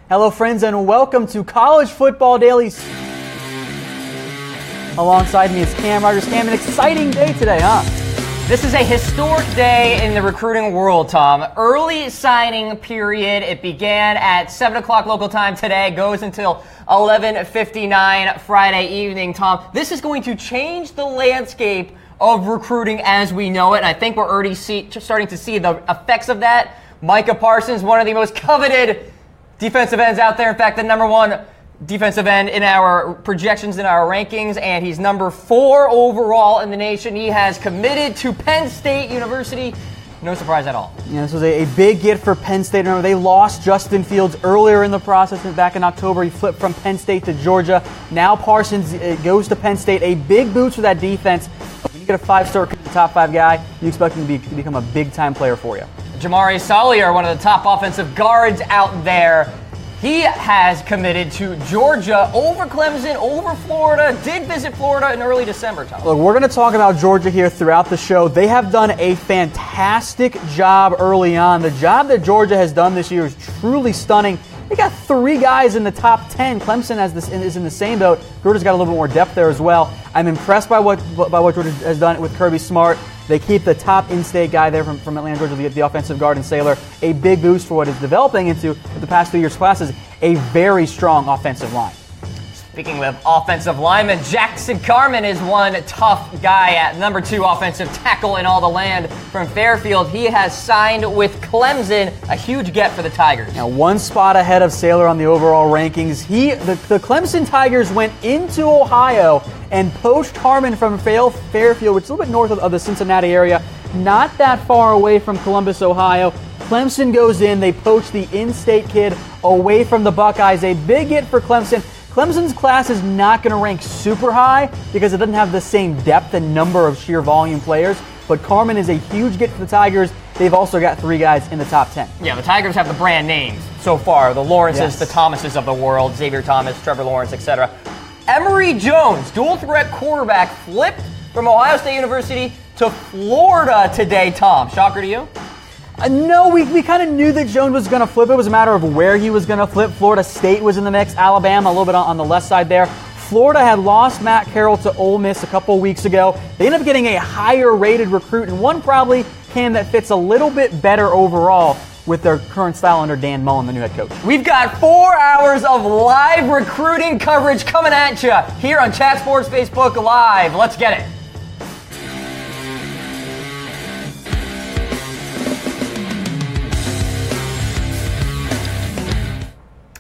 Hello, friends, and welcome to College Football Daily. Alongside me is Cam Rogers. Cam, an exciting day today, huh? This is a historic day in the recruiting world, Tom. Early signing period. It began at 7 o'clock local time today, goes until 11:59 Friday evening, Tom. This is going to change the landscape of recruiting as we know it, and I think we're already starting to see the effects of that. Micah Parsons, one of the most coveted defensive ends out there. In fact, the number one defensive end in our projections, in our rankings, and he's number 4 overall in the nation. He has committed to Penn State University. No surprise at all. Yeah, this was a big get for Penn State. Remember, they lost Justin Fields earlier in the process. Back in October, he flipped from Penn State to Georgia. Now Parsons goes to Penn State. A big boost for that defense. When you get a 5-star top 5 guy, you expect him to become a big-time player for you. Jamari Sallier, one of the top offensive guards out there. He has committed to Georgia over Clemson, over Florida. Did visit Florida in early December, Tom. Look, we're going to talk about Georgia here throughout the show. They have done a fantastic job early on. The job that Georgia has done this year is truly stunning. They got 3 guys in the top 10. Clemson is in the same boat. Georgia's got a little bit more depth there as well. I'm impressed by what Georgia has done with Kirby Smart. They keep the top in-state guy there from Atlanta, Georgia, the offensive guard, and Sailor. A big boost for what is developing into the past 2 years' classes, a very strong offensive line. Speaking of offensive linemen, Jackson Carman is one tough guy at number 2 offensive tackle in all the land from Fairfield. He has signed with Clemson, a huge get for the Tigers. Now, 1 spot ahead of Sailor on the overall rankings. The Clemson Tigers went into Ohio and poached Carman from Fairfield, which is a little bit north of the Cincinnati area, not that far away from Columbus, Ohio. Clemson goes in, they poach the in-state kid away from the Buckeyes. A big hit for Clemson. Clemson's class is not going to rank super high because it doesn't have the same depth and number of sheer volume players, but Carman is a huge get for the Tigers. They've also got 3 guys in the top 10. Yeah, the Tigers have the brand names so far. The Lawrences, yes. The Thomases of the world, Xavier Thomas, Trevor Lawrence, etc. Emory Jones, dual threat quarterback, flipped from Ohio State University to Florida today, Tom. Shocker to you? No, we kind of knew that Jones was going to flip. It was a matter of where he was going to flip. Florida State was in the mix. Alabama, a little bit on the left side there. Florida had lost Matt Carroll to Ole Miss a couple weeks ago. They ended up getting a higher-rated recruit, and one probably that fits a little bit better overall with their current style under Dan Mullen, the new head coach. We've got 4 hours of live recruiting coverage coming at you here on Chat Sports Facebook Live. Let's get it.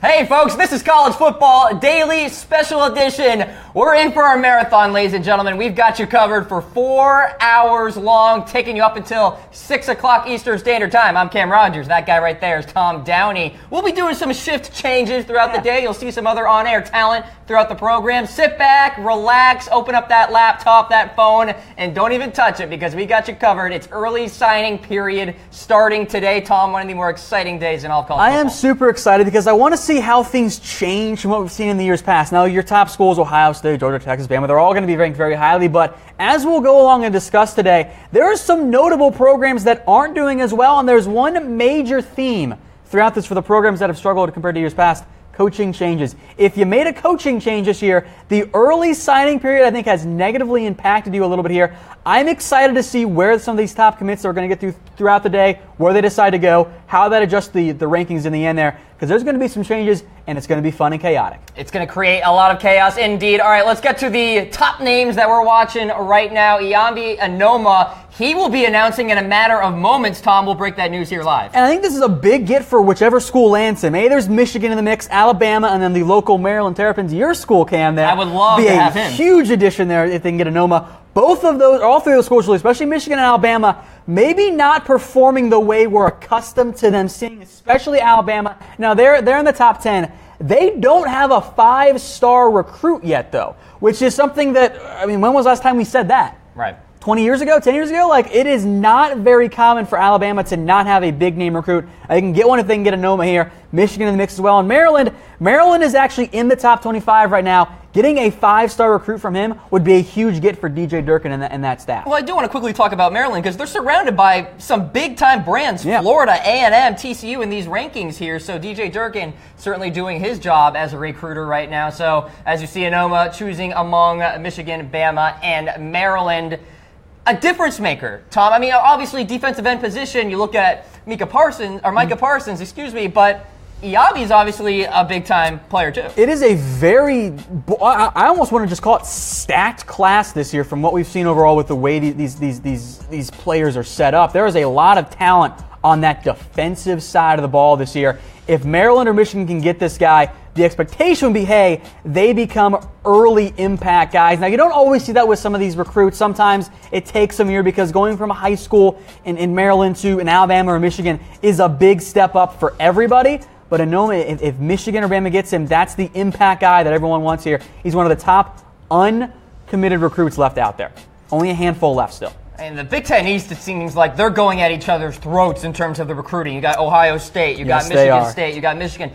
Hey folks, this is College Football Daily Special Edition. We're in for our marathon, ladies and gentlemen. We've got you covered for 4 hours long, taking you up until 6 o'clock Eastern Standard Time. I'm Cam Rogers. That guy right there is Tom Donahue. We'll be doing some shift changes throughout the day. You'll see some other on-air talent throughout the program. Sit back, relax, open up that laptop, that phone, and don't even touch it because we got you covered. It's early signing period starting today. Tom, one of the more exciting days in all college football. I am super excited because I want to see how things change from what we've seen in the years past. Now, your top schools, Ohio State, Georgia, Texas, Bama, they're all going to be ranked very highly, but as we'll go along and discuss today, there are some notable programs that aren't doing as well, and there's one major theme throughout this for the programs that have struggled compared to years past: coaching changes. If you made a coaching change this year, the early signing period, I think, has negatively impacted you a little bit here. I'm excited to see where some of these top commits are going to get throughout the day, where they decide to go, how that adjusts the rankings in the end there, because there's going to be some changes, and it's going to be fun and chaotic. It's going to create a lot of chaos indeed. All right, let's get to the top names that we're watching right now. Iyambi Anoma, he will be announcing in a matter of moments. Tom will break that news here live. And I think this is a big get for whichever school lands him. There's Michigan in the mix, Alabama, and then the local Maryland Terrapins, your school, Cam, there. I would love to have him. Be a huge addition there if they can get Anoma. Both of those, all 3 of those schools, especially Michigan and Alabama, maybe not performing the way we're accustomed to them seeing, especially Alabama. Now, they're in the top 10. They don't have a 5-star recruit yet, though, which is something that, when was the last time we said that? Right. 20 years ago, 10 years ago, like it is not very common for Alabama to not have a big name recruit. They can get one if they can get a Noma here. Michigan in the mix as well. And Maryland is actually in the top 25 right now. Getting a 5-star recruit from him would be a huge get for DJ Durkin and that staff. Well, I do want to quickly talk about Maryland because they're surrounded by some big-time brands, yeah. Florida, A&M, TCU in these rankings here. So DJ Durkin certainly doing his job as a recruiter right now. So as you see, Anoma choosing among Michigan, Bama, and Maryland. A difference maker, Tom. I mean, obviously defensive end position, you look at Micah Parsons, but Iabi's obviously a big-time player, too. It is a very, I almost want to just call it stacked class this year from what we've seen overall with the way these players are set up. There is a lot of talent on that defensive side of the ball this year. If Maryland or Michigan can get this guy, the expectation would be, hey, they become early impact guys. Now, you don't always see that with some of these recruits. Sometimes it takes some year because going from a high school in Maryland to an Alabama or Michigan is a big step up for everybody. But if Michigan or Bama gets him, that's the impact guy that everyone wants here. He's one of the top uncommitted recruits left out there. Only a handful left still. And the Big Ten East, it seems like they're going at each other's throats in terms of the recruiting. You got Ohio State, you got Michigan State, you got Michigan.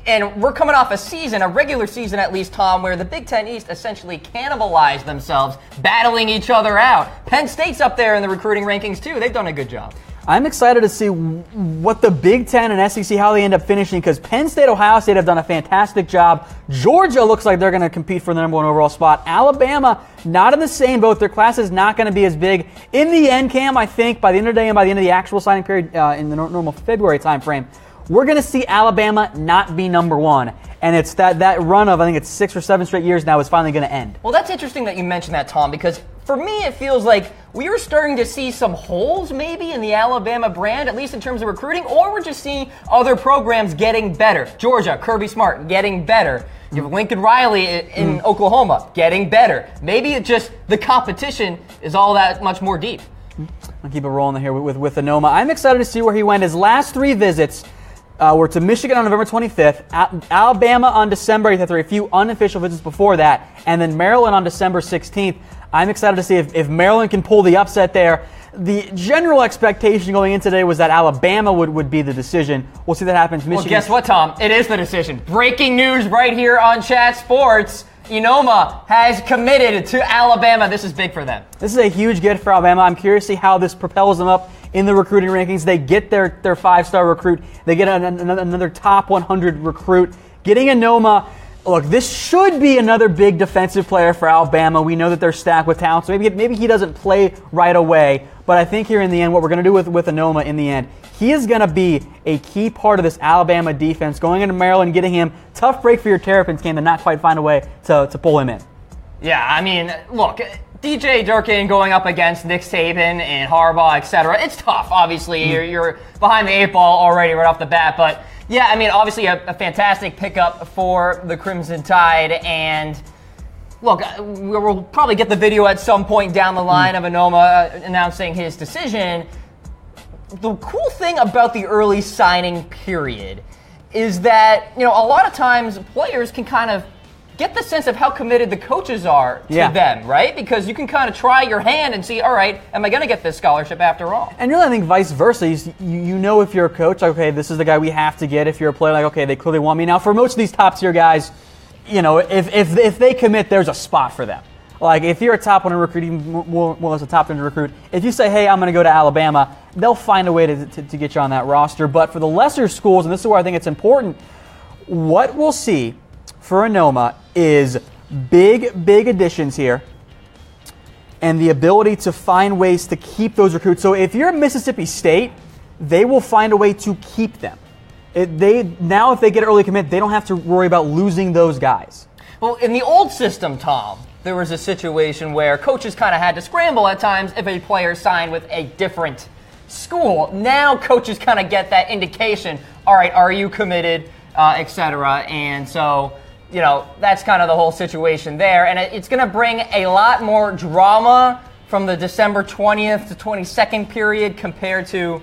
And we're coming off a regular season at least, Tom, where the Big Ten East essentially cannibalized themselves, battling each other out. Penn State's up there in the recruiting rankings, too. They've done a good job. I'm excited to see what the Big Ten and SEC, how they end up finishing, because Penn State, Ohio State have done a fantastic job. Georgia looks like they're going to compete for the number 1 overall spot. Alabama, not in the same boat. Their class is not going to be as big. In the end, Cam, I think, by the end of the day and by the end of the actual signing period in the normal February timeframe, we're going to see Alabama not be number 1. And it's that run of, I think it's 6 or 7 straight years now is finally going to end. Well, that's interesting that you mentioned that, Tom, because for me it feels like we are starting to see some holes maybe in the Alabama brand, at least in terms of recruiting, or we're just seeing other programs getting better. Georgia, Kirby Smart, getting better. You have Lincoln Riley in Oklahoma, getting better. Maybe it's just the competition is all that much more deep. I'll keep it rolling here with Anoma. I'm excited to see where he went. His last 3 visits were to Michigan on November 25th, Alabama on December 8th, there were a few unofficial visits before that, and then Maryland on December 16th. I'm excited to see if Maryland can pull the upset there. The general expectation going into today was that Alabama would be the decision. We'll see that happens. Well, guess what, Tom? It is the decision. Breaking news right here on Chat Sports. Enoma has committed to Alabama. This is big for them. This is a huge get for Alabama. I'm curious to see how this propels them up in the recruiting rankings. They get their 5-star recruit. They get another top 100 recruit. Getting Enoma, look, this should be another big defensive player for Alabama. We know that they're stacked with talent, so maybe he doesn't play right away. But I think here in the end, what we're going to do with Enoma in the end, he is going to be a key part of this Alabama defense. Going into Maryland, getting him, tough break for your Terrapins game to not quite find a way to pull him in. Yeah, I mean, look, DJ Durkin going up against Nick Saban and Harbaugh, etc. It's tough, obviously. You're behind the 8 ball already right off the bat. But, yeah, I mean, obviously a fantastic pickup for the Crimson Tide. And, look, we'll probably get the video at some point down the line of Enoma announcing his decision. The cool thing about the early signing period is that, a lot of times players can kind of get the sense of how committed the coaches are to them, right? Because you can kind of try your hand and see, all right, am I going to get this scholarship after all? And really, I think vice versa. You know if you're a coach, okay, this is the guy we have to get. If you're a player, like, okay, they clearly want me. Now, for most of these top-tier guys, if they commit, there's a spot for them. Like, if you're a top 100 recruit, even more or less a top 100 recruit, if you say, hey, I'm going to go to Alabama, they'll find a way to get you on that roster. But for the lesser schools, and this is where I think it's important, what we'll see for Enoma is big additions here and the ability to find ways to keep those recruits. So if you're Mississippi State, they will find a way to keep them. Now if they get an early commit, they don't have to worry about losing those guys. Well, in the old system, Tom, there was a situation where coaches kind of had to scramble at times if a player signed with a different school. Now coaches kind of get that indication, all right, are you committed, etc. And so, that's kind of the whole situation there. And it's going to bring a lot more drama from the December 20th to 22nd period compared to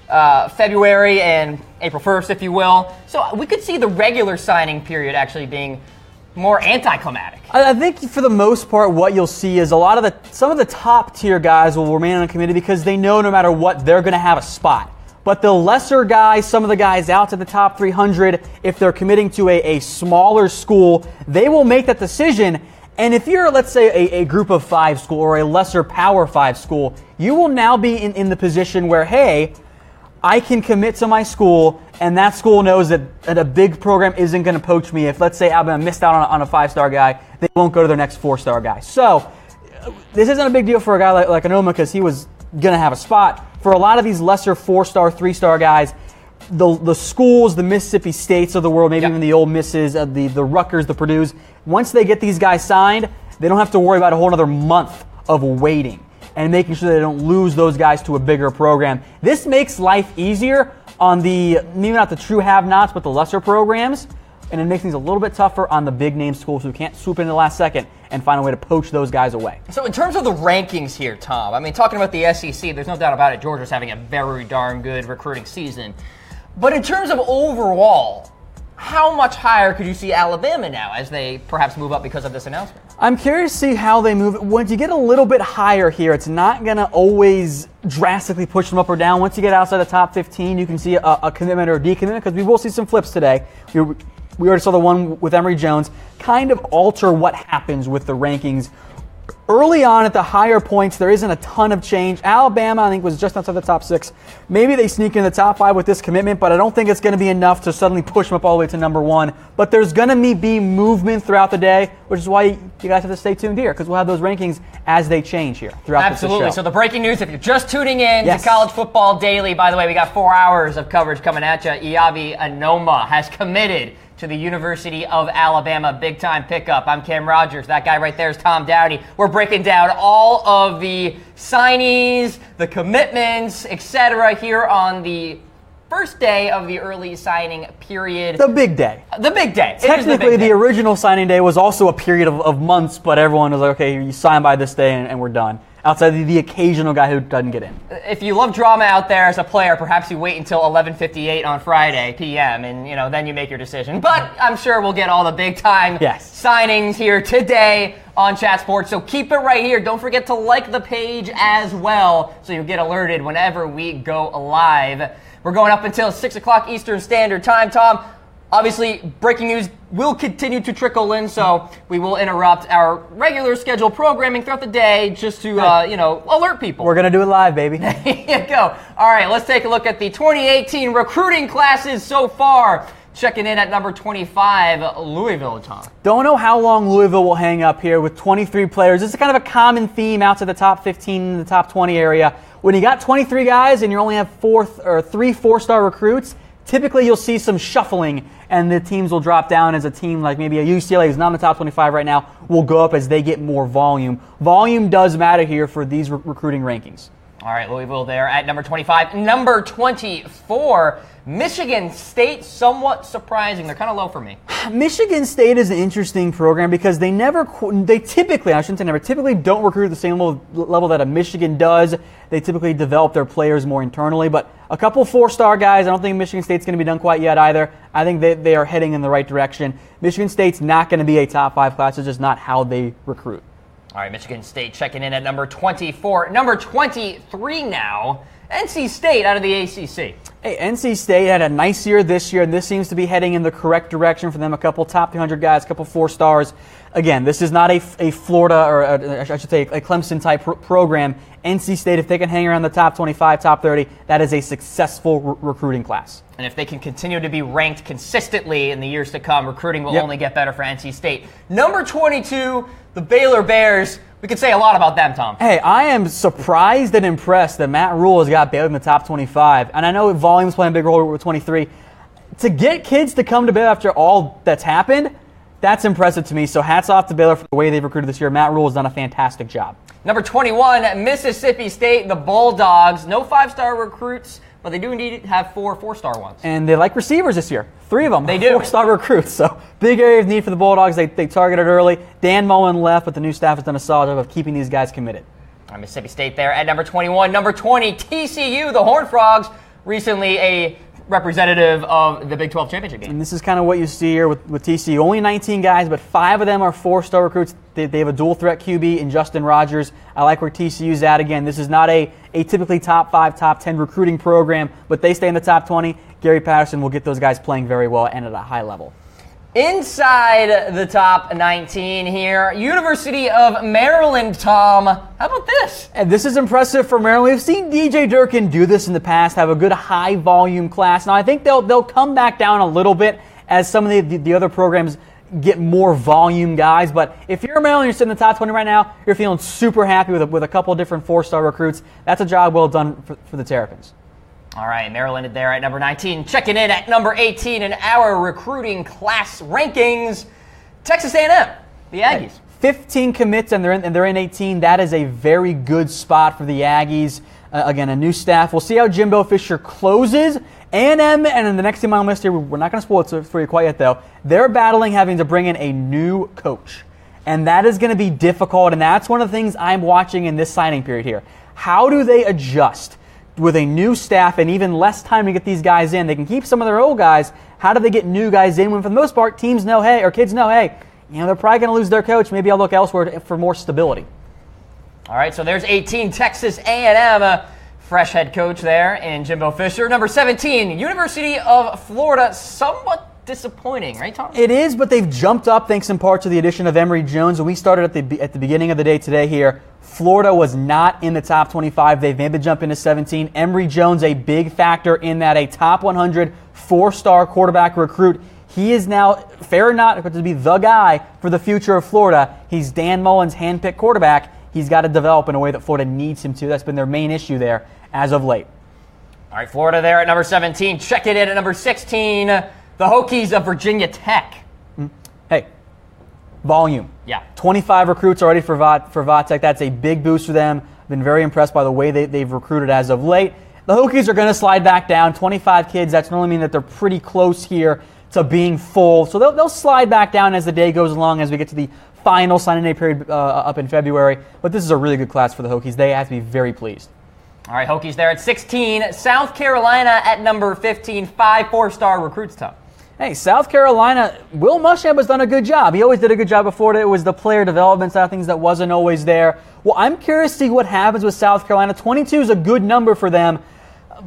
February and April 1st, if you will. So we could see the regular signing period actually being more anticlimactic. I think for the most part, what you'll see is some of the top tier guys will remain on the committee because they know no matter what, they're going to have a spot. But the lesser guys, some of the guys out to the top 300, if they're committing to a smaller school, they will make that decision. And if you're, let's say, a group of 5 school or a lesser Power 5 school, you will now be in the position where, hey, I can commit to my school, and that school knows that a big program isn't going to poach me. If, let's say, Alabama missed out on a 5-star guy, they won't go to their next 4-star guy. So this isn't a big deal for a guy like Anoma because he was going to have a spot. For a lot of these lesser 4-star, 3-star guys, the schools, the Mississippi States of the world, maybe even the Ole Misses, the Rutgers, the Purdues, once they get these guys signed, they don't have to worry about a whole other month of waiting and making sure they don't lose those guys to a bigger program. This makes life easier on maybe not the true have-nots, but the lesser programs, and it makes things a little bit tougher on the big-name schools who can't swoop in the last second and find a way to poach those guys away. So in terms of the rankings here, Tom, I mean, talking about the SEC, there's no doubt about it, Georgia's having a very darn good recruiting season. But in terms of overall, how much higher could you see Alabama now as they perhaps move up because of this announcement? I'm curious to see how they move. Once you get a little bit higher here, it's not going to always drastically push them up or down. Once you get outside the top 15, you can see a commitment or a decommitment because we will see some flips today. We already saw the one with Emory Jones kind of alter what happens with the rankings. Early on at the higher points, there isn't a ton of change. Alabama, I think, was just outside the top 6. Maybe they sneak in the top 5 with this commitment, but I don't think it's going to be enough to suddenly push them up all the way to number 1. But there's going to be movement throughout the day, which is why you guys have to stay tuned here, because we'll have those rankings as they change here throughout the show. Absolutely. So the breaking news, if you're just tuning in to College Football Daily, by the way, we got 4 hours of coverage coming at you. Eyabi Anoma has committed to the University of Alabama, big-time pickup. I'm Cam Rogers. That guy right there is Tom Downey. We're breaking down all of the signees, the commitments, etc. here on the first day of the early signing period. The big day. The big day. Technically, the original signing day was also a period of months, but everyone was like, okay, you sign by this day and we're done. Outside the occasional guy who doesn't get in. If you love drama out there as a player, perhaps you wait until 11:58 on Friday p.m. and then you make your decision. But I'm sure we'll get all the big time signings here today on Chat Sports. So keep it right here. Don't forget to like the page as well, so you'll get alerted whenever we go live. We're going up until 6 o'clock Eastern Standard Time, Tom. Obviously, breaking news will continue to trickle in, so we will interrupt our regular scheduled programming throughout the day just to, alert people. We're going to do it live, baby. There you go. All right, let's take a look at the 2018 recruiting classes so far. Checking in at number 25, Louisville, Tom. Don't know how long Louisville will hang up here with 23 players. This is kind of a common theme out to the top 15, the top 20 area. When you got 23 guys and you only have 3 4-star recruits, typically you'll see some shuffling and the teams will drop down as a team like maybe a UCLA who's not in the top 25 right now will go up as they get more volume. Volume does matter here for these recruiting rankings. All right, Louisville there at number 25. Number 24, Michigan State, somewhat surprising. They're kind of low for me. Michigan State is an interesting program because they typically don't recruit at the same level that a Michigan does. They typically develop their players more internally, but a couple 4-star guys, I don't think Michigan State's going to be done quite yet either. I think they are heading in the right direction. Michigan State's not going to be a top 5 class. It's just not how they recruit. All right, Michigan State checking in at number 24. Number 23 now, NC State out of the ACC. Hey, NC State had a nice year this year, and this seems to be heading in the correct direction for them. A couple top 300 guys, a couple 4-stars. Again, this is not a Florida or I should say a Clemson-type program. NC State, if they can hang around the top 25, top 30, that is a successful recruiting class. And if they can continue to be ranked consistently in the years to come, recruiting will only get better for NC State. Number 22, the Baylor Bears. We could say a lot about them, Tom. Hey, I am surprised and impressed that Matt Rule has got Baylor in the top 25. And I know volume's playing a big role with 23. To get kids to come to Baylor after all that's happened, that's impressive to me. So hats off to Baylor for the way they've recruited this year. Matt Rule has done a fantastic job. Number 21, Mississippi State, the Bulldogs. No 5-star recruits, but they do indeed have 4 4-star ones. And they like receivers this year. 3 of them. They do. 4-star recruits. So big area of need for the Bulldogs. They targeted early. Dan Mullen left, but the new staff has done a solid job of keeping these guys committed. Mississippi State there at number 21. Number 20, TCU, the Horned Frogs. Recently a representative of the Big 12 championship game. And this is kind of what you see here with TCU. Only 19 guys, but 5 of them are 4-star recruits. They have a dual threat QB in Justin Rogers. I like where TCU's at. Again, this is not a typically top 5, top 10 recruiting program, but they stay in the top 20. Gary Patterson will get those guys playing very well and at a high level. Inside the top 19 here, University of Maryland, Tom. How about this? And this is impressive for Maryland. We've seen DJ Durkin do this in the past, have a good high-volume class. Now, I think they'll come back down a little bit as some of the other programs get more volume guys. But if you're Maryland, you're sitting in the top 20 right now, you're feeling super happy with a couple of different 4-star recruits. That's a job well done for the Terrapins. All right, Maryland there at number 19. Checking in at number 18 in our recruiting class rankings, Texas A&M, the Aggies. 15 commits and they're in 18. That is a very good spot for the Aggies. Again, a new staff. We'll see how Jimbo Fisher closes. A&M and then the next team on the list here, we're not going to spoil it for you quite yet though. They're battling having to bring in a new coach. And that is going to be difficult, and that's one of the things I'm watching in this signing period here. How do they adjust with a new staff and even less time to get these guys in? They can keep some of their old guys. How do they get new guys in when, for the most part, kids know, hey, they're probably going to lose their coach. Maybe I'll look elsewhere for more stability. All right, so there's 18, Texas A&M, fresh head coach there in Jimbo Fisher. Number 17, University of Florida, somewhat disappointing, right, Tom? It is, but they've jumped up thanks in part to the addition of Emory Jones. When we started at the beginning of the day today here, Florida was not in the top 25. They've made the jump into 17. Emory Jones, a big factor in that, a top 100 4-star quarterback recruit. He is now, fair or not, to be the guy for the future of Florida. He's Dan Mullen's handpicked quarterback. He's got to develop in a way that Florida needs him to. That's been their main issue there as of late. All right, Florida there at number 17. Check it in at number 16, the Hokies of Virginia Tech. Hey, volume. Yeah. 25 recruits already for Vatech. That's a big boost for them. Been very impressed by the way they've recruited as of late. The Hokies are going to slide back down. 25 kids, that's normally mean that they're pretty close here to being full. So they'll slide back down as the day goes along, as we get to the final signing day period up in February. But this is a really good class for the Hokies. They have to be very pleased. All right, Hokies there at 16. South Carolina at number 15. 5 4-star recruits, Tom. Hey, South Carolina, Will Muschamp has done a good job. He always did a good job before. It was the player development side of things that wasn't always there. Well, I'm curious to see what happens with South Carolina. 22 is a good number for them,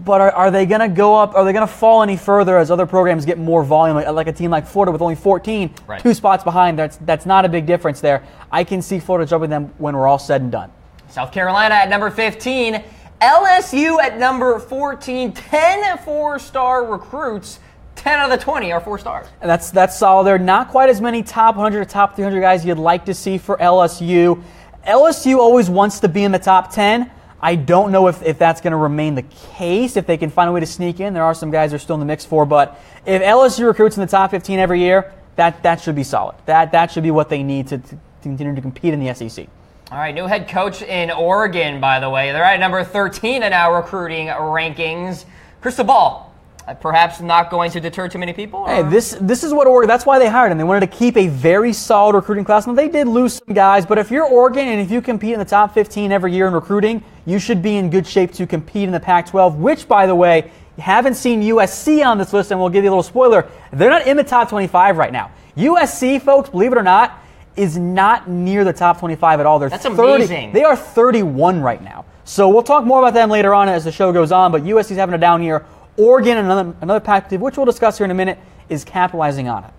but are they going to go up? Are they going to fall any further as other programs get more volume, like a team like Florida with only 14, right, 2 spots behind? That's not a big difference there. I can see Florida jumping them when we're all said and done. South Carolina at number 15. LSU at number 14. 10 4-star recruits. 10 out of the 20 are 4 stars. And that's solid. There are not quite as many top 100 or top 300 guys you'd like to see for LSU. LSU always wants to be in the top 10. I don't know if that's going to remain the case, if they can find a way to sneak in. There are some guys they're still in the mix for, but if LSU recruits in the top 15 every year, that should be solid. That should be what they need to continue to compete in the SEC. All right, new head coach in Oregon, by the way. They're at number 13 in our recruiting rankings. Crystal Ball. Perhaps not going to deter too many people? Or? Hey, this is what Oregon, that's why they hired him. They wanted to keep a very solid recruiting class. Now, they did lose some guys, but if you're Oregon and if you compete in the top 15 every year in recruiting, you should be in good shape to compete in the Pac-12, which, by the way, you haven't seen USC on this list, and we'll give you a little spoiler. They're not in the top 25 right now. USC, folks, believe it or not, is not near the top 25 at all. That's amazing. They are 31 right now. So we'll talk more about them later on as the show goes on, but USC's having a down year. Oregon, another Pac-12, which we'll discuss here in a minute, is capitalizing on it.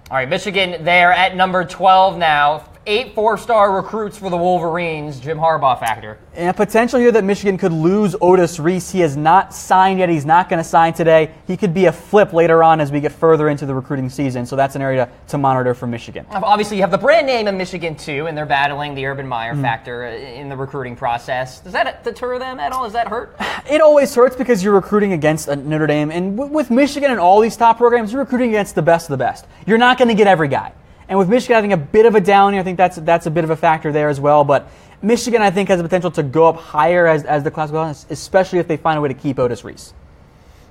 All right, Michigan there at number 12 now. 8 4-star recruits for the Wolverines. Jim Harbaugh factor. And a potential here that Michigan could lose Otis Reese. He has not signed yet. He's not going to sign today. He could be a flip later on as we get further into the recruiting season. So that's an area to monitor for Michigan. Obviously, you have the brand name of Michigan, too, and they're battling the Urban Meyer factor in the recruiting process. Does that deter them at all? Does that hurt? It always hurts because you're recruiting against Notre Dame. And with Michigan and all these top programs, you're recruiting against the best of the best. You're not going to get every guy. And with Michigan having a bit of a down year, I think that's a bit of a factor there as well. But Michigan, I think, has the potential to go up higher as the class goes on, especially if they find a way to keep Otis Reese.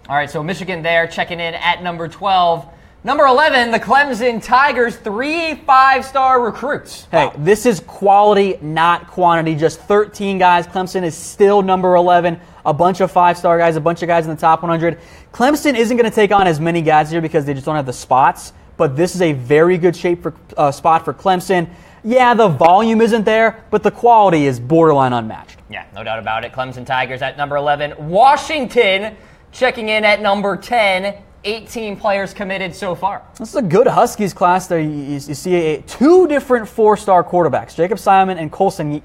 All right, so Michigan there checking in at number 12. Number 11, the Clemson Tigers, 3 5-star recruits. Hey, wow. This is quality, not quantity. Just 13 guys. Clemson is still number 11. a bunch of 5-star guys, a bunch of guys in the top 100. Clemson isn't going to take on as many guys here because they just don't have the spots, but this is a very good spot for Clemson. Yeah, the volume isn't there, but the quality is borderline unmatched. Yeah, no doubt about it. Clemson Tigers at number 11. Washington checking in at number 10. 18 players committed so far. This is a good Huskies class there. You see two different 4-star quarterbacks, Jacob Simon and Colson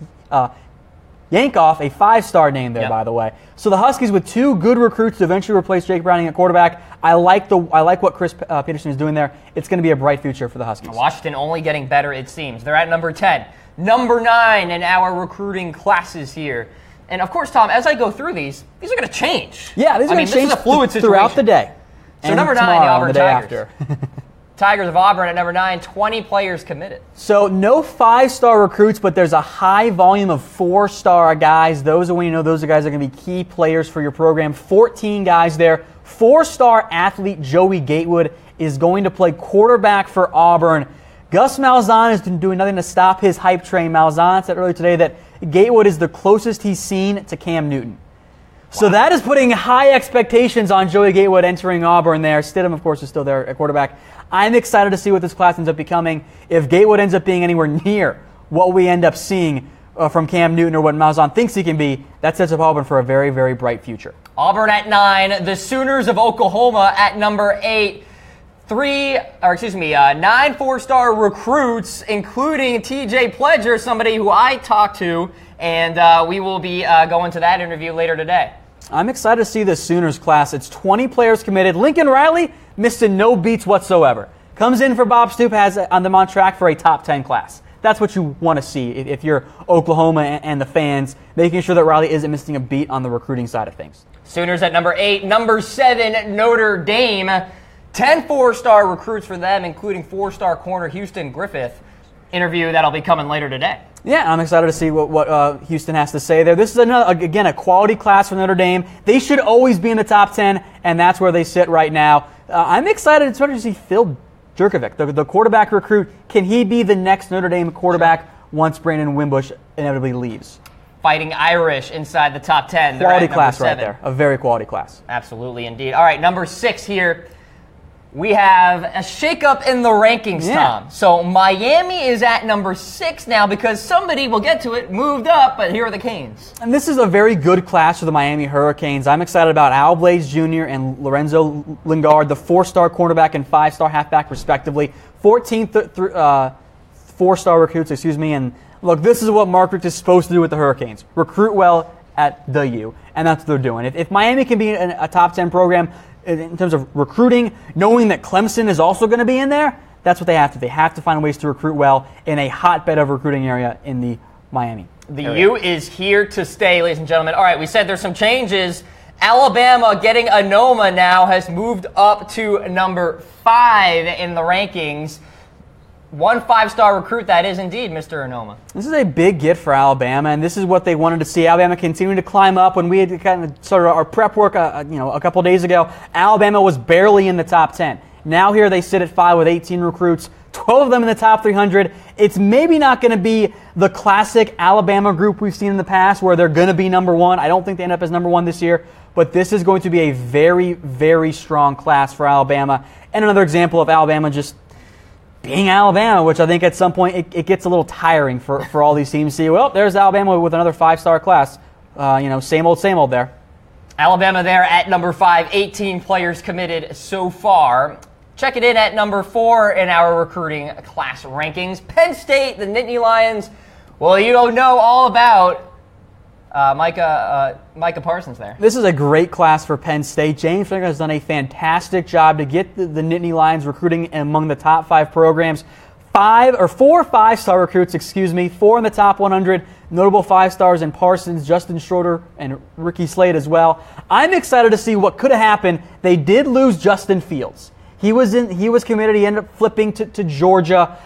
Yankoff, a 5-star name there, by the way. So the Huskies with two good recruits to eventually replace Jake Browning at quarterback. I like what Chris Peterson is doing there. It's going to be a bright future for the Huskies. Washington only getting better, it seems. They're at number 10. Number 9 in our recruiting classes here. And of course, Tom, as I go through these are going to change. Yeah, these are going to change this is a fluid situation throughout the day. So number 9, the Auburn Tigers. Tigers of Auburn at number 9, 20 players committed. So no 5-star recruits, but there's a high volume of 4-star guys. Those are when you know those are guys that are going to be key players for your program. 14 guys there. 4-star athlete Joey Gatewood is going to play quarterback for Auburn. Gus Malzahn is doing nothing to stop his hype train. Malzahn said earlier today that Gatewood is the closest he's seen to Cam Newton. So that is putting high expectations on Joey Gatewood entering Auburn there. Stidham, of course, is still there at quarterback. I'm excited to see what this class ends up becoming. If Gatewood ends up being anywhere near what we end up seeing from Cam Newton or what Malzahn thinks he can be, that sets up Auburn for a very, very bright future. Auburn at 9, the Sooners of Oklahoma at number 8. 9 4-star recruits, including T.J. Pledger, somebody who I talked to, and we will be going to that interview later today. I'm excited to see the Sooners class. It's 20 players committed. Lincoln Riley missing no beats whatsoever. Comes in for Bob Stoop, has them on track for a top 10 class. That's what you want to see if you're Oklahoma and the fans, making sure that Riley isn't missing a beat on the recruiting side of things. Sooners at number 8. Number 7, Notre Dame. 10 4-star recruits for them, including 4-star corner Houston Griffith. Interview that'll be coming later today. Yeah, I'm excited to see what Houston has to say there. This is, again, a quality class for Notre Dame. They should always be in the top 10, and that's where they sit right now. I'm excited to see Phil Jurkovic, the quarterback recruit. Can he be the next Notre Dame quarterback once Brandon Wimbush inevitably leaves? Fighting Irish inside the top 10. Quality class right there. A very quality class. Absolutely, indeed. All right, number 6 here. We have a shakeup in the rankings, Tom. So Miami is at number 6 now because somebody, we'll get to it, moved up, but here are the Canes. And this is a very good class for the Miami Hurricanes. I'm excited about Al Blades Jr. and Lorenzo Lingard, the 4-star cornerback and 5-star halfback, respectively. 14 4-star recruits, and look, this is what Mark Richt is supposed to do with the Hurricanes. Recruit well at the U, and that's what they're doing. If Miami can be a top 10 program, in terms of recruiting, knowing that Clemson is also going to be in there, that's what they have to. They have to find ways to recruit well in a hotbed of recruiting area in the Miami area. U is here to stay, ladies and gentlemen. All right, we said there's some changes. Alabama getting Anoma now has moved up to number 5 in the rankings. 1 5-star recruit, that is indeed Mr. Anoma. This is a big get for Alabama, and this is what they wanted to see. Alabama continuing to climb up. When we had kind of started our prep work, a couple days ago, Alabama was barely in the top 10. Now here they sit at 5 with 18 recruits, 12 of them in the top 300. It's maybe not going to be the classic Alabama group we've seen in the past where they're going to be number 1. I don't think they end up as number 1 this year, but this is going to be a very, very strong class for Alabama. And another example of Alabama just being Alabama, which I think at some point it gets a little tiring for all these teams to see, well, there's Alabama with another 5-star class. Same old there. Alabama there at number 5, 18 players committed so far. Check it in at number 4 in our recruiting class rankings. Penn State, the Nittany Lions. Well, you don't know all about Micah Parsons there. This is a great class for Penn State. James Franklin has done a fantastic job to get the Nittany Lions recruiting among the top 5 programs. 4 5-star recruits, 4 in the top 100. Notable 5-stars in Parsons, Justin Schroeder, and Ricky Slade as well. I'm excited to see what could have happened. They did lose Justin Fields. He was committed. He ended up flipping to Georgia.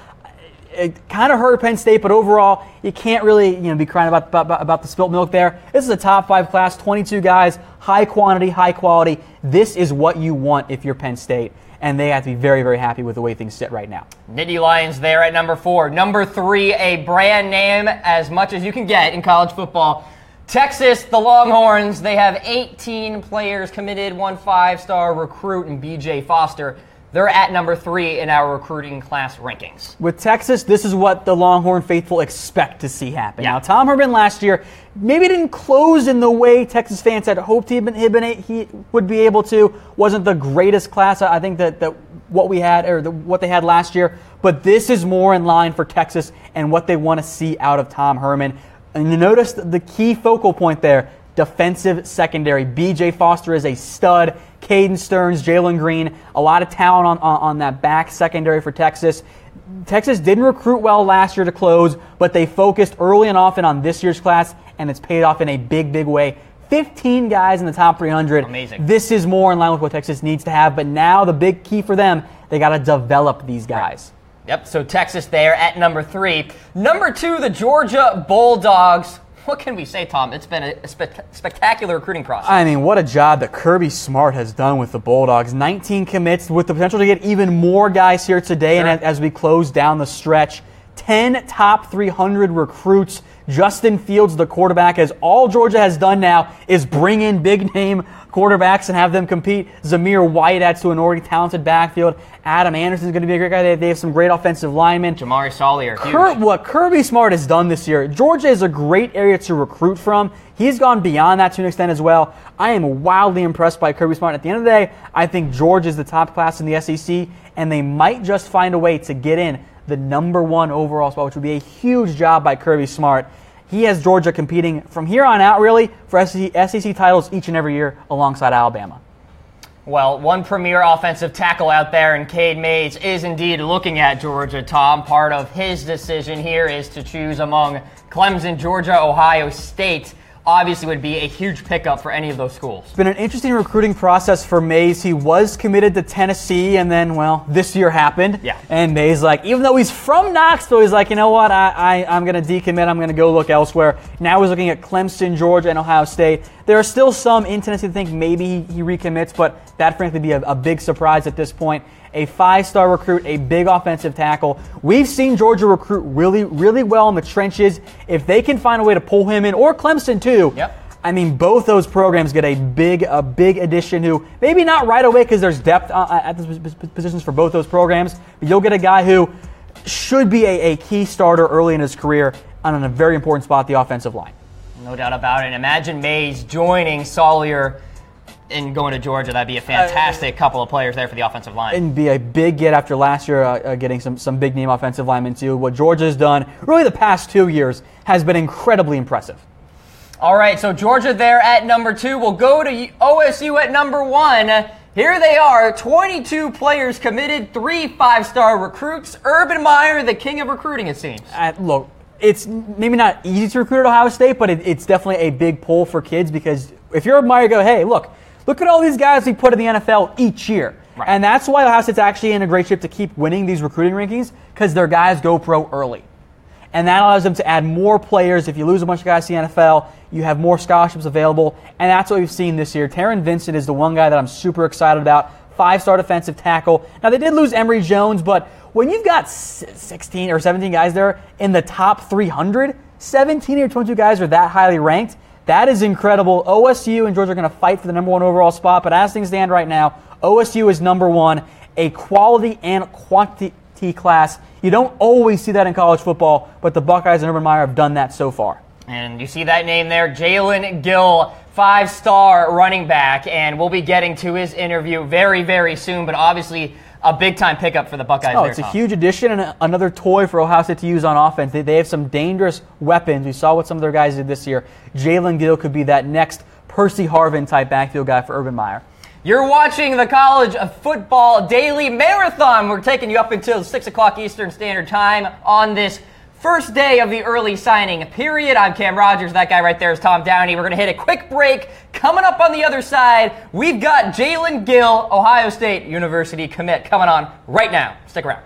It kind of hurt Penn State, but overall, you can't really be crying about the spilt milk there. This is a top 5 class, 22 guys, high quantity, high quality. This is what you want if you're Penn State, and they have to be very, very happy with the way things sit right now. Nittany Lions there at number 4. Number 3, a brand name as much as you can get in college football. Texas, the Longhorns, they have 18 players committed, 1 5-star recruit in B.J. Foster. They're at number 3 in our recruiting class rankings. With Texas, this is what the Longhorn faithful expect to see happen. Yeah. Now, Tom Herman last year maybe didn't close in the way Texas fans had hoped he would be able to. Wasn't the greatest class, I think, that what we had or what they had last year. But this is more in line for Texas and what they want to see out of Tom Herman. And you notice the key focal point there, defensive secondary. B.J. Foster is a stud. Caden Stearns, Jalen Green, a lot of talent on that back secondary for Texas. Texas didn't recruit well last year to close, but they focused early and often on this year's class, and it's paid off in a big, big way. 15 guys in the top 300. Amazing. This is more in line with what Texas needs to have, but now the big key for them, they got to develop these guys. Right. Yep, so Texas there at number 3. Number 2, the Georgia Bulldogs. What can we say, Tom? It's been a spectacular recruiting process. I mean, what a job that Kirby Smart has done with the Bulldogs. 19 commits with the potential to get even more guys here today. Sure. And as we close down the stretch, 10 top 300 recruits. Justin Fields, the quarterback, as all Georgia has done now is bring in big-name quarterbacks and have them compete. Zamir White adds to an already talented backfield. Adam Anderson's going to be a great guy. They have some great offensive linemen. Jamari Sallier, huge. What Kirby Smart has done this year, Georgia is a great area to recruit from. He's gone beyond that to an extent as well. I am wildly impressed by Kirby Smart. At the end of the day, I think Georgia is the top class in the SEC, and they might just find a way to get in the number 1 overall spot, which would be a huge job by Kirby Smart. He has Georgia competing from here on out, really, for SEC titles each and every year alongside Alabama. Well, one premier offensive tackle out there in Cade Mays is indeed looking at Georgia, Tom. Part of his decision here is to choose among Clemson, Georgia, Ohio State. Obviously would be a huge pickup for any of those schools. It's been an interesting recruiting process for Mays. He was committed to Tennessee, and then, well, this year happened. Yeah. And Mays, even though he's from Knoxville, he's like, you know what, I'm going to decommit. I'm going to go look elsewhere. Now he's looking at Clemson, Georgia, and Ohio State. There are still some in Tennessee that think maybe he recommits, but that frankly be a big surprise at this point. A 5-star recruit, a big offensive tackle. We've seen Georgia recruit really, really well in the trenches. If they can find a way to pull him in, or Clemson too, yep. I mean, both those programs get a big addition who maybe not right away because there's depth at the positions for both those programs, but you'll get a guy who should be a key starter early in his career on a very important spot at the offensive line. No doubt about it. Imagine Mays joining Sallier and going to Georgia. That'd be a fantastic couple of players there for the offensive line. And be a big get after last year getting some big-name offensive linemen too. What Georgia's done really the past 2 years has been incredibly impressive. All right, so Georgia there at number 2. We'll go to OSU at number 1. Here they are, 22 players committed, 3 5-star recruits. Urban Meyer, the king of recruiting, it seems. Look, it's maybe not easy to recruit at Ohio State, but it's definitely a big pull for kids because if you're Urban Meyer, you go, hey, look at all these guys we put in the NFL each year. Right. And that's why Ohio State's actually in a great shape to keep winning these recruiting rankings because their guys go pro early. And that allows them to add more players. If you lose a bunch of guys to the NFL, you have more scholarships available. And that's what we've seen this year. Taron Vincent is the one guy that I'm super excited about. 5-star defensive tackle. Now, they did lose Emory Jones, but when you've got 16 or 17 guys there in the top 300, 17 or 22 guys are that highly ranked. That is incredible. OSU and Georgia are going to fight for the number 1 overall spot, but as things stand right now, OSU is number 1, a quality and quantity class. You don't always see that in college football, but the Buckeyes and Urban Meyer have done that so far. And you see that name there, Jalen Gill, 5-star running back, and we'll be getting to his interview very, very soon, but obviously a big-time pickup for the Buckeyes. Oh, it's a huge addition and another toy for Ohio State to use on offense. They have some dangerous weapons. We saw what some of their guys did this year. Jalen Gill could be that next Percy Harvin-type backfield guy for Urban Meyer. You're watching the College Football Daily Marathon. We're taking you up until 6 o'clock Eastern Standard Time on this first day of the early signing period. I'm Cam Rogers. That guy right there is Tom Donahue. We're going to hit a quick break. Coming up on the other side, we've got Jalen Gill, Ohio State University commit, coming on right now. Stick around.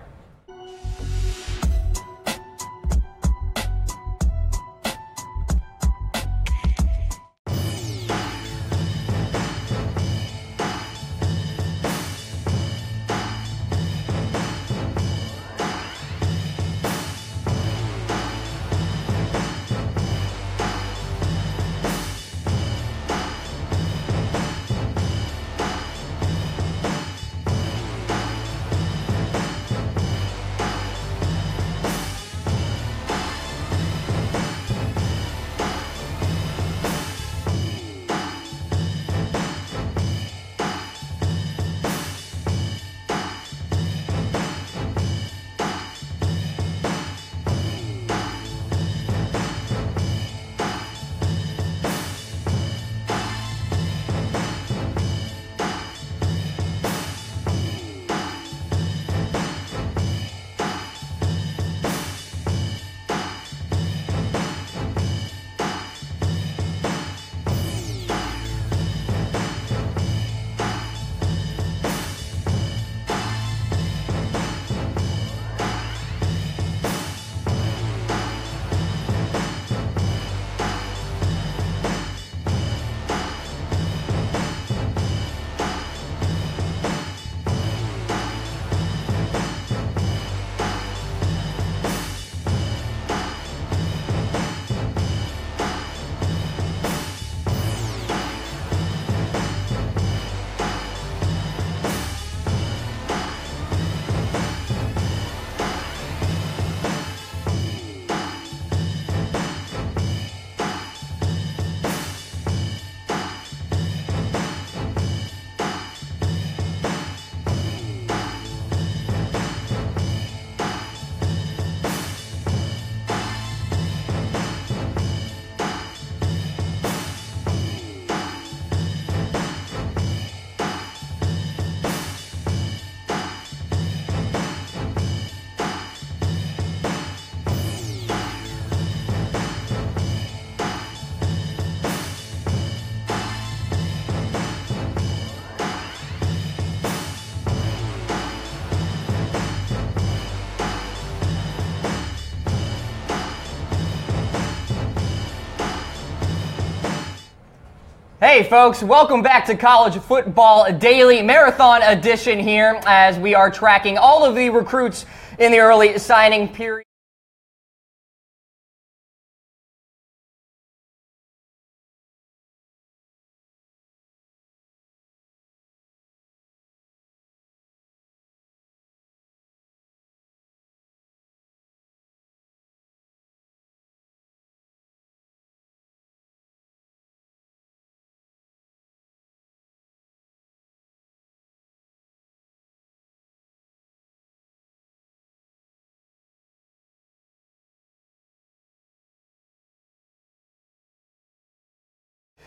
Hey folks, welcome back to College Football Daily Marathon Edition here as we are tracking all of the recruits in the early signing period.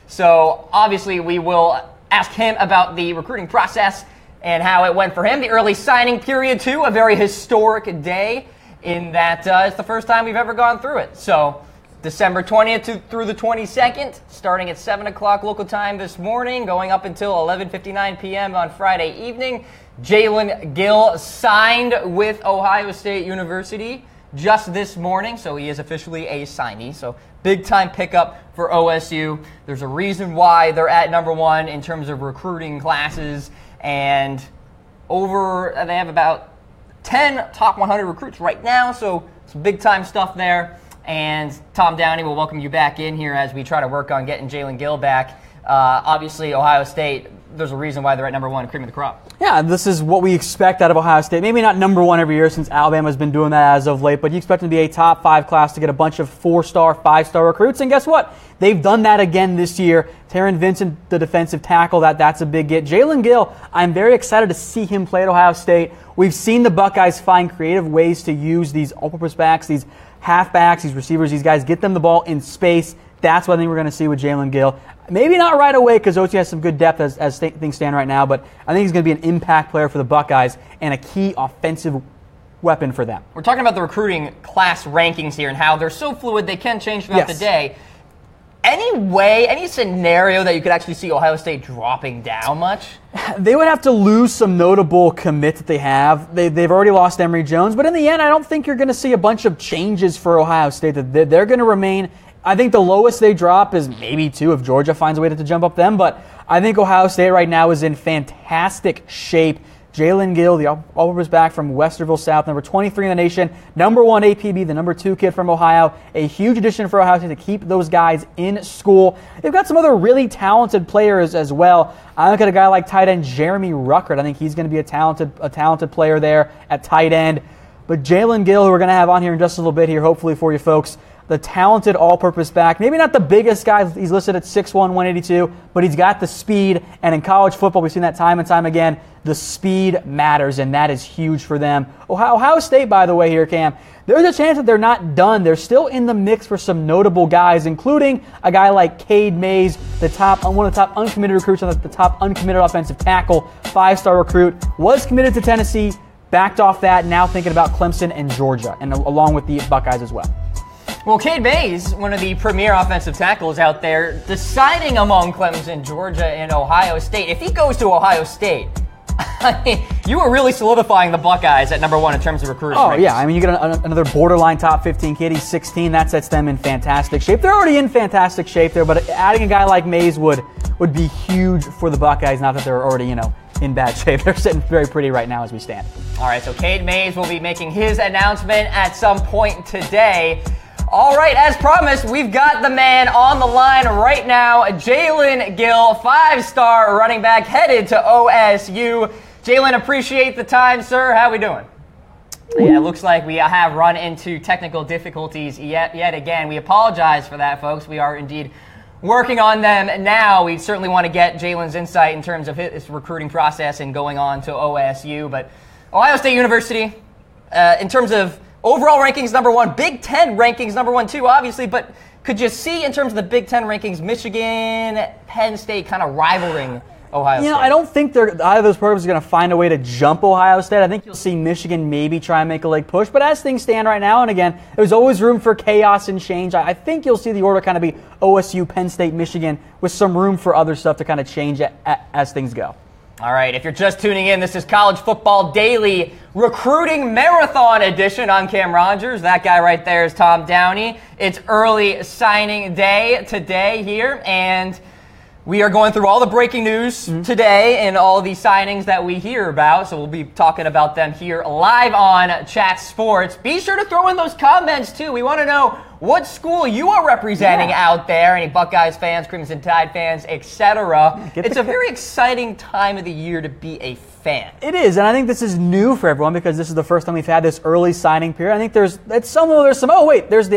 So obviously we will ask him about the recruiting process and how it went for him. The early signing period too, a very historic day in that it's the first time we've ever gone through it. So December 20th through the 22nd, starting at 7 o'clock local time this morning, going up until 11:59 p.m. on Friday evening. Jalen Gill signed with Ohio State University just this morning, so he is officially a signee. So big-time pickup for OSU. There's a reason why they're at number one in terms of recruiting classes, and they have about 10 top 100 recruits right now, so some big-time stuff there. And Tom Downey will welcome you back in here as we try to work on getting Jalen Gill back. Obviously, Ohio State, there's a reason why they're at number one, cream of the crop. Yeah, this is what we expect out of Ohio State. Maybe not number one every year since Alabama's been doing that as of late, but you expect them to be a top 5 class to get a bunch of 4-star, 5-star recruits. And guess what? They've done that again this year. Taron Vincent, the defensive tackle, that's a big get. Jalen Gill, I'm very excited to see him play at Ohio State. We've seen the Buckeyes find creative ways to use these all-purpose backs, these halfbacks, these receivers, these guys, get them the ball in space. That's what I think we're going to see with Jalen Gill. Maybe not right away because OT has some good depth as things stand right now, but I think he's going to be an impact player for the Buckeyes and a key offensive weapon for them. We're talking about the recruiting class rankings here and how they're so fluid they can change throughout the day. Any scenario that you could actually see Ohio State dropping down much? They would have to lose some notable commits that they have. They've already lost Emory Jones, but in the end, I don't think you're going to see a bunch of changes for Ohio State. They're going to remain. I think the lowest they drop is maybe 2 if Georgia finds a way to jump up them, but I think Ohio State right now is in fantastic shape. Jalen Gill, the all-purpose back from Westerville South, number 23 in the nation, number 1 APB, the number 2 kid from Ohio, a huge addition for Ohio State to keep those guys in school. They've got some other really talented players as well. I look at a guy like tight end Jeremy Ruckert. I think he's going to be a talented player there at tight end. But Jalen Gill, who we're going to have on here in just a little bit here, hopefully for you folks, the talented all-purpose back. Maybe not the biggest guy. He's listed at 6'1", 182, but he's got the speed. And in college football, we've seen that time and time again. The speed matters, and that is huge for them. Ohio State, by the way, here, Cam, there's a chance that they're not done. They're still in the mix for some notable guys, including a guy like Cade Mays, one of the top uncommitted recruits on the top uncommitted offensive tackle, 5-star recruit, was committed to Tennessee, backed off that, now thinking about Clemson and Georgia, and along with the Buckeyes as well. Well, Cade Mays, one of the premier offensive tackles out there, deciding among Clemson, Georgia, and Ohio State. If he goes to Ohio State, I mean, you are really solidifying the Buckeyes at number 1 in terms of recruiting. Oh, yeah. I mean, you get another borderline top 15 kid. He's 16. That sets them in fantastic shape. They're already in fantastic shape there, but adding a guy like Mays would be huge for the Buckeyes, not that they're already, in bad shape. They're sitting very pretty right now as we stand. All right, so Cade Mays will be making his announcement at some point today. All right, as promised, we've got the man on the line right now, Jalen Gill, 5-star running back headed to OSU. Jalen, appreciate the time, sir. How we doing? Yeah, it looks like we have run into technical difficulties yet again. We apologize for that, folks. We are indeed working on them now. We certainly want to get Jalen's insight in terms of his recruiting process and going on to OSU. But Ohio State University, in terms of overall rankings, number 1. Big Ten rankings, number 1, too, obviously. But could you see, in terms of the Big Ten rankings, Michigan, Penn State kind of rivaling Ohio State? I don't think either of those programs are going to find a way to jump Ohio State. I think you'll see Michigan maybe try and make a leg push. But as things stand right now, and again, there's always room for chaos and change. I think you'll see the order kind of be OSU, Penn State, Michigan, with some room for other stuff to kind of change as things go. All right, if you're just tuning in, this is College Football Daily Recruiting Marathon Edition. I'm Cam Rogers. That guy right there is Tom Downey. It's early signing day today here, and We are going through all the breaking news today and all the signings that we hear about, so we'll be talking about them here live on Chat Sports. Be sure to throw in those comments, too. We want to know what school you are representing out there, any Buckeyes fans, Crimson Tide fans, etc. It's a very exciting time of the year to be a fan. It is, and I think this is new for everyone because this is the first time we've had this early signing period. I think there's the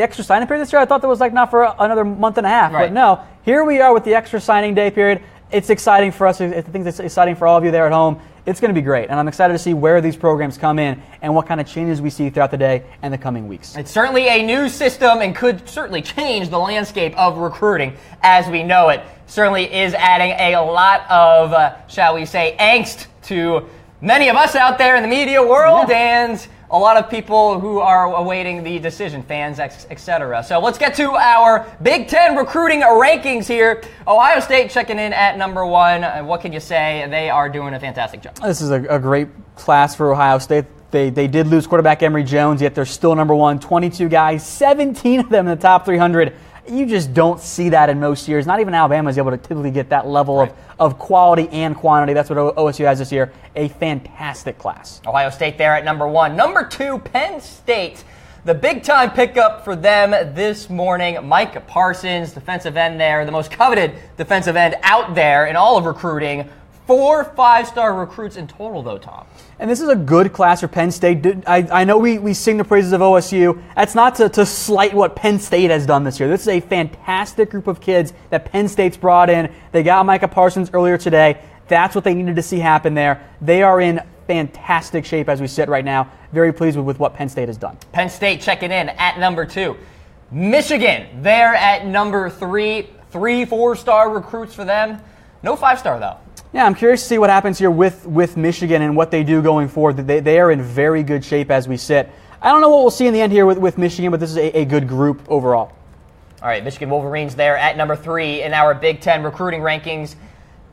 extra signing period this year. I thought that was like not for another month and a half, but no. Here we are with the extra signing day period. It's exciting for us. I think it's exciting for all of you there at home. It's going to be great, and I'm excited to see where these programs come in and what kind of changes we see throughout the day and the coming weeks. It's certainly a new system and could certainly change the landscape of recruiting as we know it. Certainly is adding a lot of, shall we say, angst to many of us out there in the media world and a lot of people who are awaiting the decision, fans, etc. So let's get to our Big Ten recruiting rankings here. Ohio State checking in at number 1. What can you say? They are doing a fantastic job. This is a great class for Ohio State. They did lose quarterback Emory Jones, yet they're still number 1. 22 guys, 17 of them in the top 300. You just don't see that in most years. Not even Alabama is able to typically get that level of quality and quantity. That's what OSU has this year. A fantastic class. Ohio State there at number 1. Number 2, Penn State. The big-time pickup for them this morning, Micah Parsons, defensive end there, the most coveted defensive end out there in all of recruiting. 4 5-star recruits in total, though, Tom. And this is a good class for Penn State. I know we sing the praises of OSU. That's not to slight what Penn State has done this year. This is a fantastic group of kids that Penn State's brought in. They got Micah Parsons earlier today. That's what they needed to see happen there. They are in fantastic shape as we sit right now. Very pleased with what Penn State has done. Penn State checking in at number 2. Michigan there at number 3. 3 4-star recruits for them. No 5-star, though. Yeah, I'm curious to see what happens here with Michigan and what they do going forward. They are in very good shape as we sit. I don't know what we'll see in the end here with Michigan, but this is a good group overall. All right, Michigan Wolverines there at number 3 in our Big Ten recruiting rankings.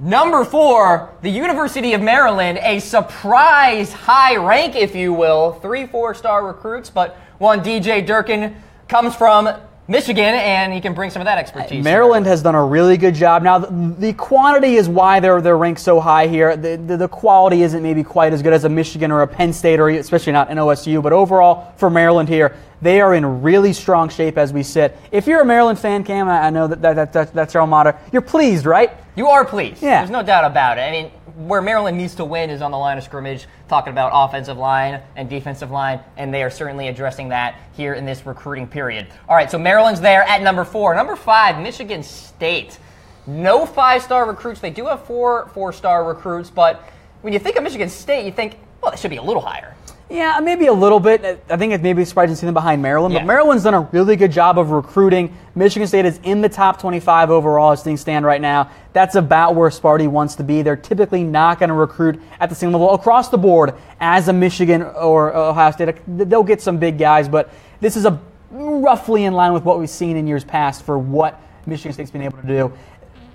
Number 4, the University of Maryland, a surprise high rank, if you will. 3 4-star recruits, but one DJ Durkin comes from Michigan, and he can bring some of that expertise. Maryland has done a really good job. Now, the quantity is why they're ranked so high here. The quality isn't maybe quite as good as a Michigan or a Penn State, or especially not an OSU. But overall, for Maryland here, they are in really strong shape as we sit. If you're a Maryland fan, Cam, I know that's your alma mater. You're pleased, right? You are pleased. Yeah. There's no doubt about it. I mean, where Maryland needs to win is on the line of scrimmage, talking about offensive line and defensive line, and they are certainly addressing that here in this recruiting period. All right, so Maryland's there at number 4. Number 5, Michigan State. No 5-star recruits. They do have 4 4-star recruits, but when you think of Michigan State, you think, well, it should be a little higher. Yeah, maybe a little bit. I think it may be surprising to see them behind Maryland, but Maryland's done a really good job of recruiting. Michigan State is in the top 25 overall as things stand right now. That's about where Sparty wants to be. They're typically not going to recruit at the same level across the board as a Michigan or Ohio State. They'll get some big guys, but this is roughly in line with what we've seen in years past for what Michigan State's been able to do.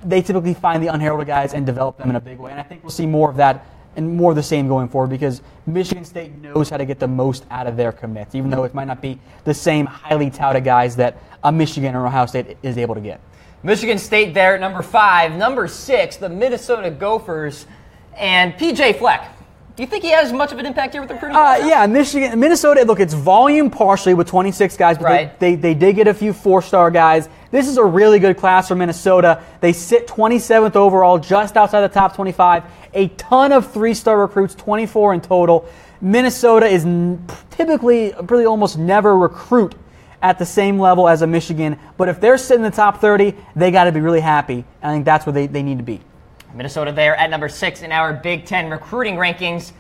They typically find the unheralded guys and develop them in a big way, and I think we'll see more of that and more of the same going forward because Michigan State knows how to get the most out of their commits, even though it might not be the same highly touted guys that a Michigan or Ohio State is able to get. Michigan State there at number 5. Number 6, the Minnesota Gophers and P.J. Fleck. Do you think he has much of an impact here with the recruiting process? Yeah, Minnesota, look, it's volume partially with 26 guys, but they did get a few 4-star guys. This is a really good class for Minnesota. They sit 27th overall, just outside the top 25. A ton of 3-star recruits, 24 in total. Minnesota is typically, really almost never recruit at the same level as a Michigan, but if they're sitting in the top 30, they got to be really happy. I think that's where they need to be. Minnesota there at number 6 in our Big Ten recruiting rankings.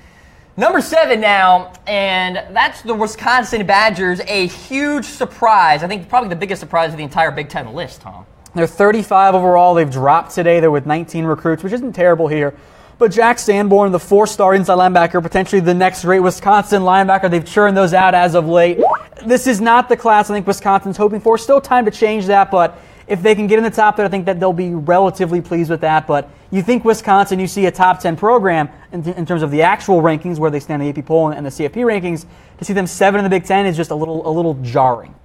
Number 7 now, and that's the Wisconsin Badgers, a huge surprise. I think probably the biggest surprise of the entire Big Ten list, Tom. They're 35 overall. They've dropped today. They're with 19 recruits, which isn't terrible here. But Jack Sanborn, the 4-star inside linebacker, potentially the next great Wisconsin linebacker. They've churned those out as of late. This is not the class I think Wisconsin's hoping for. Still time to change that, but if they can get in the top there, I think that they'll be relatively pleased with that. But you think Wisconsin, you see a top 10 program in terms of the actual rankings, where they stand in the AP poll and the CFP rankings, to see them 7 in the Big Ten is just a little jarring.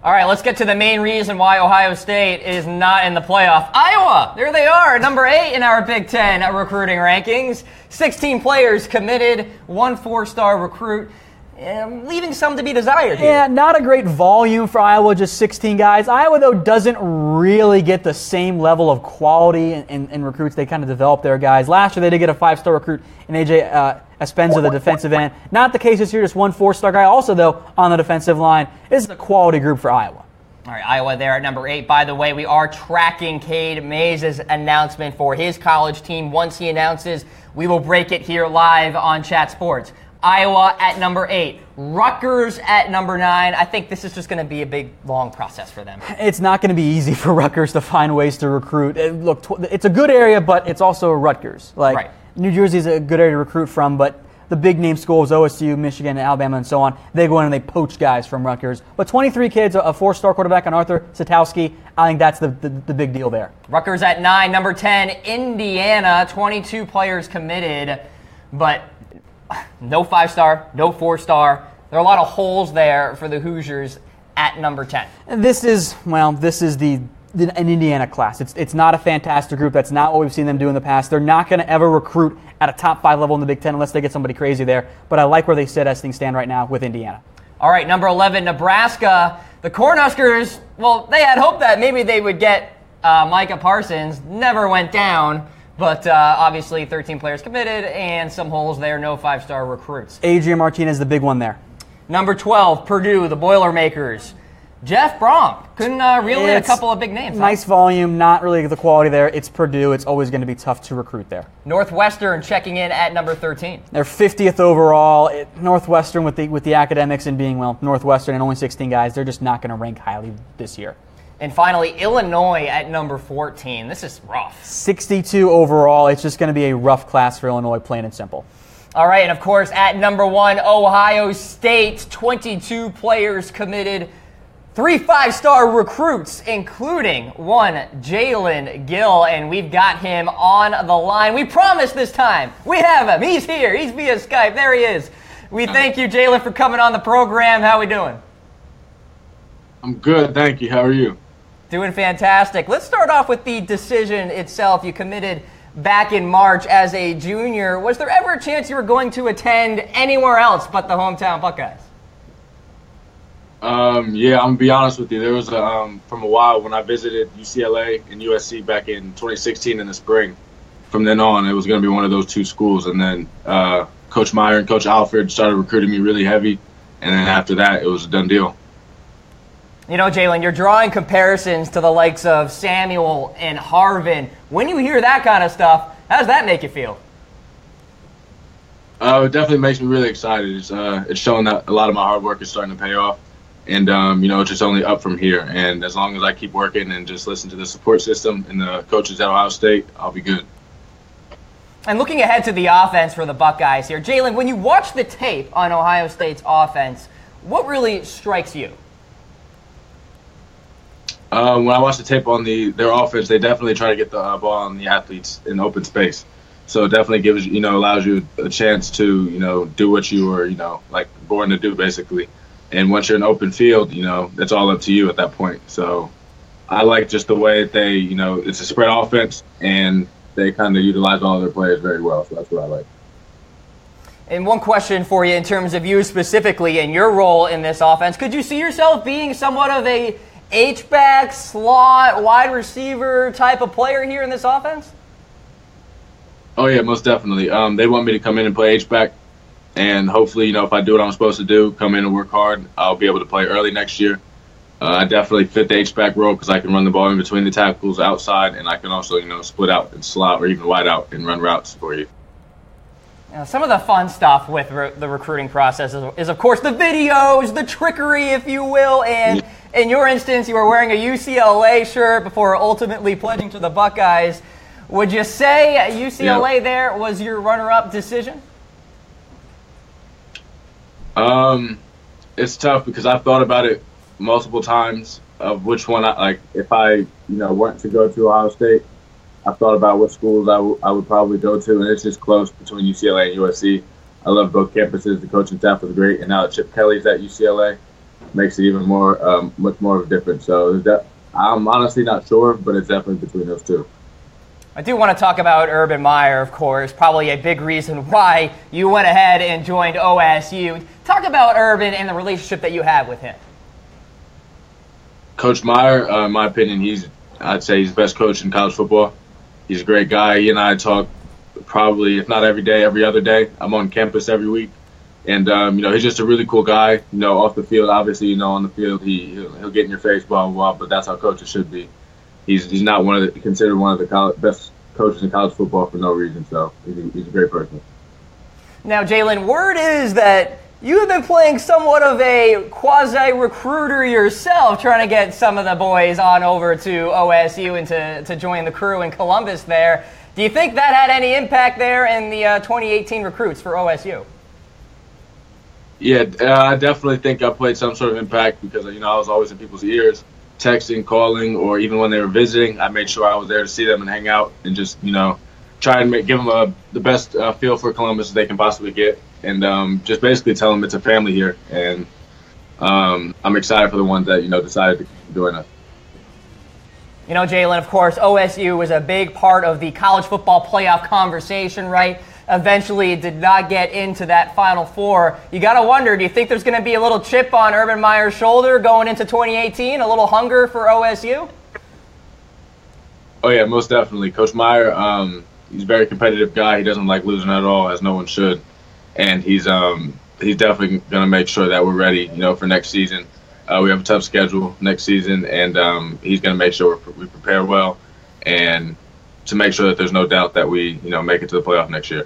All right, let's get to the main reason why Ohio State is not in the playoff. Iowa, there they are, number 8 in our Big Ten recruiting rankings. 16 players committed, 1 4-star recruit, leaving some to be desired here. Yeah, not a great volume for Iowa, just 16 guys. Iowa, though, doesn't really get the same level of quality in recruits. They kind of develop their guys. Last year, they did get a 5-star recruit in A.J. Espenza, the defensive end. Not the case this year, just 1 4-star guy. Also, though, on the defensive line, this is a quality group for Iowa. All right, Iowa there at number 8. By the way, we are tracking Cade Mays' announcement for his college team. Once he announces, we will break it here live on Chat Sports. Iowa at number 8. Rutgers at number 9. I think this is just going to be a big, long process for them. It's not going to be easy for Rutgers to find ways to recruit. Look, it's a good area, but it's also Rutgers. Right. New Jersey is a good area to recruit from, but the big-name schools, OSU, Michigan, Alabama, and so on, they go in and they poach guys from Rutgers. But 23 kids, a 4-star quarterback on Arthur Satowski, I think that's the big deal there. Rutgers at 9. Number 10, Indiana, 22 players committed, but no 5-star, no 4-star. There are a lot of holes there for the Hoosiers at number 10. This is an Indiana class. It's not a fantastic group. That's not what we've seen them do in the past. They're not going to ever recruit at a top 5 level in the Big Ten unless they get somebody crazy there. But I like where they sit as things stand right now with Indiana. All right, number 11, Nebraska. The Cornhuskers, well, they had hoped that maybe they would get Micah Parsons. Never went down. But obviously 13 players committed and some holes there, no 5-star recruits. Adrian Martinez, the big one there. Number 12, Purdue, the Boilermakers. Jeff Brom couldn't reel in a couple of big names. Nice volume, not really the quality there. It's Purdue. It's always going to be tough to recruit there. Northwestern checking in at number 13. They're 50th overall. Northwestern with the academics and being, Northwestern and only 16 guys, they're just not going to rank highly this year. And finally, Illinois at number 14. This is rough. 62 overall. It's just going to be a rough class for Illinois, plain and simple. All right, and of course, at number 1, Ohio State. 22 players committed. 3 5-star recruits, including 1 Jalen Gill, and we've got him on the line. We promised this time. We have him. He's here. He's via Skype. There he is. We thank you, Jalen, for coming on the program. How we doing? I'm good, thank you. How are you? Doing fantastic. Let's start off with the decision itself. You committed back in March as a junior. Was there ever a chance you were going to attend anywhere else but the hometown Buckeyes? Yeah, I'm gonna be honest with you. There was from a while when I visited UCLA and USC back in 2016 in the spring. From then on, it was gonna be one of those 2 schools, and then Coach Meyer and Coach Alfred started recruiting me really heavy, and then after that, it was a done deal. You know, Jalen, you're drawing comparisons to the likes of Samuel and Harvin. When you hear that kind of stuff, how does that make you feel? It definitely makes me really excited. It's showing that a lot of my hard work is starting to pay off. And, it's just only up from here. And as long as I keep working and just listen to the support system and the coaches at Ohio State, I'll be good. And looking ahead to the offense for the Buckeyes here, Jalen, when you watch the tape on Ohio State's offense, what really strikes you? When I watch the tape on their offense, they definitely try to get the ball on the athletes in open space. So it definitely gives allows you a chance to do what you were born to do basically. And once you're in open field, that's all up to you at that point. So I like just the way that they it's a spread offense and they kind of utilize all their players very well. So that's what I like. And one question for you in terms of you specifically and your role in this offense. Could you see yourself being somewhat of a H-back, slot, wide receiver type of player here in this offense? Oh, yeah, most definitely. They want me to come in and play H-back. And hopefully, if I do what I'm supposed to do, come in and work hard, I'll be able to play early next year. I definitely fit the H-back role because I can run the ball in between the tackles outside, and I can also, split out and slot or even wide out and run routes for you. Some of the fun stuff with the recruiting process is, of course, the videos, the trickery, if you will. And in your instance, you were wearing a UCLA shirt before ultimately pledging to the Buckeyes. Would you say UCLA there was your runner-up decision? It's tough because I've thought about it multiple times of which one if I went to go to Ohio State. I've thought about what schools I would probably go to, and it's just close between UCLA and USC. I love both campuses. The coaching staff was great, and now Chip Kelly's at UCLA. makes it even more, much more of a difference. So I'm honestly not sure, but it's definitely between those two. I do want to talk about Urban Meyer, of course, probably a big reason why you went ahead and joined OSU. Talk about Urban and the relationship that you have with him. Coach Meyer, in my opinion, I'd say he's the best coach in college football. He's a great guy. He and I talk probably, if not every day, every other day. I'm on campus every week. And, he's just a really cool guy. Off the field, obviously, on the field, he'll get in your face, blah, blah, blah, but that's how coaches should be. He's not considered one of the best coaches in college football for no reason, so he's a great person. Now, Jalen, word is that you have been playing somewhat of a quasi-recruiter yourself, trying to get some of the boys on over to OSU and to join the crew in Columbus there. Do you think that had any impact there in the 2018 recruits for OSU? Yeah, I definitely think I played some sort of impact because, I was always in people's ears, texting, calling, or even when they were visiting, I made sure I was there to see them and hang out and just, try and give them the best feel for Columbus they can possibly get. And just basically tell them it's a family here. And I'm excited for the ones that, decided to join us. Jalen, of course, OSU was a big part of the college football playoff conversation, right? Eventually, it did not get into that Final Four. You got to wonder, do you think there's going to be a little chip on Urban Meyer's shoulder going into 2018, a little hunger for OSU? Oh, yeah, most definitely. Coach Meyer, he's a very competitive guy. He doesn't like losing at all, as no one should. And he's definitely going to make sure that we're ready, for next season. We have a tough schedule next season, and he's going to make sure we prepare well and to make sure that there's no doubt that we, make it to the playoff next year.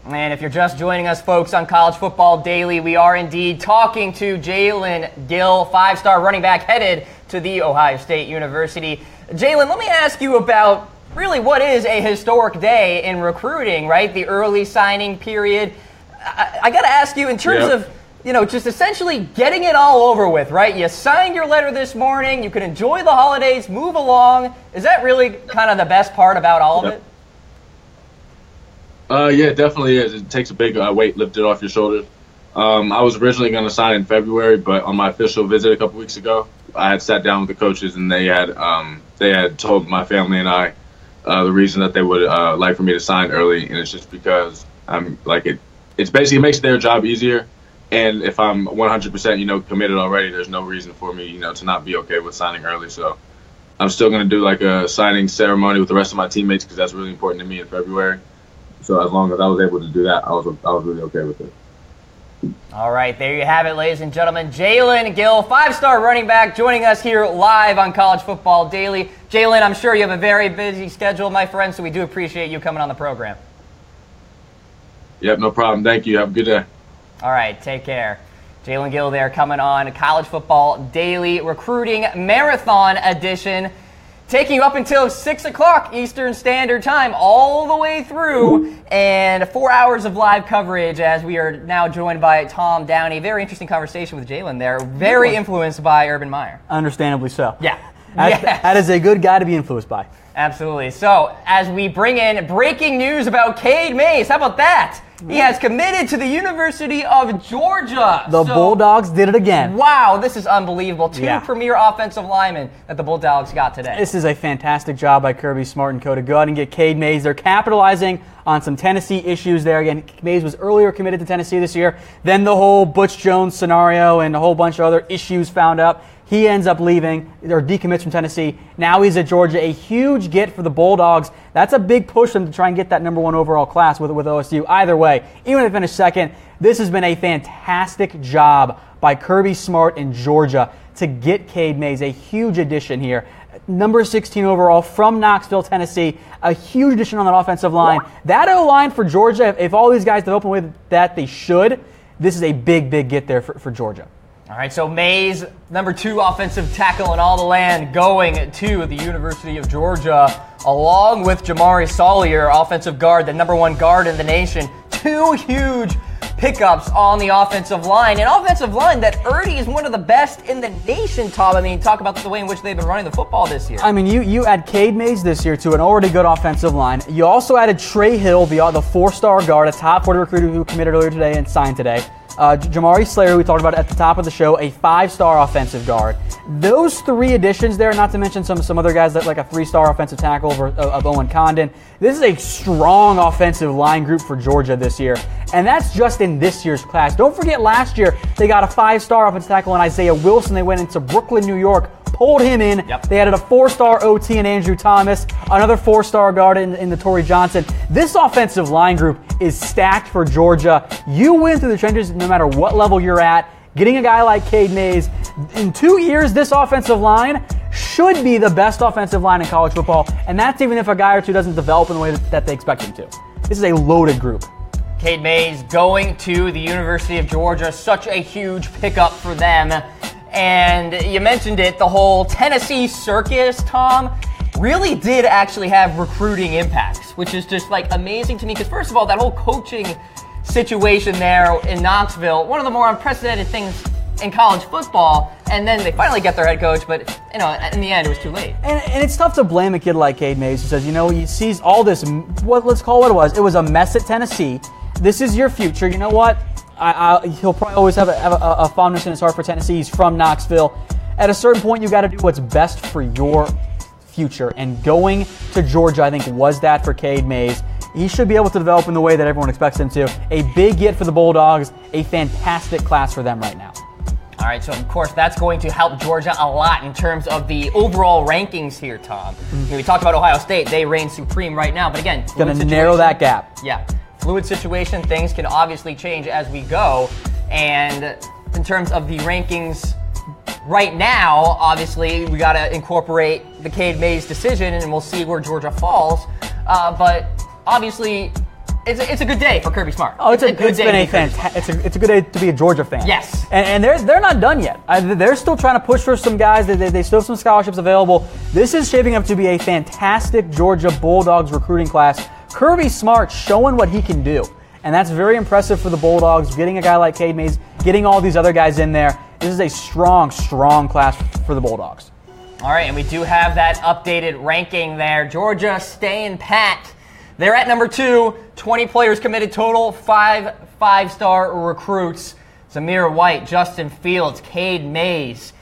And if you're just joining us, folks, on College Football Daily, we are indeed talking to Jalen Gill, five-star running back headed to The Ohio State University. Jalen, let me ask you about really what is a historic day in recruiting, right? The early signing period. I got to ask you in terms of, just essentially getting it all over with, right? You signed your letter this morning. You can enjoy the holidays, move along. Is that really kind of the best part about all of it? Yeah, it definitely is. It takes a big weight lifted off your shoulders. I was originally going to sign in February, but on my official visit a couple weeks ago, I had sat down with the coaches, and they had told my family and I the reason that they would like for me to sign early, and it's just because it's basically makes their job easier. And if I'm 100%, committed already, there's no reason for me, to not be okay with signing early. So I'm still going to do a signing ceremony with the rest of my teammates because that's really important to me in February. So as long as I was able to do that, I was really okay with it. All right, there you have it, ladies and gentlemen. Jalen Gill, five-star running back, joining us here live on College Football Daily. Jalen, I'm sure you have a very busy schedule, my friend, so we do appreciate you coming on the program. Yep, no problem. Thank you. Have a good day. All right, take care. Jalen Gill there coming on College Football Daily Recruiting Marathon Edition, taking you up until 6 o'clock Eastern Standard Time, all the way through, and 4 hours of live coverage as we are now joined by Tom Donahue. Very interesting conversation with Jalen there. Very influenced by Urban Meyer. Understandably so. Yeah. That is a good guy to be influenced by. Absolutely. So, as we bring in breaking news about Cade Mays, how about that? He has committed to the University of Georgia. The Bulldogs did it again. Wow, this is unbelievable. Two premier offensive linemen that the Bulldogs got today. This is a fantastic job by Kirby Smart and co to go out and get Cade Mays. They're capitalizing on some Tennessee issues there. Again, Mays was earlier committed to Tennessee this year. Then the whole Butch Jones scenario and a whole bunch of other issues found up. He ends up leaving, or decommits from Tennessee. Now he's at Georgia. A huge get for the Bulldogs. That's a big push for them to try and get that number one overall class with OSU. Either way, even if they finish second, this has been a fantastic job by Kirby Smart in Georgia to get Cade Mays. A huge addition here. Number 16 overall from Knoxville, Tennessee. A huge addition on that offensive line. That O-line for Georgia, if all these guys develop in the way that they should, this is a big, big get there for Georgia. All right, so Mays, number 2 offensive tackle in all the land, going to the University of Georgia, along with Jamari Salyer, offensive guard, the number 1 guard in the nation. 2 huge pickups on the offensive line. An offensive line that already is one of the best in the nation, Tom. I mean, talk about the way in which they've been running the football this year. I mean, you add Cade Mays this year to an already good offensive line. You also added Trey Hill, the 4-star guard, a top 40 recruiter who committed earlier today and signed today. Jamari Slayer, who we talked about at the top of the show, a 5-star offensive guard. Those 3 additions there, not to mention some other guys that like a 3-star offensive tackle of Owen Condon. This is a strong offensive line group for Georgia this year, and that's just in this year's class. Don't forget last year they got a 5-star offensive tackle in Isaiah Wilson. They went into Brooklyn, New York, pulled him in. Yep. They added a 4-star OT in Andrew Thomas, another 4-star guard in the Torrey Johnson. This offensive line group is stacked for Georgia. You win through the trenches no matter what level you're at. Getting a guy like Cade Mays, in 2 years, this offensive line should be the best offensive line in college football, and that's even if a guy or two doesn't develop in the way that they expect him to. This is a loaded group. Cade Mays going to the University of Georgia, such a huge pickup for them. And you mentioned it, the whole Tennessee circus, Tom, really did actually have recruiting impacts, which is just like amazing to me. Because first of all, that whole coaching situation there in Knoxville, one of the more unprecedented things in college football, and then they finally get their head coach, but in the end it was too late. And it's tough to blame a kid like Cade Mays who says, he sees all this, let's call it what it was. It was a mess at Tennessee. This is your future. You know what? He'll probably always have a fondness in his heart for Tennessee. He's from Knoxville. At a certain point, you got to do what's best for your future, and going to Georgia, I think, was that for Cade Mays. He should be able to develop in the way that everyone expects him to. A big get for the Bulldogs, a fantastic class for them right now. All right, so of course that's going to help Georgia a lot in terms of the overall rankings here, Tom. We talked about Ohio State; they reign supreme right now. But again, going to narrow that gap. Yeah, fluid situation. Things can obviously change as we go. And in terms of the rankings right now, obviously we got to incorporate the Cade Mays decision, and we'll see where Georgia falls. But obviously, it's a good day for Kirby Smart. Oh, it's a good day to be a Georgia fan. Yes. And they're not done yet. They're still trying to push for some guys. They still have some scholarships available. This is shaping up to be a fantastic Georgia Bulldogs recruiting class. Kirby Smart showing what he can do. And that's very impressive for the Bulldogs, getting a guy like Cade Mays, getting all these other guys in there. This is a strong, strong class for the Bulldogs. All right, and we do have that updated ranking there. Georgia staying pat. They're at number 2, 20 players committed total, 5 5-star recruits. Zamir White, Justin Fields, Cade Mays.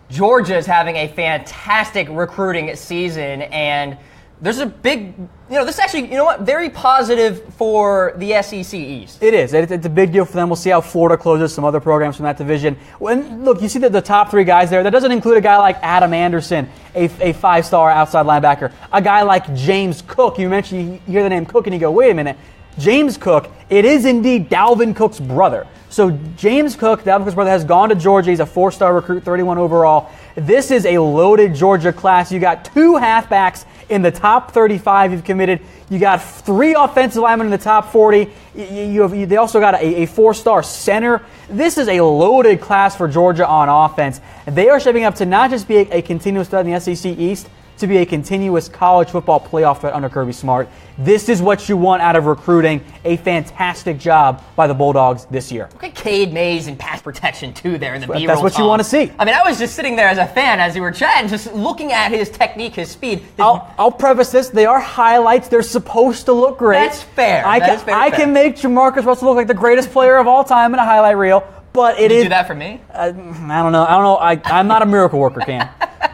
Georgia is having a fantastic recruiting season, and there's a big, this is actually, very positive for the SEC East. It is. It's a big deal for them. We'll see how Florida closes some other programs from that division. Look, you see the top 3 guys there. That doesn't include a guy like Adam Anderson, a 5-star outside linebacker. A guy like James Cook. You hear the name Cook and you go, wait a minute. James Cook, it is indeed Dalvin Cook's brother. So James Cook, Dalvin Cook's brother, has gone to Georgia. He's a 4-star recruit, 31 overall. This is a loaded Georgia class. You got 2 halfbacks in the top 35 you've committed. You got 3 offensive linemen in the top 40. They also got a 4-star center. This is a loaded class for Georgia on offense. They are shaping up to not just be a continuous threat in the SEC East, to be a continuous college football playoff threat under Kirby Smart. This is what you want out of recruiting. A fantastic job by the Bulldogs this year. Look at Cade Mays and pass protection, too, there in the B-roll. That's what you want to see. I mean, I was just sitting there as a fan as you were chatting, just looking at his technique, his speed. I'll preface this. They are highlights. They're supposed to look great. That's fair. I can make Jamarcus Russell look like the greatest player of all time in a highlight reel. But Did you do that for me? I don't know. I'm not a miracle worker, Cam.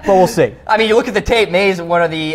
But we'll see. I mean, you look at the tape. Mays, one of the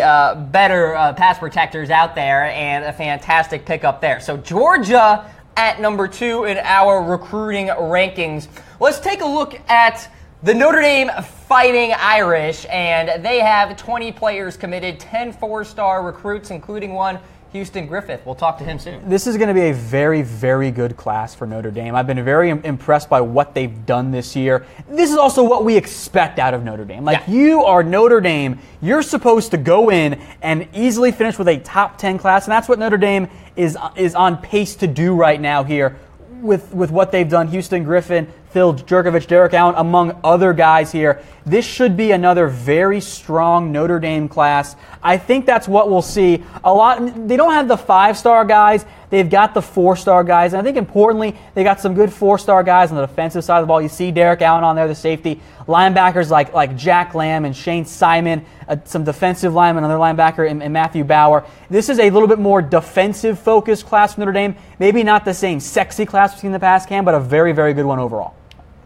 better pass protectors out there, and a fantastic pickup there. So Georgia at number 2 in our recruiting rankings. Let's take a look at the Notre Dame Fighting Irish, and they have 20 players committed, 10 4-star recruits, including one Houston Griffith. We'll talk to him soon. This is going to be a very, very good class for Notre Dame. I've been very impressed by what they've done this year. This is also what we expect out of Notre Dame. You are Notre Dame. You're supposed to go in and easily finish with a top 10 class, and that's what Notre Dame is on pace to do right now here with what they've done. Houston Griffin, Phil Jurkovich, Derek Allen, among other guys here. This should be another very strong Notre Dame class. I think that's what we'll see. They don't have the 5-star guys. They've got the 4-star guys. And I think importantly, they got some good 4-star guys on the defensive side of the ball. You see Derek Allen on there, the safety. Linebackers like Jack Lamb and Shane Simon, some defensive linemen, another linebacker, and Matthew Bauer. This is a little bit more defensive-focused class for Notre Dame. Maybe not the same sexy class we've seen in the past, Cam, but a very, very good one overall.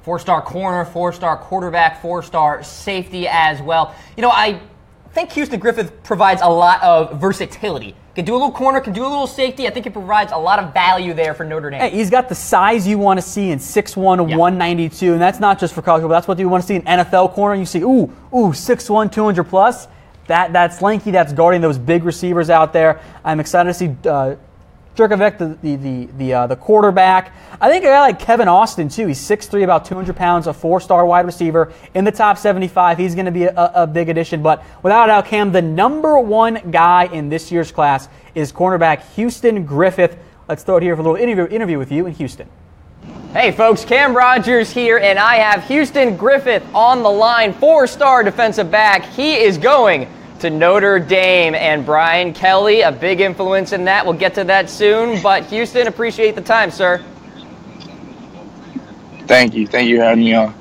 4-star corner, 4-star quarterback, 4-star safety as well. I think Houston Griffith provides a lot of versatility. Can do a little corner, can do a little safety. I think he provides a lot of value there for Notre Dame. Hey, he's got the size you want to see in 6'1", 192, and that's not just for college football. That's what you want to see in NFL corner. You see, 6'1", 200 plus. That's lanky. That's guarding those big receivers out there. I'm excited to see Jurkovich, the quarterback. I think a guy like Kevin Austin, too. He's 6'3", about 200 pounds, a 4-star wide receiver in the top 75. He's going to be a big addition. But without a doubt, Cam, the number one guy in this year's class is cornerback Houston Griffith. Let's throw it here for a little interview with you in Houston. Hey, folks, Cam Rogers here, and I have Houston Griffith on the line, 4-star defensive back. He is going to Notre Dame, and Brian Kelly, a big influence in that. We'll get to that soon, but Houston, appreciate the time, sir. Thank you. Thank you for having me on.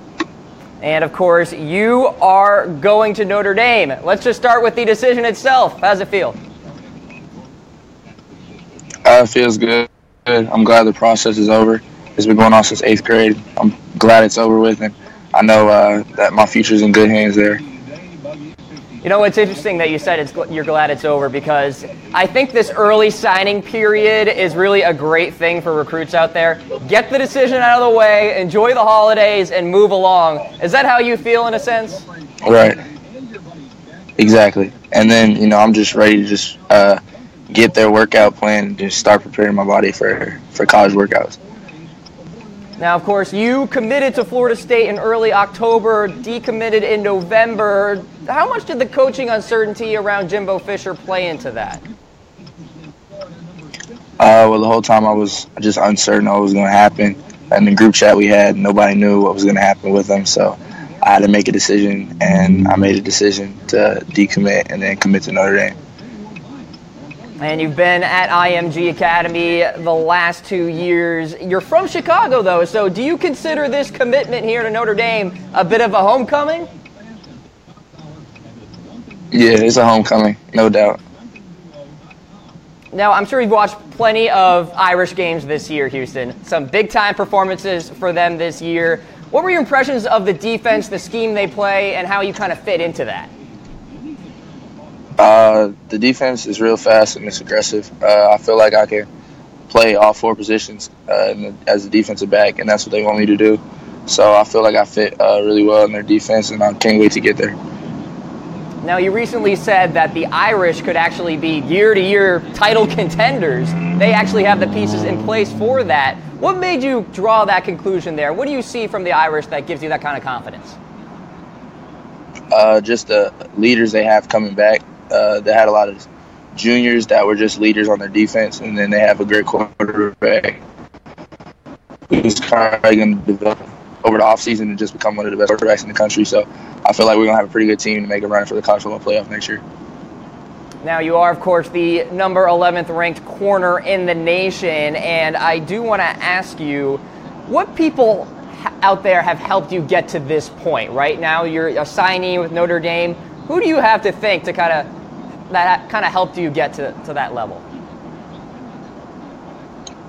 And, of course, you are going to Notre Dame. Let's just start with the decision itself. How's it feel? It feels good. I'm glad the process is over. It's been going on since 8th grade. I'm glad it's over with, and I know that my future's in good hands there. It's interesting that you said you're glad it's over, because I think this early signing period is really a great thing for recruits out there. Get the decision out of the way, enjoy the holidays, and move along. Is that how you feel in a sense? Right. Exactly. And then, I'm just ready to just get their workout plan and just start preparing my body for college workouts. Now, of course, you committed to Florida State in early October, decommitted in November. How much did the coaching uncertainty around Jimbo Fisher play into that? Well, the whole time I was just uncertain what was going to happen. In the group chat we had, nobody knew what was going to happen with them, so I had to make a decision, and I made a decision to decommit and then commit to Notre Dame. And you've been at IMG Academy the last 2 years. You're from Chicago, though, so do you consider this commitment here to Notre Dame a bit of a homecoming? Yeah, it's a homecoming, no doubt. Now, I'm sure you've watched plenty of Irish games this year, Houston. Some big-time performances for them this year. What were your impressions of the defense, the scheme they play, and how you kind of fit into that? The defense is real fast and it's aggressive. I feel like I can play all 4 positions as a defensive back, and that's what they want me to do. So I feel like I fit really well in their defense, and I can't wait to get there. Now, you recently said that the Irish could actually be year-to-year title contenders. They actually have the pieces in place for that. What made you draw that conclusion there? What do you see from the Irish that gives you that kind of confidence? Just the leaders they have coming back. They had a lot of juniors that were just leaders on their defense, and then they have a great quarterback who's currently going to develop over the offseason and just become one of the best quarterbacks in the country. So I feel like we're going to have a pretty good team to make a run for the college football playoff next year. Now, you are, of course, the number 11th ranked corner in the nation, and I do want to ask you, what people out there have helped you get to this point? Right now, you're a signee with Notre Dame. Who do you have to think to kind of helped you get to that level?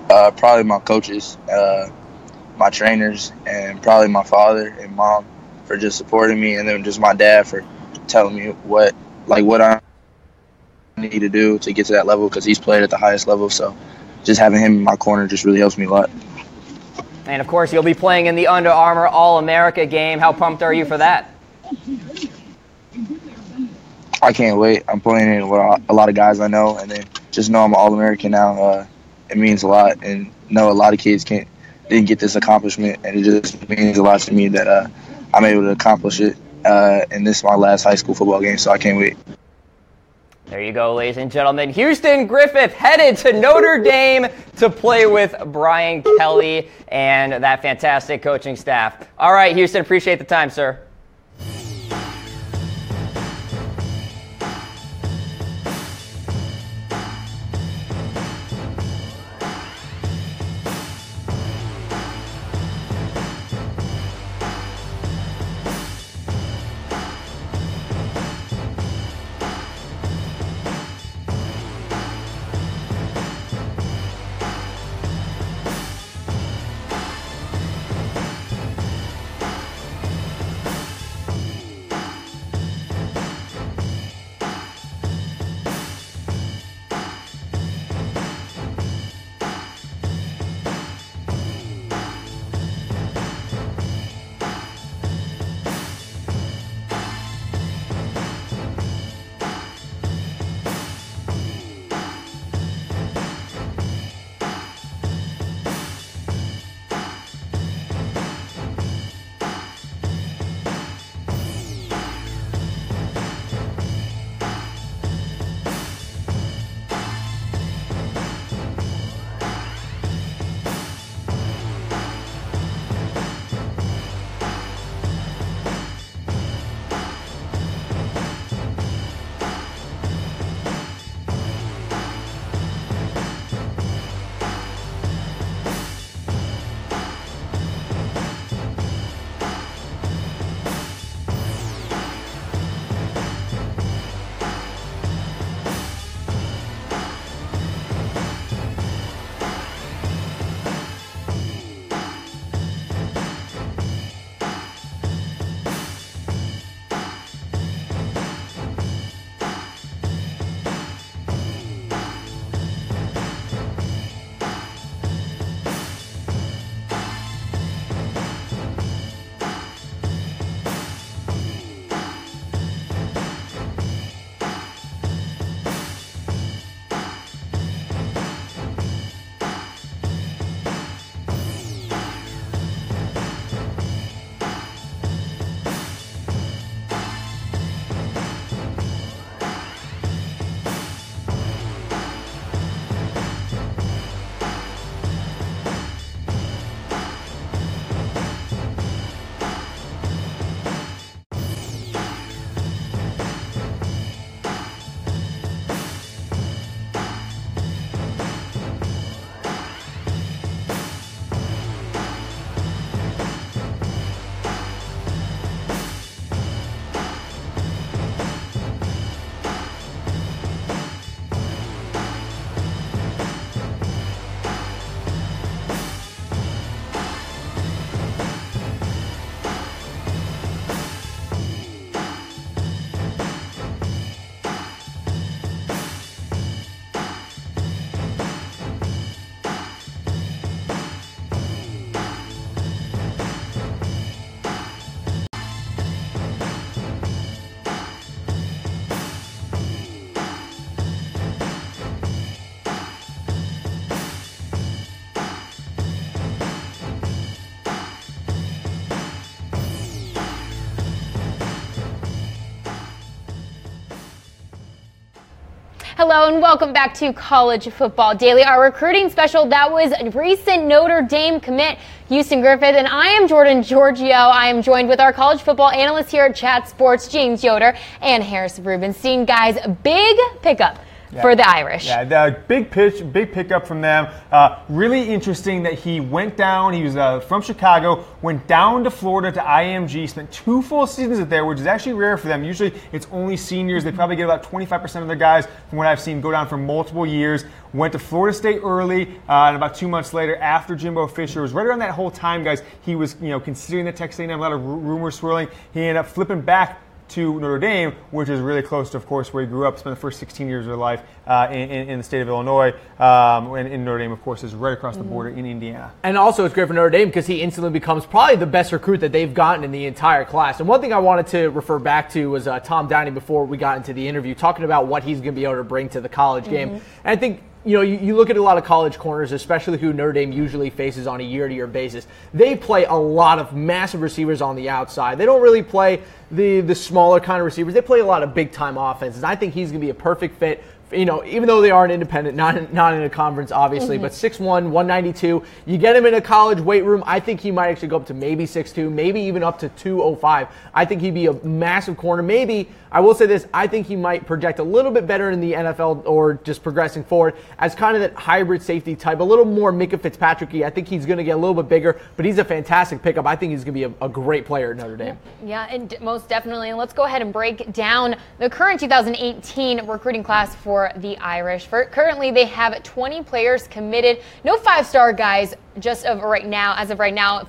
Probably my coaches, my trainers, and probably my father and mom for just supporting me, and then just my dad for telling me what I need to do to get to that level, because he's played at the highest level. So just having him in my corner just really helps me a lot. And, of course, you'll be playing in the Under Armour All-America game. How pumped are you for that? I can't wait. I'm playing in with a lot of guys I know, and then just know I'm an All-American now. It means a lot, and know a lot of kids didn't get this accomplishment, and it just means a lot to me that I'm able to accomplish it. And this is my last high school football game, so I can't wait. There you go, ladies and gentlemen. Houston Griffith headed to Notre Dame to play with Brian Kelly and that fantastic coaching staff. All right, Houston, appreciate the time, sir. Hello and welcome back to College Football Daily, our recruiting special. That was a recent Notre Dame commit, Houston Griffith, and I am Jordan Giorgio. I am joined with our college football analyst here at Chat Sports, James Yoder and Harris Rubenstein. Guys, big pickup for the Irish. Yeah, the big pickup from them. Really interesting that he went down. He was from Chicago, went down to Florida to IMG, spent 2 full seasons there, which is actually rare for them. Usually it's only seniors. They probably get about 25% of their guys, from what I've seen, go down for multiple years. Went to Florida State early, and about 2 months later, after Jimbo Fisher, was right around that whole time, guys, he was considering the Texas A&M, a lot of rumors swirling. He ended up flipping back to Notre Dame, which is really close to, of course, where he grew up, spent the first 16 years of his life in the state of Illinois. And Notre Dame, of course, is right across the border in Indiana. And also it's great for Notre Dame because he instantly becomes probably the best recruit that they've gotten in the entire class. And one thing I wanted to refer back to was Tom Downey before we got into the interview, talking about what he's going to be able to bring to the college game. And I think you look at a lot of college corners, especially who Notre Dame usually faces on a year-to-year basis. They play a lot of massive receivers on the outside. They don't really play the smaller kind of receivers. They play a lot of big-time offenses. I think he's going to be a perfect fit. Even though they are an independent, not in a conference, obviously, but 6'1", 192. You get him in a college weight room, I think he might actually go up to maybe 6'2", maybe even up to 205. I think he'd be a massive corner. Maybe, I will say this, I think he might project a little bit better in the NFL or just progressing forward as kind of that hybrid safety type, a little more Micah Fitzpatrick-y. I think he's going to get a little bit bigger, but he's a fantastic pickup. I think he's going to be a great player at Notre Dame. Yeah, and most definitely. And let's go ahead and break down the current 2018 recruiting class for the Irish. Currently, they have 20 players committed. No 5-star guys as of right now.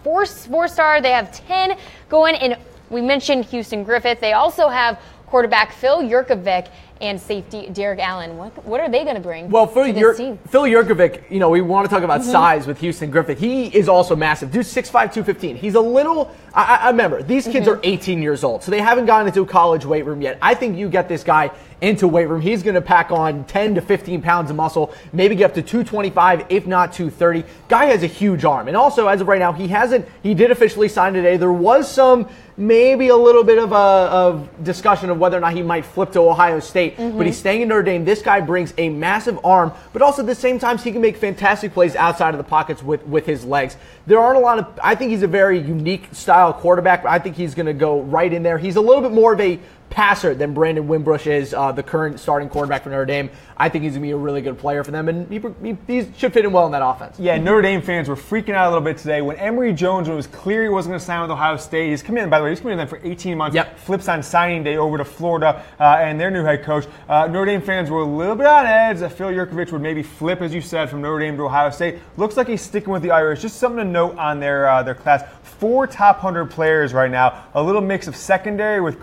4-star, they have 10 going. And we mentioned Houston Griffith. They also have quarterback Phil Jurkovec and safety Derek Allen. What are they going to bring to this team? Phil Jurkovec, we want to talk about size with Houston Griffith. He is also massive. Dude's 6'5", 215. He's a little, I remember, these kids are 18 years old, so they haven't gotten into a college weight room yet. I think you get this guy into weight room, he's going to pack on 10 to 15 pounds of muscle, maybe get up to 225, if not 230. Guy has a huge arm. And also, as of right now, he did officially sign today. There was maybe a little bit of discussion of whether or not he might flip to Ohio State, but he's staying in Notre Dame. This guy brings a massive arm, but also at the same time, he can make fantastic plays outside of the pockets with his legs. There aren't a lot of, I think he's a very unique style quarterback, but I think he's going to go right in there. He's a little bit more of a passer than Brandon Wimbush is, the current starting quarterback for Notre Dame. I think he's going to be a really good player for them, and he should fit in well in that offense. Yeah, Notre Dame fans were freaking out a little bit today when Emory Jones, when it was clear he wasn't going to sign with Ohio State, he's committed, by the way, he's committed to them for 18 months, flips on signing day over to Florida and their new head coach. Notre Dame fans were a little bit on edge that Phil Jurkovec would maybe flip, as you said, from Notre Dame to Ohio State. Looks like he's sticking with the Irish. Just something to note on their class. 4 top 100 players right now. A little mix of secondary with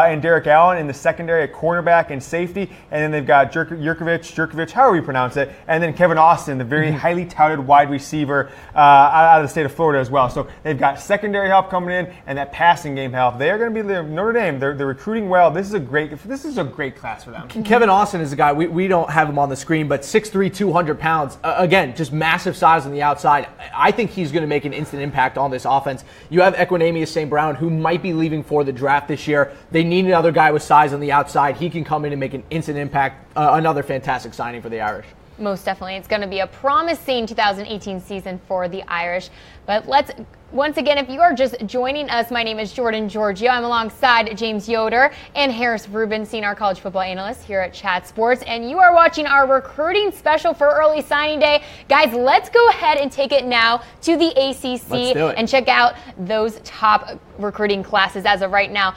and Derek Allen in the secondary at cornerback and safety. And then they've got Jurkovec, however you pronounce it. And then Kevin Austin, the very highly touted wide receiver out of the state of Florida as well. So they've got secondary help coming in and that passing game help. They are going to be Notre Dame. They're recruiting well. This is a great class for them. Kevin Austin is a guy, we don't have him on the screen, but 6'3", 200 pounds. Again, just massive size on the outside. I think he's going to make an instant impact on this offense. You have Equanimeous St. Brown, who might be leaving for the draft this year. They need another guy with size on the outside. He can come in and make an instant impact. Another fantastic signing for the Irish. Most definitely. It's going to be a promising 2018 season for the Irish. But once again, if you are just joining us, my name is Jordan Giorgio. I'm alongside James Yoder and Harris Rubin, senior college football analyst here at Chat Sports. And you are watching our recruiting special for early signing day. Guys, let's go ahead and take it now to the ACC and check out those top recruiting classes as of right now.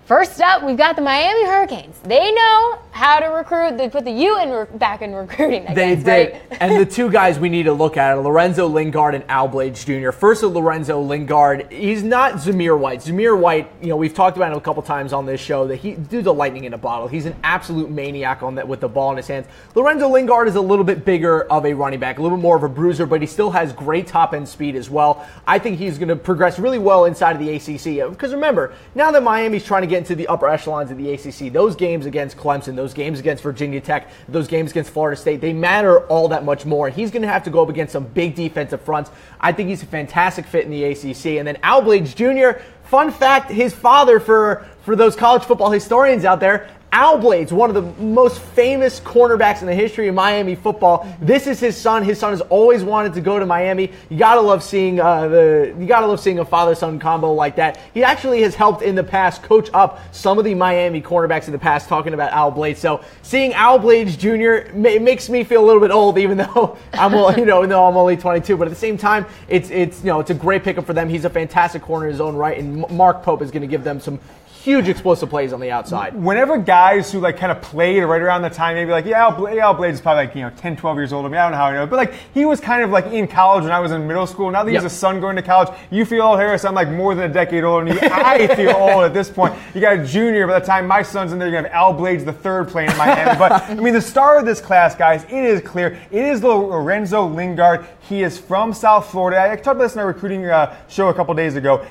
First up, we've got the Miami Hurricanes. They know how to recruit. They put the U back in recruiting. They did. Right? And the two guys we need to look at are Lorenzo Lingard and Al Blades Jr. First of Lorenzo Lingard, he's not Zamir White. Zamir White, we've talked about him a couple times on this show, that dude's a lightning in a bottle. He's an absolute maniac on that with the ball in his hands. Lorenzo Lingard is a little bit bigger of a running back, a little bit more of a bruiser, but he still has great top-end speed as well. I think he's going to progress really well inside of the ACC. Because remember, now that Miami's trying to get into the upper echelons of the ACC, those games against Clemson, those games against Virginia Tech, those games against Florida State, they matter all that much more. He's going to have to go up against some big defensive fronts. I think he's a fantastic fit in the ACC. And then Al Blades Jr., fun fact, his father, for those college football historians out there, Al Blades, one of the most famous cornerbacks in the history of Miami football. This is his son. His son has always wanted to go to Miami. You gotta love seeing a father-son combo like that. He actually has helped in the past coach up some of the Miami cornerbacks in the past. Talking about Al Blades, so seeing Al Blades Jr. makes me feel a little bit old, even though I'm only 22. But at the same time, it's a great pickup for them. He's a fantastic corner in his own right, and Mark Pope is going to give them some huge explosive plays on the outside. Whenever guys who kind of played right around the time, maybe Al Blades is probably 10, 12 years old. I don't know how I know, but he was kind of in college when I was in middle school. Now that he has a son going to college, you feel old, Harris. I'm more than a decade older than you. I feel old at this point. You got a junior. By the time my son's in there, you're going to have Al Blades the third playing in Miami. But the star of this class, guys, it is clear. It is Lorenzo Lingard. He is from South Florida. I talked about this in our recruiting show a couple days ago.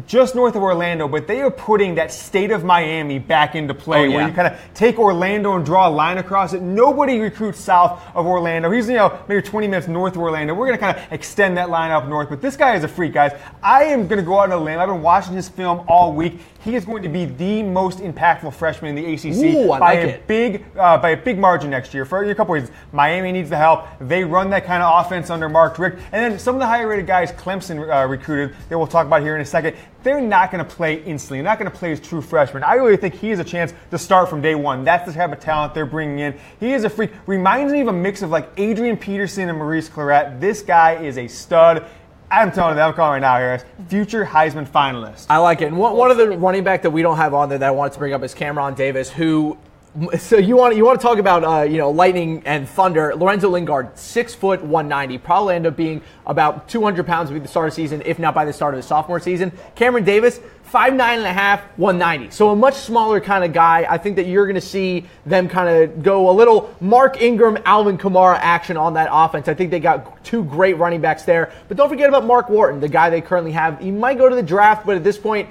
Just north of Orlando, but they are putting that that state of Miami back into play, where you kind of take Orlando and draw a line across it. Nobody recruits south of Orlando. He's, maybe 20 minutes north of Orlando. We're going to kind of extend that line up north. But this guy is a freak, guys. I am going to go out on a limb. I've been watching his film all week. He is going to be the most impactful freshman in the ACC by a big margin next year for a couple reasons. Miami needs the help. They run that kind of offense under Mark Richt. And then some of the higher-rated guys Clemson recruited that we'll talk about here in a second, they're not going to play instantly. They're not going to play as true freshmen. I really think he has a chance to start from day one. That's the type of talent they're bringing in. He is a freak. Reminds me of a mix of like Adrian Peterson and Maurice Claret. This guy is a stud. I'm telling you, I'm calling right now, Harris. Future Heisman finalist. I like it. And one of the running back that we don't have on there that I wanted to bring up is Cameron Davis, who. So you want to talk about lightning and thunder? Lorenzo Lingard, 6 foot 190, probably end up being about 200 pounds by the start of the season, if not by the start of the sophomore season. Cameron Davis, 5'9.5", 190. So a much smaller kind of guy. I think that you're going to see them kind of go a little Mark Ingram, Alvin Kamara action on that offense. I think they got two great running backs there. But don't forget about Mark Wharton, the guy they currently have. He might go to the draft, but at this point,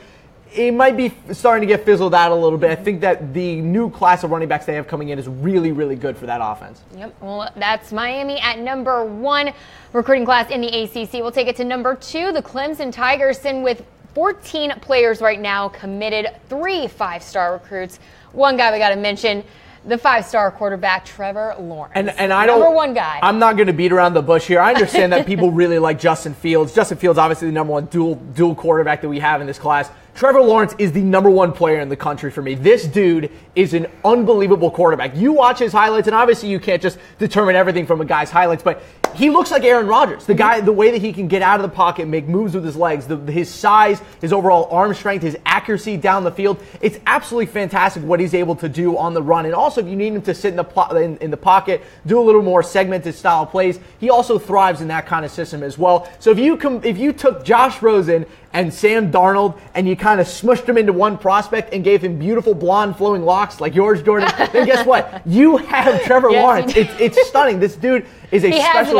it might be starting to get fizzled out a little bit. I think that the new class of running backs they have coming in is really, really good for that offense. Yep. Well, that's Miami at number 1 recruiting class in the ACC. We'll take it to number 2, the Clemson Tigers, and with 14 players right now committed, 3 5-star recruits. One guy we got to mention, the 5-star quarterback, Trevor Lawrence. And I don't, number 1 guy. I'm not going to beat around the bush here. I understand that people really like Justin Fields. Justin Fields, obviously the number 1 dual quarterback that we have in this class. Trevor Lawrence is the number 1 player in the country for me. This dude is an unbelievable quarterback. You watch his highlights, and obviously you can't just determine everything from a guy's highlights, but he looks like Aaron Rodgers. The guy, the way that he can get out of the pocket, make moves with his legs, his size, his overall arm strength, his accuracy down the field. It's absolutely fantastic what he's able to do on the run. And also, if you need him to sit in the pocket, do a little more segmented style plays, he also thrives in that kind of system as well. So if you took Josh Rosen and Sam Darnold and you kind of smushed them into one prospect and gave him beautiful blonde flowing locks like yours, Jordan, then guess what? You have Trevor Lawrence. It's stunning. This dude is a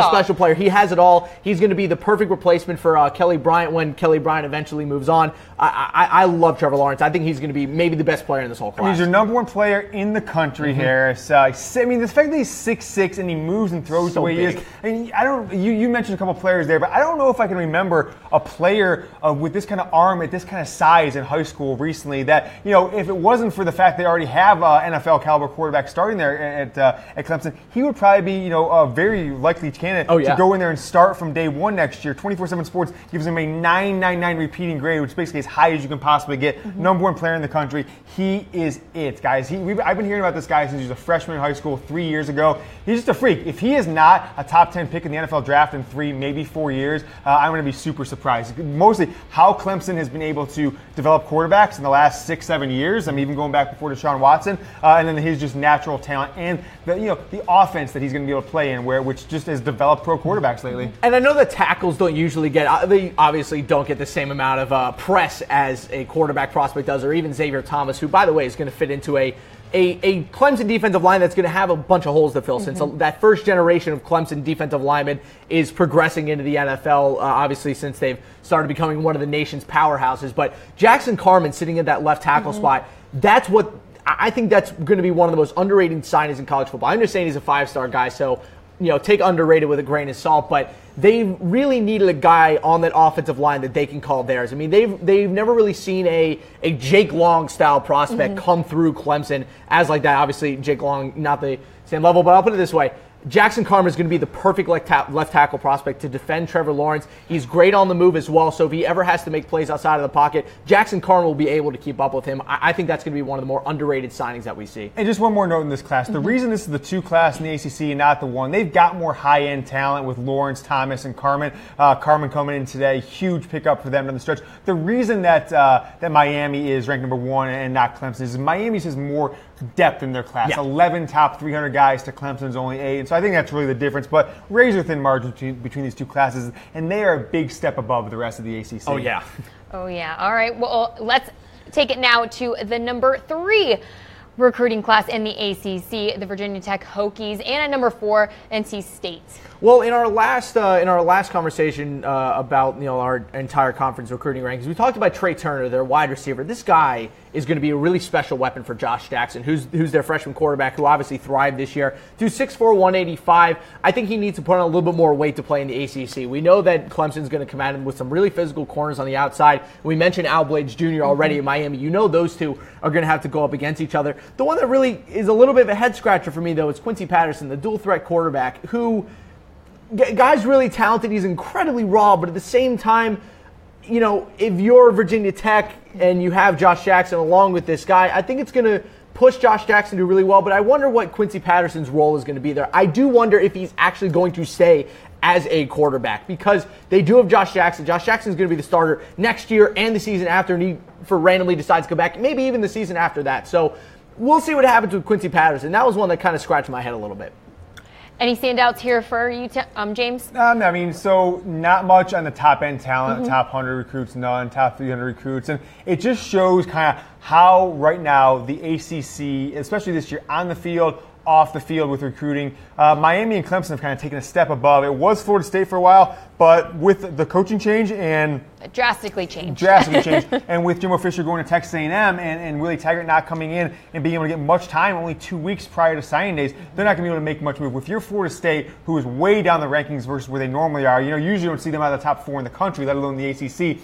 special player. He has it all. He's going to be the perfect replacement for Kelly Bryant when Kelly Bryant eventually moves on. I love Trevor Lawrence. I think he's going to be maybe the best player in this whole class. He's your number 1 player in the country, Harris. The fact that he's 6'6" and he moves and throws the way he is. I mean, you mentioned a couple players there, but I don't know if I can remember a player with this kind of arm at this kind of size in high school recently that, if it wasn't for the fact they already have NFL caliber quarterback starting there at Clemson, he would probably be, a very likely candidate to go in there and start from day 1 next year. 24/7 Sports gives him a 9.99 repeating grade, which is basically as high as you can possibly get. Number 1 player in the country. He is it, guys. I've been hearing about this guy since he was a freshman in high school 3 years ago. He's just a freak. If he is not a top 10 pick in the NFL draft in 3, maybe 4 years, I'm going to be super surprised. Mostly how Clemson has been able to develop quarterbacks in the last 6-7 years. I mean, even going back before Deshaun Watson, and then his just natural talent and the offense that he's going to be able to play in, which just has developed pro quarterbacks lately. And I know that tackles don't usually they obviously don't get the same amount of press as a quarterback prospect does, or even Xavier Thomas, who, by the way, is going to fit into a Clemson defensive line that's going to have a bunch of holes to fill since that first generation of Clemson defensive linemen is progressing into the NFL, obviously since they've started becoming one of the nation's powerhouses. But Jackson Carman sitting at that left tackle spot, I think that's going to be one of the most underrated signings in college football. I understand he's a 5-star guy, so take underrated with a grain of salt, but they really needed a guy on that offensive line that they can call theirs. I mean, they've never really seen a Jake Long style prospect come through Clemson as like that. Obviously, Jake Long not the same level, but I'll put it this way. Jackson Carman is going to be the perfect left tackle prospect to defend Trevor Lawrence. He's great on the move as well, so if he ever has to make plays outside of the pocket, Jackson Carman will be able to keep up with him. I think that's going to be one of the more underrated signings that we see. And just one more note in this class. The reason this is the 2 class in the ACC and not the 1, they've got more high-end talent with Lawrence, Thomas, and Carman. Carman coming in today, huge pickup for them down the stretch. The reason that Miami is ranked number 1 and not Clemson is Miami has more depth in their class. 11 top 300 guys to Clemson's only 8. And so I think that's really the difference. But razor thin margin between these 2 classes, and they are a big step above the rest of the ACC. Oh, yeah. All right. Well, let's take it now to the number 3 recruiting class in the ACC, the Virginia Tech Hokies, and at number 4, NC State. Well, in our last conversation about our entire conference recruiting rankings, we talked about Trey Turner, their wide receiver. This guy is going to be a really special weapon for Josh Jackson, who's their freshman quarterback, who obviously thrived this year. 6'4", 185. I think he needs to put on a little bit more weight to play in the ACC. We know that Clemson's going to come at him with some really physical corners on the outside. We mentioned Al Blades Jr. already in Miami. You know those two are going to have to go up against each other. The one that really is a little bit of a head scratcher for me, though, is Quincy Patterson, the dual threat quarterback, who, guy's really talented. He's incredibly raw, but at the same time, you know, if you're Virginia Tech and you have Josh Jackson along with this guy, I think it's going to push Josh Jackson to do really well, but I wonder what Quincy Patterson's role is going to be there. I do wonder if he's actually going to stay as a quarterback, because they do have Josh Jackson. Josh Jackson's going to be the starter next year and the season after, and he randomly decides to come back, maybe even the season after that. So we'll see what happens with Quincy Patterson. That was one that kind of scratched my head a little bit. Any standouts here for you, James? I mean, so not much on the top-end talent, top 100 recruits, none, top 300 recruits. And it just shows kind of how right now the ACC, especially this year, on the field, off the field with recruiting. Miami and Clemson have kind of taken a step above. It was Florida State for a while, but with the coaching change and drastically changed. And with Jimbo Fisher going to Texas A&M and Willie Taggart not coming in and being able to get much time, only 2 weeks prior to signing days, they're not going to be able to make much move. With your Florida State, who is way down the rankings versus where they normally are, you know, usually don't see them out of the top 4 in the country, let alone the ACC.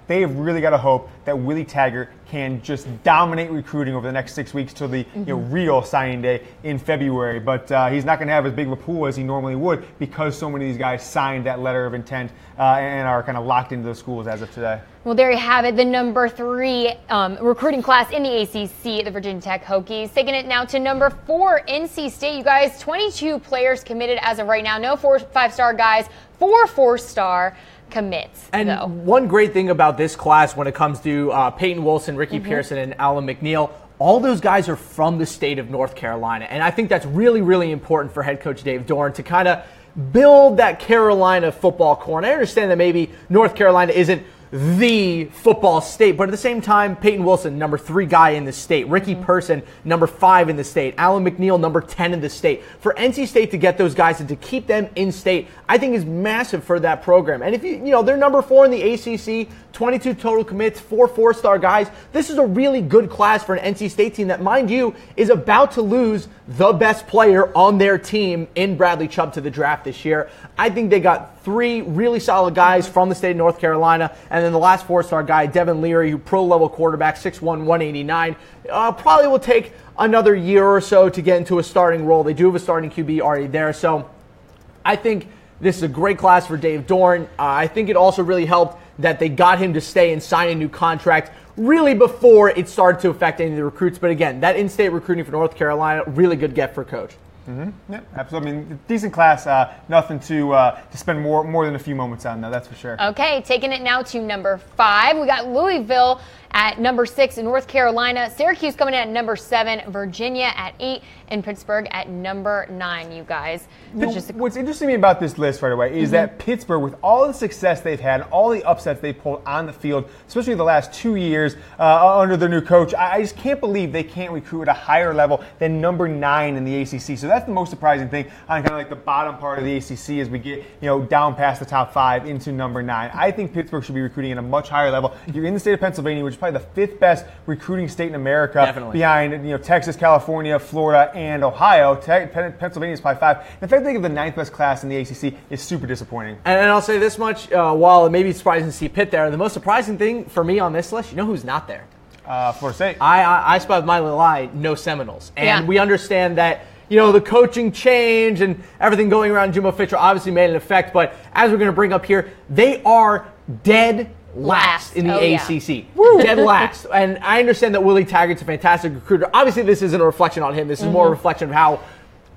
They have really got to hope that Willie Taggart can just dominate recruiting over the next 6 weeks till the real signing day in February. But he's not going to have as big of a pool as he normally would, because so many of these guys signed that letter of intent and are kind of locked into those schools as of today. Well, there you have it, the number 3 recruiting class in the ACC, the Virginia Tech Hokies. Taking it now to number 4, NC State. You guys, 22 players committed as of right now. No 4 5-star guys, 4 4-star commits. And one great thing about this class when it comes to Peyton Wilson, Ricky Pearson, and Alan McNeil, all those guys are from the state of North Carolina. And I think that's really, really important for head coach Dave Doeren to kind of build that Carolina football core. And I understand that maybe North Carolina isn't the football state, but at the same time, Peyton Wilson, number 3 guy in the state. Ricky Pearson, number 5 in the state. Alan McNeil, number 10 in the state. For NC State to get those guys and to keep them in state, I think is massive for that program. And if you know, they're number 4 in the ACC, 22 total commits, 4 4-star guys. This is a really good class for an NC State team that, mind you, is about to lose the best player on their team in Bradley Chubb to the draft this year. I think they got 3 really solid guys from the state of North Carolina, and then the last 4-star guy, Devin Leary, who pro-level quarterback, 6'1", 189, probably will take another year or so to get into a starting role. They do have a starting QB already there, so I think this is a great class for Dave Doeren. I think it also really helped that they got him to stay and sign a new contract really before it started to affect any of the recruits. But again, that in-state recruiting for North Carolina, really good get for coach. Yeah, absolutely. I mean, decent class. Nothing to spend more than a few moments on, though. That's for sure. Okay, taking it now to number 5. We got Louisville at number 6 in North Carolina. Syracuse coming in at number 7. Virginia at 8. And Pittsburgh at number 9, you guys. What's interesting to me about this list right away is that Pittsburgh, with all the success they've had, all the upsets they've pulled on the field, especially the last 2 years under their new coach, I just can't believe they can't recruit at a higher level than number 9 in the ACC. So that's the most surprising thing on kind of like the bottom part of the ACC as we get down past the top 5 into number 9. I think Pittsburgh should be recruiting at a much higher level. You're in the state of Pennsylvania, which is probably the 5th best recruiting state in America, behind Texas, California, Florida, and Ohio. Pennsylvania is probably 5. The fact that they have the 9th best class in the ACC is super disappointing. And I'll say this much, while it may be surprising to see Pitt there, the most surprising thing for me on this list, you know who's not there? Florida State. I spy with my little eye, no Seminoles. And we understand that the coaching change and everything going around Jimbo Fisher obviously made an effect, but as we're going to bring up here, they are dead last in the ACC. Dead last. And I understand that Willie Taggart's a fantastic recruiter. Obviously, this isn't a reflection on him. This is more a reflection of how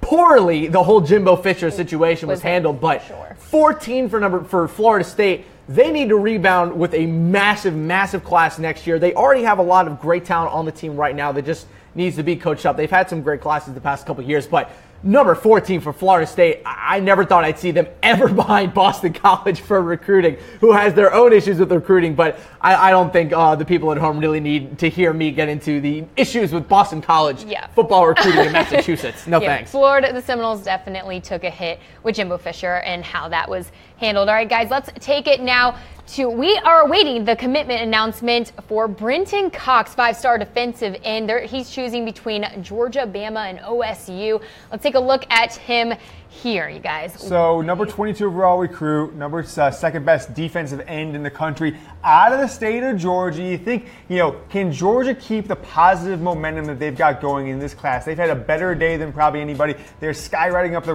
poorly the whole Jimbo Fisher situation was handled. But 14 for Florida State. They need to rebound with a massive, massive class next year. They already have a lot of great talent on the team right now that just needs to be coached up. They've had some great classes the past couple of years, but Number 14 for Florida State. I never thought I'd see them ever behind Boston College for recruiting, who has their own issues with recruiting, but I don't think the people at home really need to hear me get into the issues with Boston College football recruiting in Massachusetts. No thanks. Florida, the Seminoles definitely took a hit with Jimbo Fisher and how that was handled. All right, guys, let's take it now to, we are awaiting the commitment announcement for Brendon Cox, 5-star defensive end. He's choosing between Georgia, Bama, and OSU. Let's take a look at him here, you guys. So number 22 overall recruit, second best defensive end in the country, out of the state of Georgia. You think, can Georgia keep the positive momentum that they've got going in this class? They've had a better day than probably anybody. They're skyrocketing up the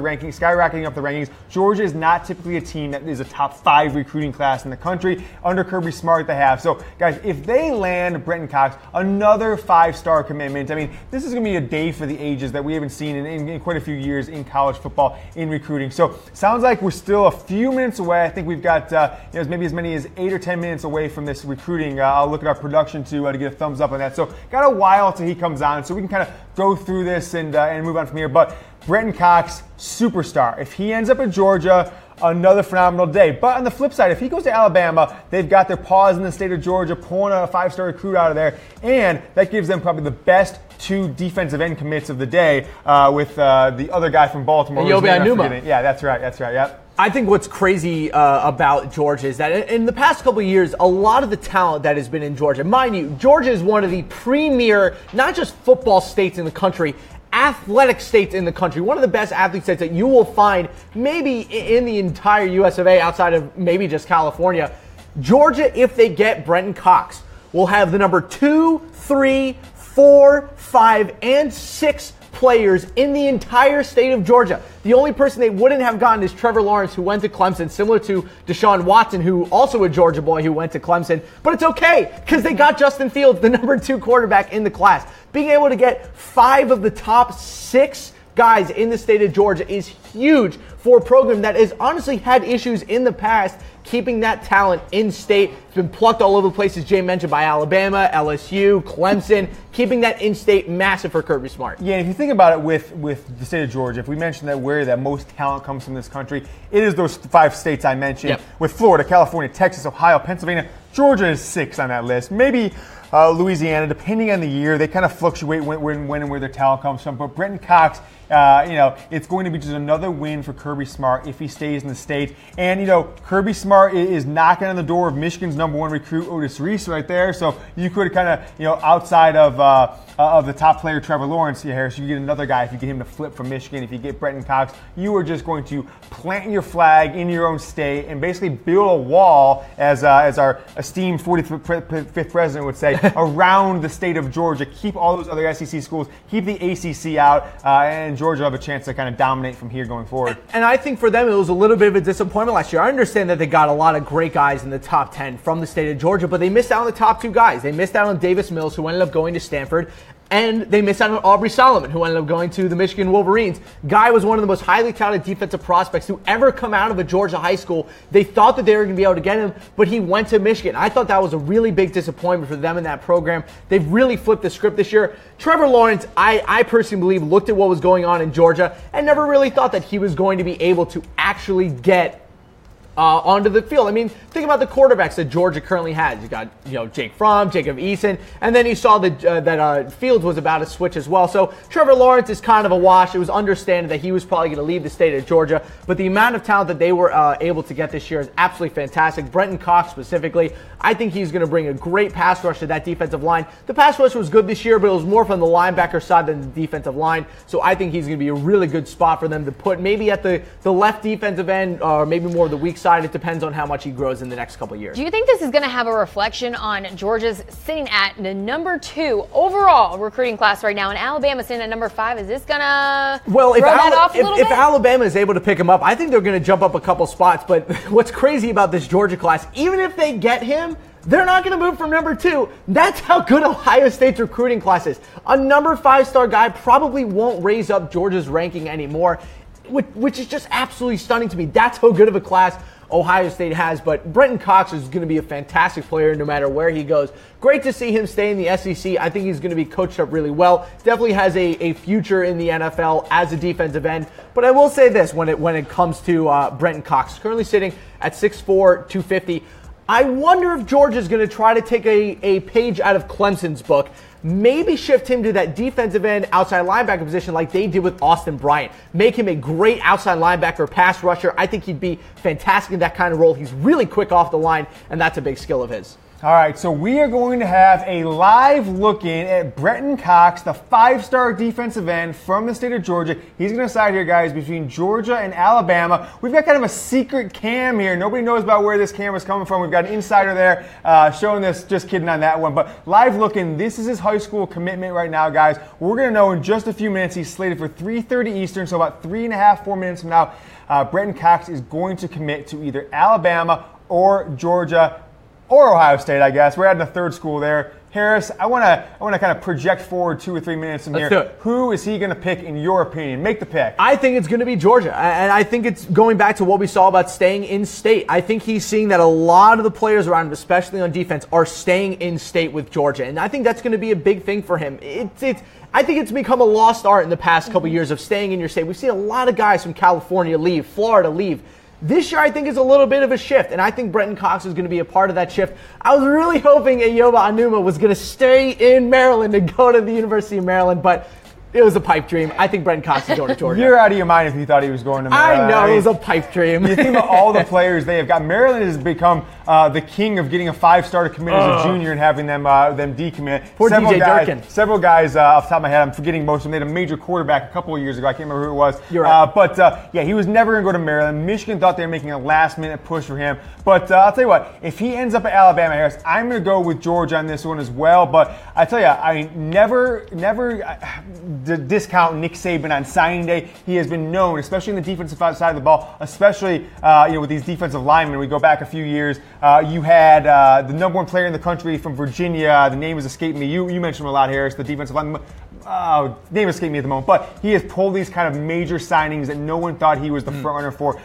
rankings. Georgia is not typically a team that is a top 5 recruiting class in the country. Under Kirby Smart, they have. So, guys, if they land Brendon Cox, another 5-star commitment, I mean, this is going to be a day for the ages that we haven't seen in quite a few years in college football in recruiting. So sounds like we're still a few minutes away. I think we've got maybe as many as 8 or 10 minutes away from this recruiting. I'll look at our production to get a thumbs up on that. So got a while till he comes on, so we can kind of go through this and move on from here. But Brendon Cox, superstar. If he ends up at Georgia, another phenomenal day. But on the flip side, if he goes to Alabama, they've got their paws in the state of Georgia, pulling a 5-star recruit out of there, and that gives them probably the best 2 defensive end commits of the day with the other guy from Baltimore. Yeah, that's right. Yep. I think what's crazy about Georgia is that in the past couple of years, a lot of the talent that has been in Georgia, mind you, Georgia is one of the premier, not just football states in the country, athletic states in the country, one of the best athlete states that you will find maybe in the entire US of A outside of maybe just California. Georgia, if they get Brendon Cox, will have the number 2, 3, 4, 5, and 6 players in the entire state of Georgia. The only person they wouldn't have gotten is Trevor Lawrence, who went to Clemson, similar to Deshaun Watson, who also a Georgia boy who went to Clemson. But it's okay, because they got Justin Fields, the number 2 quarterback in the class. Being able to get 5 of the top 6 guys in the state of Georgia is huge for a program that has honestly had issues in the past keeping that talent in state. It's been plucked all over the place, as Jay mentioned, by Alabama, LSU, Clemson. Keeping that in-state massive for Kirby Smart. Yeah, if you think about it with the state of Georgia, if we mentioned that where that most talent comes from this country, it is those 5 states I mentioned. Yep. With Florida, California, Texas, Ohio, Pennsylvania. Georgia is 6 on that list. Maybe Louisiana, depending on the year, they kind of fluctuate when and where their talent comes from. But Brendon Cox, it's going to be just another win for Kirby Smart if he stays in the state. And, Kirby Smart is knocking on the door of Michigan's number 1 recruit, Otis Reese, right there. So you could kind of, outside of the top player, Trevor Lawrence, Harris, you get another guy if you get him to flip from Michigan. If you get Brendon Cox, you are just going to plant your flag in your own state and basically build a wall, as our esteemed 45th president would say, around the state of Georgia. Keep all those other SEC schools, keep the ACC out, and Georgia will have a chance to kind of dominate from here going forward. And I think for them, it was a little bit of a disappointment last year. I understand that they got a lot of great guys in the top 10 from the state of Georgia, but they missed out on the top 2 guys. They missed out on Davis Mills, who ended up going to Stanford, and they missed out on Aubrey Solomon, who ended up going to the Michigan Wolverines. Guy was one of the most highly touted defensive prospects to ever come out of a Georgia high school. They thought that they were going to be able to get him, but he went to Michigan. I thought that was a really big disappointment for them in that program. They've really flipped the script this year. Trevor Lawrence, I personally believe, looked at what was going on in Georgia and never really thought that he was going to be able to actually get onto the field. I mean, think about the quarterbacks that Georgia currently has. You got, Jake Fromm, Jacob Eason, and then you saw that Fields was about to switch as well. So Trevor Lawrence is kind of a wash. It was understandable that he was probably going to leave the state of Georgia, but the amount of talent that they were able to get this year is absolutely fantastic. Brendon Cox specifically, I think he's going to bring a great pass rush to that defensive line. The pass rush was good this year, but it was more from the linebacker side than the defensive line. So I think he's going to be a really good spot for them to put maybe at the left defensive end or maybe more of the weak side. It depends on how much he grows in the next couple of years. Do you think this is going to have a reflection on Georgia's sitting at the number 2 overall recruiting class right now, and Alabama sitting at number 5? Is this going to throw that off a little bit? If Alabama is able to pick him up, I think they're going to jump up a couple spots. But what's crazy about this Georgia class, even if they get him, they're not going to move from number 2. That's how good Ohio State's recruiting class is. A number 5-star guy probably won't raise up Georgia's ranking anymore. which is just absolutely stunning to me. That's how good of a class Ohio State has, but Brendon Cox is going to be a fantastic player no matter where he goes. Great to see him stay in the SEC. I think he's going to be coached up really well. Definitely has a future in the NFL as a defensive end. But I will say this when it comes to Brendon Cox, currently sitting at 6'4", 250. I wonder if Georgia's going to try to take a page out of Clemson's book, maybe shift him to that defensive end outside linebacker position like they did with Austin Bryant. Make him a great outside linebacker, pass rusher. I think he'd be fantastic in that kind of role. He's really quick off the line, and that's a big skill of his. All right, so we are going to have a live look-in at Brendon Cox, the 5-star defensive end from the state of Georgia. He's going to decide here, guys, between Georgia and Alabama. We've got kind of a secret cam here. Nobody knows about where this camera's coming from. We've got an insider there showing this. Just kidding on that one. But live look-in, this is his high school commitment right now, guys. We're going to know in just a few minutes. He's slated for 3:30 Eastern, so about 4 minutes from now, Brendon Cox is going to commit to either Alabama or Georgia or Ohio State, I guess. We're adding a third school there. Harris, I want to kind of project forward 2 or 3 minutes from here. Let's do it. Who is he going to pick in your opinion? Make the pick. I think it's going to be Georgia, and I think it's going back to what we saw about staying in state. I think he's seeing that a lot of the players around him, especially on defense, are staying in state with Georgia, and I think that's going to be a big thing for him. I think it's become a lost art in the past couple years of staying in your state. We've seen a lot of guys from California leave, Florida leave. This year, I think, is a little bit of a shift, and I think Brendon Cox is going to be a part of that shift. I was really hoping Ayoba Anuma was going to stay in Maryland and go to the University of Maryland, but it was a pipe dream. I think Brendon Cox is going to Georgia. You're out of your mind if you thought he was going to Maryland. I know, it was a pipe dream. You think about all the players they have got. Maryland has become the king of getting a 5-star to commit as a junior and having them decommit. Poor DJ Durkin. Several guys off the top of my head, I'm forgetting most of them. They had a major quarterback a couple of years ago. I can't remember who it was. You're right. But he was never going to go to Maryland. Michigan thought they were making a last-minute push for him. But I'll tell you what, if he ends up at Alabama, Harris, I'm going to go with Georgia on this one as well. But I tell you, I mean, never discount Nick Saban on signing day. He has been known, especially in the defensive side of the ball, especially with these defensive linemen. We go back a few years. You had the number 1 player in the country from Virginia. The name is escaping me. You mentioned him a lot, Harris, the defensive lineman. Name escaped me at the moment, but he has pulled these kind of major signings that no one thought he was the front runner for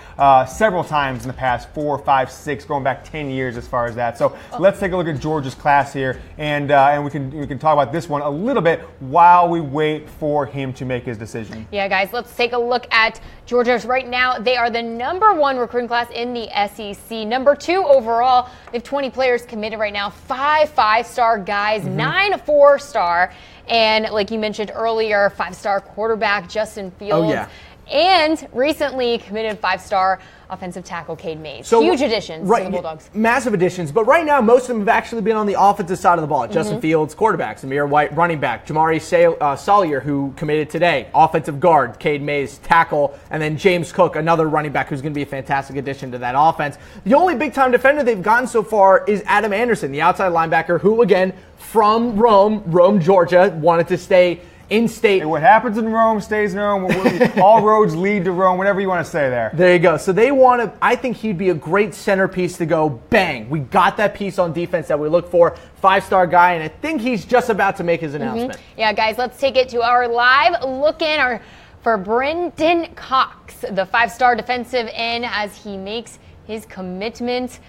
several times in the past 4, 5, 6, going back 10 years as far as that. So let's take a look at Georgia's class here, and we can talk about this one a little bit while we wait for him to make his decision. Yeah, guys, let's take a look at Georgia's right now. They are the number 1 recruiting class in the SEC. Number 2 overall. They have 20 players committed right now. 5 5-star guys, 9 4-star. And like you mentioned earlier, 5-star quarterback Justin Fields. Oh, yeah. And recently committed 5-star offensive tackle Cade Mays. So, huge additions to the Bulldogs. Massive additions. But right now, most of them have actually been on the offensive side of the ball. Justin Fields, quarterback. Zamir White, running back. Jamari Salyer, who committed today. Offensive guard, Cade Mays, tackle. And then James Cook, another running back who's going to be a fantastic addition to that offense. The only big-time defender they've gotten so far is Adam Anderson, the outside linebacker, who, again, from Rome, Georgia, wanted to stay in state. And what happens in Rome stays in Rome. All roads lead to Rome, whatever you want to say there. There you go. So they want to, I think he'd be a great centerpiece to go, bang, we got that piece on defense that we look for. 5-star guy, and I think he's just about to make his announcement. Yeah, guys, let's take it to our live look-in for Brendon Cox, the 5-star defensive end, as he makes his commitment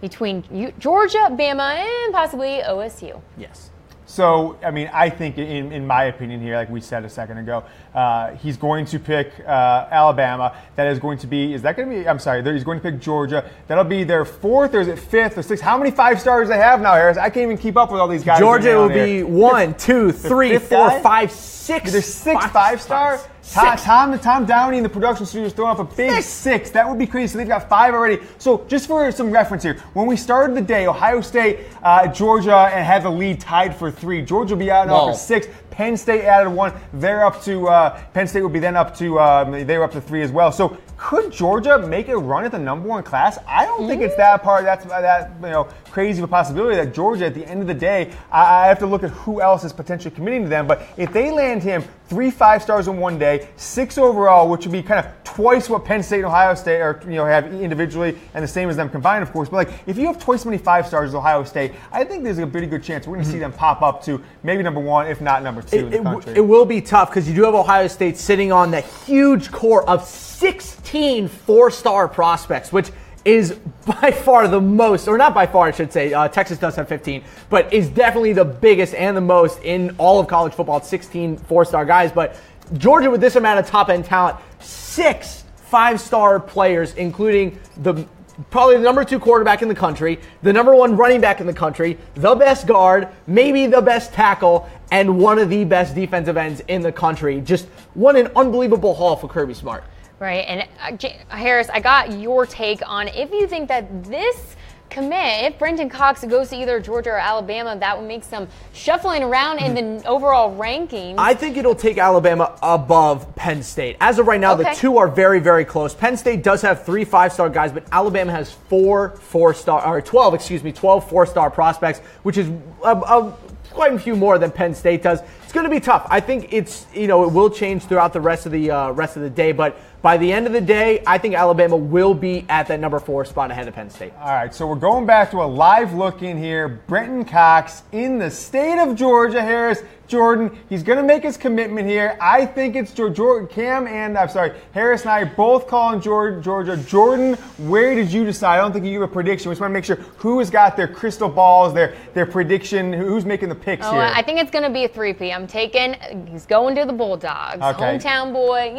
between Georgia, Bama, and possibly OSU. Yes. So, I mean, I think in my opinion here, like we said a second ago, he's going to pick Alabama. That is going to be, he's going to pick Georgia. That'll be their 4th, or is it 5th or 6th? How many 5-stars they have now, Harris? I can't even keep up with all these guys. Georgia will be 1, 2, 3, 4, 5, 6. There's 6 5-stars? Tom Downey in the production studio is throwing up a big 6. That would be crazy. So they've got 5 already. So just for some reference here, when we started the day, Ohio State, Georgia, and had the lead tied for 3. Georgia will be out now for 6. Penn State added 1. They're up to Penn State will be then up to they're up to 3 as well. So could Georgia make a run at the number 1 class? I don't think it's that crazy of a possibility that Georgia, at the end of the day, I have to look at who else is potentially committing to them. But if they land him 3 5-stars in one day, 6 overall, which would be kind of twice what Penn State and Ohio State are, have individually, and the same as them combined, of course. But like, if you have twice as many 5-stars as Ohio State, I think there's a pretty good chance we're going to see them pop up to maybe number 1, if not number 2 in the country. It will be tough because you do have Ohio State sitting on the huge core of 16 4-star prospects, which is by far the most, or not by far, I should say. Texas does have 15, but is definitely the biggest and the most in all of college football. It's 16 4-star guys, but Georgia, with this amount of top-end talent, 6 5-star players, including probably the number 2 quarterback in the country, the number 1 running back in the country, the best guard, maybe the best tackle, and one of the best defensive ends in the country. Just what an unbelievable haul for Kirby Smart. Right, and Harris, I got your take on if you think that this commit, if Brendon Cox goes to either Georgia or Alabama, that would make some shuffling around in the overall rankings. I think it'll take Alabama above Penn State. As of right now, the two are very, very close. Penn State does have 3 5-star guys, but Alabama has 12 4-star prospects, which is quite a few more than Penn State does. It's going to be tough. I think it will change throughout the rest of the day, but by the end of the day, I think Alabama will be at that number 4 spot ahead of Penn State. All right, so we're going back to a live look in here. Brendon Cox in the state of Georgia. Harris, Jordan, he's going to make his commitment here. I think it's Harris and I are both calling Georgia. Jordan, where did you decide? I don't think you give a prediction. We just want to make sure who has got their crystal balls, their prediction, who's making the picks here. I think it's going to be a 3P. He's going to the Bulldogs. Okay. Hometown boy,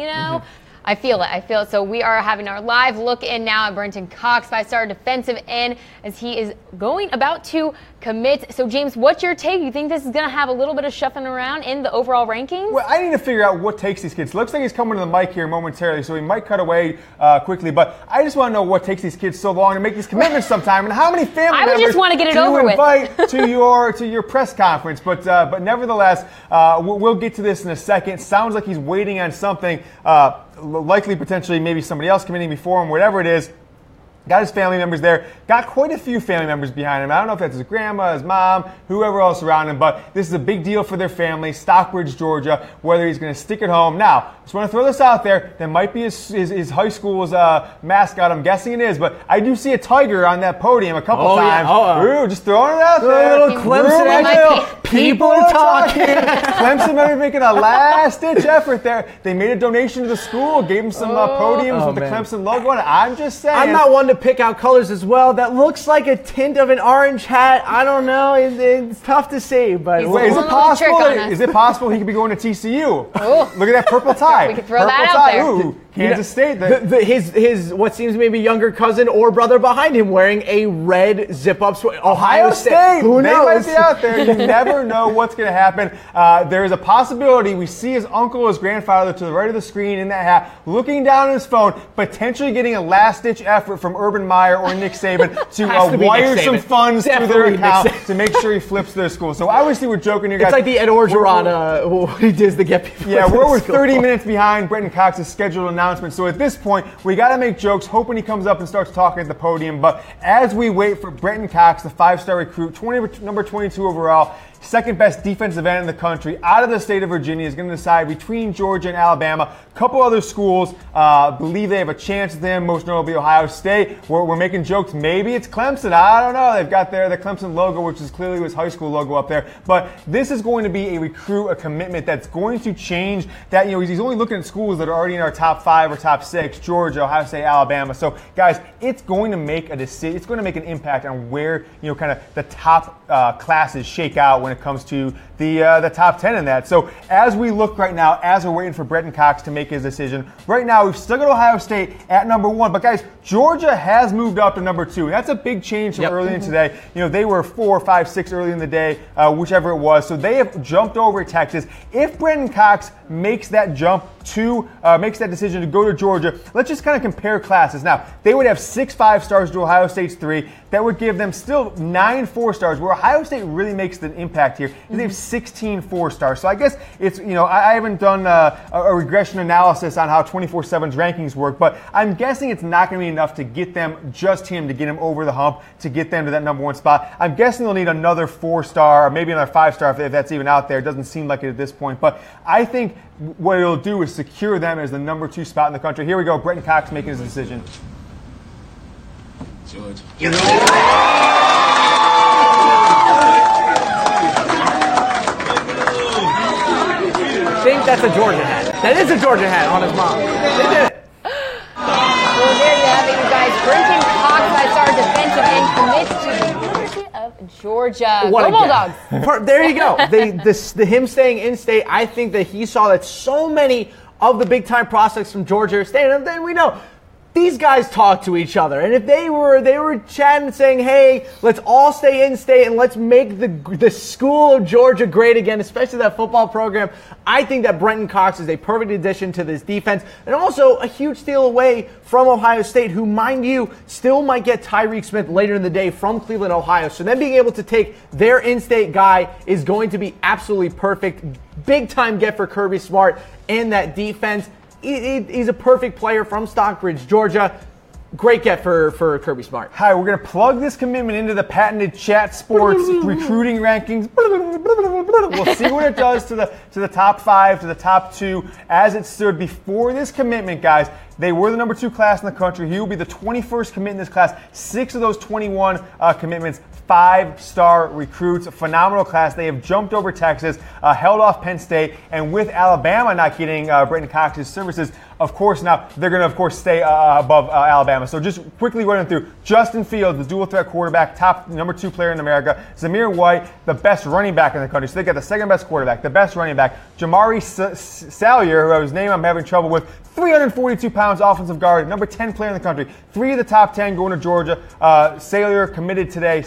I feel it. So we are having our live look in now at Brendon Cox, 5-star defensive end, as he is about to commit. So, James, what's your take? You think this is going to have a little bit of shuffling around in the overall rankings? Well, I need to figure out what takes these kids. Looks like he's coming to the mic here momentarily, so he might cut away quickly. But I just want to know what takes these kids so long to make these commitments sometime, and how many family members just want to get it over with. Invite to your press conference. But nevertheless, we'll get to this in a second. Sounds like he's waiting on something. Likely, potentially, maybe somebody else committing before him, whatever it is. Got his family members there. Got quite a few family members behind him. I don't know if that's his grandma, his mom, whoever else around him, but this is a big deal for their family. Stockbridge, Georgia, whether he's going to stick at home. Now, just want to throw this out there. That might be his high school's mascot. I'm guessing it is, but I do see a tiger on that podium a couple times. Ooh, just throwing it out there. Little Clemson. People are talking. Clemson might be making a last-ditch effort there. They made a donation to the school, gave him some podiums with the Clemson logo on it. I'm just saying. I'm not one to pick out colors as well. That looks like a tint of an orange hat. I don't know. It's tough to see, but is it possible he could be going to TCU? Look at that purple tie. We could throw that out there. Ooh, Kansas State. His what seems maybe younger cousin or brother behind him wearing a red zip-up sweater. Ohio State. Who knows? They might be out there. You never know what's going to happen. There is a possibility we see his uncle, his grandfather to the right of the screen in that hat, looking down at his phone, potentially getting a last-ditch effort from Urban Meyer or Nick Saban to wire some funds through their account to make sure he flips their school. So obviously we're joking here, guys. It's like the Ed Orgeron what he does to get people. Yeah, we're 30 minutes behind Brendon Cox's scheduled announcement. So at this point, we got to make jokes, hoping he comes up and starts talking at the podium. But as we wait for Brendon Cox, the 5-star recruit, number 22 overall, second best defensive end in the country, out of the state of Virginia, is going to decide between Georgia and Alabama. A couple other schools believe they have a chance with him, most notably Ohio State. We're making jokes. Maybe it's Clemson. I don't know. They've got the Clemson logo, which is clearly his high school logo up there. But this is going to be a recruit, a commitment that's going to change that. He's only looking at schools that are already in our top 5 or top 6, Georgia, Ohio State, Alabama. So, guys, it's going to make a decision. It's going to make an impact on where, kind of the top classes shake out when it comes to the top 10 in that. So as we look right now, as we're waiting for Brendon Cox to make his decision, right now we've still got Ohio State at number 1. But guys, Georgia has moved up to number 2. That's a big change from early in today. They were 4, 5, 6 early in the day, whichever it was. So they have jumped over Texas. If Brendon Cox makes that jump makes that decision to go to Georgia, let's just kind of compare classes. Now, they would have 6 5-stars to Ohio State's 3. That would give them still 9 4-stars, where Ohio State really makes the impact here. They have 16 4-stars. So I guess it's, I haven't done a regression analysis on how 24/7's rankings work, but I'm guessing it's not going to be enough to get them, just him, to get him over the hump, to get them to that number 1 spot. I'm guessing they'll need another 4-star, or maybe another 5-star if that's even out there. It doesn't seem like it at this point, but I think what it'll do is secure them as the number 2 spot in the country. Here we go, Brendon Cox making his decision. George. I think that's a Georgia hat. That is a Georgia hat on his mom. They did it. Well, there you have it, you guys. Brendon Cox, 5-star defensive end, commits to the University of Georgia. What Go Bulldogs. There you go. Him staying in state, I think that he saw that so many of the big-time prospects from Georgia are staying. And then we know these guys talk to each other, and if they were chatting saying, hey, let's all stay in state and let's make the school of Georgia great again, especially that football program, I think that Brendon Cox is a perfect addition to this defense, and also a huge steal away from Ohio State, who, mind you, still might get Tyreek Smith later in the day from Cleveland, Ohio. So then being able to take their in-state guy is going to be absolutely perfect. Big time get for Kirby Smart and that defense. He's a perfect player from Stockbridge, Georgia. Great get for Kirby Smart. Hi, we're going to plug this commitment into the patented Chat Sports recruiting rankings. We'll see what it does to the top 5, to the top 2. As it stood before this commitment, guys, they were the number 2 class in the country. He will be the 21st commit in this class. 6 of those 21 commitments, 5-star recruits. A phenomenal class. They have jumped over Texas, held off Penn State, and with Alabama not getting Brendon Cox's services, of course, now they're going to, of course, stay above Alabama. So just quickly running through: Justin Fields, the dual threat quarterback, top number 2 player in America. Zamir White, the best running back in the country. So they got the second best quarterback, the best running back. Jamari Salyer, whose name I'm having trouble with, 342 pounds, offensive guard, number 10 player in the country. 3 of the top 10 going to Georgia. Salyer committed today.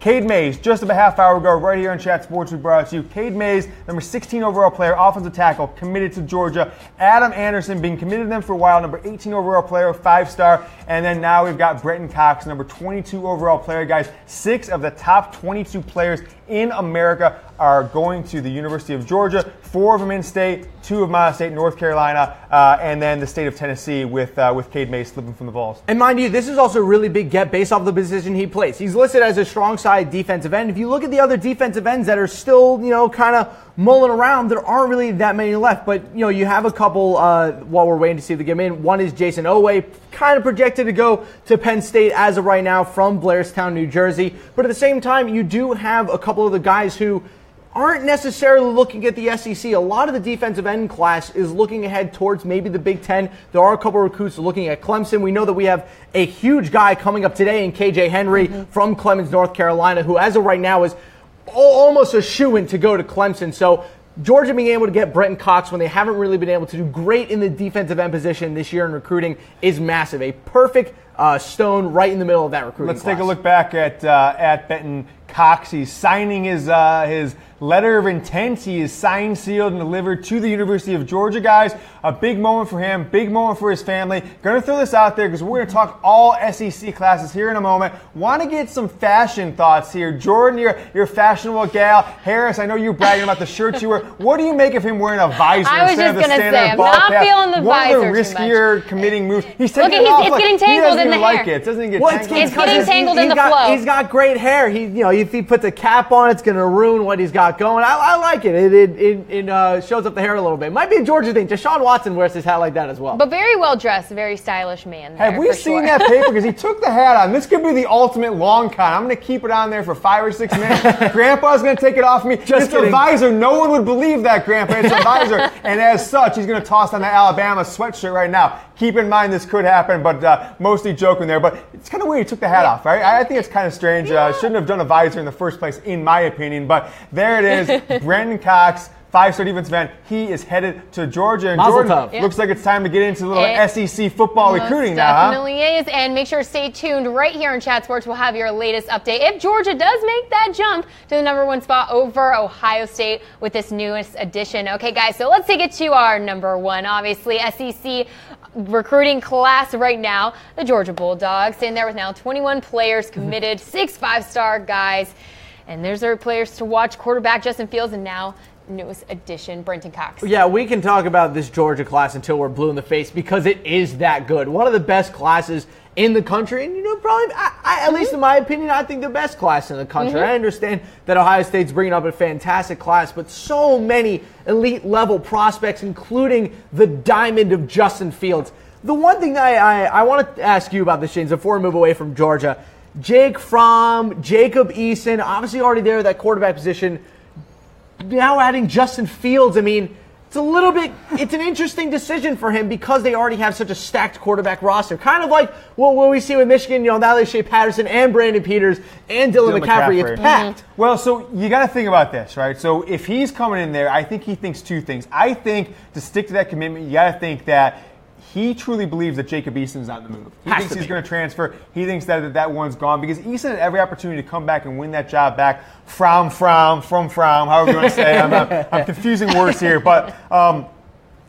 Cade Mays, just about a half hour ago, right here on Chat Sports, we brought it to you. Cade Mays, number 16 overall player, offensive tackle, committed to Georgia. Adam Anderson, being committed to them for a while, number 18 overall player, 5-star. And then now we've got Brendon Cox, number 22 overall player. Guys, 6 of the top 22 players in America are going to the University of Georgia. 4 of them in state, 2 of Miles State, North Carolina, and then the state of Tennessee with Cade Mays slipping from the Vols. And mind you, this is also a really big get based off the position he plays. He's listed as a strong side defensive end. If you look at the other defensive ends that are still, kind of mulling around, there aren't really that many left. But, you have a couple while we're waiting to see if they get in. One is Jason Oweh, kind of projected to go to Penn State as of right now from Blairstown, New Jersey. But at the same time, you do have a couple of the guys who aren't necessarily looking at the SEC. A lot of the defensive end class is looking ahead towards maybe the Big Ten. There are a couple of recruits looking at Clemson. We know that we have a huge guy coming up today in KJ Henry from Clemens, North Carolina, who as of right now is almost a shoo-in to go to Clemson. So Georgia being able to get Brendon Cox when they haven't really been able to do great in the defensive end position this year in recruiting is massive. A perfect stone right in the middle of that recruiting class. Let's take a look back at Brendon Cox. He's signing his letter of intent. He is signed, sealed, and delivered to the University of Georgia, guys. A big moment for him, big moment for his family. Going to throw this out there because we're going to talk all SEC classes here in a moment. Want to get some fashion thoughts here. Jordan, you're a fashionable gal. Harris, I know you're bragging about the shirts you wear. What do you make of him wearing a visor instead of the standard ball cap? I'm not feeling the visor. One of the riskier committing moves. He's taking it off. It's getting tangled in the hair. Like it. Doesn't get tangled? It's getting tangled in the flow. He's got great hair. If he puts a cap on, it's going to ruin what he's got going. I like it. It shows up the hair a little bit. Might be a Georgia thing. Deshaun Watson wears his hat like that as well. But very well dressed, very stylish man. Have we seen that paper? Because he took the hat on. This could be the ultimate long con. I'm going to keep it on there for 5 or 6 minutes. Grandpa's going to take it off me. It's a visor. No one would believe that, Grandpa. It's a visor. And as such, he's going to toss on the Alabama sweatshirt right now. Keep in mind this could happen, but mostly joking there. But it's kind of weird he took the hat off, right? I think it's kind of strange. Shouldn't have done a visor in the first place, in my opinion. But there it is. Brendon Cox, 5-star defensive end. He is headed to Georgia. And Jordan, looks like it's time to get into a little SEC football recruiting now, huh? Definitely is. And make sure to stay tuned right here in Chat Sports. We'll have your latest update if Georgia does make that jump to the number 1 spot over Ohio State with this newest addition. Okay, guys, so let's take it to our number 1, obviously, SEC recruiting class right now, the Georgia Bulldogs. In there with now 21 players committed, 6 5-star guys. And there's our players to watch: quarterback Justin Fields, and now newest addition Brendon Cox. Yeah, we can talk about this Georgia class until we're blue in the face because it is that good. One of the best classes in the country, and probably, at least in my opinion, I think the best class in the country. I understand that Ohio State's bringing up a fantastic class, but so many elite level prospects, including the diamond of Justin Fields. The one thing I want to ask you about this, James, before we move away from Georgia, Jake Fromm, Jacob Eason, obviously already there at that quarterback position. Now adding Justin Fields, it's an interesting decision for him because they already have such a stacked quarterback roster. Kind of like what we see with Michigan, now they Shea Patterson and Brandon Peters and Dylan McCaffrey. It's packed. Well, so you got to think about this, right? So if he's coming in there, I think he thinks two things. I think to stick to that commitment, you got to think that he truly believes that Jacob Eason's not in the move. He thinks he's going to transfer. He thinks that one's gone because Eason had every opportunity to come back and win that job back from, however you want to say it. I'm confusing words here, but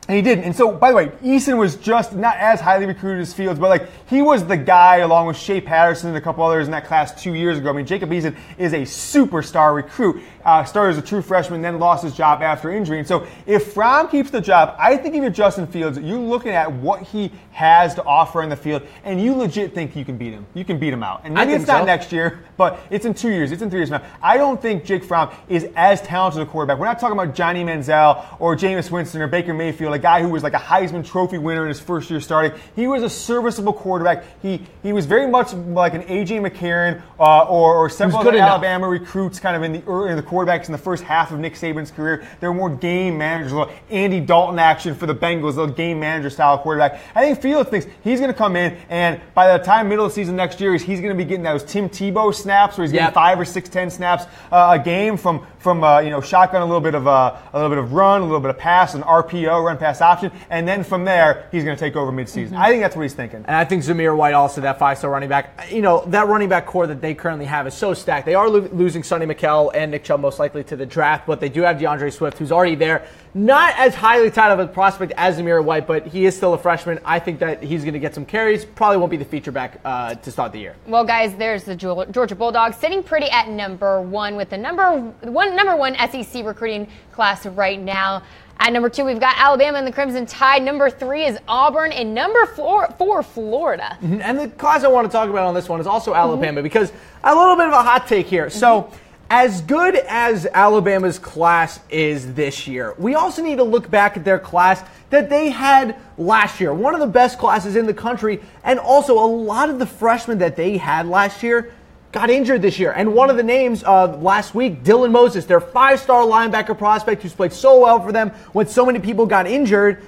and he didn't. And so, by the way, Eason was just not as highly recruited as Fields, but he was the guy along with Shea Patterson and a couple others in that class 2 years ago. Jacob Eason is a superstar recruit. Started as a true freshman, then lost his job after injury. And so if Fromm keeps the job, I think if you're Justin Fields, you're looking at what he has to offer in the field, and you legit think you can beat him. You can beat him out. And maybe it's not next year, but it's in 2 years. It's in 3 years now. I don't think Jake Fromm is as talented a quarterback. We're not talking about Johnny Manziel or Jameis Winston or Baker Mayfield, a guy who was like a Heisman Trophy winner in his first year starting. He was a serviceable quarterback. He was very much like an A.J. McCarron or several other Alabama recruits kind of in the quarterbacks in the first half of Nick Saban's career. They were more game managers, a little Andy Dalton action for the Bengals, a little game manager style quarterback. I think Fields thinks he's going to come in, and by the time middle of the season next year, he's going to be getting those Tim Tebow snaps where he's getting 5 or 6, 10 snaps a game from shotgun, a little bit of run, a little bit of pass, an RPO, run pass option, and then from there he's going to take over midseason. I think that's what he's thinking. And I think Zamir White also, that 5-star running back. That running back core that they currently have is so stacked. They are losing Sonny Michel and Nick Chubb most likely to the draft, but they do have DeAndre Swift, who's already there. Not as highly touted of a prospect as Zamir White, but he is still a freshman. I think that he's going to get some carries. Probably won't be the feature back to start the year. Well, guys, there's the Georgia Bulldogs sitting pretty at number one with the number one SEC recruiting class right now. At number 2, we've got Alabama and the Crimson Tide. Number 3 is Auburn, and number 4, Florida. And the class I want to talk about on this one is also Alabama because a little bit of a hot take here. So, as good as Alabama's class is this year, we also need to look back at their class that they had last year. One of the best classes in the country, and also a lot of the freshmen that they had last year got injured this year. And one of the names of last week, Dylan Moses, their 5-star linebacker prospect who's played so well for them when so many people got injured,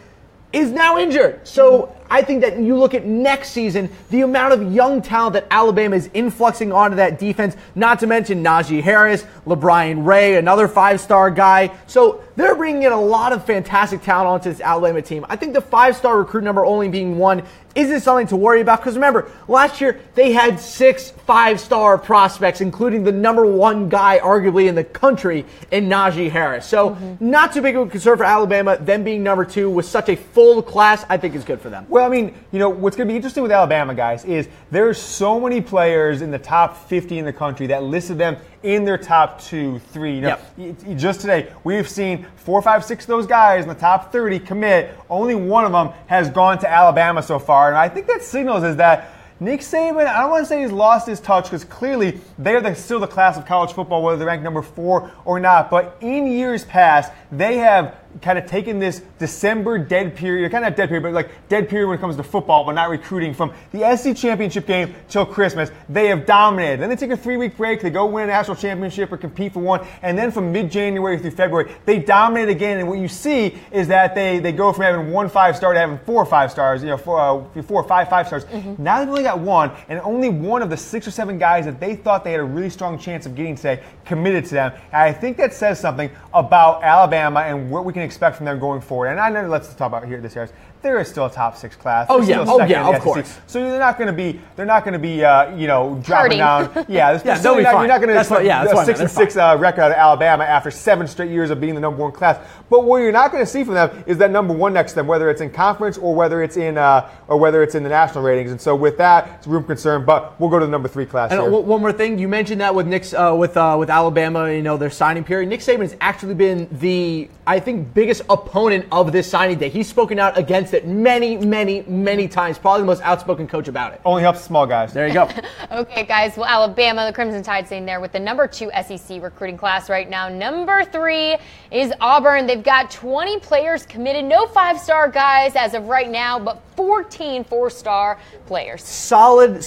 is now injured. So I think that you look at next season, the amount of young talent that Alabama is influxing onto that defense, not to mention Najee Harris, LeBron Ray, another 5-star guy. So they're bringing in a lot of fantastic talent onto this Alabama team. I think the 5-star recruit number only being 1 isn't something to worry about because remember, last year they had 6 5-star prospects, including the number 1 guy arguably in the country in Najee Harris. So not too big of a concern for Alabama. Them being number 2 with such a full class, I think is good for them. Well, what's going to be interesting with Alabama, guys, is there's so many players in the top 50 in the country that listed them in their top 2, 3. Just today, we've seen 4, 5, 6 of those guys in the top 30 commit. Only one of them has gone to Alabama so far. And I think that signals is that Nick Saban, I don't want to say he's lost his touch because clearly they're still the class of college football, whether they're ranked number 4 or not. But in years past, they have kind of taken this December dead period, kind of not dead period, but like dead period when it comes to football, but not recruiting, from the SEC championship game till Christmas. They have dominated. Then they take a 3-week break. They go win a national championship or compete for one. And then from mid-January through February, they dominate again. And what you see is that they go from having 1 5-star to having 4 5-stars, 4 or 5 5-stars. Now they've only got 1, and only 1 of the 6 or 7 guys that they thought they had a really strong chance of getting today committed to them. And I think that says something about Alabama and what we can expect from them going forward. And I know, let's talk about here this year. there is still a top 6 class. Oh, There's yeah. still Oh, second yeah, in the of SEC. course. So they're not going to be dropping down. Yeah, they'll be fine. You're not going to That's expect fine. a 6-6 record out of Alabama after 7 straight years of being the number 1 class. But what you're not going to see from them is that number 1 next to them, whether it's in conference or whether it's in the national ratings. And so with that, it's a room concern. But we'll go to the number 3 class. And here. one more thing, you mentioned that with Nick's with Alabama, their signing period. Nick Saban has actually been the, I think, biggest opponent of this signing day. He's spoken out against it many, many, many times. Probably the most outspoken coach about it. Only helps the small guys. There you go. Okay, guys. Well, Alabama, the Crimson Tide, sitting there with the number 2 SEC recruiting class right now. Number 3 is Auburn. They've got 20 players committed. No 5-star guys as of right now, but 14 4-star players. Solid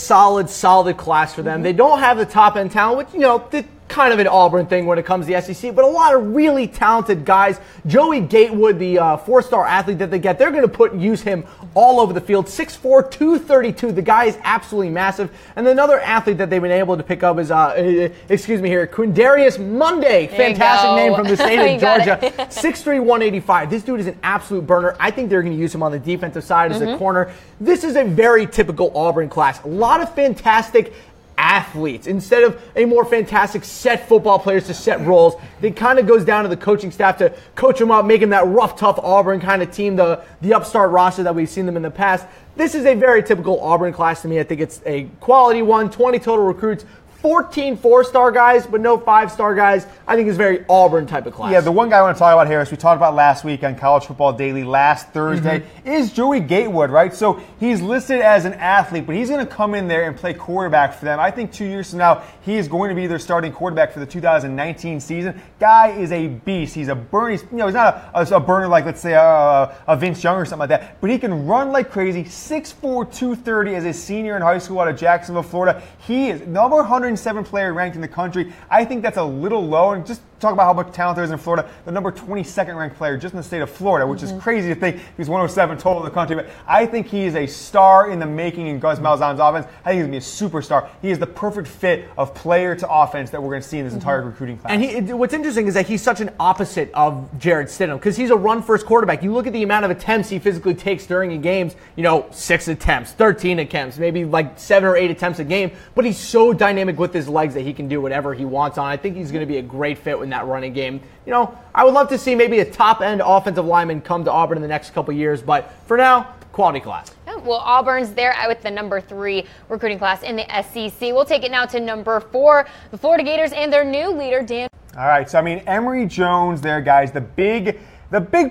class for them. They don't have the top end talent, which, kind of an Auburn thing when it comes to the SEC, but a lot of really talented guys. Joey Gatewood, the 4-star athlete that they get, they're going to use him all over the field. 6'4", 232. The guy is absolutely massive. And another athlete that they've been able to pick up is, Quindarius Monday. Fantastic name from the state of Georgia. 6'3", 185. This dude is an absolute burner. I think they're going to use him on the defensive side as a corner. This is a very typical Auburn class. A lot of fantastic athletes. Instead of a more fantastic set football players to set roles, it kind of goes down to the coaching staff to coach them up, make them that rough, tough Auburn kind of team, the upstart roster that we've seen them in the past. This is a very typical Auburn class to me. I think it's a quality one, 20 total recruits, 14 4-star guys, but no 5-star guys. I think it's very Auburn type of class. Yeah, the one guy I want to talk about here, as we talked about last week on College Football Daily last Thursday, is Joey Gatewood, right? So he's listed as an athlete, but he's going to come in there and play quarterback for them. I think 2 years from now, he is going to be their starting quarterback for the 2019 season. Guy is a beast. He's a burner. He's not a burner like, let's say, a Vince Young or something like that, but he can run like crazy. 6'4", 230 as a senior in high school out of Jacksonville, Florida. He is number 107 player ranked in the country. I think that's a little low. And just talk about how much talent there is in Florida. The number 22nd ranked player just in the state of Florida, which is crazy to think he's 107 total in the country. But I think he is a star in the making in Gus Malzahn's offense. I think he's going to be a superstar. He is the perfect fit of player to offense that we're going to see in this entire recruiting class. And what's interesting is that he's such an opposite of Jarrett Stidham because he's a run-first quarterback. You look at the amount of attempts he physically takes during a games, 6 attempts, 13 attempts, maybe like 7 or 8 attempts a game, but he's so dynamic with his legs that he can do whatever he wants on. I think he's going to be a great fit in that running game. I would love to see maybe a top-end offensive lineman come to Auburn in the next couple years, but for now, quality class. Well, Auburn's there with the number 3 recruiting class in the SEC. We'll take it now to number 4, the Florida Gators and their new leader, Dan. All right, so Emory Jones there, guys, the big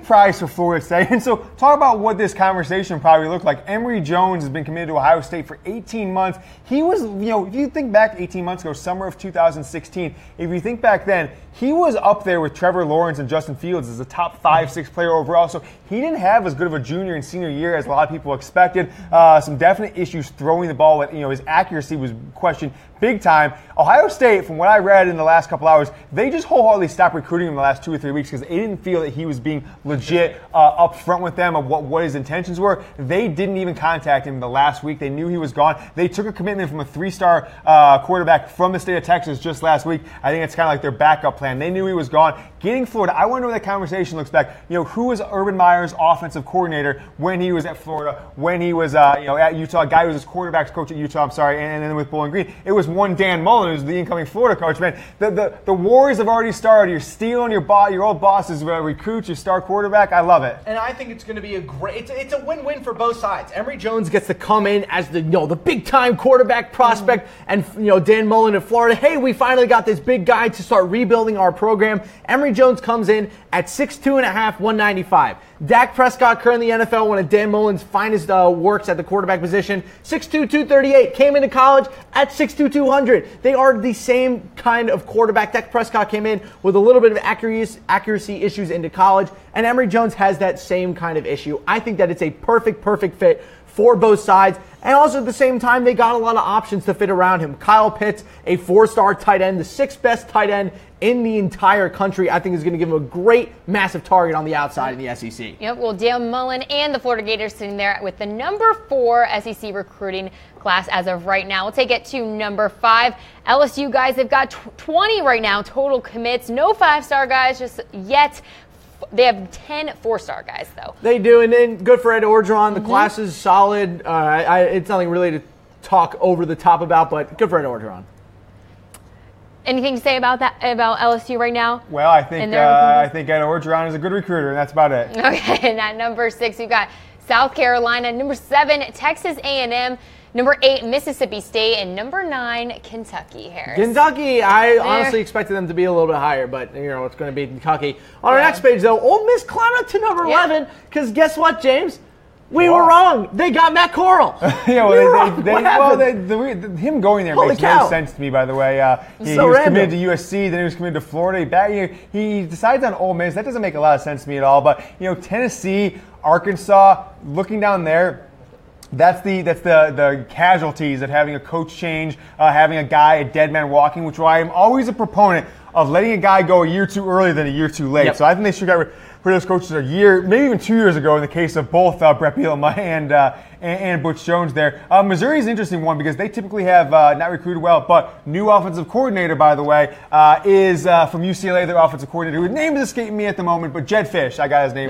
prize for Florida State. And so talk about what this conversation probably looked like. Emory Jones has been committed to Ohio State for 18 months. He was, if you think back 18 months ago, summer of 2016, if you think back then, he was up there with Trevor Lawrence and Justin Fields as a top 5-6 player overall. So he didn't have as good of a junior and senior year as a lot of people expected. Some definite issues throwing the ball. His accuracy was questioned big time. Ohio State, from what I read in the last couple hours, they just wholeheartedly stopped recruiting him in the last 2 or 3 weeks because they didn't feel that he was being legit up front with them of what his intentions were. They didn't even contact him the last week. They knew he was gone. They took a commitment from a 3-star quarterback from the state of Texas just last week. I think it's kind of like their backup plan. They knew he was gone. Getting Florida, I want to know what that conversation looks like. Who was Urban Meyer's offensive coordinator when he was at Florida, when he was at Utah, a guy who was his quarterback's coach at Utah, and then with Bowling Green. It was one Dan Mullen, who's the incoming Florida coach. Man, the wars have already started. You're stealing your old boss's recruits, your star quarterback. I love it. And I think it's going to be it's a win-win for both sides. Emory Jones gets to come in as the big-time quarterback prospect, and Dan Mullen in Florida. Hey, we finally got this big guy to start rebuilding our program. Emory Jones comes in at 6'2.5", 195. Dak Prescott, currently in the NFL, one of Dan Mullen's finest works at the quarterback position. 6'2", 238. Came into college at 6'2", 200. They are the same kind of quarterback. Dak Prescott came in with a little bit of accuracy issues into college, and Emory Jones has that same kind of issue. I think that it's a perfect fit for both sides. And also at the same time, they got a lot of options to fit around him. Kyle Pitts, a 4-star tight end, the 6th best tight end in the entire country, I think is going to give him a great, massive target on the outside in the SEC. Yep, well, Dan Mullen and the Florida Gators sitting there with the number 4 SEC recruiting class as of right now. We'll take it to number 5. LSU guys, they've got 20 right now, total commits. No 5-star guys just yet. They have 10 4-star guys, though. They do, and then good for Ed Orgeron. The class is solid. It's nothing really to talk over the top about, but good for Ed Orgeron. Anything to say about LSU right now? Well, I think Ed Orgeron is a good recruiter, and that's about it. Okay, and at number 6, we've got South Carolina. Number 7, Texas A&M. Number 8, Mississippi State. And number 9, Kentucky, Harris. Kentucky, I honestly expected them to be a little bit higher, but it's going to be Kentucky. On our next page, though, Ole Miss climbed up to number 11, because guess what, James? We were wrong. They got Matt Corral. Him going there makes no sense to me, by the way. He was committed to USC, then he was committed to Florida. He decides on Ole Miss. That doesn't make a lot of sense to me at all. But, Tennessee, Arkansas, looking down there, that's the casualties of having a coach change, having a dead man walking, which I am always a proponent of letting a guy go a year too early than a year too late. Yep. So I think they should get rid of those coaches a year, maybe even 2 years ago in the case of both Brett Bielema and Butch Jones there. Missouri is an interesting one because they typically have not recruited well, but new offensive coordinator, by the way, is from UCLA, their offensive coordinator, whose name is escaping me at the moment, but Jed Fish, I got his name.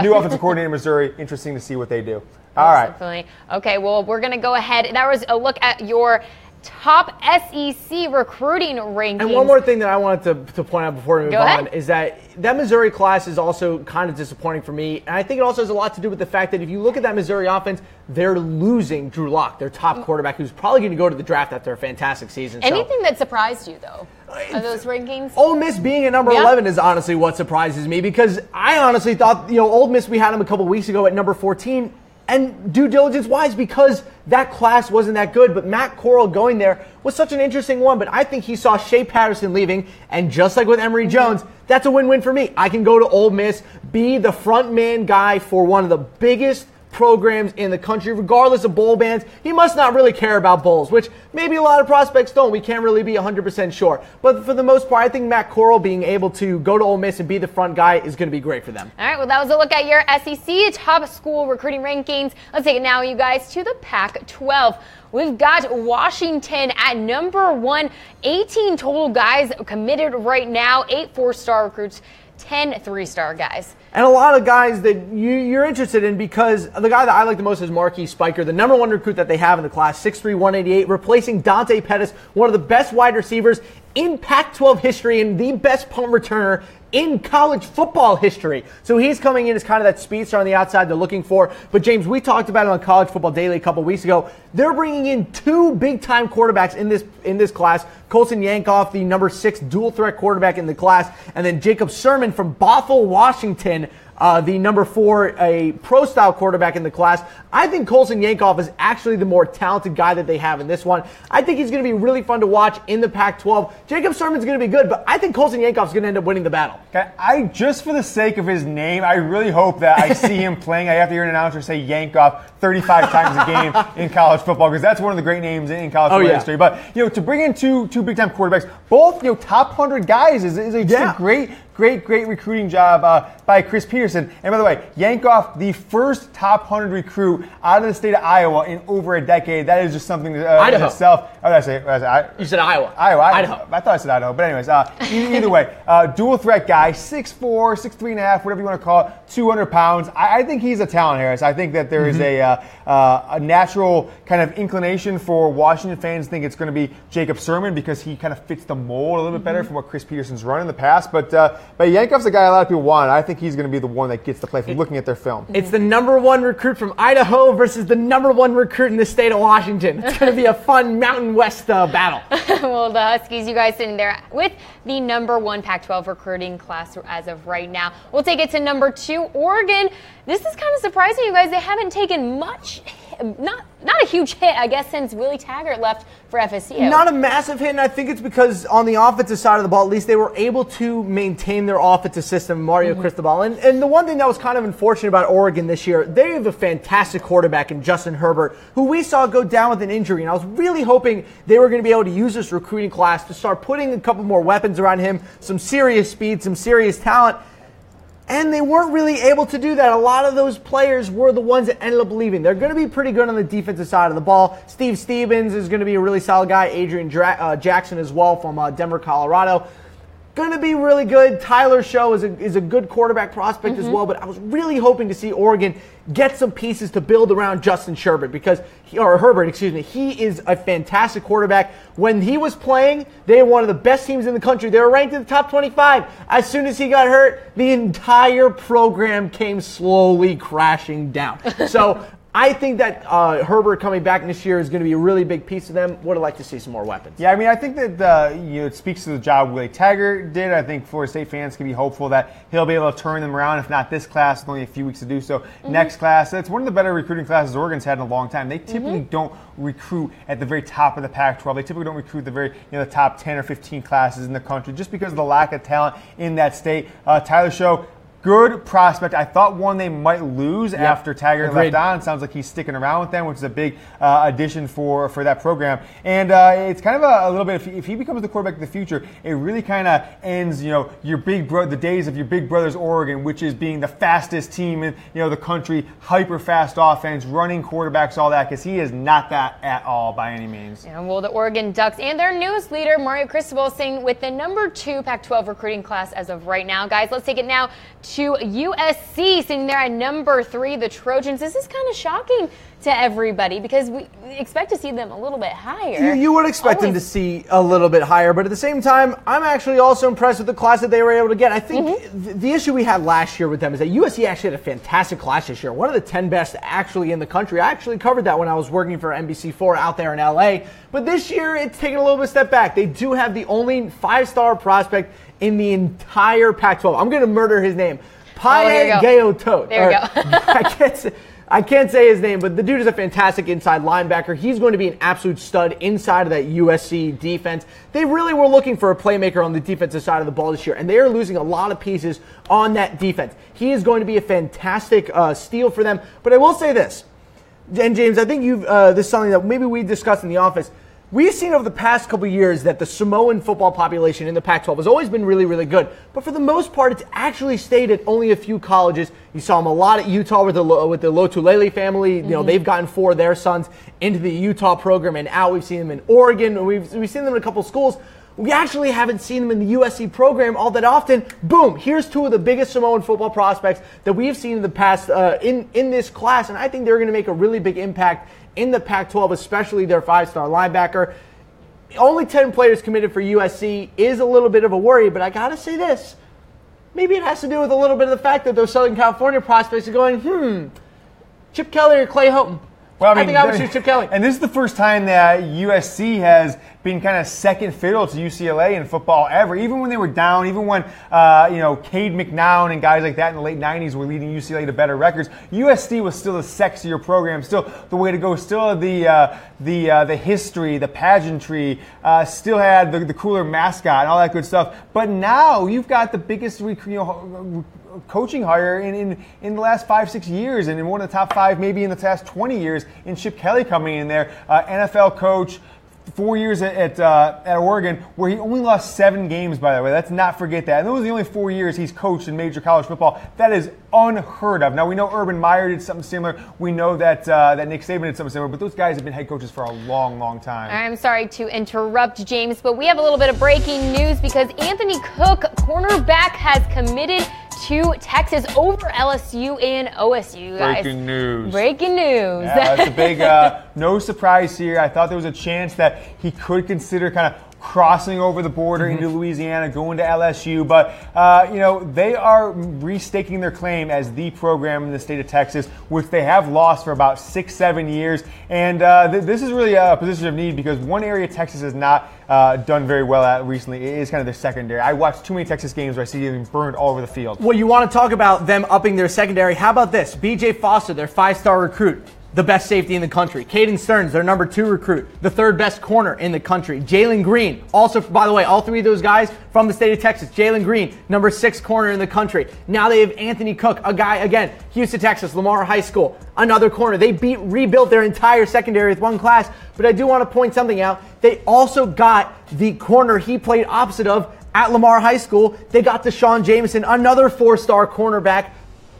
New offensive coordinator in Missouri. Interesting to see what they do. All right. Definitely. Okay, well, we're going to go ahead. That was a look at your top SEC recruiting rankings. And one more thing that I wanted to point out before we move on is that Missouri class is also kind of disappointing for me. And I think it also has a lot to do with the fact that if you look at that Missouri offense, they're losing Drew Lock, their top quarterback, who's probably going to go to the draft after a fantastic season. Anything that surprised you, though, of those rankings? Ole Miss being at number 11 is honestly what surprises me, because I honestly thought, Ole Miss, we had them a couple weeks ago at number 14. And due diligence-wise, because that class wasn't that good, but Matt Corral going there was such an interesting one. But I think he saw Shea Patterson leaving, and just like with Emory Jones, that's a win-win for me. I can go to Ole Miss, be the front man guy for one of the biggest programs in the country, regardless of bowl bans. He must not really care about bowls, which maybe a lot of prospects don't. We can't really be 100% sure. But for the most part, I think Matt Corral being able to go to Ole Miss and be the front guy is going to be great for them. All right, well, that was a look at your SEC top school recruiting rankings. Let's take it now, you guys, to the Pac-12. We've got Washington at number 1, 18 total guys committed right now, 8 4-star recruits, 10 3-star guys. And a lot of guys that you're interested in, because the guy that I like the most is Marquis Spiker, the number 1 recruit that they have in the class, 6'3", 188, replacing Dante Pettis, one of the best wide receivers in Pac-12 history and the best punt returner in college football history. So he's coming in as kind of that speedster on the outside they're looking for. But James, we talked about it on College Football Daily a couple weeks ago. They're bringing in 2 big-time quarterbacks in this class. Colson Yankoff, the number 6 dual-threat quarterback in the class, and then Jacob Sermon from Bothell, Washington, the number 4, a pro-style quarterback in the class. I think Colson Yankoff is actually the more talented guy that they have in this one. I think he's going to be really fun to watch in the Pac-12. Jacob Sermon's going to be good, but I think Colson Yankoff's going to end up winning the battle. Okay, just for the sake of his name, I really hope that I see him playing. I have to hear an announcer say Yankoff 35 times a game in college football, because that's one of the great names in college football history. But to bring in two big-time quarterbacks, both top 100 guys, is a great recruiting job by Chris Peterson. And by the way, Yankoff, the first top 100 recruit out of the state of Iowa in over a decade. That is just something in itself. What did I say? You said Iowa. Idaho. I thought I said Idaho. But anyways, either way, dual threat guy, 6'4", 6'3.5", whatever you want to call it, 200 pounds. I think he's a talent, Harris. I think that there is a natural kind of inclination for Washington fans to think it's going to be Jacob Sermon, because he kind of fits the mold a little bit better from what Chris Peterson's run in the past. But Yankoff's a guy a lot of people want. I think he's going to be the one that gets to play from looking at their film. It's the number 1 recruit from Idaho versus the number 1 recruit in the state of Washington. It's going to be a fun Mountain West battle. Well, the Huskies, you guys sitting there with the number 1 Pac-12 recruiting class as of right now. We'll take it to number 2, Oregon. This is kind of surprising, you guys. They haven't taken much, not a huge hit, I guess, since Willie Taggart left for FSU. Not a massive hit, and I think it's because on the offensive side of the ball, at least they were able to maintain their offensive system, Mario Cristobal. And the one thing that was kind of unfortunate about Oregon this year, they have a fantastic quarterback in Justin Herbert, who we saw go down with an injury. And I was really hoping they were going to be able to use this recruiting class to start putting a couple more weapons around him, some serious speed, some serious talent. And they weren't really able to do that. A lot of those players were the ones that ended up leaving. They're going to be pretty good on the defensive side of the ball. Steve Stevens is going to be a really solid guy. Adrian Jackson as well from Denver, Colorado. going to be really good. Tyler Show is a good quarterback prospect as well, but I was really hoping to see Oregon get some pieces to build around Justin Herbert Herbert, he is a fantastic quarterback. When he was playing, they were one of the best teams in the country. They were ranked in the top 25. As soon as he got hurt, the entire program came slowly crashing down. So I think that Herbert coming back this year is going to be a really big piece of them. Would have liked to see some more weapons. Yeah, I mean, I think that it speaks to the job Willie Taggart did. I think Florida State fans can be hopeful that he'll be able to turn them around, if not this class, with only a few weeks to do so. Next class, it's one of the better recruiting classes Oregon's had in a long time. They typically don't recruit at the very top of the Pac-12. They typically don't recruit the top 10 or 15 classes in the country just because of the lack of talent in that state. Tyler Show, good prospect. I thought one they might lose after Taggart left on. Sounds like he's sticking around with them, which is a big addition for that program. And it's kind of a little bit, if he becomes the quarterback of the future, it really kind of ends, the days of your big brothers Oregon, which is being the fastest team in the country, hyper fast offense, running quarterbacks, all that, because he is not that at all by any means. And well, the Oregon Ducks and their newest leader, Mario Cristobal, sitting with the number 2 Pac-12 recruiting class as of right now. Guys, let's take it now to USC, sitting there at number 3, the Trojans. This is kind of shocking to everybody because we expect to see them a little bit higher. You would expect them to see a little bit higher, but at the same time, I'm actually also impressed with the class that they were able to get. I think the issue we had last year with them is that USC actually had a fantastic class this year, one of the 10 best actually in the country. I actually covered that when I was working for NBC4 out there in LA, but this year it's taken a little bit of a step back. They do have the only 5-star prospect in the entire Pac-12. I'm going to murder his name. Gayotot. There we go. I can't say his name, but the dude is a fantastic inside linebacker. He's going to be an absolute stud inside of that USC defense. They really were looking for a playmaker on the defensive side of the ball this year, and they are losing a lot of pieces on that defense. He is going to be a fantastic steal for them. But I will say this, and James, I think this is something that maybe we discussed in the office. We've seen over the past couple of years that the Samoan football population in the Pac-12 has always been really, really good. But for the most part, it's actually stayed at only a few colleges. You saw them a lot at Utah with the Lotulelei family. They've gotten 4 of their sons into the Utah program and out. We've seen them in Oregon. We've seen them in a couple of schools. We actually haven't seen them in the USC program all that often. Boom, here's 2 of the biggest Samoan football prospects that we have seen in the past in this class, and I think they're going to make a really big impact in the Pac-12, especially their 5-star linebacker. Only 10 players committed for USC is a little bit of a worry, but I got to say this. Maybe it has to do with a little bit of the fact that those Southern California prospects are going, Chip Kelly or Clay Houghton. Well, I think I would choose Chip Kelly. And this is the first time that USC has been kind of second fiddle to UCLA in football ever. Even when they were down, even when Cade McNown and guys like that in the late 90s were leading UCLA to better records, USC was still a sexier program, still the way to go, still the history, the pageantry, still had the cooler mascot and all that good stuff. But now you've got the biggest coaching hire in the last 5-6 years, and in one of the top 5 maybe in the past 20 years, in Chip Kelly coming in there, NFL coach, 4 years at Oregon, where he only lost 7 games, by the way. Let's not forget that. And those are the only 4 years he's coached in major college football. That is unheard of. Now, we know Urban Meyer did something similar. We know that Nick Saban did something similar, but those guys have been head coaches for a long, long time. I'm sorry to interrupt, James, but we have a little bit of breaking news because Anthony Cook, cornerback, has committed to Texas over LSU and OSU, guys. Breaking news. Yeah, that's a big no surprise here. I thought there was a chance that he could consider kind of crossing over the border into Louisiana, going to LSU. But, they are restaking their claim as the program in the state of Texas, which they have lost for about 6-7 years. And this is really a position of need because one area Texas has not done very well at recently is kind of their secondary. I watched too many Texas games where I see them burned all over the field. Well, you want to talk about them upping their secondary. How about this? B.J. Foster, their 5-star recruit, the best safety in the country. Caden Stearns, their number 2 recruit, the 3rd best corner in the country. Jalen Green, also, by the way, all 3 of those guys from the state of Texas. Jalen Green, number 6 corner in the country. Now they have Anthony Cook, a guy, again, Houston, Texas, Lamar High School, another corner. They rebuilt their entire secondary with one class, but I do want to point something out. They also got the corner he played opposite of at Lamar High School. They got Deshaun Jameson, another 4-star cornerback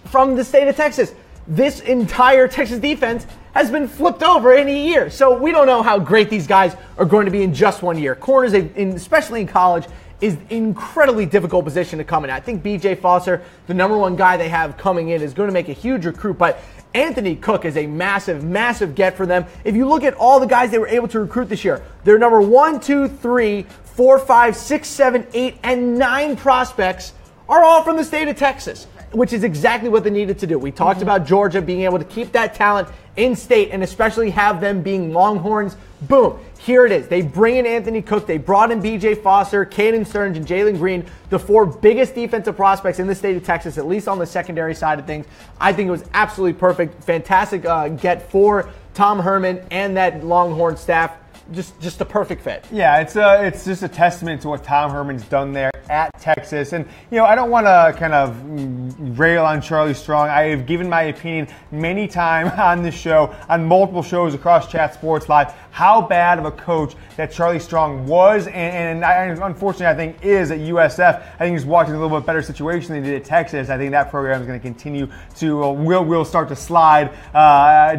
from the state of Texas. This entire Texas defense has been flipped over in a year. So we don't know how great these guys are going to be in just 1 year. Corners, especially in college, is an incredibly difficult position to come in. I think B.J. Foster, the number one guy they have coming in, is going to make a huge recruit, but Anthony Cook is a massive, massive get for them. If you look at all the guys they were able to recruit this year, their number 1, 2, 3, 4, 5, 6, 7, 8, and 9 prospects are all from the state of Texas, which is exactly what they needed to do. We talked about Georgia being able to keep that talent in state and especially have them being Longhorns. Boom. Here it is. They bring in Anthony Cook. They brought in B.J. Foster, Caden Stearns, and Jalen Green, the 4 biggest defensive prospects in the state of Texas, at least on the secondary side of things. I think it was absolutely perfect. Fantastic get for Tom Herman and that Longhorn staff. Just a perfect fit. Yeah, it's just a testament to what Tom Herman's done there at Texas. And, I don't want to kind of rail on Charlie Strong. I have given my opinion many times on this show, on multiple shows across Chat Sports Live, how bad of a coach that Charlie Strong was and unfortunately I think is at USF. I think he's walked in a little bit better situation than he did at Texas. I think that program is going to continue to, will start to slide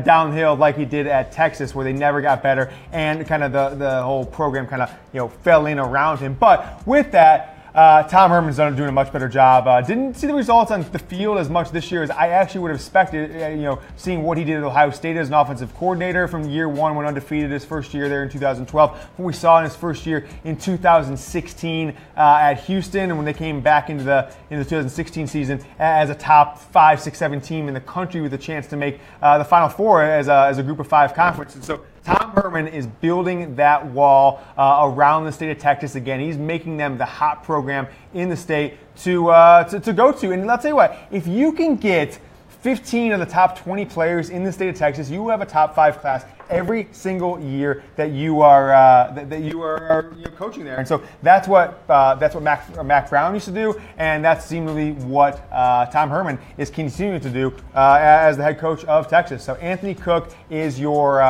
downhill like he did at Texas, where they never got better and kind of the whole program kind of, fell in around him. But with that, Tom Herman's doing a much better job. Didn't see the results on the field as much this year as I actually would have expected, seeing what he did at Ohio State as an offensive coordinator from year 1, went undefeated his first year there in 2012. What we saw in his first year in 2016 at Houston, and when they came back into the 2016 season as a top 5, 6, 7 team in the country with a chance to make the Final Four as a group of 5 conference. And so Tom Herman is building that wall around the state of Texas again. He's making them the hot program in the state to go to. And I'll tell you what, if you can get 15 of the top 20 players in the state of Texas, you have a top 5 class every single year that you are coaching there. And so that's what Mac Brown used to do, and that's seemingly what Tom Herman is continuing to do as the head coach of Texas. So Anthony Cook is your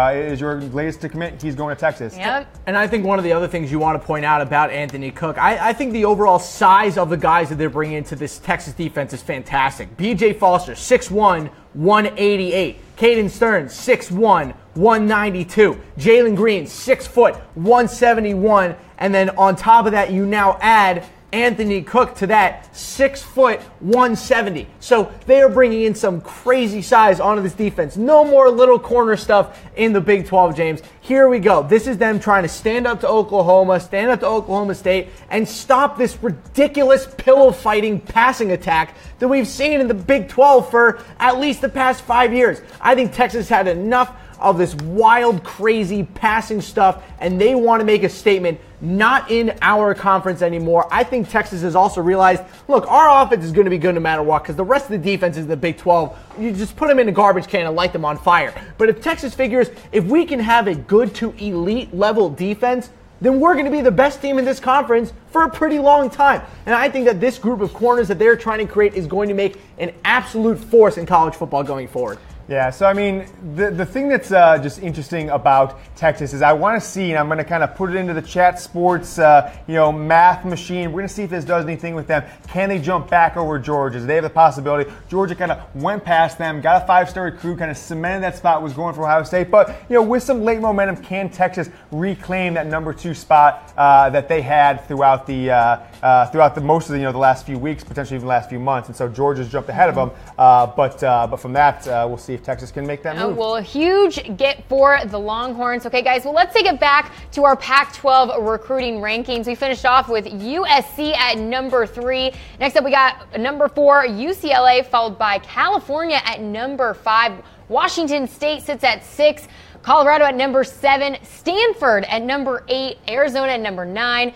latest to commit. He's going to Texas. Yep. And I think one of the other things you want to point out about Anthony Cook, I think the overall size of the guys that they're bringing into this Texas defense is fantastic. B.J. Foster, 6'1", 188. Caden Stearns, 6'1", 192. Jalen Green, 6 foot, 171. And then on top of that, you now add Anthony Cook to that, 6 foot, 170. So they are bringing in some crazy size onto this defense. No more little corner stuff in the Big 12, James. Here we go. This is them trying to stand up to Oklahoma, stand up to Oklahoma State, and stop this ridiculous pillow-fighting passing attack that we've seen in the Big 12 for at least the past 5 years. I think Texas had enough of this wild, crazy passing stuff, and they want to make a statement, not in our conference anymore. I think Texas has also realized, look, our offense is going to be good no matter what, because the rest of the defense is the Big 12. You just put them in a garbage can and light them on fire. But if Texas figures, if we can have a good to elite level defense, then we're going to be the best team in this conference for a pretty long time. And I think that this group of corners that they're trying to create is going to make an absolute force in college football going forward. Yeah, so I mean, the thing that's just interesting about Texas is I want to see, and I'm going to kind of put it into the Chat Sports, math machine. We're going to see if this does anything with them. Can they jump back over Georgia? Do they have the possibility? Georgia kind of went past them, got a 5-star recruit, kind of cemented that spot, was going for Ohio State. But, with some late momentum, can Texas reclaim that number 2 spot that they had throughout the most of the last few weeks, potentially even the last few months? And so Georgia's jumped ahead of them. But from that, we'll see if Texas can make that move. Well, a huge get for the Longhorns. Okay, guys, well, let's take it back to our Pac-12 recruiting rankings. We finished off with USC at number 3. Next up, we got number 4, UCLA, followed by California at number 5. Washington State sits at 6. Colorado at number 7. Stanford at number 8. Arizona at number 9.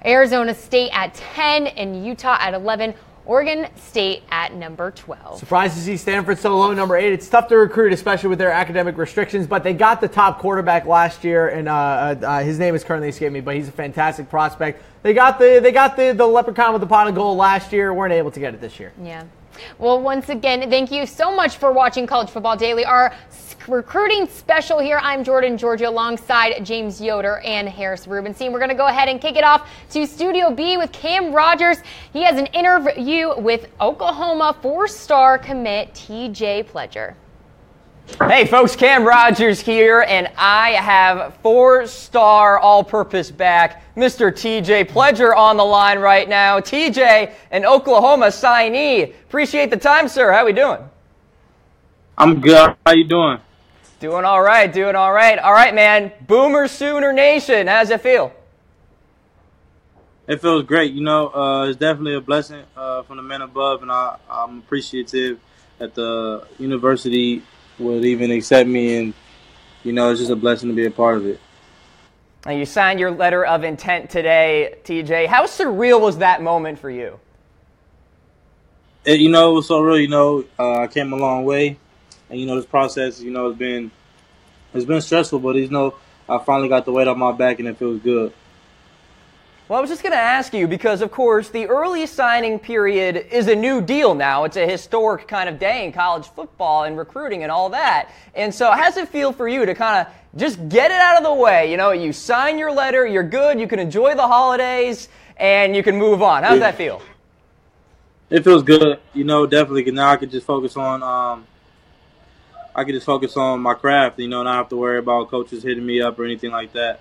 Arizona State at 10. And Utah at 11. Oregon State at number 12. Surprised to see Stanford so low, number 8. It's tough to recruit, especially with their academic restrictions, but they got the top quarterback last year, and his name is currently escaping me, but he's a fantastic prospect. They got the leprechaun with the pot of gold last year, weren't able to get it this year. Yeah. Well, once again, thank you so much for watching College Football Daily. Our recruiting special here. I'm Jordan Georgia alongside James Yoder and Harris Rubenstein. We're going to go ahead and kick it off to Studio B with Cam Rogers. He has an interview with Oklahoma 4-star commit T.J. Pledger. Hey folks, Cam Rogers here, and I have 4-star all-purpose back, Mr. TJ Pledger on the line right now. TJ, an Oklahoma signee. Appreciate the time, sir. How we doing? I'm good. How you doing? Doing all right, doing all right. All right, man. Boomer Sooner Nation, how's it feel? It feels great. It's definitely a blessing from the men above, and I'm appreciative that the university would even accept me, and it's just a blessing to be a part of it. And you signed your letter of intent today, TJ. How surreal was that moment for you? It was so real. I came a long way, and this process, it's been stressful, but I finally got the weight off my back, and it feels good. Well, I was just going to ask you because, of course, the early signing period is a new deal now. It's a historic kind of day in college football and recruiting and all that. And so how does it feel for you to kind of just get it out of the way? You sign your letter, you're good, you can enjoy the holidays, and you can move on. How does that feel? It feels good, definitely. Cause now I can just focus on my craft, not have to worry about coaches hitting me up or anything like that.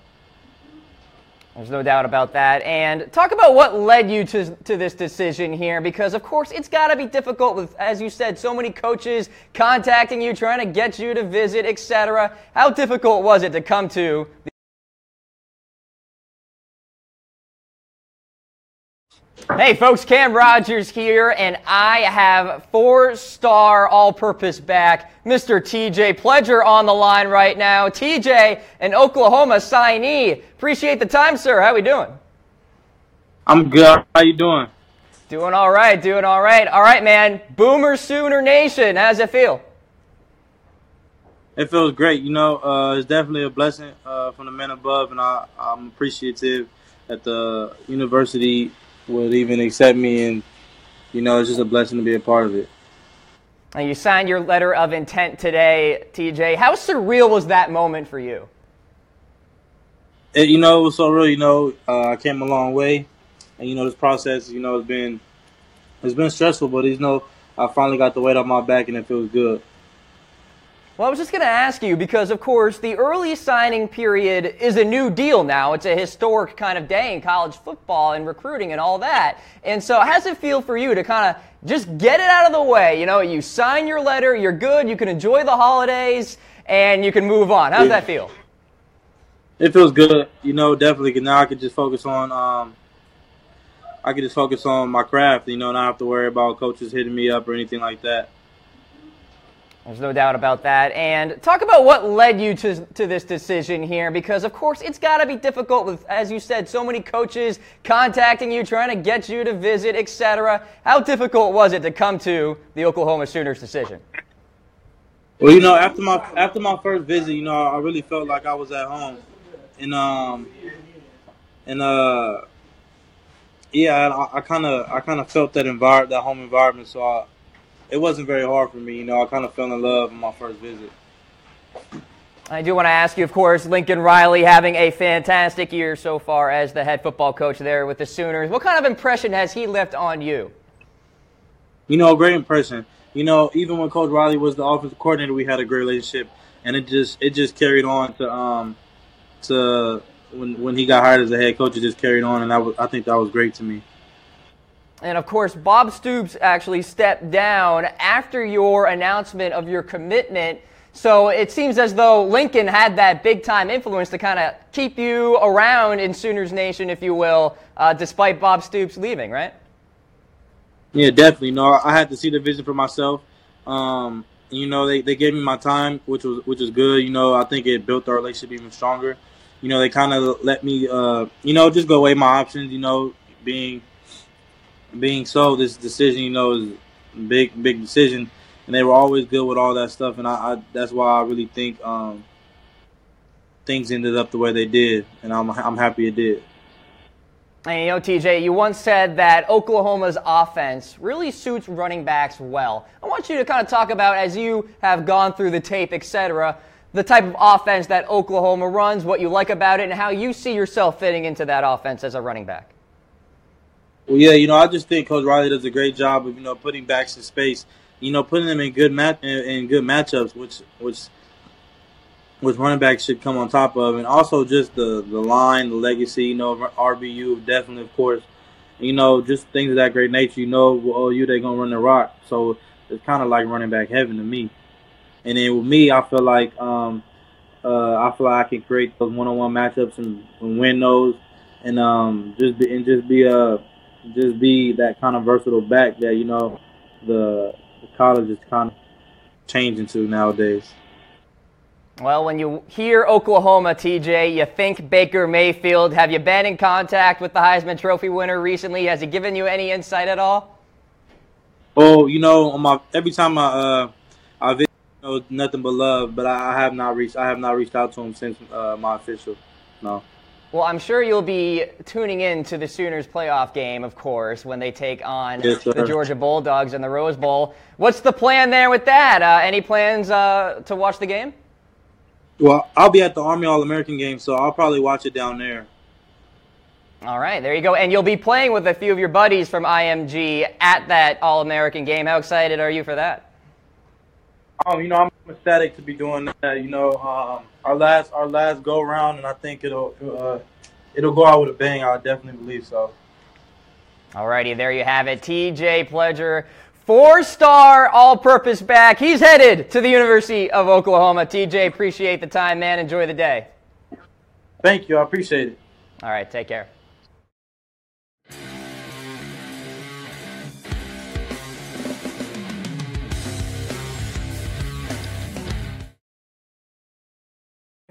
There's no doubt about that. And talk about what led you to this decision here, because, of course, it's got to be difficult with, as you said, so many coaches contacting you, trying to get you to visit, etc. How difficult was it to come to Hey folks, Cam Rogers here, and I have 4-star all-purpose back, Mr. TJ Pledger on the line right now. TJ, an Oklahoma signee. Appreciate the time, sir. How we doing? I'm good. How you doing? Doing all right, doing all right. All right, man. Boomer Sooner Nation, how's it feel? It feels great. It's definitely a blessing from the men above, and I'm appreciative that the university would even accept me, and it's just a blessing to be a part of it. And you signed your letter of intent today, TJ. How surreal was that moment for you? It was so real. I came a long way, and this process, it's been stressful, but I finally got the weight off my back, and it feels good. Well, I was just going to ask you because, of course, the early signing period is a new deal now. It's a historic kind of day in college football and recruiting and all that. And so how does it feel for you to kind of just get it out of the way? You sign your letter, you're good, you can enjoy the holidays, and you can move on. How does that feel? It feels good, definitely. Cause now I can just focus on my craft, not have to worry about coaches hitting me up or anything like that. There's no doubt about that. And talk about what led you to this decision here, because, of course, it's got to be difficult with, as you said, so many coaches contacting you, trying to get you to visit, etc. How difficult was it to come to the Oklahoma Sooners decision? Well, after my first visit, I really felt like I was at home, and I kind of felt that home environment, so it wasn't very hard for me. I kind of fell in love on my first visit. I do want to ask you, of course, Lincoln Riley having a fantastic year so far as the head football coach there with the Sooners. What kind of impression has he left on you? A great impression. Even when Coach Riley was the offensive coordinator, we had a great relationship, and it just carried on to when he got hired as a head coach. It just carried on, and I think that was great to me. And, of course, Bob Stoops actually stepped down after your announcement of your commitment. So it seems as though Lincoln had that big-time influence to kind of keep you around in Sooners Nation, if you will, despite Bob Stoops leaving, right? Yeah, definitely. I had to see the vision for myself. They gave me my time, which was good. I think it built our relationship even stronger. They kind of let me, just go weigh my options. Being so, this decision, is a big decision, and they were always good with all that stuff, and I that's why I really think things ended up the way they did, and I'm happy it did. And TJ, you once said that Oklahoma's offense really suits running backs well. I want you to kind of talk about, as you have gone through the tape, etc., the type of offense that Oklahoma runs, what you like about it, and how you see yourself fitting into that offense as a running back. Well, yeah, I just think Coach Riley does a great job of, putting backs in space putting them in good matchups, which running backs should come on top of, and also just the line, the legacy, RBU definitely, of course, just things of that great nature. They're gonna run the rock, so it's kind of like running back heaven to me. And then with me, I feel like I can create those one-on-one matchups and win those, and just be that kind of versatile back that the college is kind of changing to nowadays. Well, when you hear Oklahoma, TJ, you think Baker Mayfield. Have you been in contact with the Heisman Trophy winner recently? Has he given you any insight at all? Oh, every time I visit, nothing but love. But I have not reached out to him since my official. No. Well, I'm sure you'll be tuning in to the Sooners playoff game, of course, when they take on the Georgia Bulldogs in the Rose Bowl. What's the plan there with that? Any plans to watch the game? Well, I'll be at the Army All-American game, so I'll probably watch it down there. All right, there you go. And you'll be playing with a few of your buddies from IMG at that All-American game. How excited are you for that? I'm ecstatic to be doing that. Our last go around, and I think it'll go out with a bang. I definitely believe so. All righty, there you have it. TJ Pledger, 4-star all-purpose back. He's headed to the University of Oklahoma. TJ, appreciate the time, man. Enjoy the day. Thank you. I appreciate it. All right, take care.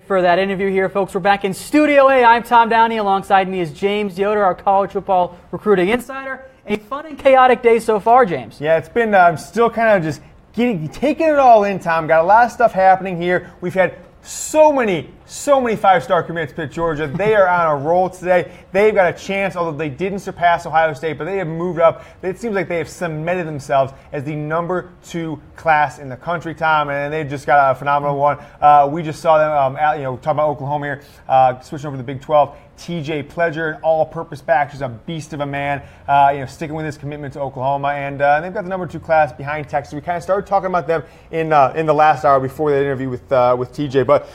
For that interview here, folks, we're back in Studio A. I'm Tom Downey. Alongside me is James Yoder, our college football recruiting insider. A fun and chaotic day so far, James. Yeah, it's been I'm still kind of just taking it all in, Tom. Got a lot of stuff happening here. We've had so many 5-star commits to Georgia. They are on a roll today. They've got a chance, although they didn't surpass Ohio State, but they have moved up. It seems like they have cemented themselves as the number 2 class in the country, Tom, and they've just got a phenomenal one. We just saw them, talking about Oklahoma here, switching over to the Big 12. TJ Pledger, an all-purpose back, who's a beast of a man, sticking with his commitment to Oklahoma, and they've got the number 2 class behind Texas. We kind of started talking about them in the last hour before that interview with TJ, but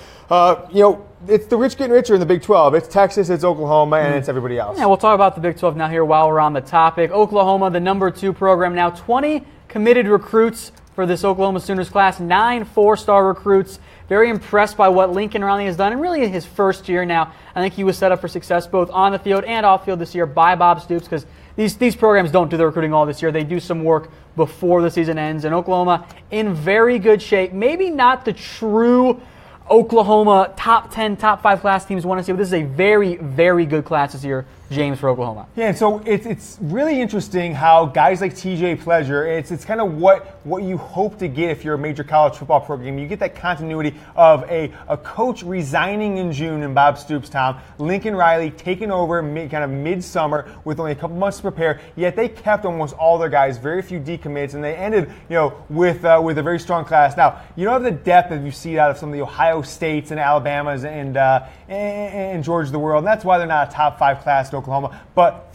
it's the rich getting richer in the Big 12. It's Texas, it's Oklahoma, and it's everybody else. Yeah, we'll talk about the Big 12 now here while we're on the topic. Oklahoma, the number 2 program now, 20 committed recruits for this Oklahoma Sooners class, 9 4-star recruits. Very impressed by what Lincoln Riley has done, and really in his first year now. I think he was set up for success both on the field and off field this year by Bob Stoops, because these programs don't do the recruiting all this year. They do some work before the season ends, and Oklahoma in very good shape. Maybe not the true Oklahoma top 10, top 5 class teams want to see, but this is a very, very good class this year, James, for Oklahoma. Yeah, and so it's really interesting how guys like TJ Pledger, it's kind of what you hope to get if you're a major college football program. You get that continuity of a coach resigning in June in Bob Stoops' Tom, Lincoln Riley taking over kind of midsummer with only a couple months to prepare, yet they kept almost all their guys, very few decommits, and they ended with a very strong class. Now, you don't have the depth that you see out of some of the Ohio States and Alabamas and Georgia of the world, and that's why they're not a top 5 class at Oklahoma, but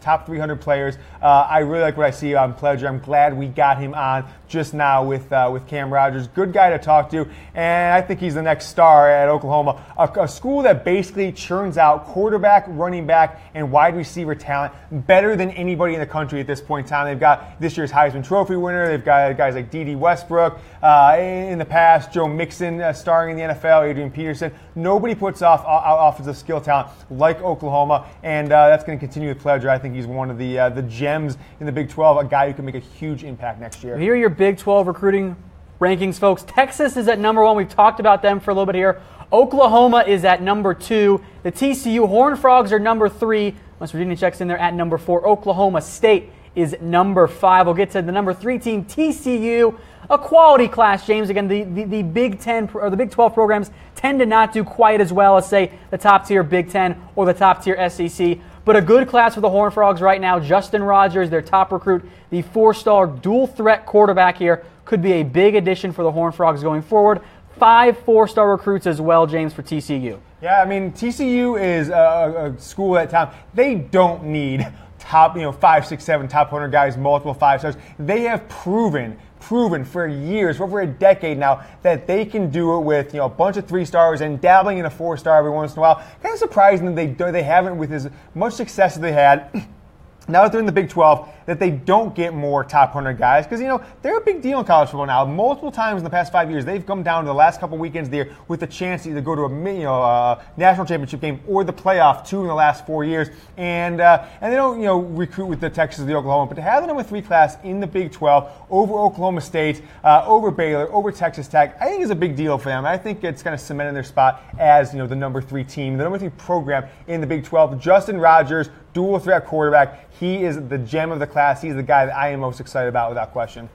top 300 players. I really like what I see on Pledger. I'm glad we got him on just now with Cam Rogers. Good guy to talk to, and I think he's the next star at Oklahoma, a school that basically churns out quarterback, running back, and wide receiver talent better than anybody in the country at this point in time. They've got this year's Heisman Trophy winner. They've got guys like D.D. Westbrook. In the past, Joe Mixon starring in the NFL, Adrian Peterson. Nobody puts off offensive skill talent like Oklahoma, and that's going to continue with Pledger. I think he's one of the gems in the Big 12, a guy who can make a huge impact next year. Here are your Big 12 recruiting rankings, folks. Texas is at number 1. We've talked about them for a little bit here. Oklahoma is at number 2. The TCU Horned Frogs are number 3. West Virginia checks in there at number 4. Oklahoma State is number 5. We'll get to the number 3 team, TCU. A quality class, James. Again, the Big 10 or the Big 12 programs tend to not do quite as well as, say, the top tier Big 10 or the top tier SEC. But a good class for the Horned Frogs right now. Justin Rogers, their top recruit, the 4-star dual threat quarterback here, could be a big addition for the Horned Frogs going forward. 5 4-star recruits as well, James, for TCU. Yeah, I mean, TCU is a school at time. They don't need top, 5, 6, 7 top 100 guys, multiple 5-stars. They have proven for years, for over a decade now, that they can do it with a bunch of 3-stars and dabbling in a 4-star every once in a while. Kind of surprising that they haven't with as much success as they had. Now that they're in the Big 12, that they don't get more top 100 guys because, they're a big deal in college football now. Multiple times in the past 5 years, they've come down to the last couple weekends of the year with the chance to either go to a national championship game or the playoff 2 in the last 4 years. And they don't, recruit with the Texas, the Oklahoma. But to have the number 3 class in the Big 12 over Oklahoma State, over Baylor, over Texas Tech, I think is a big deal for them. I think it's kind of cemented their spot as, the number 3 team, the number 3 program in the Big 12. Justin Rogers, dual threat quarterback. He is the gem of the class. He's the guy that I am most excited about without question.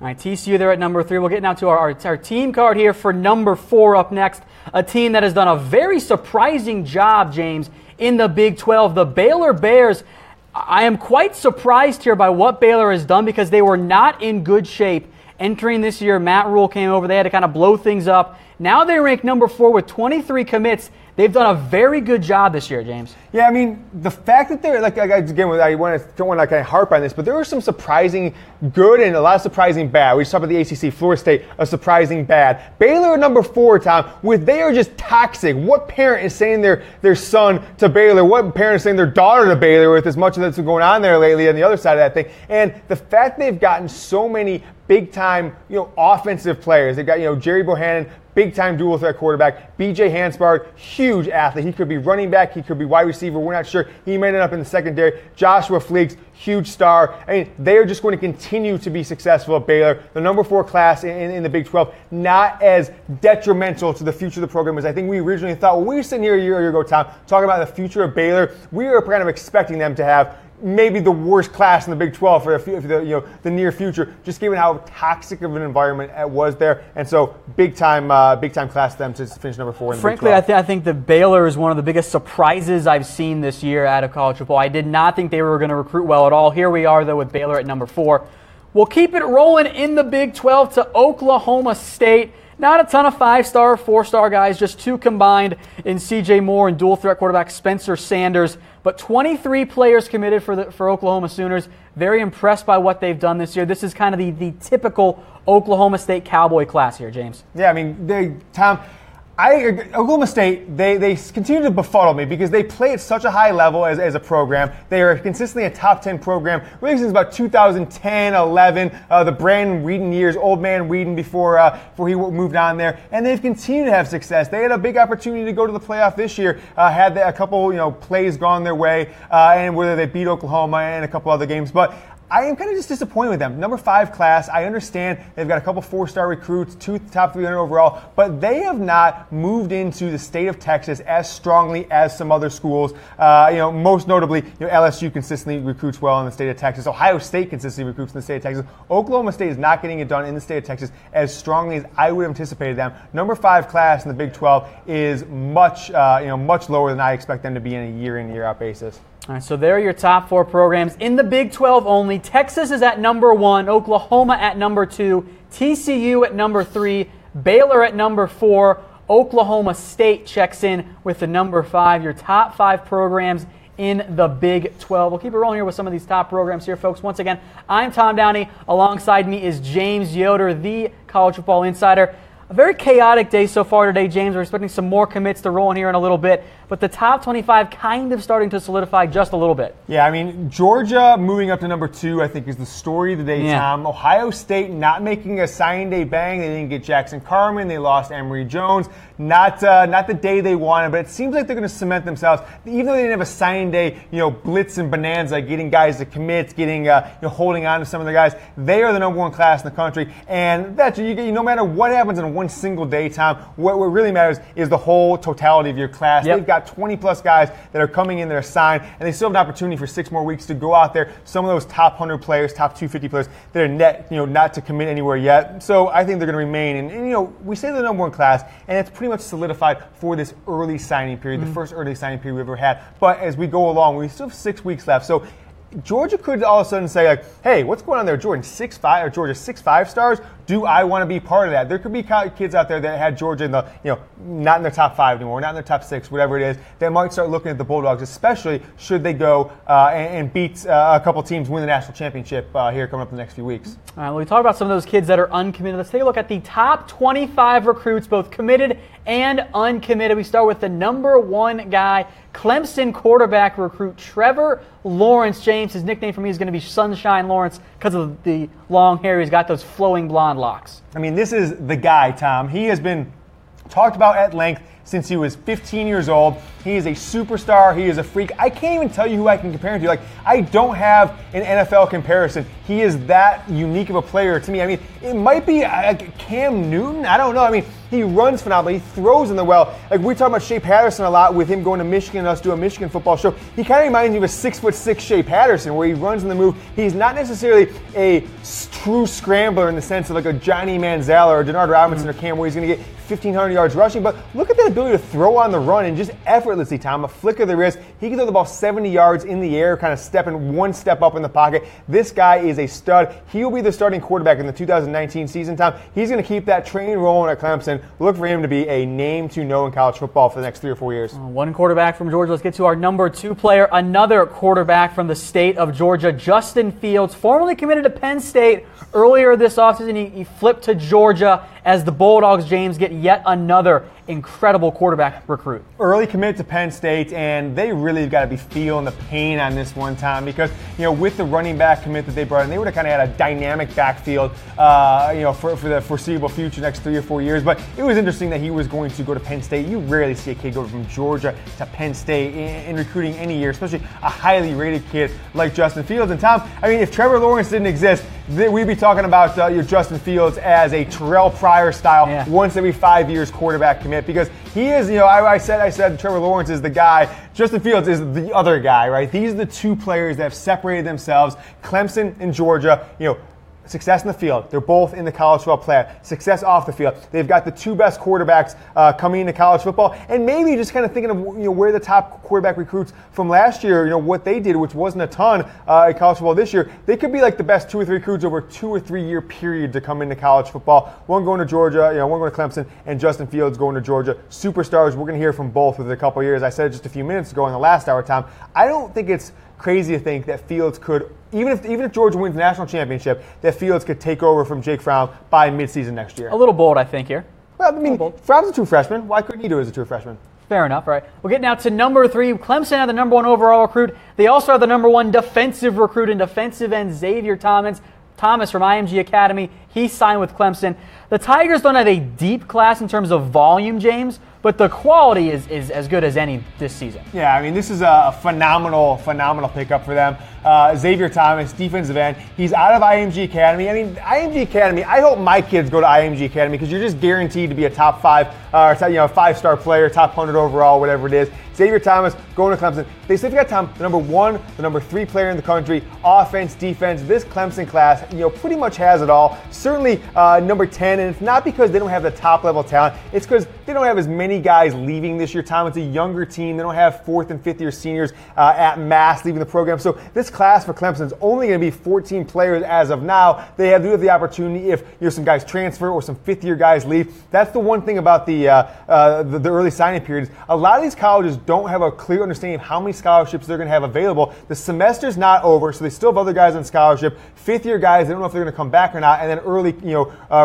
All right, TCU there at number 3. We'll get now to our team card here for number 4 up next. A team that has done a very surprising job, James, in the Big 12. The Baylor Bears. I am quite surprised here by what Baylor has done because they were not in good shape entering this year. Matt Rule came over. They had to kind of blow things up. Now they rank number 4 with 23 commits. They've done a very good job this year, James. Yeah, I mean, the fact that they're, again, don't want to kind of harp on this, but there were some surprising good and a lot of surprising bad. We just talked about the ACC, Florida State, a surprising bad. Baylor at number 4, Tom, they are just toxic. What parent is saying their son to Baylor? What parent is saying their daughter to Baylor with as much of that's been going on there lately on the other side of that thing? And the fact they've gotten so many big-time, offensive players. They've got, Jerry Bohannon, big-time dual threat quarterback. B.J. Hansbard, huge athlete. He could be running back. He could be wide receiver. We're not sure. He may end up in the secondary. Joshua Fleeks, huge star. I mean, they are just going to continue to be successful at Baylor. The number 4 class in the Big 12, not as detrimental to the future of the program as I think we originally thought. When we were sitting here a year ago, Tom, talking about the future of Baylor, we were kind of expecting them to have maybe the worst class in the Big 12 for the near future, just given how toxic of an environment it was there. And so big time class for them to finish number 4 in the Big 12. I think that Baylor is one of the biggest surprises I've seen this year out of college football. I did not think they were going to recruit well at all. Here we are, though, with Baylor at number 4. We'll keep it rolling in the Big 12 to Oklahoma State. Not a ton of 5-star, 4-star guys, just 2 combined in C.J. Moore and dual threat quarterback Spencer Sanders. But 23 players committed for Oklahoma Sooners. Very impressed by what they've done this year. This is kind of the typical Oklahoma State Cowboy class here, James. Yeah, I mean, Tom, Oklahoma State, they continue to befuddle me because they play at such a high level as a program. They are consistently a top 10 program, really since about 2010, 11, the Brandon Weeden years, old man Weeden before he moved on there. And they've continued to have success. They had a big opportunity to go to the playoff this year, had a couple plays gone their way, and whether they beat Oklahoma and a couple other games. But I am kind of just disappointed with them. Number 5 class, I understand they've got a couple 4-star recruits, 2 top 300 overall, but they have not moved into the state of Texas as strongly as some other schools. Most notably, LSU consistently recruits well in the state of Texas. Ohio State consistently recruits in the state of Texas. Oklahoma State is not getting it done in the state of Texas as strongly as I would have anticipated them. Number 5 class in the Big 12 is much lower than I expect them to be in a year-in, year-out basis. All right, so there are your top 4 programs in the Big 12 only. Texas is at number 1, Oklahoma at number 2, TCU at number 3, Baylor at number 4, Oklahoma State checks in with the number 5. Your top 5 programs in the Big 12. We'll keep it rolling here with some of these top programs here, folks. Once again, I'm Tom Downey. Alongside me is James Yoder, the College Football Insider. A very chaotic day so far today, James. We're expecting some more commits to roll in here in a little bit, but the top 25 kind of starting to solidify just a little bit. Yeah, I mean, Georgia moving up to number 2, I think, is the story of the day, Tom. Ohio State not making a signing day bang. They didn't get Jackson Carman. They lost Emory Jones. Not the day they wanted, but it seems like they're going to cement themselves. Even though they didn't have a signing day, blitz and bonanza, getting guys to commit, getting holding on to some of the guys. They are the number 1 class in the country, and that's no matter what happens in one single day, Tom. What really matters is the whole totality of your class. They've got 20-plus guys that are coming in that are signed, and they still have an opportunity for 6 more weeks to go out there. Some of those top 100 players, top 250 players that are not to commit anywhere yet. So I think they're going to remain. And we say they're the number 1 class, and it's pretty much solidified for this early signing period, the first early signing period we've ever had. But as we go along, we still have 6 weeks left. So Georgia could all of a sudden say, hey, what's going on there, Jordan? 6 5 stars? do I want to be part of that? There could be kids out there that had Georgia in the, not in their top 5 anymore, not in their top 6, whatever it is, that might start looking at the Bulldogs, especially should they go and beat a couple teams, win the national championship here coming up in the next few weeks. All right, well, we talk about some of those kids that are uncommitted. Let's take a look at the top 25 recruits, both committed and uncommitted. We start with the number 1 guy, Clemson quarterback recruit Trevor Lawrence. James, his nickname for me is going to be Sunshine Lawrence because of the long hair. He's got those flowing blonde locks. I mean, this is the guy, Tom. He has been talked about at length since he was 15 years old. He is a superstar. He is a freak. I can't even tell you who I can compare him to. Like, I don't have an NFL comparison. He is that unique of a player to me. I mean, it might be Cam Newton. I don't know. I mean, he runs phenomenally. He throws in the well. Like, we talk about Shea Patterson a lot with him going to Michigan and us doing a Michigan football show. He kind of reminds me of a 6'6" Shea Patterson where he runs in the move. He's not necessarily a true scrambler in the sense of like a Johnny Manziel or Denard Robinson or Cam where he's going to get 1,500 yards rushing, but look at that ability to throw on the run and just effortlessly, Tom, a flick of the wrist. He can throw the ball 70 yards in the air, kind of stepping one step up in the pocket. This guy is a stud. He will be the starting quarterback in the 2019 season, Tom. He's going to keep that train rolling at Clemson. Look for him to be a name to know in college football for the next 3 or 4 years. One quarterback from Georgia. Let's get to our number 2 player, another quarterback from the state of Georgia, Justin Fields, formerly committed to Penn State. Earlier this offseason, he flipped to Georgia as the Bulldogs, James, get yet another incredible quarterback recruit. Early commit to Penn State, and they really got to be feeling the pain on this one, Tom, because with the running back commit that they brought in, they would have kind of had a dynamic backfield, for the foreseeable future, next 3 or 4 years. But it was interesting that he was going to go to Penn State. You rarely see a kid go from Georgia to Penn State in recruiting any year, especially a highly rated kid like Justin Fields. And Tom, I mean, if Trevor Lawrence didn't exist, we'd be talking about your Justin Fields as a Terrell Pryor style, once every 5 years quarterback commit, because he is, I said Trevor Lawrence is the guy. Justin Fields is the other guy, right? These are the 2 players that have separated themselves. Clemson and Georgia, success in the field. They're both in the college football plan. Success off the field. They've got the 2 best quarterbacks coming into college football. And maybe just kind of thinking of where the top quarterback recruits from last year, what they did, which wasn't a ton in college football this year. They could be like the best 2 or 3 recruits over a 2 or 3 year period to come into college football. One going to Georgia, one going to Clemson, and Justin Fields going to Georgia. Superstars. We're going to hear from both within a couple of years. I said it just a few minutes ago in the last hour, Tom. I don't think it's crazy to think that Fields could, even if Georgia wins the national championship, that Fields could take over from Jake Fromm by midseason next year. A little bold, I think, here. Well, I mean, Fromm's a true freshman. Why couldn't he do it as a true freshman? Fair enough. All right. We'll get now to number 3. Clemson had the number 1 overall recruit. They also have the number 1 defensive recruit in defensive end Xavier Thomas from IMG Academy. He signed with Clemson. The Tigers don't have a deep class in terms of volume, James, but the quality is as good as any this season. Yeah, I mean, this is a phenomenal pickup for them. Xavier Thomas, defensive end. He's out of IMG Academy. I mean, IMG Academy, I hope my kids go to IMG Academy because you're just guaranteed to be a top 5, or 5-star player, top 100 overall, whatever it is. Xavier Thomas going to Clemson. They still got Tom, the number 1, the number 3 player in the country, offense, defense. This Clemson class, pretty much has it all. Certainly number 10, and it's not because they don't have the top level talent. It's because they don't have as many guys leaving this year, Tom. It's a younger team. They don't have 4th and 5th year seniors at mass leaving the program. So this class for Clemson is only going to be 14 players as of now. They do have the opportunity if some guys transfer or some 5th year guys leave. That's the one thing about the early signing period. A lot of these colleges don't have a clear understanding of how many scholarships they're going to have available. The semester's not over, so they still have other guys on scholarship. 5th year guys, they don't know if they're going to come back or not. And then early,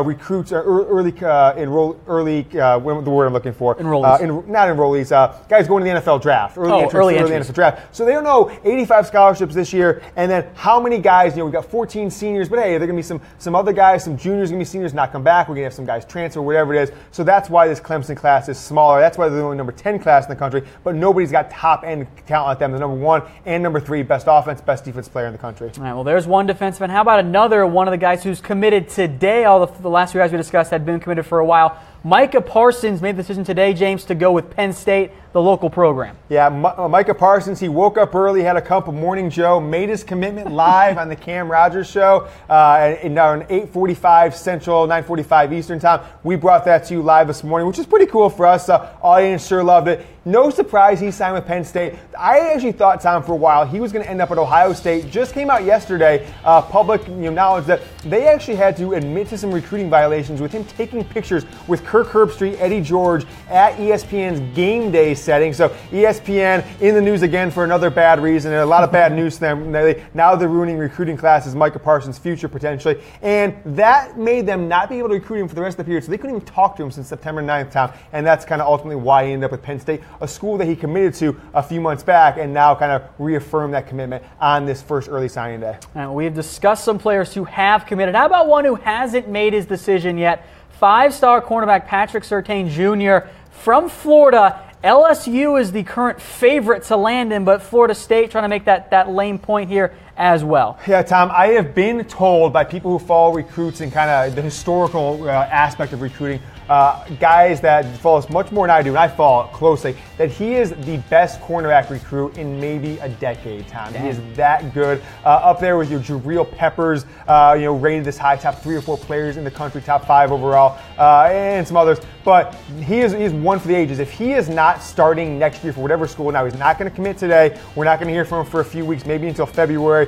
recruits or early what the word I'm looking for? Enrollees. Not enrollees. Guys going to the NFL draft. Early NFL draft. So they don't know 85 scholarships this year, and then how many guys? We've got 14 seniors, but hey, there are going to be some other guys, some juniors going to be seniors, not come back. We're going to have some guys transfer, whatever it is. So that's why this Clemson class is smaller. That's why they're the only number 10 class in the country. But nobody's got top end talent like them. The number 1 and number 3 best offense, best defense player in the country. All right. Well, there's one defensive end. How about another one of the guys who's committed today? All the last 2 guys we discussed had been committed for a while. Micah Parsons made the decision today, James, to go with Penn State. the local program. Yeah, Micah Parsons, he woke up early, had a cup of Morning Joe, made his commitment live on the Cam Rogers Show at 8:45 Central, 9:45 Eastern Time. We brought that to you live this morning, which is pretty cool for us. Audience sure loved it. No surprise he signed with Penn State. I actually thought, Tom, for a while he was going to end up at Ohio State. Just came out yesterday, public knowledge that they actually had to admit to some recruiting violations with him taking pictures with Kirk Herbstreit, Eddie George at ESPN's game day setting. So ESPN in the news again for another bad reason, and a lot of bad news to them. Now they're ruining recruiting classes, Micah Parsons' future potentially, and that made them not be able to recruit him for the rest of the period. So they couldn't even talk to him since September 9th, Tom, and that's kind of ultimately why he ended up with Penn State, a school that he committed to a few months back, and now kind of reaffirmed that commitment on this first early signing day. And we've discussed some players who have committed. How about one who hasn't made his decision yet? 5-star cornerback Patrick Surtain Jr. from Florida. LSU is the current favorite to land him, but Florida State trying to make that lame point here as well. Yeah, Tom, I have been told by people who follow recruits and kind of the historical aspect of recruiting, guys that follow us much more than I do, and I follow it closely, that he is the best cornerback recruit in maybe a decade, Tom. Damn. He is that good. Up there with your Jabril Peppers, rated this high, top 3 or 4 players in the country, top 5 overall, and some others. But he is one for the ages. If he is not starting next year for whatever school, now he's not going to commit today. We're not going to hear from him for a few weeks, maybe until February.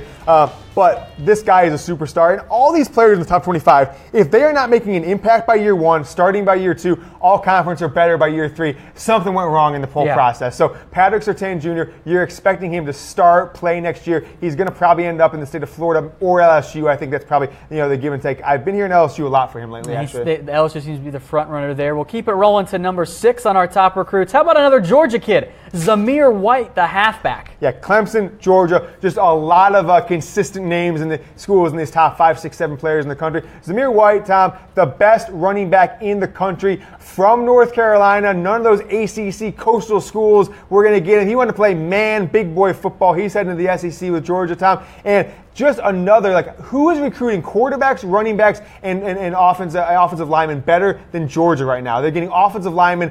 But this guy is a superstar. And all these players in the top 25, if they are not making an impact by year 1, starting by year 2, all conference or better by year 3, something went wrong in the whole process. So Patrick Surtain Jr., you're expecting him to start, play next year. He's going to probably end up in the state of Florida or LSU. I think that's probably the give and take. I've been here in LSU a lot for him lately. The LSU seems to be the front runner there. We'll keep it rolling to number 6 on our top recruits. How about another Georgia kid, Zamir White, the halfback? Yeah, Clemson, Georgia, just a lot of consistent names in the schools in these top 5, 6, 7 players in the country. Zamir White, Tom, the best running back in the country from North Carolina. None of those ACC coastal schools were going to get him. He wanted to play big boy football. He's heading to the SEC with Georgia, Tom. And just another, who is recruiting quarterbacks, running backs, and offensive linemen better than Georgia right now? They're getting offensive linemen,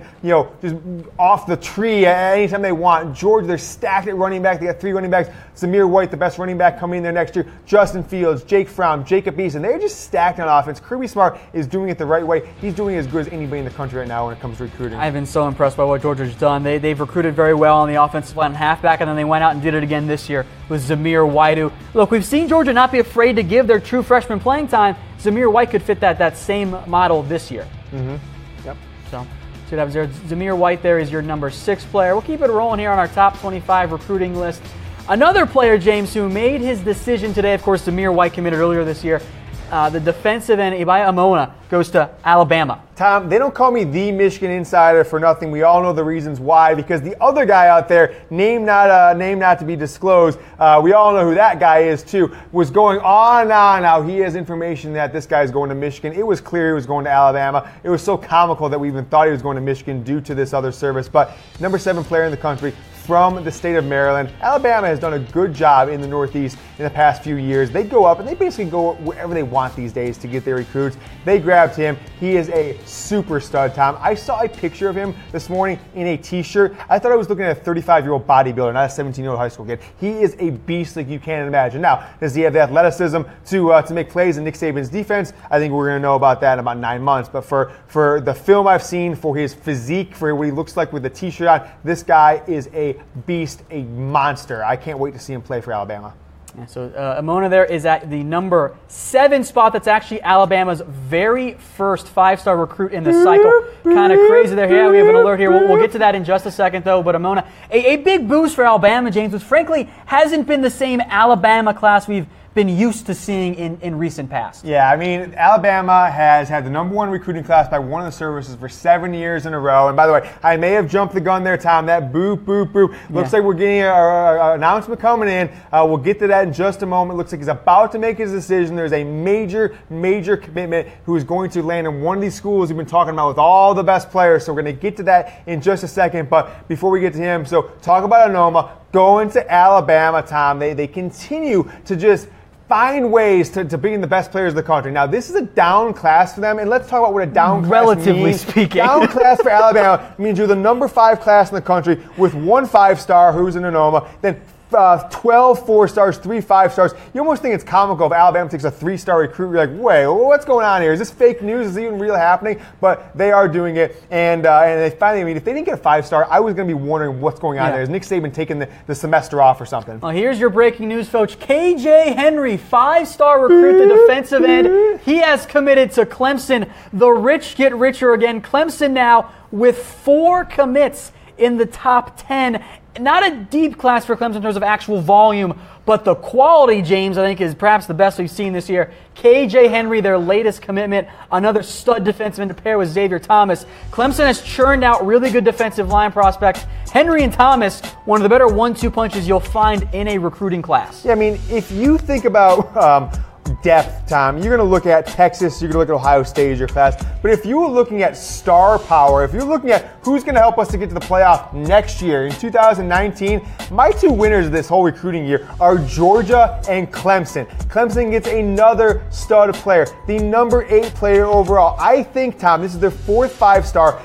just off the tree anytime they want. Georgia, they're stacked at running back. They got 3 running backs. Zamir White, the best running back coming in there next year. Justin Fields, Jake Fromm, Jacob Eason. They're just stacked on offense. Kirby Smart is doing it the right way. He's doing as good as anybody in the country right now when it comes to recruiting. I've been so impressed by what Georgia's done. They've recruited very well on the offensive line and halfback, and then they went out and did it again this year with Zamir White. Look, we've seen Georgia not be afraid to give their true freshman playing time. Zamir White could fit that same model this year. Mm-hmm. Yep. So what happens there. Zamir White there is your number 6 player. We'll keep it rolling here on our top 25 recruiting list. Another player, James, who made his decision today, of course, Zamir White committed earlier this year. The defensive end, Ibaya Amona, goes to Alabama. Tom, they don't call me the Michigan insider for nothing. We all know the reasons why, because the other guy out there, name not to be disclosed, we all know who that guy is too, was going on and on how he has information that this guy is going to Michigan. It was clear he was going to Alabama. It was so comical that we even thought he was going to Michigan due to this other service. But number 7 player in the country, from the state of Maryland. Alabama has done a good job in the Northeast in the past few years. They go up and they basically go wherever they want these days to get their recruits. They grabbed him. He is a super stud, Tom. I saw a picture of him this morning in a t-shirt. I thought I was looking at a 35-year-old bodybuilder, not a 17-year-old high school kid. He is a beast like you can't imagine. Now, does he have the athleticism to make plays in Nick Saban's defense? I think we're going to know about that in about 9 months. But for the film I've seen, for his physique, for what he looks like with the t-shirt on, this guy is a beast, a monster. I can't wait to see him play for Alabama. Yeah, so Amona there is at the number 7 spot. That's actually Alabama's very first 5-star recruit in the cycle. Kind of crazy there. Yeah, we have an alert here. We'll get to that in just a second, though. But Amona, a big boost for Alabama, James, which frankly hasn't been the same Alabama class we've been used to seeing in recent past. Yeah, I mean, Alabama has had the number 1 recruiting class by one of the services for 7 years in a row. And by the way, I may have jumped the gun there, Tom. That boop, boop, boop. Looks like we're getting an announcement coming in. We'll get to that in just a moment. Looks like he's about to make his decision. There's a major, major commitment who is going to land in one of these schools we've been talking about with all the best players. So we're going to get to that in just a second. But before we get to him, so talk about Anoma going to Alabama, Tom. They continue to just find ways to being the best players in the country. Now, this is a down class for them, and let's talk about what a down class Relatively means. speaking. Down class for Alabama means you're the number 5 class in the country with 1 5-star who's in Sonoma, then 12 4-stars, 3 5-stars. You almost think it's comical if Alabama takes a 3-star recruit. You're like, wait, what's going on here? Is this fake news? Is it even real happening? But they are doing it, and they finally, I mean, if they didn't get a 5-star, I was going to be wondering what's going on there. Is Nick Saban taking the semester off or something? Well, here's your breaking news, folks. KJ Henry, 5-star recruit, the defensive end. He has committed to Clemson. The rich get richer again. Clemson now with 4 commits in the top 10. Not a deep class for Clemson in terms of actual volume, but the quality, James, I think is perhaps the best we've seen this year. KJ Henry, their latest commitment, another stud defensive end to pair with Xavier Thomas. Clemson has churned out really good defensive line prospects. Henry and Thomas, one of the better 1-2 punches you'll find in a recruiting class. Yeah, I mean, if you think about depth, Tom, you're going to look at Texas, you're going to look at Ohio State as your class. But if you were looking at star power, if you're looking at who's going to help us to get to the playoff next year in 2019, my 2 winners of this whole recruiting year are Georgia and Clemson. Clemson gets another stud player, the number 8 player overall. I think, Tom, this is their 4th 5-star.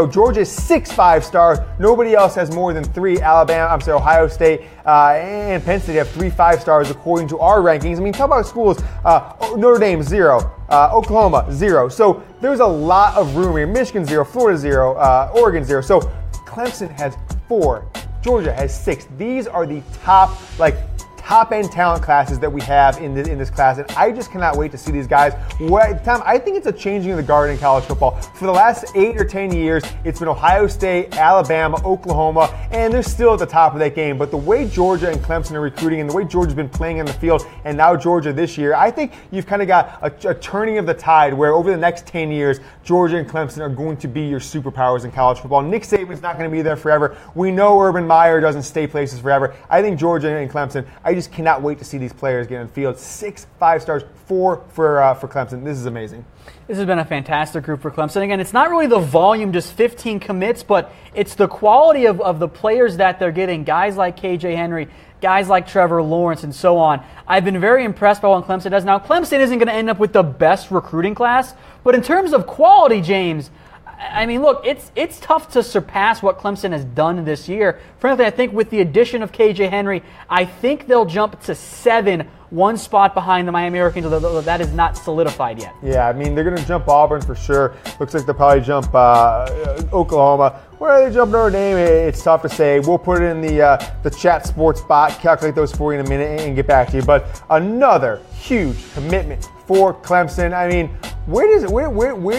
Georgia is 6 5-stars. Nobody else has more than 3. Ohio State and Penn State have 3 5-stars according to our rankings. I mean, talk about schools. Notre Dame 0, Oklahoma 0. So there's a lot of room here. Michigan 0, Florida 0, Oregon 0. So Clemson has 4. Georgia has 6. These are the top-end talent classes that we have in this class, and I just cannot wait to see these guys. Tom, I think it's a changing of the guard in college football. For the last 8 or 10 years, it's been Ohio State, Alabama, Oklahoma, and they're still at the top of that game. But the way Georgia and Clemson are recruiting and the way Georgia's been playing on the field, and now Georgia this year, I think you've kind of got a turning of the tide where over the next 10 years, Georgia and Clemson are going to be your superpowers in college football. Nick Saban's not going to be there forever. We know Urban Meyer doesn't stay places forever. I think Georgia and Clemson, I just cannot wait to see these players get in the field. 6 5-stars, 4 for Clemson. This is amazing. This has been a fantastic group for Clemson. Again, it's not really the volume, just 15 commits, but it's the quality of the players that they're getting. Guys like KJ Henry, guys like Trevor Lawrence, and so on. I've been very impressed by what Clemson does. Now, Clemson isn't going to end up with the best recruiting class, but in terms of quality, James, I mean, look, it's tough to surpass what Clemson has done this year. Frankly, I think with the addition of KJ Henry, I think they'll jump to 7, 1 spot behind the Miami Hurricanes, although that is not solidified yet. Yeah, I mean, they're going to jump Auburn for sure. Looks like they'll probably jump Oklahoma. Where they jump Notre Dame, it's tough to say. We'll put it in the chat sports bot, calculate those for you in a minute, and get back to you. But another huge commitment for Clemson. I mean, where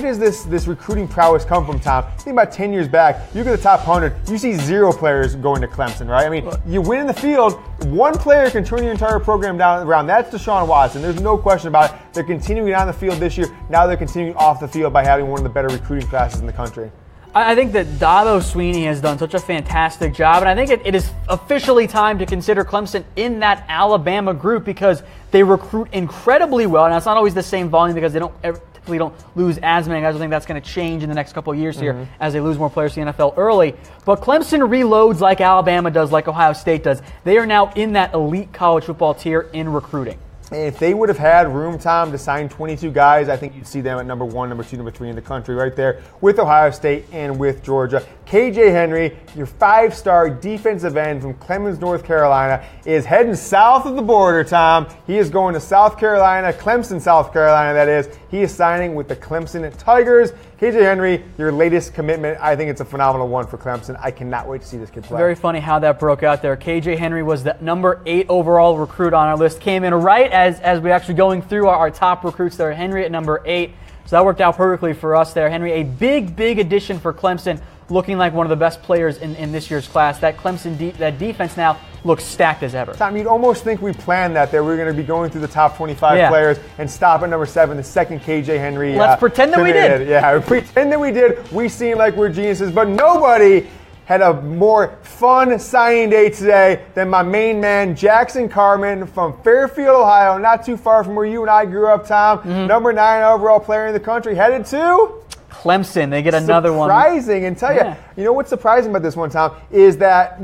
does this recruiting prowess come from, Tom? Think about 10 years back. You get the top 100. You see 0 players going to Clemson, right? I mean, you win in the field. 1 player can turn your entire program around. That's Deshaun Watson. There's no question about it. They're continuing on the field this year. Now they're continuing off the field by having one of the better recruiting classes in the country. I think that Dabo Swinney has done such a fantastic job, and I think it is officially time to consider Clemson in that Alabama group because they recruit incredibly well. Now, it's not always the same volume because they typically don't lose as many guys. I think that's going to change in the next couple of years here as they lose more players to the NFL early. But Clemson reloads like Alabama does, like Ohio State does. They are now in that elite college football tier in recruiting. And if they would have had room, Tom, to sign 22 guys, I think you'd see them at number 1, number 2, number 3 in the country right there with Ohio State and with Georgia. KJ Henry, your 5-star defensive end from Clemens, North Carolina, is heading south of the border, Tom. He is going to South Carolina, Clemson, South Carolina, that is. He is signing with the Clemson Tigers. KJ Henry, your latest commitment, I think it's a phenomenal one for Clemson. I cannot wait to see this kid play. Very funny how that broke out there. KJ Henry was the number 8 overall recruit on our list. Came in right as we actually going through our top recruits there. Henry at number 8. So that worked out perfectly for us there. Henry, a big addition for Clemson, looking like one of the best players in this year's class. That Clemson that defense now looks stacked as ever. Tom, you'd almost think we planned that we're going to be going through the top 25 players and stop at number 7, the second KJ Henry. Let's pretend that we did. Yeah, pretend that we did. We seem like we're geniuses, but nobody had a more fun signing day today than my main man, Jackson Carman from Fairfield, Ohio, not too far from where you and I grew up, Tom. Number 9 overall player in the country, headed to Clemson. They get another one. Surprising, and tell you know what's surprising about this one, Tom, is that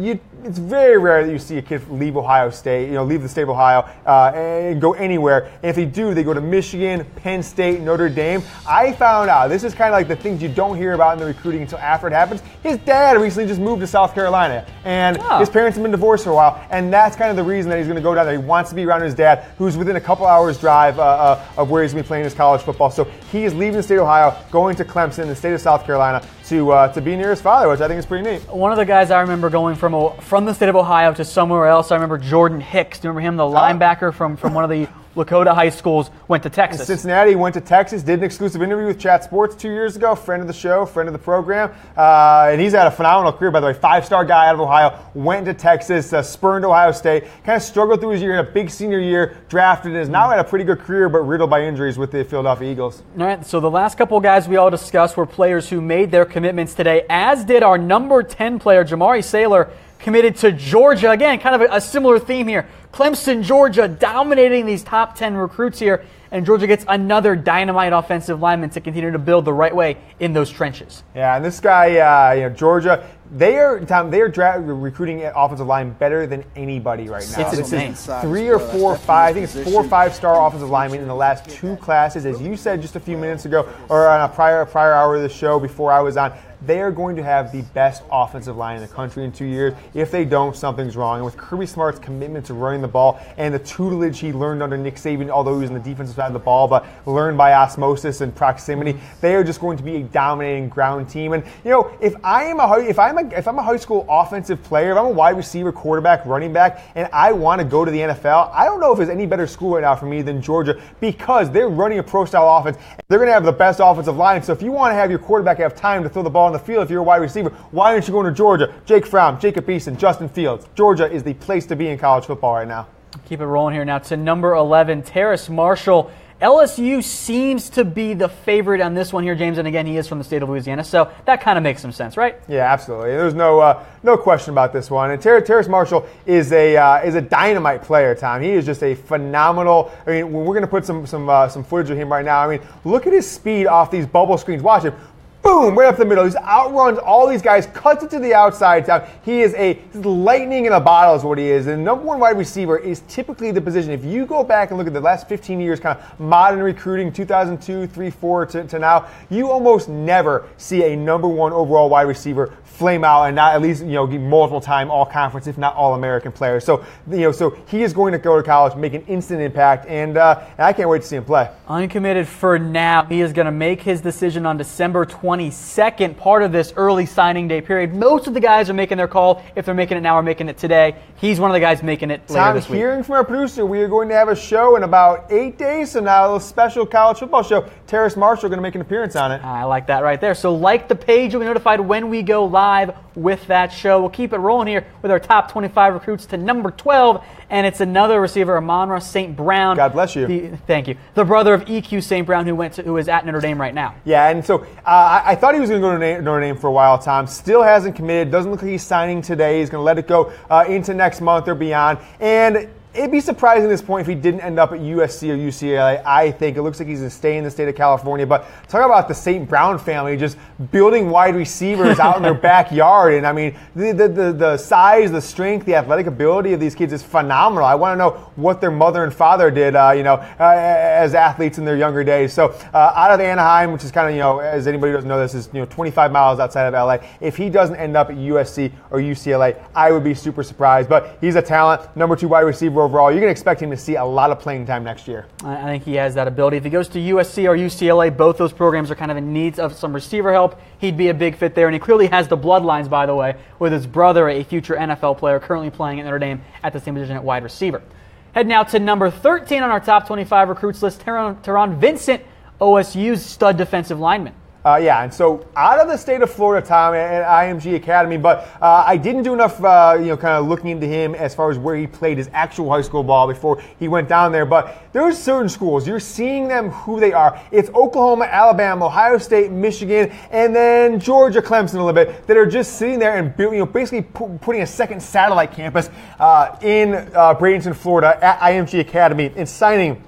it's very rare that you see a kid leave Ohio State, leave the state of Ohio and go anywhere. And if they do, they go to Michigan, Penn State, Notre Dame. I found out, this is kind of like the things you don't hear about in the recruiting until after it happens. His dad recently just moved to South Carolina, and his parents have been divorced for a while, and that's kind of the reason that he's going to go down there. He wants to be around his dad, who's within a couple hours drive of where he's going to be playing his college football. So he is leaving the state of Ohio, going to Clemson, the state of South Carolina, to be near his father, which I think is pretty neat. One of the guys I remember going from the state of Ohio to somewhere else, I remember Jordan Hicks. Do you remember him, the linebacker from one of the Lakota high schools, went to Texas. In Cincinnati, went to Texas, did an exclusive interview with Chat Sports 2 years ago, friend of the show, friend of the program. And he's had a phenomenal career, by the way. 5-star guy out of Ohio, went to Texas, spurned Ohio State, kind of struggled through his year, had a big senior year, drafted, and has now had a pretty good career, but riddled by injuries with the Philadelphia Eagles. All right, so the last couple of guys we all discussed were players who made their commitments today, as did our number 10 player, Jamari Saylor, committed to Georgia. Again, kind of a similar theme here. Clemson, Georgia, dominating these top 10 recruits here, and Georgia gets another dynamite offensive lineman to continue to build the right way in those trenches. Yeah, and this guy, Georgia, they are recruiting at offensive line better than anybody right now. It's insane. 3 or 4 or 5, I think it's 4 or 5-star offensive linemen in the last 2 classes. As you said just a few minutes ago, or on a prior hour of the show before I was on, they are going to have the best offensive line in the country in 2 years. If they don't, something's wrong. And with Kirby Smart's commitment to running the ball and the tutelage he learned under Nick Saban, although he was on the defensive side of the ball, but learned by osmosis and proximity, they are just going to be a dominating ground team. And if I'm a high school offensive player, if I'm a wide receiver, quarterback, running back, and I want to go to the NFL, I don't know if there's any better school right now for me than Georgia, because they're running a pro-style offense. They're going to have the best offensive line. So if you want to have your quarterback have time to throw the ball on the field, if you're a wide receiver, why aren't you going to Georgia? Jake Fromm, Jacob Eason, Justin Fields. Georgia is the place to be in college football right now. Keep it rolling here now to number 11, Terrace Marshall. LSU seems to be the favorite on this one here, James, and again, he is from the state of Louisiana, so that kind of makes some sense, right? Yeah, absolutely. There's no question about this one. And Terrace Marshall is a dynamite player, Tom. He is just a phenomenal. I mean, we're going to put some footage of him right now. I mean, look at his speed off these bubble screens. Watch him. Boom, right up the middle. He outruns all these guys, cuts it to the outside. He is lightning in a bottle is what he is. And the number one wide receiver is typically the position. If you go back and look at the last 15 years, kind of modern recruiting, 2002, 3, 4 to now, you almost never see a number one overall wide receiver flame out and not at least multiple time all conference, if not all American player. So so he is going to go to college, make an instant impact, and I can't wait to see him play. Uncommitted for now. He is going to make his decision on December 22nd, part of this early signing day period. Most of the guys are making their call. If they're making it now or making it today, he's one of the guys making it later this week. Hearing from our producer, we are going to have a show in about 8 days from now, a little special college football show. Terrace Marshall going to make an appearance on it. I like that right there. So like the page, you'll be notified when we go live with that show. We'll keep it rolling here with our top 25 recruits to number 12, and it's another receiver, Amon-Ra St. Brown. God bless you. Thank you. The brother of EQ St. Brown, who is at Notre Dame right now. Yeah, and so I thought he was going to go to Notre Dame for a while, Tom. Still hasn't committed. Doesn't look like he's signing today. He's going to let it go into next month or beyond. And it'd be surprising at this point if he didn't end up at USC or UCLA. I think it looks like he's going to stay in the state of California. But talk about the St. Brown family just building wide receivers out in their backyard. And I mean, the size, the strength, the athletic ability of these kids is phenomenal. I want to know what their mother and father did, as athletes in their younger days. So out of Anaheim, which is kind of, as anybody who doesn't know, this is 25 miles outside of LA. If he doesn't end up at USC or UCLA, I would be super surprised. But he's a talent, number 2 wide receiver overall. You're going to expect him to see a lot of playing time next year. I think he has that ability. If he goes to USC or UCLA, both those programs are kind of in need of some receiver help. He'd be a big fit there, and he clearly has the bloodlines, by the way, with his brother, a future NFL player currently playing at Notre Dame at the same position at wide receiver. Head now to number 13 on our top 25 recruits list, Teron Vincent, OSU's stud defensive lineman. And so out of the state of Florida, Tom, at IMG Academy, but I didn't do enough, kind of looking into him as far as where he played his actual high school ball before he went down there. But there's certain schools, you're seeing them who they are. It's Oklahoma, Alabama, Ohio State, Michigan, and then Georgia, Clemson a little bit, that are just sitting there and basically putting a second satellite campus in Bradenton, Florida at IMG Academy and signing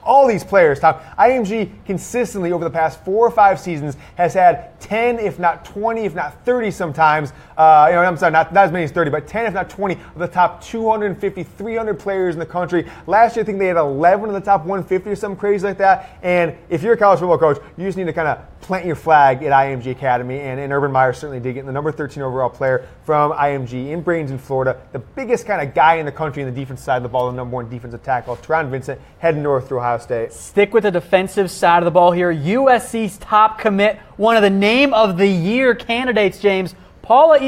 all these players, Tom. IMG consistently over the past 4 or 5 seasons has had 10, if not 20, if not 30 sometimes. I'm sorry, not as many as 30, but 10, if not 20 of the top 250, 300 players in the country. Last year, I think they had 11 of the top 150 or something crazy like that. And if you're a college football coach, you just need to kind of plant your flag at IMG Academy. And Urban Meyer certainly did, getting the number 13 overall player from IMG in Bradenton, Florida. The biggest kind of guy in the country in the defensive side of the ball, the number 1 defensive tackle, Teron Vincent, heading north through Ohio State. Stick with the defensive side of the ball here. USC's top commit, one of the name of the year candidates, James, Paula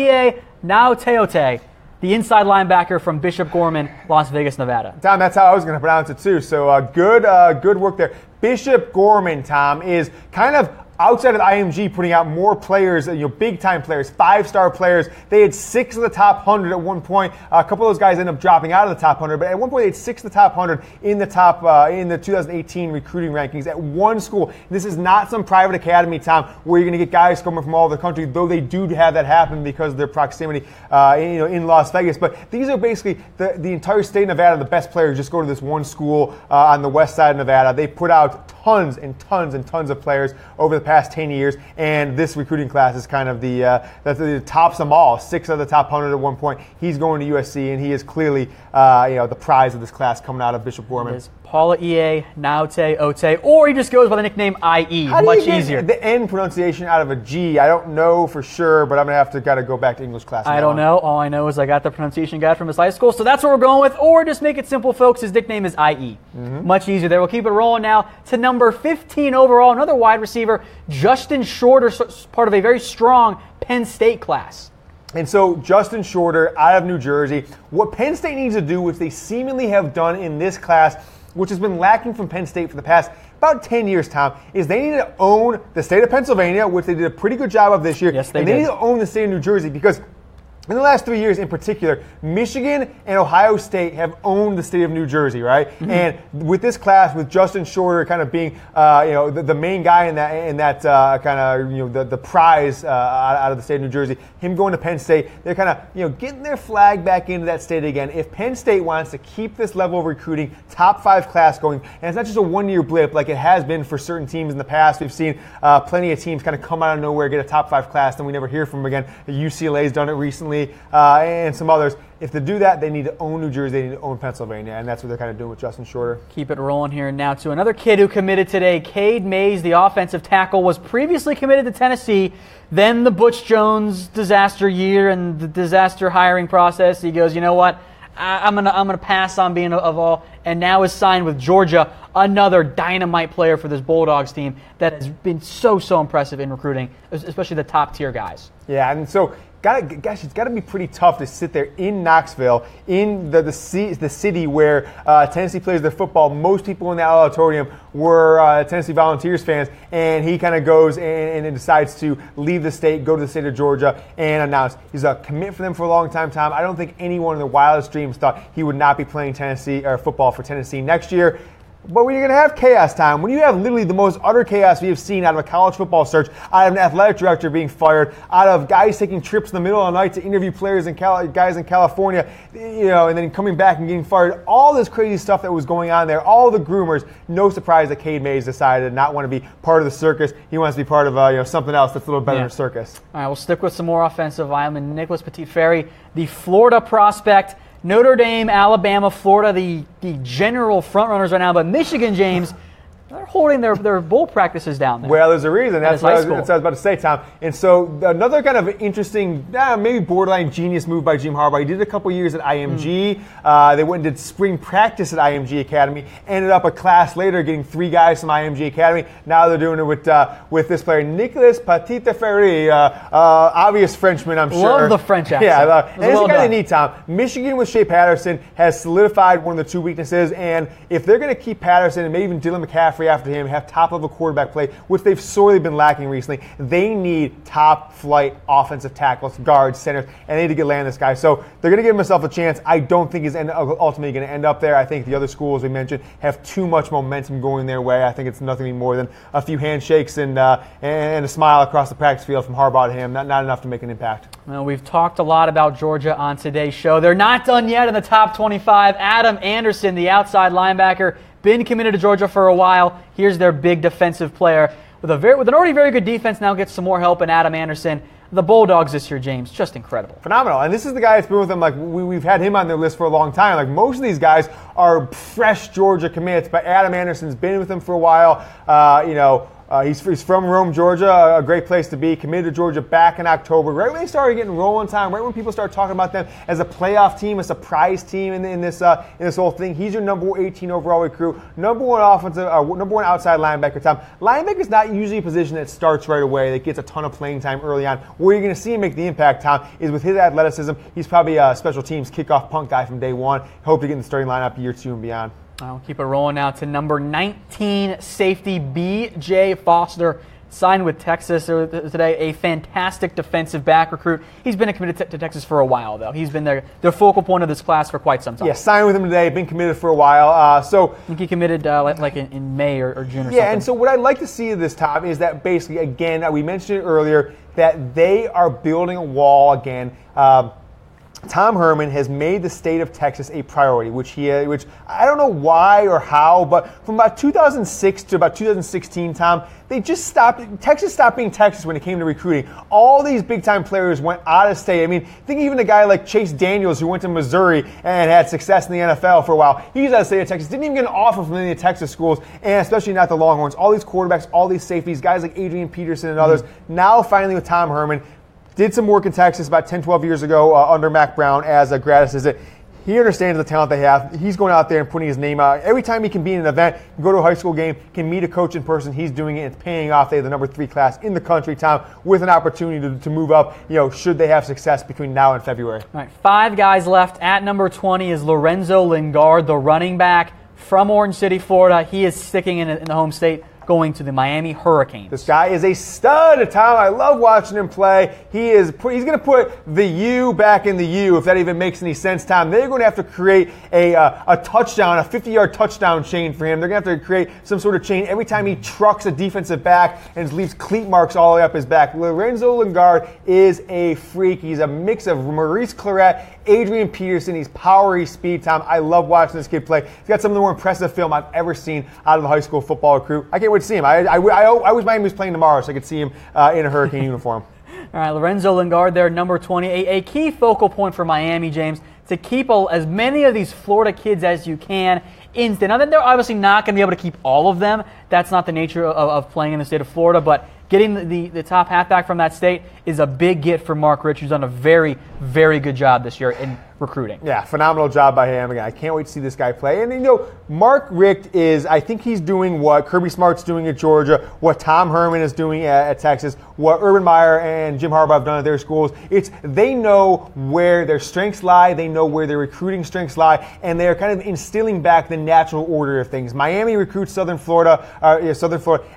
Naoteote, the inside linebacker from Bishop Gorman, Las Vegas, Nevada. Tom, that's how I was going to pronounce it too. So good work there. Bishop Gorman, Tom, is kind of outside of IMG putting out more players, big-time players, 5-star players. They had 6 of the top 100 at one point. A couple of those guys ended up dropping out of the top 100, but at one point they had 6 of the top 100 in the top in the 2018 recruiting rankings at one school. This is not some private academy, Tom, where you're going to get guys coming from all over the country, though they do have that happen because of their proximity in Las Vegas. But these are basically the entire state of Nevada. The best players just go to this one school on the west side of Nevada. They put out tons and tons and tons of players over the past 10 years, and this recruiting class is kind of the tops them all. 6 of the top 100 at one point. He's going to USC, and he is clearly the prize of this class coming out of Bishop Gorman. Paula Naoteote, or he just goes by the nickname IE. How do much you get easier. The N pronunciation out of a G? I don't know for sure, but I'm gonna have to go back to English class. I don't know. All I know is I got the pronunciation guide from his high school, so that's what we're going with. Or just make it simple, folks. His nickname is IE. Much easier there. We'll keep it rolling now to number 15 overall, another wide receiver, Justin Shorter, part of a very strong Penn State class. And so Justin Shorter out of New Jersey, what Penn State needs to do, which they seemingly have done in this class, which has been lacking from Penn State for the past about 10 years, Tom, is they need to own the state of Pennsylvania, which they did a pretty good job of this year. Yes, they did. And they need to own the state of New Jersey because in the last 3 years in particular, Michigan and Ohio State have owned the state of New Jersey, right? And with this class, with Justin Shorter kind of being, the main guy in that the prize out of the state of New Jersey, him going to Penn State, they're kind of, getting their flag back into that state again. If Penn State wants to keep this level of recruiting, top 5 class going, and it's not just a one-year blip like it has been for certain teams in the past. We've seen plenty of teams kind of come out of nowhere, get a top 5 class, then we never hear from them again. UCLA's done it recently. And some others. If they do that, they need to own New Jersey, they need to own Pennsylvania, and that's what they're kind of doing with Justin Shorter. Keep it rolling here now to another kid who committed today. Cade Mays, the offensive tackle, was previously committed to Tennessee. Then the Butch Jones disaster year and the disaster hiring process, he goes, you know what? I'm gonna pass on being of all, and now is signed with Georgia, another dynamite player for this Bulldogs team that has been so impressive in recruiting, especially the top tier guys. Yeah, and so it's got to be pretty tough to sit there in Knoxville, in the city where Tennessee plays their football. Most people in that auditorium were Tennessee Volunteers fans, and he kind of goes and decides to leave the state, go to the state of Georgia, and announce he's a commit for them for a long time. I don't think anyone in the wildest dreams thought he would not be playing Tennessee or football for Tennessee next year. But when you're going to have chaos time, when you have literally the most utter chaos we have seen out of a college football search, out of an athletic director being fired, out of guys taking trips in the middle of the night to interview players and guys in California, and then coming back and getting fired, all this crazy stuff that was going on there, all the groomers, no surprise that Cade Mays decided to not want to be part of the circus. He wants to be part of something else that's a little better than a circus. All right, we'll stick with some more offensive linemen. Nicholas Petit-Ferry, the Florida prospect. Notre Dame, Alabama, Florida, the general frontrunners right now, but Michigan, James, they're holding their bowl practices down there. Well, there's a reason. That's what I was about to say, Tom. And so another kind of interesting, maybe borderline genius move by Jim Harbaugh. He did it a couple years at IMG. They went and did spring practice at IMG Academy. Ended up a class later getting 3 guys from IMG Academy. Now they're doing it with this player, Nicholas Petit-Ferry, obvious Frenchman, I'm sure. Love the French accent. Yeah, and it's kind of neat, Tom. Michigan with Shea Patterson has solidified one of the 2 weaknesses, and if they're going to keep Patterson and maybe even Dylan McCaffrey after him, have top-level quarterback play, which they've sorely been lacking recently. They need top-flight offensive tackles, guards, centers, and they need to get land this guy. So they're going to give himself a chance. I don't think he's ultimately going to end up there. I think the other schools we mentioned have too much momentum going their way. I think it's nothing more than a few handshakes and a smile across the practice field from Harbaugh to him. Not enough to make an impact. Well, we've talked a lot about Georgia on today's show. They're not done yet in the top 25. Adam Anderson, the outside linebacker, been committed to Georgia for a while. Here's their big defensive player with an already very good defense. Now gets some more help in Adam Anderson. The Bulldogs this year, James, just incredible. Phenomenal. And this is the guy that's been with them, like we've had him on their list for a long time. Like most of these guys are fresh Georgia commits, but Adam Anderson's been with them for a while. He's from Rome, Georgia, a great place to be. Committed to Georgia back in October, right when they started getting rolling time, right when people started talking about them as a playoff team, a surprise team in this whole thing. He's your number 18 overall recruit, number one outside linebacker. Tom, linebacker is not usually a position that starts right away, that gets a ton of playing time early on. Where you're going to see him make the impact, Tom, is with his athleticism. He's probably a special teams kickoff punt guy from day one. Hope to get in the starting lineup year 2 and beyond. I'll keep it rolling now to number 19 safety B.J. Foster, signed with Texas today. A fantastic defensive back recruit. He's been committed to Texas for a while, though. He's been the focal point of this class for quite some time. Yeah, signed with him today. Been committed for a while. I think he committed in May or June or something. Yeah, and so what I'd like to see this, Tom, is that basically, again, we mentioned it earlier, that they are building a wall again. Tom Herman has made the state of Texas a priority, which I don't know why or how, but from about 2006 to about 2016, Tom, Texas stopped being Texas when it came to recruiting. All these big-time players went out of state. I mean, think even a guy like Chase Daniels, who went to Missouri and had success in the NFL for a while. He was out of state of Texas, didn't even get an offer from any of the Texas schools, and especially not the Longhorns. All these quarterbacks, all these safeties, guys like Adrian Peterson and others, now finally with Tom Herman, did some work in Texas about 10, 12 years ago under Mac Brown as a grad assistant. He understands the talent they have. He's going out there and putting his name out. Every time he can be in an event, go to a high school game, can meet a coach in person, he's doing it. It's paying off. They have the number 3 class in the country, Tom, with an opportunity to move up, should they have success between now and February. All right, 5 guys left. At number 20 is Lorenzo Lingard, the running back from Orange City, Florida. He is sticking in the home state, going to the Miami Hurricanes. This guy is a stud, Tom. I love watching him play. He's going to put the U back in the U, if that even makes any sense, Tom. They're going to have to create a touchdown, a 50-yard touchdown chain for him. They're going to have to create some sort of chain every time he trucks a defensive back and leaves cleat marks all the way up his back. Lorenzo Lingard is a freak. He's a mix of Maurice Claret, Adrian Peterson. He's power, he's speed, Tom. I love watching this kid play. He's got some of the more impressive film I've ever seen out of a high school football recruit. I can't wait to see him. I wish Miami was playing tomorrow so I could see him in a Hurricane uniform. All right, Lorenzo Lingard there, number 20. A key focal point for Miami, James, to keep as many of these Florida kids as you can in state. Now, they're obviously not going to be able to keep all of them. That's not the nature of playing in the state of Florida, but getting the top halfback from that state is a big get for Mark Rich, who's done a very, very good job this year in recruiting. Yeah, phenomenal job by him. Again, I can't wait to see this guy play. And, Mark Richt I think he's doing what Kirby Smart's doing at Georgia, what Tom Herman is doing at Texas, what Urban Meyer and Jim Harbaugh have done at their schools. They know where their strengths lie, they know where their recruiting strengths lie, and they're kind of instilling back the natural order of things. Miami recruits Southern Florida.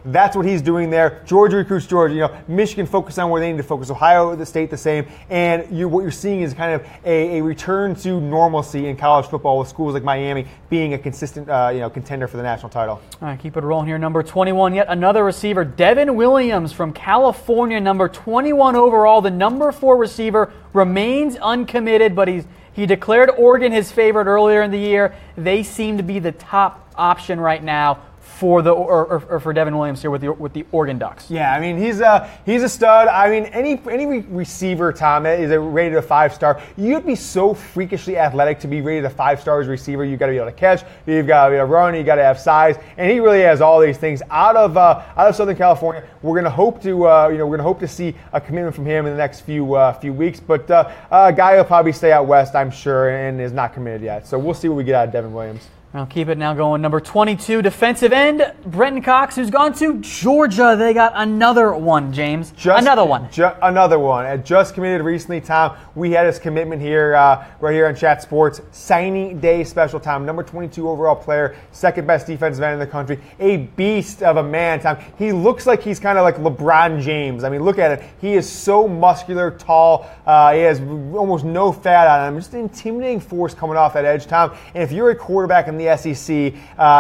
That's what he's doing there. Georgia recruits Georgia. Michigan focus on where they need to focus. Ohio, the state, the same. And what you're seeing is kind of a return to normalcy in college football with schools like Miami being a consistent contender for the national title. All right, keep it rolling here. Number 21, yet another receiver, Devin Williams from California, number 21 overall. The number 4 receiver remains uncommitted, but he declared Oregon his favorite earlier in the year. They seem to be the top option right now for Devin Williams here with the Oregon Ducks. Yeah, I mean he's a stud. I mean any receiver, Tom, that is rated a 5-star, you'd be so freakishly athletic to be rated a 5-star as a receiver. You've got to be able to catch, you've got to be able to run, you got to have size, and he really has all these things. Out of Southern California, we're going to hope to see a commitment from him in the next few weeks. But a guy will probably stay out west, I'm sure, and is not committed yet. So we'll see what we get out of Devin Williams. I'll keep it now going. Number 22, defensive end, Brendon Cox, who's gone to Georgia. They got another one, James. Another one. Just committed recently, Tom. We had his commitment here, right here on Chat Sports. Signing day special, Tom. Number 22 overall player, second best defensive end in the country. A beast of a man, Tom. He looks like he's kind of like LeBron James. I mean, look at it. He is so muscular, tall. He has almost no fat on him. Just an intimidating force coming off that edge, Tom. And if you're a quarterback in the the SEC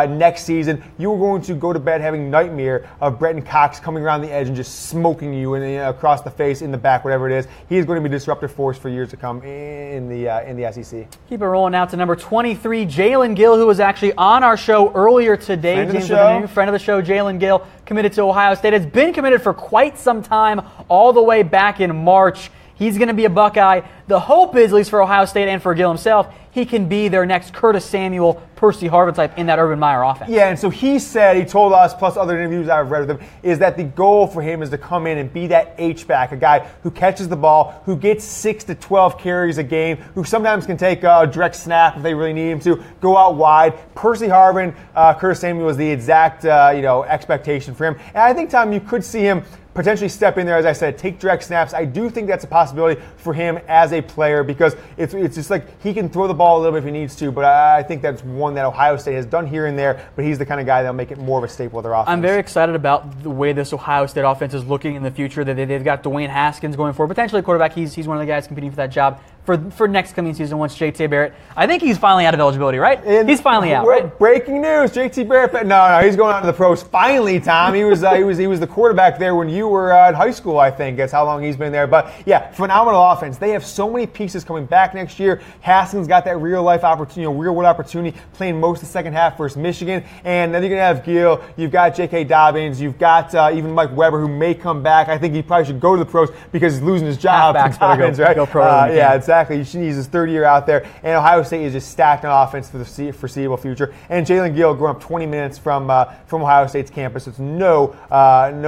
next season, you are going to go to bed having nightmare of Brendon Cox coming around the edge and just smoking you across the face, in the back, whatever it is. He is going to be a disruptive force for years to come in the SEC. Keep it rolling out to number 23, Jalen Gill, who was actually on our show earlier today. Friend of the James, show. new friend of the show, Jalen Gill, committed to Ohio State. Has been committed for quite some time, all the way back in March. He's going to be a Buckeye. The hope is, at least for Ohio State and for Gill himself, he can be their next Curtis Samuel, Percy Harvin type in that Urban Meyer offense. Yeah, and so he told us, plus other interviews I've read with him, is that the goal for him is to come in and be that H-back, a guy who catches the ball, who gets 6 to 12 carries a game, who sometimes can take a direct snap if they really need him to, go out wide. Percy Harvin, Curtis Samuel is the exact expectation for him. And I think, Tom, you could see him potentially step in there, as I said, take direct snaps. I do think that's a possibility for him as a player, because it's just like he can throw the ball a little bit if he needs to, but I think that's one that Ohio State has done here and there, but he's the kind of guy that'll make it more of a staple of their offense. I'm very excited about the way this Ohio State offense is looking in the future. That they've got Dwayne Haskins going forward, potentially a quarterback. He's one of the guys competing for that job for next coming season once JT Barrett. I think he's finally out of eligibility, right? He's finally out, right? Breaking news: JT Barrett. No, he's going out to the pros finally. Tom, he was the quarterback there when you were in high school. I think that's how long he's been there. But yeah, phenomenal offense. They have so many pieces coming back next year. Haskins got that real life opportunity, real world opportunity, playing most of the second half versus Michigan, and then you're gonna have Gill. You've got J.K. Dobbins. You've got even Mike Weber, who may come back. I think he probably should go to the pros because he's losing his job. Dobbins, right? Go pro. Yeah, exactly. He's his third year out there, and Ohio State is just stacked on offense for the foreseeable future. And Jalen Gill growing up 20 minutes from Ohio State's campus. It's no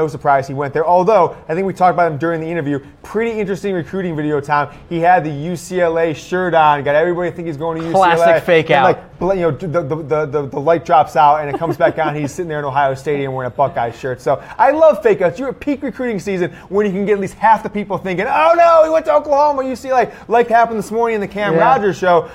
surprise he went there. Although I think we talked about him during the interview. Pretty interesting recruiting video, Tom. He had the UCLA shirt on. Got everybody think he's going to UCLA. Classic fake out. The light drops out and it comes back on. He's sitting there in Ohio Stadium wearing a Buckeye shirt. So I love fake outs. You're at peak recruiting season when you can get at least half the people thinking, "Oh no, he went to Oklahoma, UCLA," like happened this morning in the Cam Rogers show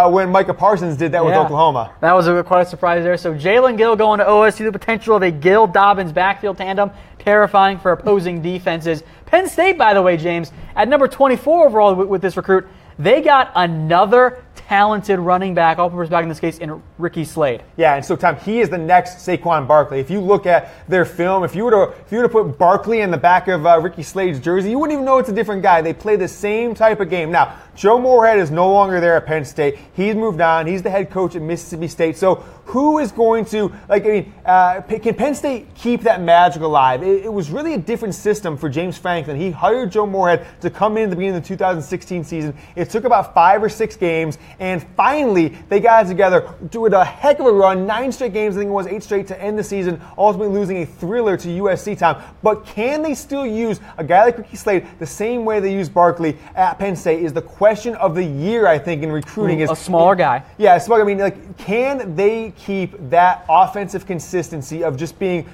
when Micah Parsons did that with Oklahoma. That was quite a surprise there. So Jalen Gill going to OSU, the potential of a Gill-Dobbins backfield tandem, terrifying for opposing defenses. Penn State, by the way, James, at number 24 overall with this recruit, they got another talented running back, all purpose back in this case, in Ricky Slade. Yeah, and so Tom, he is the next Saquon Barkley. If you look at their film, if you were to put Barkley in the back of Ricky Slade's jersey, you wouldn't even know it's a different guy. They play the same type of game. Now, Joe Moorhead is no longer there at Penn State. He's moved on. He's the head coach at Mississippi State. So who is going to, can Penn State keep that magic alive? It was really a different system for James Franklin. He hired Joe Moorhead to come in at the beginning of the 2016 season. It took about 5 or 6 games, and finally they got it together, doing a heck of a run, 9 straight games, I think it was 8 straight to end the season, ultimately losing a thriller to USC, Tom. But can they still use a guy like Ricky Slade the same way they use Barkley at Penn State is the question of the year, I think, in recruiting. A smaller guy. Yeah, smaller. I mean, can they keep that offensive consistency of just being,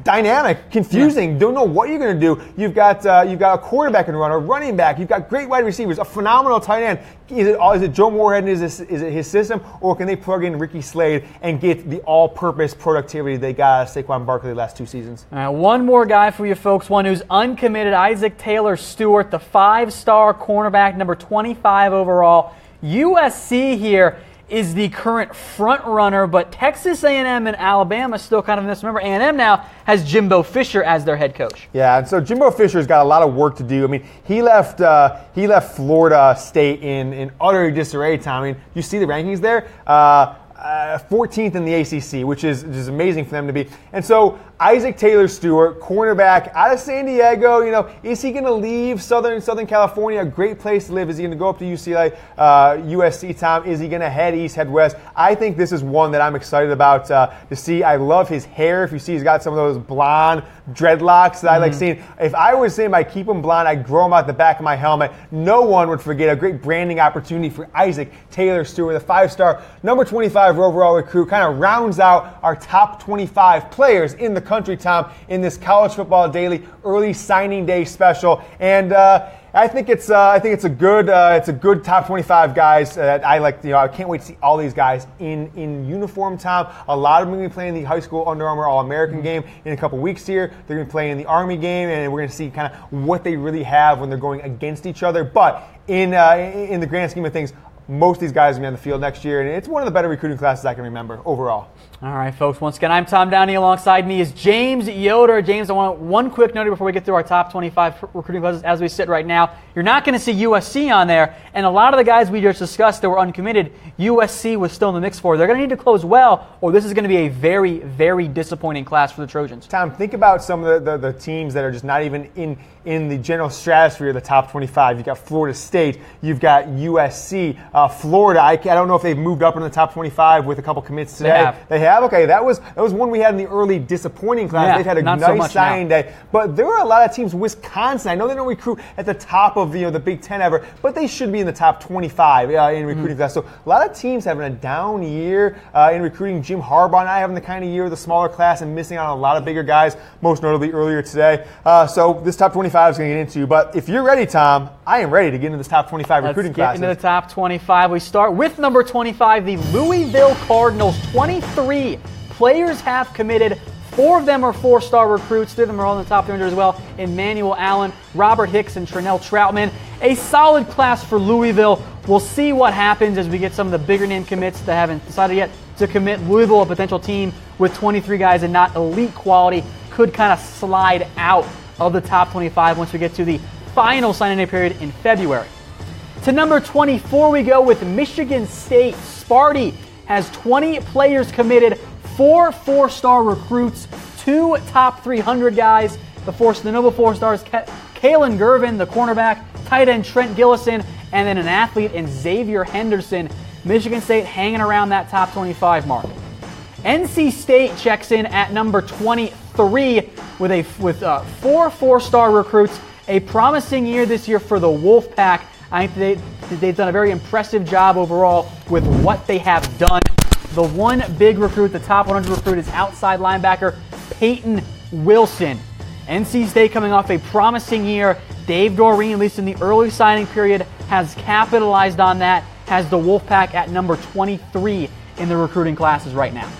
dynamic, confusing, don't know what you're going to do. You've got a quarterback and run, a running back. You've got great wide receivers, a phenomenal tight end. Is it Joe Moorhead and is it his system, or can they plug in Ricky Slade and get the all-purpose productivity they got out of Saquon Barkley the last 2 seasons? One more guy for you folks, one who's uncommitted, Isaac Taylor Stewart, the 5-star cornerback, number 25 overall. USC here is the current front runner, but Texas A&M and Alabama still kind of in this. Remember, A&M now has Jimbo Fisher as their head coach. Yeah, and so Jimbo Fisher's got a lot of work to do. I mean, he left Florida State in utter disarray, Tom. I mean, you see the rankings there? 14th in the ACC, which is amazing for them to be. And so Isaac Taylor Stewart, cornerback out of San Diego, is he going to leave Southern California, a great place to live? Is he going to go up to UCLA, USC, Tom? Is he going to head east, head west? I think this is one that I'm excited about to see. I love his hair. If you see, he's got some of those blonde dreadlocks that I like seeing. If I was him, I'd keep him blonde. I'd grow him out the back of my helmet. No one would forget a great branding opportunity for Isaac Taylor Stewart, the 5-star, number 25 overall recruit, kind of rounds out our top 25 players in the country, Tom, in this College Football Daily early signing day special. And I think it's a good top 25 guys that I like. I can't wait to see all these guys in uniform, Tom. A lot of them are going to be playing the high school Under Armour All-American game in a couple weeks here. They're going to be playing the Army game, and we're going to see kind of what they really have when they're going against each other. But in the grand scheme of things, most of these guys are going to be on the field next year, and it's one of the better recruiting classes I can remember overall. All right, folks. Once again, I'm Tom Downey. Alongside me is James Yoder. James, I want one quick note before we get through our top 25 recruiting classes as we sit right now. You're not going to see USC on there, and a lot of the guys we just discussed that were uncommitted, USC was still in the mix for. They're going to need to close well, or this is going to be a very, very disappointing class for the Trojans. Tom, think about some of the teams that are just not even in the general stratosphere of the top 25. You've got Florida State. You've got USC. Florida, I don't know if they've moved up in the top 25 with a couple commits today. They have? Okay, that was one we had in the early disappointing class. They've had a nice signing day. But there were a lot of teams. Wisconsin, I know they don't recruit at the top of the Big Ten ever, but they should be in the top 25 in recruiting class. So a lot of teams having a down year in recruiting. Jim Harbaugh and I having the kind of year with a smaller class and missing out on a lot of bigger guys, most notably earlier today. So this top 25 is going to get into. But if you're ready, Tom, I am ready to get into this top 25 recruiting classes. Let's get into the top 25. We start with number 25, the Louisville Cardinals. 23 players have committed. 4 of them are 4-star recruits. 3 of them are all in the top 300 as well. Emmanuel Allen, Robert Hicks, and Trinell Troutman. A solid class for Louisville. We'll see what happens as we get some of the bigger name commits that haven't decided yet to commit. Louisville, a potential team with 23 guys and not elite quality, could kind of slide out of the top 25 once we get to the final signing day period in February. To number 24 we go with Michigan State. Sparty has 20 players committed, 4 4-star recruits, 2 top 300 guys. The Nova 4-stars, Kalen Gervin, the cornerback, tight end Trent Gillison, and then an athlete in Xavier Henderson. Michigan State hanging around that top 25 mark. NC State checks in at number 23 with 4 4-star recruits. A promising year this year for the Wolfpack. I think they've done a very impressive job overall with what they have done. The one big recruit, the top 100 recruit, is outside linebacker Peyton Wilson. NC State coming off a promising year. Dave Doreen, at least in the early signing period, has capitalized on that, has the Wolfpack at number 23 in the recruiting classes right now.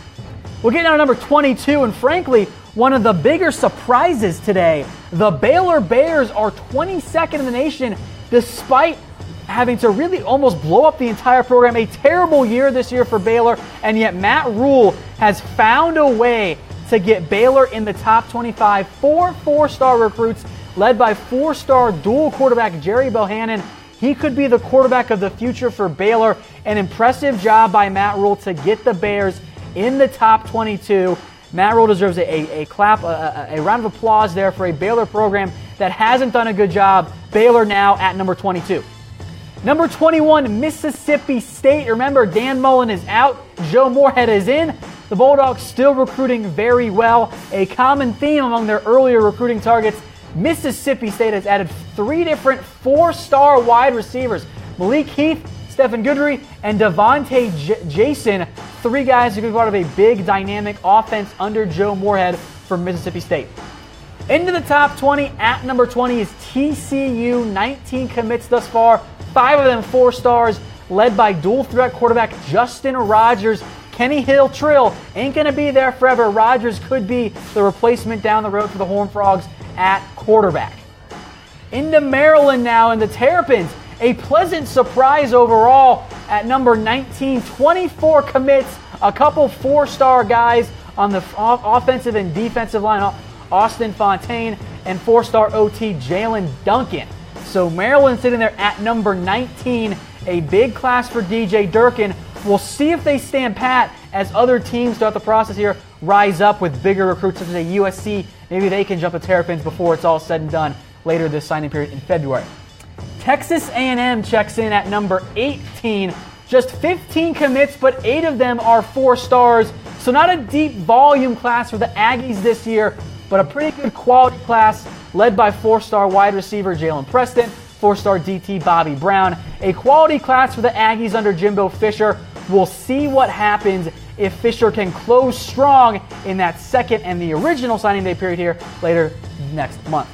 We'll get down to number 22, and frankly, one of the bigger surprises today. The Baylor Bears are 22nd in the nation, despite having to really almost blow up the entire program. A terrible year this year for Baylor, and yet Matt Rule has found a way to get Baylor in the top 25. 4 4-star recruits led by 4-star dual quarterback Jerry Bohannon. He could be the quarterback of the future for Baylor. An impressive job by Matt Rule to get the Bears in the top 22. Matt Rule deserves a clap, a round of applause there for a Baylor program that hasn't done a good job. Baylor now at number 22. Number 21, Mississippi State. Remember, Dan Mullen is out. Joe Moorhead is in. The Bulldogs still recruiting very well. A common theme among their earlier recruiting targets, Mississippi State has added 3 different 4-star wide receivers. Malik Heath, Stephen Goodry, and Devontae Jason. 3 guys who could be part of a big, dynamic offense under Joe Moorhead for Mississippi State. Into the top 20, at number 20 is TCU. 19 commits thus far. 5 of them 4 stars, led by dual threat quarterback Justin Rogers. Kenny Hill Trill ain't going to be there forever. Rogers could be the replacement down the road for the Horned Frogs at quarterback. Into Maryland now, and the Terrapins. A pleasant surprise overall at number 19. 24 commits, a couple 4-star guys on the offensive and defensive line. Austin Fontaine and 4-star OT Jalen Duncan. So Maryland sitting there at number 19, a big class for DJ Durkin. We'll see if they stand pat as other teams throughout the process here rise up with bigger recruits such as a USC. Maybe they can jump the Terrapins before it's all said and done later this signing period in February. Texas A&M checks in at number 18. Just 15 commits, but 8 of them are 4 stars. So not a deep volume class for the Aggies this year, but a pretty good quality class led by 4-star wide receiver Jalen Preston, 4-star DT Bobby Brown. A quality class for the Aggies under Jimbo Fisher. We'll see what happens if Fisher can close strong in that second and the original signing day period here later next month.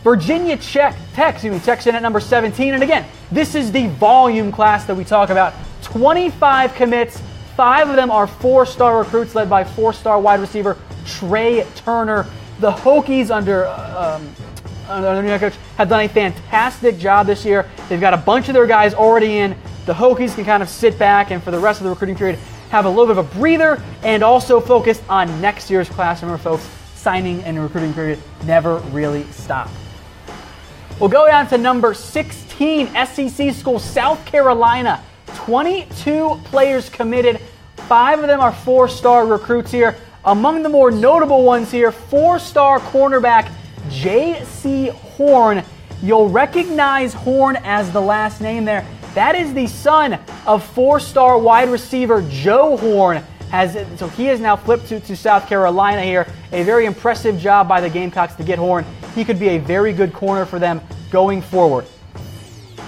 Virginia Tech checks in at number 17. And again, this is the volume class that we talk about. 25 commits. 5 of them are 4-star recruits led by 4-star wide receiver Trey Turner. The Hokies under the new head coach have done a fantastic job this year. They've got a bunch of their guys already in. the Hokies can kind of sit back and for the rest of the recruiting period have a little bit of a breather and also focus on next year's class. Remember, folks, signing and recruiting period never really stop. We'll go down to number 16, SEC school, South Carolina. 22 players committed. 5 of them are 4-star recruits here. Among the more notable ones here, 4-star cornerback J.C. Horn. You'll recognize Horn as the last name there. That is the son of 4-star wide receiver Joe Horn. So he has now flipped to South Carolina here. A very impressive job by the Gamecocks to get Horn. He could be a very good corner for them going forward.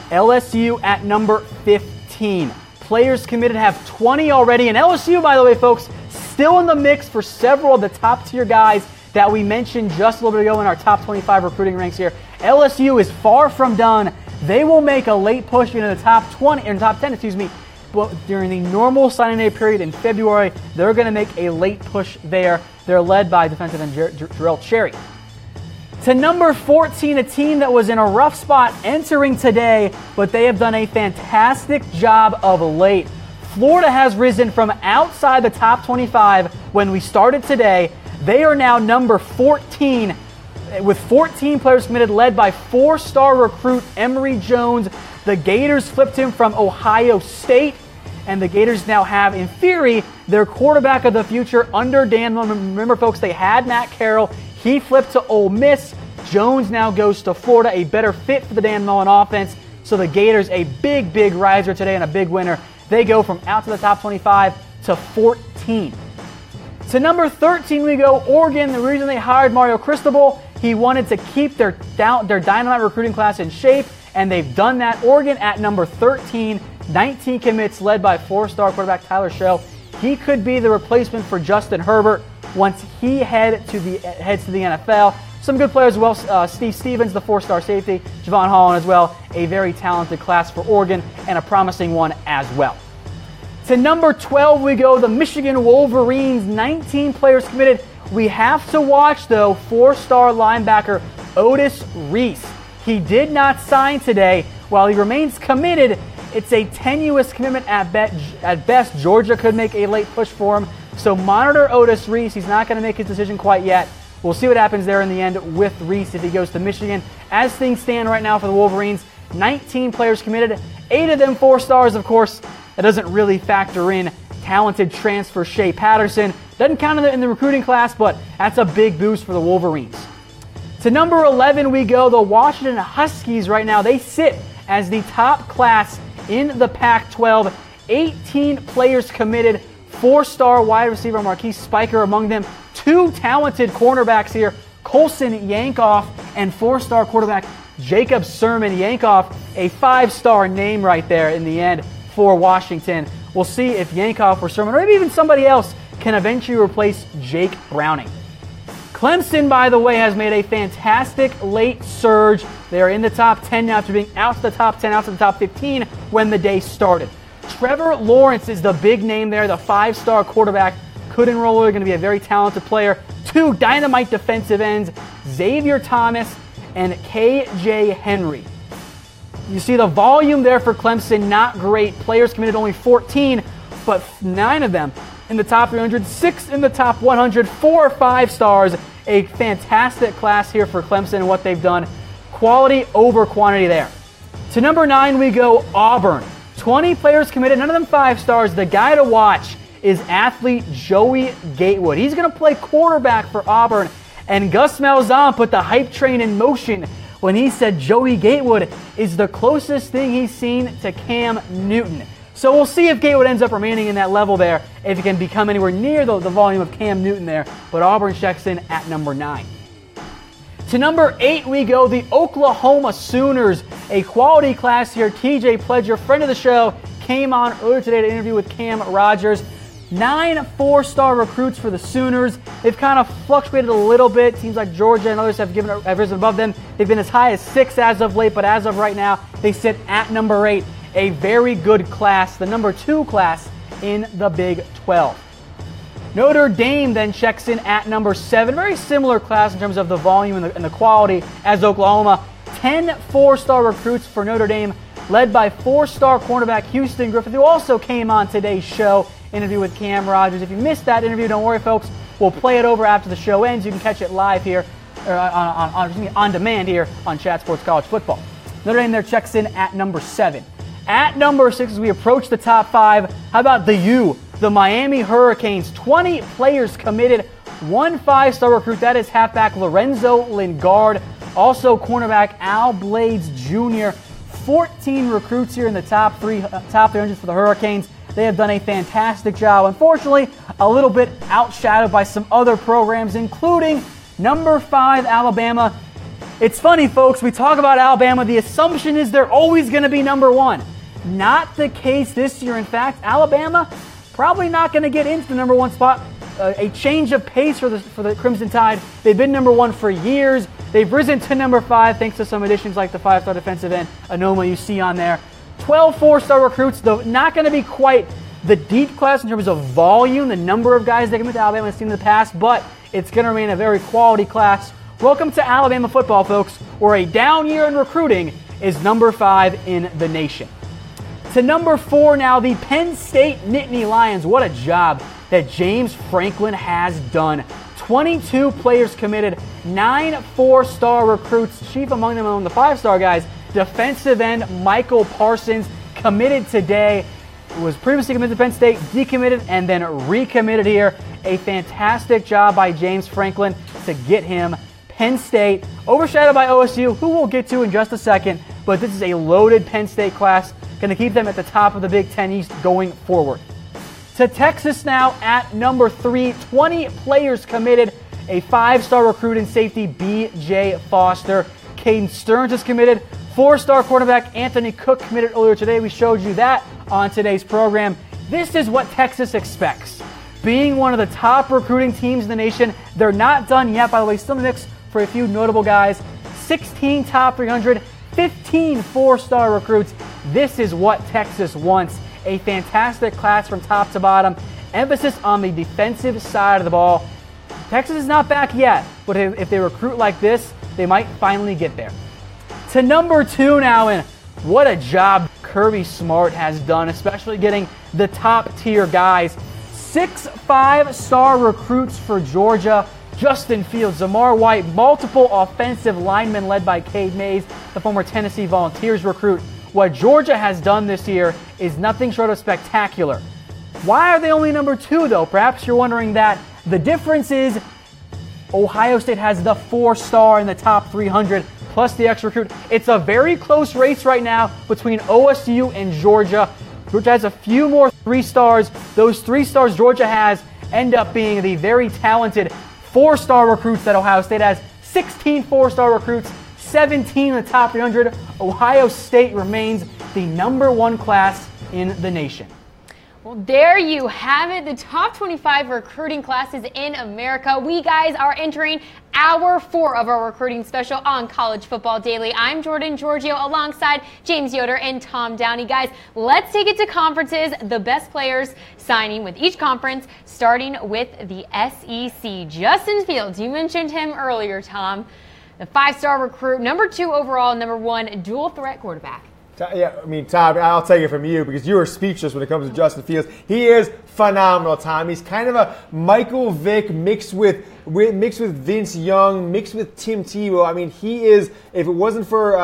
LSU at number 15. Players committed have 20 already. And LSU, by the way, folks, still in the mix for several of the top-tier guys that we mentioned just a little bit ago in our top 25 recruiting ranks here. LSU is far from done. They will make a late push into the top 10, but during the normal signing day period in February, they're going to make a late push there. They're led by defensive end Jarrell Cherry. To number 14, a team that was in a rough spot entering today, but they have done a fantastic job of late. Florida has risen from outside the top 25 when we started today. They are now number 14 with 14 players committed, led by 4-star recruit Emory Jones. The Gators flipped him from Ohio State, and the Gators now have, in theory, their quarterback of the future under Dan Mullen. Remember, folks, they had Matt Carroll. He flipped to Ole Miss. Jones now goes to Florida, a better fit for the Dan Mullen offense. So the Gators, a big, big riser today and a big winner. They go from out to the top 25 to 14. To number 13 we go, Oregon. The reason they hired Mario Cristobal, he wanted to keep their dynamite recruiting class in shape, and they've done that. Oregon at number 13, 19 commits led by 4-star quarterback Tyler Show. He could be the replacement for Justin Herbert once he heads to the NFL. Some good players as well. Steve Stevens, the 4-star safety. Javon Holland as well. A very talented class for Oregon and a promising one as well. To number 12 we go, the Michigan Wolverines. 19 players committed. We have to watch, though, 4-star linebacker Otis Reese. He did not sign today. While he remains committed, it's a tenuous commitment at best. Georgia could make a late push for him. So monitor Otis Reese. He's not going to make his decision quite yet. We'll see what happens there in the end with Reese if he goes to Michigan. As things stand right now for the Wolverines, 19 players committed, 8 of them 4-stars, of course. That doesn't really factor in talented transfer Shea Patterson. Doesn't count in the recruiting class, but that's a big boost for the Wolverines. To number 11 we go, the Washington Huskies right now. They sit as the top class in the Pac-12. 18 players committed, 4-star wide receiver Marquise Spiker among them. 2 talented cornerbacks here, Colson Yankoff and 4-star quarterback Jacob Sermon. Yankoff, a 5-star name right there in the end for Washington. We'll see if Yankoff or Sermon or maybe even somebody else can eventually replace Jake Browning. Clemson, by the way, has made a fantastic late surge. They are in the top 10 now after being out to the top 10, out to the top 15 when the day started. Trevor Lawrence is the big name there, the 5-star quarterback. Could enroll, going to be a very talented player. 2 dynamite defensive ends, Xavier Thomas and K.J. Henry. You see the volume there for Clemson, not great. Players committed only 14, but 9 of them in the top 300, 6 in the top 100, 4 5-stars. A fantastic class here for Clemson and what they've done. Quality over quantity there. To number 9 we go, Auburn. 20 players committed, none of them 5-stars. The guy to watch is athlete Joey Gatewood. He's going to play quarterback for Auburn, and Gus Malzahn put the hype train in motion when he said Joey Gatewood is the closest thing he's seen to Cam Newton. So we'll see if Gatewood ends up remaining in that level there, if he can become anywhere near the volume of Cam Newton there. But Auburn checks in at number 9. To number 8 we go, the Oklahoma Sooners. A quality class here. TJ Pledger, friend of the show, came on earlier today to interview with Cam Rogers. 9 4-star recruits for the Sooners. They've kind of fluctuated a little bit. Teams like Georgia and others have risen above them. They've been as high as 6 as of late, but as of right now, they sit at number 8. A very good class, the number 2 class in the Big 12. Notre Dame then checks in at number 7. Very similar class in terms of the volume and the quality as Oklahoma. 10 4-star recruits for Notre Dame. led by 4-star cornerback Houston Griffith, who also came on today's show, interview with Cam Rogers. If you missed that interview, don't worry, folks. We'll play it over after the show ends. You can catch it live here, or on demand here on Chat Sports College Football. Notre Dame there checks in at number 7. At number 6, as we approach the top 5, how about the U, the Miami Hurricanes? 20 players committed, 1 5-star recruit. That is halfback Lorenzo Lingard. Also cornerback Al Blades Jr. 14 recruits here in the top 300 for the Hurricanes. They have done a fantastic job. Unfortunately, a little bit outshadowed by some other programs, including number 5, Alabama. It's funny, folks, we talk about Alabama. The assumption is they're always going to be number 1. Not the case this year. In fact, Alabama probably not going to get into the number 1 spot. A change of pace for the Crimson Tide. They've been number 1 for years. They've risen to number 5 thanks to some additions like the 5-star defensive end Anoma you see on there. 12 4-star recruits, though not going to be quite the deep class in terms of volume, the number of guys they commit to Alabama has seen in the past, but it's going to remain a very quality class. Welcome to Alabama football, folks, where a down year in recruiting is number 5 in the nation. To number 4 now, the Penn State Nittany Lions. What a job that James Franklin has done. 22 players committed, 9 4-star recruits, chief among them among the 5-star guys. Defensive end Micah Parsons committed today. Was previously committed to Penn State, decommitted, and then recommitted here. A fantastic job by James Franklin to get him Penn State. Overshadowed by OSU, who we'll get to in just a second, but this is a loaded Penn State class. Going to keep them at the top of the Big Ten East going forward. To Texas now at number 3, 20 players committed. A 5-star recruit in safety, B.J. Foster. Caden Stearns is committed. 4-star quarterback Anthony Cook committed earlier today. We showed you that on today's program. This is what Texas expects. Being one of the top recruiting teams in the nation, they're not done yet, by the way, still in the mix for a few notable guys. 16 top 300, 15 4-star recruits. This is what Texas wants. A fantastic class from top to bottom. Emphasis on the defensive side of the ball. Texas is not back yet, but if they recruit like this, they might finally get there. To number 2 now, and what a job Kirby Smart has done, especially getting the top tier guys. 6 5-star recruits for Georgia. Justin Fields, Zamir White, multiple offensive linemen led by Cade Mays, the former Tennessee Volunteers recruit. What Georgia has done this year is nothing short of spectacular. Why are they only number 2, though? Perhaps you're wondering that. The difference is Ohio State has the 4-star in the top 300, plus the extra recruit. It's a very close race right now between OSU and Georgia. Georgia has a few more 3-stars. Those 3 stars Georgia has end up being the very talented 4-star recruits that Ohio State has. 16 4-star recruits, 17 in the top 300. Ohio State remains the number 1 class in the nation. Well, there you have it, the top 25 recruiting classes in America. We guys are entering hour 4 of our recruiting special on College Football Daily. I'm Jordan Giorgio alongside James Yoder and Tom Downey. Guys, let's take it to conferences. The best players signing with each conference, starting with the SEC. Justin Fields, you mentioned him earlier, Tom. The 5-star recruit, number 2 overall, number 1 dual threat quarterback. Yeah, I mean, Tom, I'll take it from you because you were speechless when it comes to Justin Fields. He is phenomenal, Tom. He's kind of a Michael Vick mixed with Vince Young, mixed with Tim Tebow. I mean, he is. If it wasn't for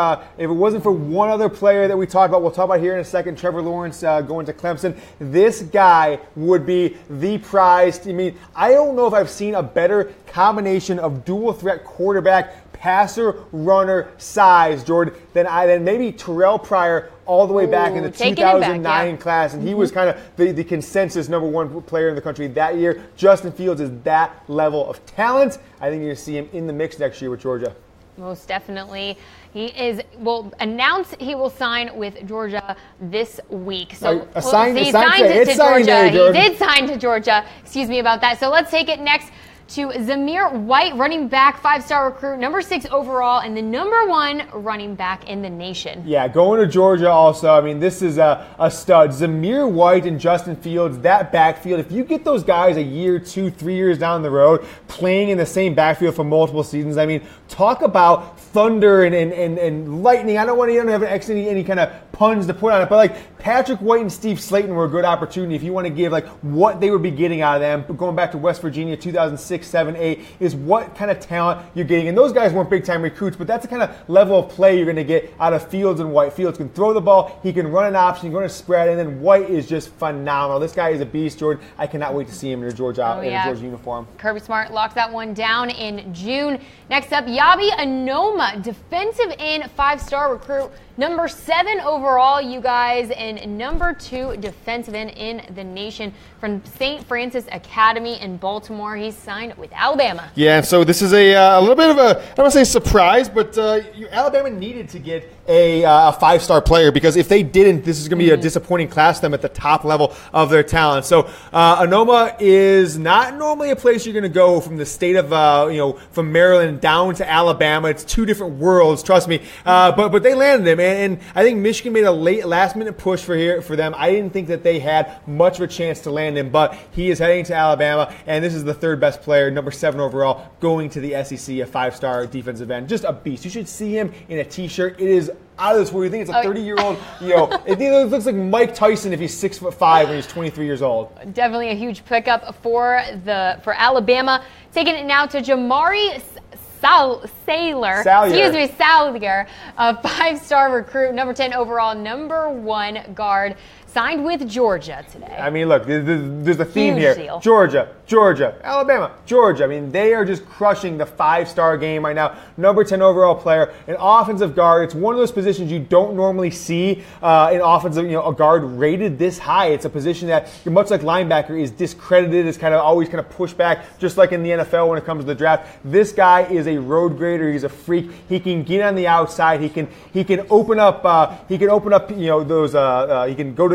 one other player that we talked about, we'll talk about here in a second, Trevor Lawrence going to Clemson. This guy would be the prize. I mean, I don't know if I've seen a better combination of dual threat quarterback, passer, runner, size, Jordan, than maybe Terrell Pryor all the way back in the 2009 class. And he was kind of the consensus number 1 player in the country that year. Justin Fields is that level of talent. I think you're going to see him in the mix next year with Georgia. Most definitely. He will announce he will sign with Georgia this week. So he signed to Georgia. He did sign to Georgia. Excuse me about that. So let's take it next to Zamir White, running back, 5-star recruit, number 6 overall, and the number 1 running back in the nation. Yeah, going to Georgia also. I mean, this is a stud. Zamir White and Justin Fields, that backfield, if you get those guys a year, 2, 3 years down the road playing in the same backfield for multiple seasons, I mean, talk about thunder and lightning. I don't want to have any kind of tons to put on it. But like Patrick White and Steve Slayton were a good opportunity if you want to give like what they would be getting out of them. Going back to West Virginia 2006, 7, 8 is what kind of talent you're getting. And those guys weren't big-time recruits, but that's the kind of level of play you're going to get out of Fields and White. Fields can throw the ball, he can run an option, he's going to spread, and then White is just phenomenal. This guy is a beast, Jordan. I cannot wait to see him in a Georgia uniform. Kirby Smart locks that one down in June. Next up, Yabi Anoma, defensive end, 5-star recruit, number 7 overall, you guys, and number 2 defensive end in the nation from St. Francis Academy in Baltimore. He's signed with Alabama. Yeah, so this is a little bit of a, I don't want to say surprise, but Alabama needed to get a 5-star player because if they didn't, this is going to be a disappointing class to them at the top level of their talent. So Anoma is not normally a place you're going to go from the state of, from Maryland down to Alabama. It's two different worlds, trust me. But they landed him, and I think Michigan made a last-minute push for them. I didn't think that they had much of a chance to land him, but he is heading to Alabama, and this is the 3rd best player, number 7 overall, going to the SEC, a 5-star defensive end. Just a beast. You should see him in a T-shirt. It is out of this world. You think it's a 30-year-old, it looks like Mike Tyson if he's 6'5" when he's 23 years old. Definitely a huge pickup for Alabama. Taking it now to Jamari Salyer, a 5-star recruit, number 10 overall, number 1 guard, signed with Georgia today. I mean, look, there's a theme Huge here. deal. Georgia, Alabama, Georgia. I mean, they are just crushing the 5-star game right now. Number 10 overall player, an offensive guard. It's one of those positions you don't normally see in offensive, a guard rated this high. It's a position that, much like linebacker, is discredited, is always pushed back, just like in the NFL when it comes to the draft. This guy is a road grader. He's a freak. He can get on the outside. He can open up. He can go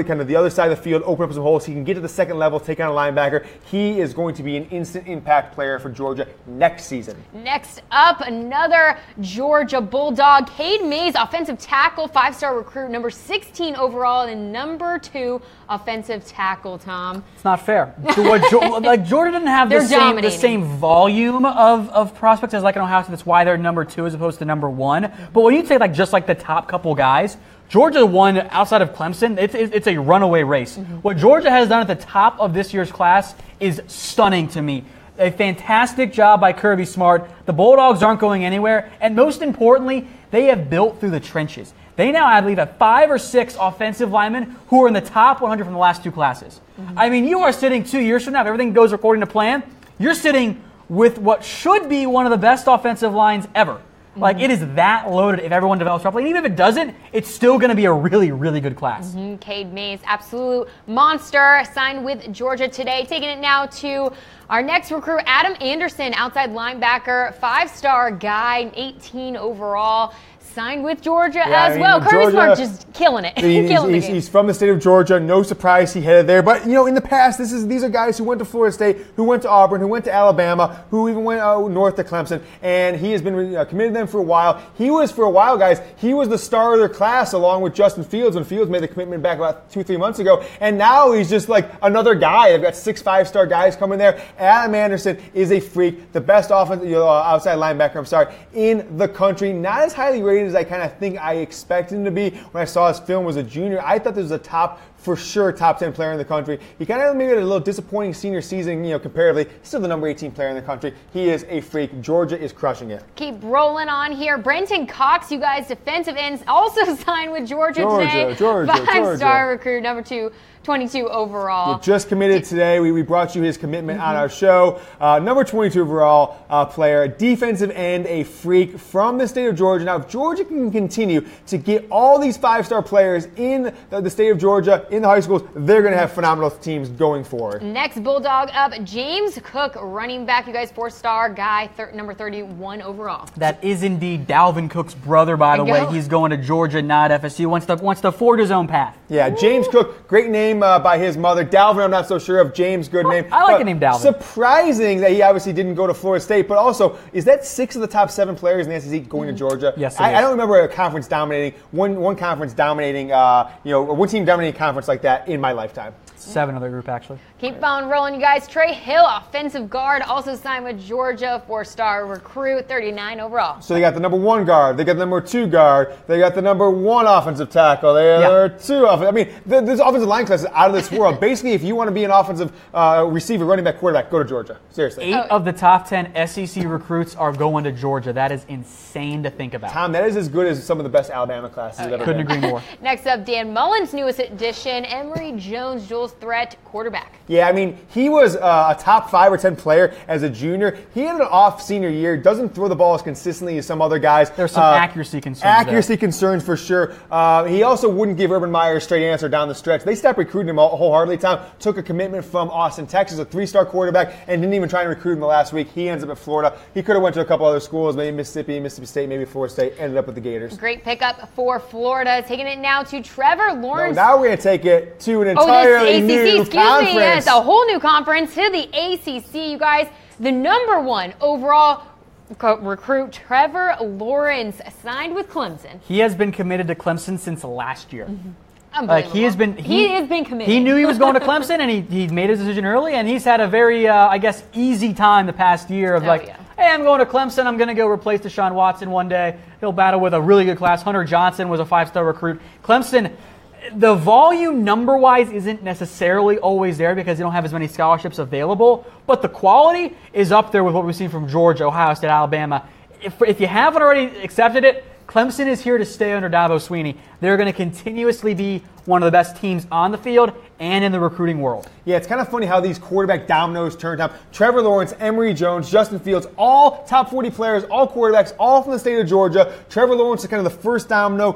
to the other side of the field, open up some holes. He can get to the second level, take on a linebacker. He is going to be an instant impact player for Georgia next season. Next up, another Georgia Bulldog, Cade Mays, offensive tackle, 5-star recruit, number 16 overall, and number 2 offensive tackle, Tom. It's not fair. Georgia didn't have the same volume of prospects as an Ohio State. That's why they're number 2 as opposed to number 1. But when you say just the top couple guys, Georgia won outside of Clemson. It's a runaway race. Mm-hmm. What Georgia has done at the top of this year's class is stunning to me. A fantastic job by Kirby Smart. The Bulldogs aren't going anywhere. And most importantly, they have built through the trenches. They now, I believe, have 5 or 6 offensive linemen who are in the top 100 from the last 2 classes. Mm-hmm. I mean, you are sitting 2 years from now, if everything goes according to plan, you're sitting with what should be one of the best offensive lines ever. It is that loaded if everyone develops properly. And even if it doesn't, it's still going to be a really, really good class. Mm-hmm. Cade Mays, absolute monster, signed with Georgia today. Taking it now to our next recruit, Adam Anderson, outside linebacker, 5-star guy, 18 overall. Signed with Georgia as well. Kirby Smart just killing it. He's from the state of Georgia. No surprise he headed there. But, in the past, these are guys who went to Florida State, who went to Auburn, who went to Alabama, who even went north to Clemson. And he has been committed to them for a while. He was the star of their class along with Justin Fields when Fields made the commitment back about 2-3 months ago. And now he's just another guy. They've got 6 5-star guys coming there. Adam Anderson is a freak. The best outside linebacker, in the country. Not as highly rated as I think I expected him to be when I saw his film as a junior. I thought this was for sure top 10 player in the country. He maybe had a little disappointing senior season, comparatively. He's still the number 18 player in the country. He is a freak. Georgia is crushing it. Keep rolling on here. Brendon Cox, you guys, defensive ends, also signed with Georgia today. 5-star recruit, number 2. 22 overall. He just committed today. We brought you his commitment on our show. Number 22 overall player, defensive end, a freak from the state of Georgia. Now, if Georgia can continue to get all these 5-star players in the state of Georgia, in the high schools, they're going to have phenomenal teams going forward. Next Bulldog up, James Cook, running back. You guys, 4-star guy, number 31 overall. That is indeed Dalvin Cook's brother, by the way. He's going to Georgia, not FSU. Wants to forge his own path. Yeah, James Cook, great name by his mother. Dalvin, I'm not so sure of. James, good name. I like the name Dalvin. Surprising that he obviously didn't go to Florida State, but also, is that 6 of the top 7 players in the SEC going to Georgia? Yes, I don't remember a conference dominating, one conference dominating dominating, one team dominating conference like that in my lifetime. 7 other group, actually. Keep on rolling, you guys. Trey Hill, offensive guard, also signed with Georgia, 4-star recruit, 39 overall. So they got the number 1 guard, they got the number 2 guard, they got the number 1 offensive tackle, they got 2 offensive. I mean, this offensive line class is out of this world. Basically, if you want to be an offensive receiver, running back, quarterback, go to Georgia. Seriously. 8 of the top 10 SEC recruits are going to Georgia. That is insane to think about. Tom, that is as good as some of the best Alabama classes I've ever Couldn't been. agree more. Next up, Dan Mullen's newest addition, Emory Jones, dual threat quarterback. Yeah, I mean, he was a top 5 or 10 player as a junior. He had an off senior year, doesn't throw the ball as consistently as some other guys. There's some accuracy concerns concerns for sure. He also wouldn't give Urban Meyer a straight answer down the stretch. They stopped recruiting him wholeheartedly. Tom took a commitment from Austin, Texas, a 3-star quarterback, and didn't even try to recruit him the last week. He ends up at Florida. He could have went to a couple other schools, maybe Mississippi State, maybe Florida State, ended up with the Gators. Great pickup for Florida. Taking it now to Trevor Lawrence. No, now we're going to take it to an entirely new conference. It's a whole new conference to the ACC, you guys. The number 1 overall recruit, Trevor Lawrence, signed with Clemson. He has been committed to Clemson since last year. Unbelievable. He has been committed. He knew he was going to Clemson, and he made his decision early, and he's had a very, easy time the past year of hey, I'm going to Clemson. I'm going to go replace Deshaun Watson one day. He'll battle with a really good class. Hunter Johnson was a 5-star recruit. Clemson, the volume number-wise isn't necessarily always there because they don't have as many scholarships available, but the quality is up there with what we've seen from Georgia, Ohio State, Alabama. If you haven't already accepted it, Clemson is here to stay under Dabo Swinney. They're going to continuously be one of the best teams on the field and in the recruiting world. Yeah, it's kind of funny how these quarterback dominoes turned up. Trevor Lawrence, Emory Jones, Justin Fields, all top 40 players, all quarterbacks, all from the state of Georgia. Trevor Lawrence is kind of the first domino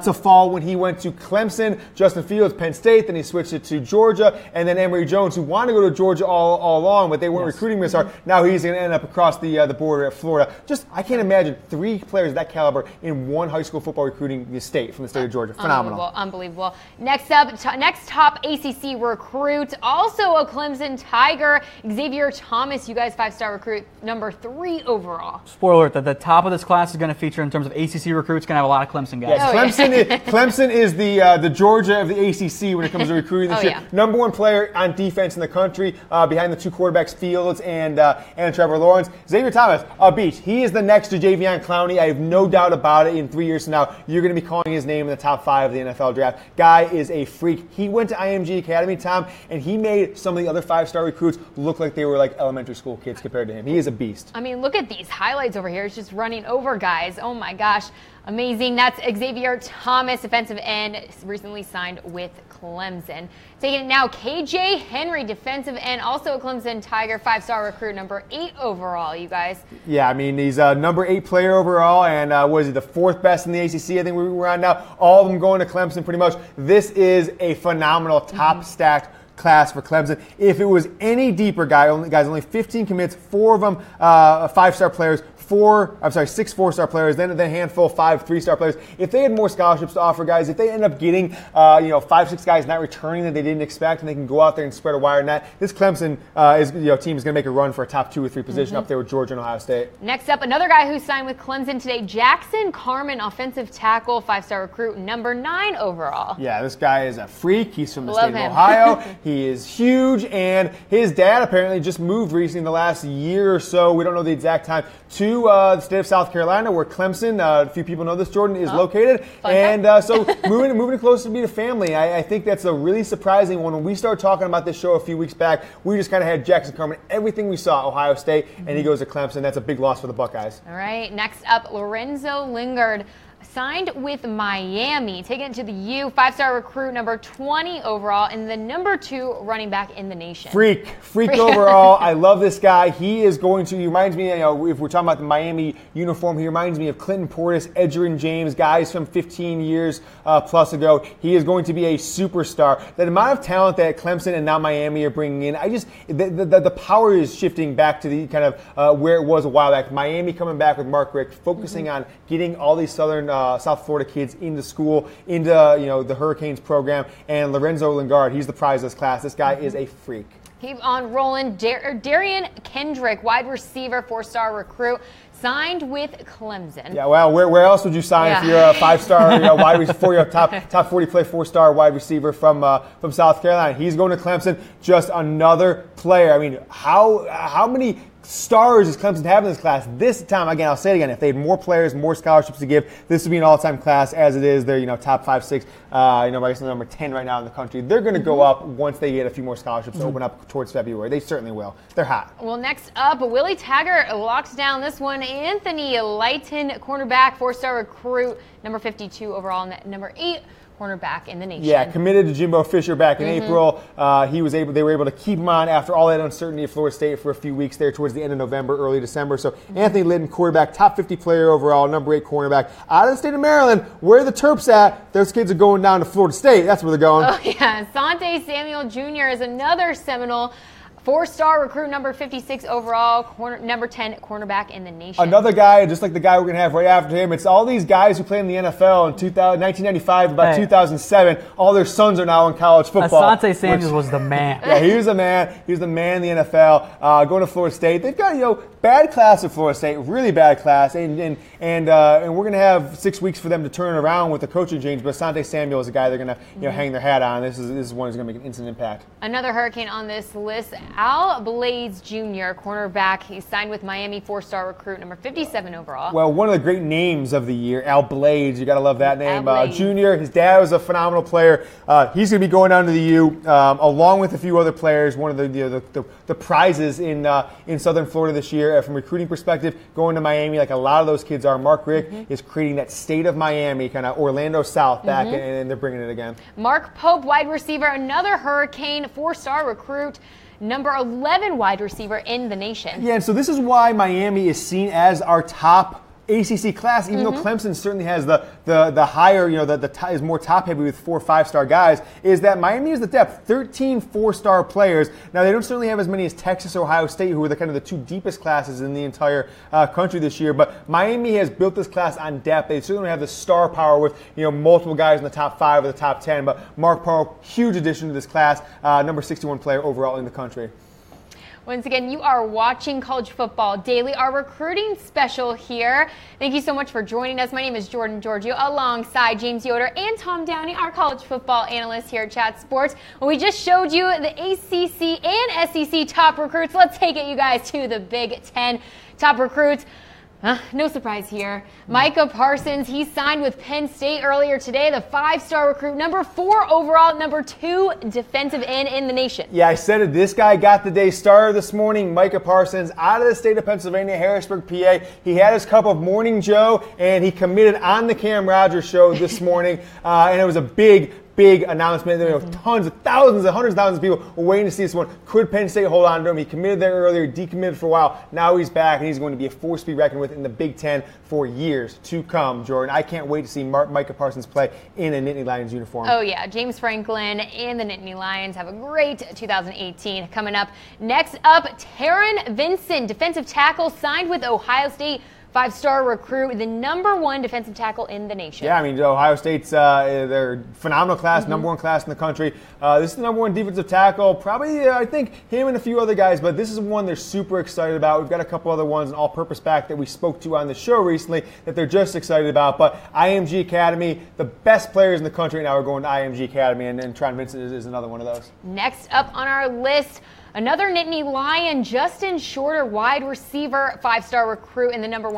to fall when he went to Clemson. Justin Fields, Penn State, then he switched it to Georgia. And then Emory Jones, who wanted to go to Georgia all along, but they weren't recruiting him as hard. Now he's going to end up across the border at Florida. I can't imagine 3 players of that caliber in one high school football recruiting state from the state of Georgia. Phenomenal. Unbelievable. Next up, next top ACC recruit, also a Clemson Tiger, Xavier Thomas, you guys 5-star recruit, number 3 overall. Spoiler alert, the top of this class is going to feature in terms of ACC recruits, going to have a lot of Clemson guys. Yes, Clemson is the Georgia of the ACC when it comes to recruiting this year. Number 1 player on defense in the country, behind the 2 quarterbacks, Fields and Trevor Lawrence. Xavier Thomas, a beast. He is the next to Javion Clowney. I have no doubt about it. In 3 years from now, you're going to be calling his name in the top 5 of the NFL draft. Guy is a freak. He went to IMG Academy, Tom, and he made some of the other 5-star recruits look like they were like elementary school kids compared to him. He is a beast. I mean, look at these highlights over here. It's just running over guys. Oh my gosh. Amazing. That's Xavier Thomas, defensive end, recently signed with Clemson. Taking it now, KJ Henry, defensive end, also a Clemson Tiger, 5-star recruit, number 8 overall, you guys. Yeah, I mean, he's a number 8 player overall, and was he the 4th best in the ACC? I think we're on now. All of them going to Clemson pretty much. This is a phenomenal top-stacked class for Clemson. If it was any deeper, guys, only 15 commits, 4 of them 5-star players, 6 4-star players, then a handful, 5 3-star players. If they had more scholarships to offer, guys, if they end up getting 5, 6 guys not returning that they didn't expect, and they can go out there and spread a wire net, this Clemson team is going to make a run for a top 2 or 3 position up there with Georgia and Ohio State. Next up, another guy who signed with Clemson today, Jackson Carman, offensive tackle, 5-star recruit, number 9 overall. Yeah, this guy is a freak. He's from the state of Ohio. He is huge, and his dad apparently just moved recently in the last year or so. We don't know the exact time, to the state of South Carolina, where Clemson, a few people know this, Jordan, is located. And so moving closer to be the family. I think that's a really surprising one. When we started talking about this show a few weeks back, we just kind of had Jackson Carman, everything we saw, Ohio State, and he goes to Clemson. That's a big loss for the Buckeyes. All right, next up, Lorenzo Lingard, signed with Miami, taking it to the U, 5-star recruit, number 20 overall, and the number 2 running back in the nation. Freak overall. I love this guy. He reminds me, if we're talking about the Miami uniform, he reminds me of Clinton Portis, Edgerrin James, guys from 15 years plus ago. He is going to be a superstar. The amount of talent that Clemson and now Miami are bringing in, the power is shifting back to the kind of where it was a while back. Miami coming back with Mark Richt, focusing on getting all these South Florida kids into school, into the Hurricanes program, and Lorenzo Lingard, he's the prize of this class. This guy is a freak. Keep on rolling. Darian Kendrick, wide receiver, 4-star recruit, signed with Clemson. Yeah, well, where else would you sign if you're a 5-star wide receiver, you're a top 40 play 4-star wide receiver from South Carolina? He's going to Clemson. Just another player. I mean, how many stars does Clemson have in this class? This time, again, I'll say it again, if they had more players, more scholarships to give, this would be an all-time class. As it is, they're top 5, 6, I guess the number 10 right now in the country. They're going to go up once they get a few more scholarships to open up towards February. They certainly will. They're hot. Well, next up, Willie Taggart locks down this one. Anthony Lighton, cornerback, 4-star recruit, number 52 overall, and number 8 cornerback in the nation. Yeah, committed to Jimbo Fisher back in April. They were able to keep him on after all that uncertainty at Florida State for a few weeks there towards the end of November, early December. So Anthony Linden, quarterback, top 50 player overall, number 8 cornerback. Out of the state of Maryland, where the Terps at, those kids are going down to Florida State. That's where they're going. Oh, yeah. Sante Samuel Jr. is another Seminole. 4-star recruit, number 56 overall, number 10 cornerback in the nation. Another guy, just like the guy we're going to have right after him. It's all these guys who played in the NFL in 1995, about 2007. All their sons are now in college football. Asante Samuels was the man. Yeah, he was the man. He was the man in the NFL. Going to Florida State. They've got, bad class at Florida State, really bad class. And we're going to have 6 weeks for them to turn around with the coaching change. But Asante Samuel is a guy they're going to hang their hat on. This is one who's going to make an instant impact. Another Hurricane on this list, Al Blades Jr., cornerback. He's signed with Miami, 4-star recruit, number 57 overall. Well, one of the great names of the year, Al Blades. You got to love that name. Junior, his dad was a phenomenal player. He's going to be going down to the U along with a few other players. One of the prizes in Southern Florida this year from a recruiting perspective, going to Miami like a lot of those kids are. Mark Rick is creating that state of Miami, kind of Orlando South back, and they're bringing it again. Mark Pope, wide receiver, another Hurricane, 4-star recruit, number 11 wide receiver in the nation. Yeah, and so this is why Miami is seen as our top ACC class, even though Clemson certainly has the higher, is more top heavy with 4 5-star guys, is that Miami has the depth. 13 4-star players. Now, they don't certainly have as many as Texas or Ohio State, who are the 2 deepest classes in the entire country this year. But Miami has built this class on depth. They certainly have the star power with, multiple guys in the top 5 or the top 10. But Mark Pope, huge addition to this class, number 61 player overall in the country. Once again, you are watching College Football Daily, our recruiting special here. Thank you so much for joining us. My name is Jordan Giorgio, alongside James Yoder and Tom Downey, our college football analyst here at Chat Sports. Well, we just showed you the ACC and SEC top recruits. Let's take it, you guys, to the Big Ten top recruits. No surprise here. Micah Parsons, he signed with Penn State earlier today, the 5-star recruit, number 4 overall, number 2 defensive end in the nation. Yeah, I said it. This guy got the day started this morning. Micah Parsons, out of the state of Pennsylvania, Harrisburg, PA. He had his cup of Morning Joe, and he committed on the Cam Rogers show this morning, and it was a big announcement. There were tons of thousands and hundreds of thousands of people were waiting to see this one. Could Penn State hold on to him? He committed there earlier, decommitted for a while. Now he's back, and he's going to be a force to be reckoned with in the Big Ten for years to come, Jordan. I can't wait to see Micah Parsons play in a Nittany Lions uniform. Oh, yeah. James Franklin and the Nittany Lions have a great 2018 coming up. Next up, Taron Vincent, defensive tackle, signed with Ohio State. 5-star recruit, the number 1 defensive tackle in the nation. Yeah, I mean, Ohio State's they're phenomenal class, number 1 class in the country. This is the number 1 defensive tackle. Probably, I think, him and a few other guys, but this is one they're super excited about. We've got a couple other ones, an All Purpose Back that we spoke to on the show recently that they're just excited about. But IMG Academy, the best players in the country now are going to IMG Academy, and Taron Vincent is another one of those. Next up on our list, another Nittany Lion, Justin Shorter, wide receiver, 5-star recruit, and the number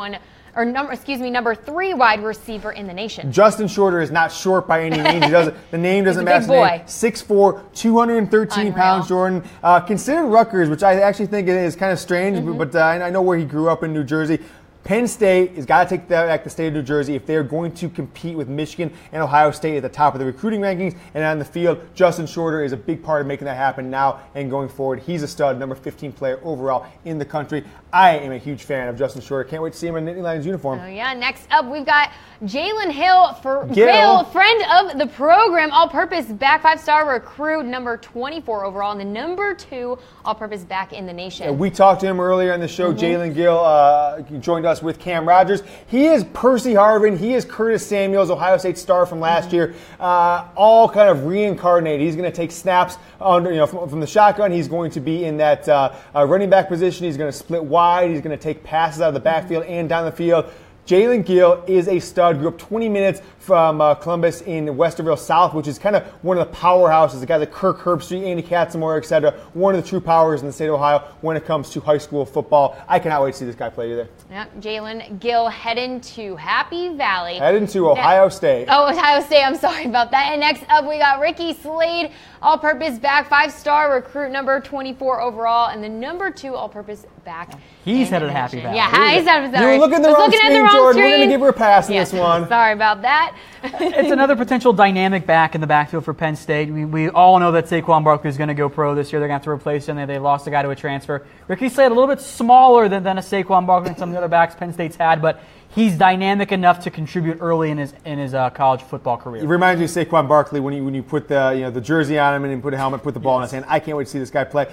3 wide receiver in the nation. Justin Shorter is not short by any means. The name doesn't match the name. 6'4", 213 pounds, Jordan. Considered Rutgers, which I actually think is kind of strange, but I know where he grew up in New Jersey. Penn State has got to take that back, the state of New Jersey, if they're going to compete with Michigan and Ohio State at the top of the recruiting rankings. And on the field, Justin Shorter is a big part of making that happen now and going forward. He's a stud, number 15 player overall in the country. I am a huge fan of Justin Shorter. Can't wait to see him in Nittany Lions uniform. Oh, yeah. Next up, we've got Jalen Gill, friend of the program, all-purpose back, 5-star recruit, number 24 overall, and the number 2 all-purpose back in the nation. Yeah, we talked to him earlier in the show. Jalen Gill joined us with Cam Rogers. He is Percy Harvin. He is Curtis Samuels, Ohio State star from last year, all kind of reincarnated. He's going to take snaps from the shotgun. He's going to be in that running back position. He's going to split wide. wide. He's going to take passes out of the backfield and down the field. Jalen Gill is a stud. Grew up 20 minutes from Columbus in Westerville South, which is kind of one of the powerhouses. The guys like Kirk Herbstreit, Andy Katzenmoyer, etc. One of the true powers in the state of Ohio when it comes to high school football. I cannot wait to see this guy play either. Yep, Jalen Gill heading to Happy Valley. Heading to Ohio State. Oh, Ohio State. I'm sorry about that. And next up, we got Ricky Slade, all-purpose back, 5-star recruit, number 24 overall, and the number 2 all-purpose back. He's headed to Happy Valley. Yeah, he's headed to You were looking at the wrong screen, Jordan. We're going to give her a pass in this one. Sorry about that. It's another potential dynamic back in the backfield for Penn State. We all know that Saquon Barkley is going to go pro this year. They're going to have to replace him. They lost a guy to a transfer. Ricky Slade, a little bit smaller than a Saquon Barkley and some of the other backs Penn State's had, but he's dynamic enough to contribute early in his college football career. It reminds me of Saquon Barkley when you put the jersey on him and put a helmet, put the ball in his hand. I can't wait to see this guy play.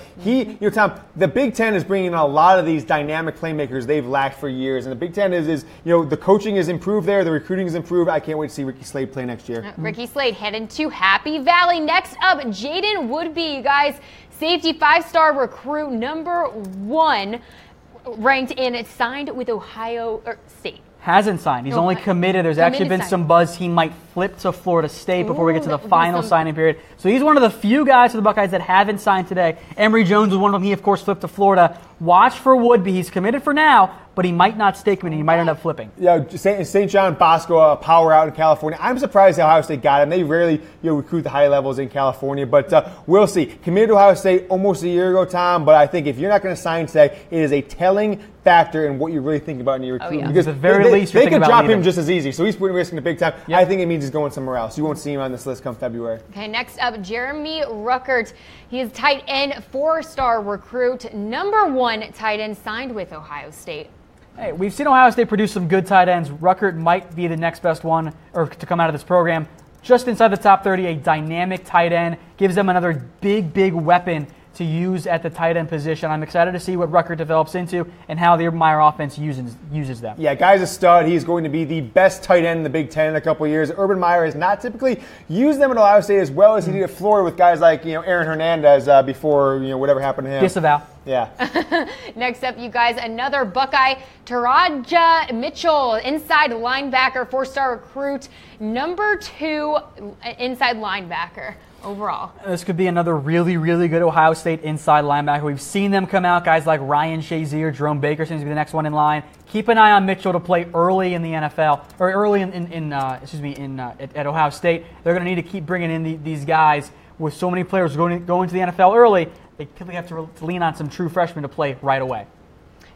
Tom, the Big Ten is bringing in a lot of these dynamic playmakers they've lacked for years, and the Big Ten is the coaching is improved there, the recruiting is improved. I can't wait to see Ricky Slade play next year. Ricky Slade heading to Happy Valley. Next up, Jaden Woodby, you guys, safety 5-star recruit, number 1, ranked in, signed with Ohio State. Hasn't signed. He's only committed. There's actually been some buzz he might flip to Florida State before we get to the final signing period. So he's one of the few guys for the Buckeyes that haven't signed today. Emory Jones was one of them. He, of course, flipped to Florida. Watch for Woodby. He's committed for now, but he might not stay committed. He might end up flipping. Yeah, St. John Bosco, a power out in California. I'm surprised how Ohio State got him. They rarely recruit the high levels in California, but we'll see. Committed to Ohio State almost a year ago, Tom, but I think if you're not going to sign today, it is a telling factor in what you're really thinking about in your recruitment. Because at the very least, they could drop him just as easy. So he's putting risk in the big time. Yep. I think it means he's going somewhere else. You won't see him on this list come February. Okay, next up, Jeremy Ruckert. He is tight end, 4-star recruit, number 1 tight end, signed with Ohio State. Hey, we've seen Ohio State produce some good tight ends. Ruckert might be the next best one to come out of this program. Just inside the top 30, a dynamic tight end. Gives them another big weapon to use at the tight end position. I'm excited to see what Ruckert develops into and how the Urban Meyer offense uses them. Yeah, guy's a stud. He's going to be the best tight end in the Big Ten in a couple of years. Urban Meyer has not typically used them at Ohio State as well as he did at Florida with guys like Aaron Hernandez before whatever happened to him. Disavow. Yeah. Next up, you guys, another Buckeye, Taraja Mitchell, inside linebacker, 4-star recruit, number 2 inside linebacker overall. This could be another really good Ohio State inside linebacker. We've seen them come out, guys like Ryan Shazier, Jerome Baker seems to be the next one in line. Keep an eye on Mitchell to play early in the NFL, or early at Ohio State. They're going to need to keep bringing in these guys with so many players going to the NFL early. They typically have to lean on some true freshmen to play right away.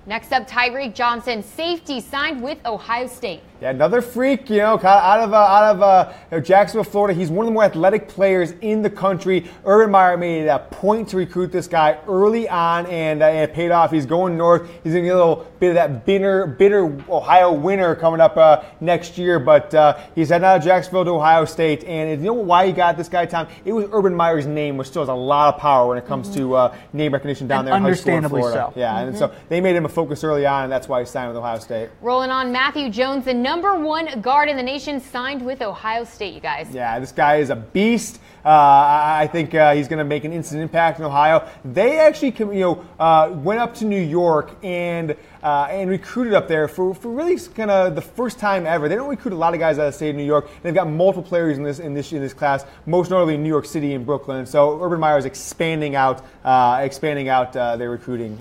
Next up, Tyreek Johnson, safety, signed with Ohio State. Yeah, another freak, out of Jacksonville, Florida. He's one of the more athletic players in the country. Urban Meyer made it a point to recruit this guy early on, and it paid off. He's going north. He's going to get a little bit of that bitter Ohio winter coming up next year. But he's heading out of Jacksonville to Ohio State, and you know why he got this guy, Tom? It was Urban Meyer's name, which still has a lot of power when it comes to name recognition down there in high school in Florida. So. Yeah, and so they made him a focus early on, and that's why he signed with Ohio State. Rolling on, Matthew Jones, the number 1 guard in the nation, signed with Ohio State, you guys. Yeah, this guy is a beast. I think he's going to make an instant impact in Ohio. They actually, went up to New York and recruited up there for really kind of the first time ever. They don't recruit a lot of guys out of the state of New York. They've got multiple players in this class, most notably in New York City and Brooklyn. So Urban Meyer is expanding out their recruiting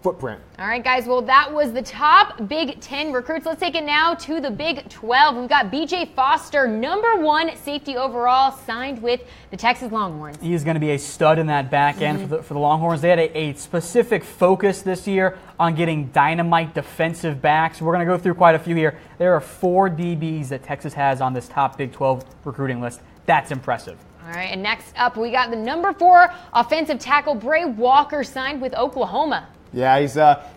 footprint. All right, guys. Well, that was the top Big Ten recruits. Let's take it now to the Big 12. We've got B.J. Foster, number 1 safety overall, signed with the Texas Longhorns. He is going to be a stud in that back end for the Longhorns. They had a specific focus this year on getting dynamite defensive backs. We're going to go through quite a few here. There are 4 DBs that Texas has on this top Big 12 recruiting list. That's impressive. All right, and next up, we got the number 4 offensive tackle, Bray Walker, signed with Oklahoma. Yeah,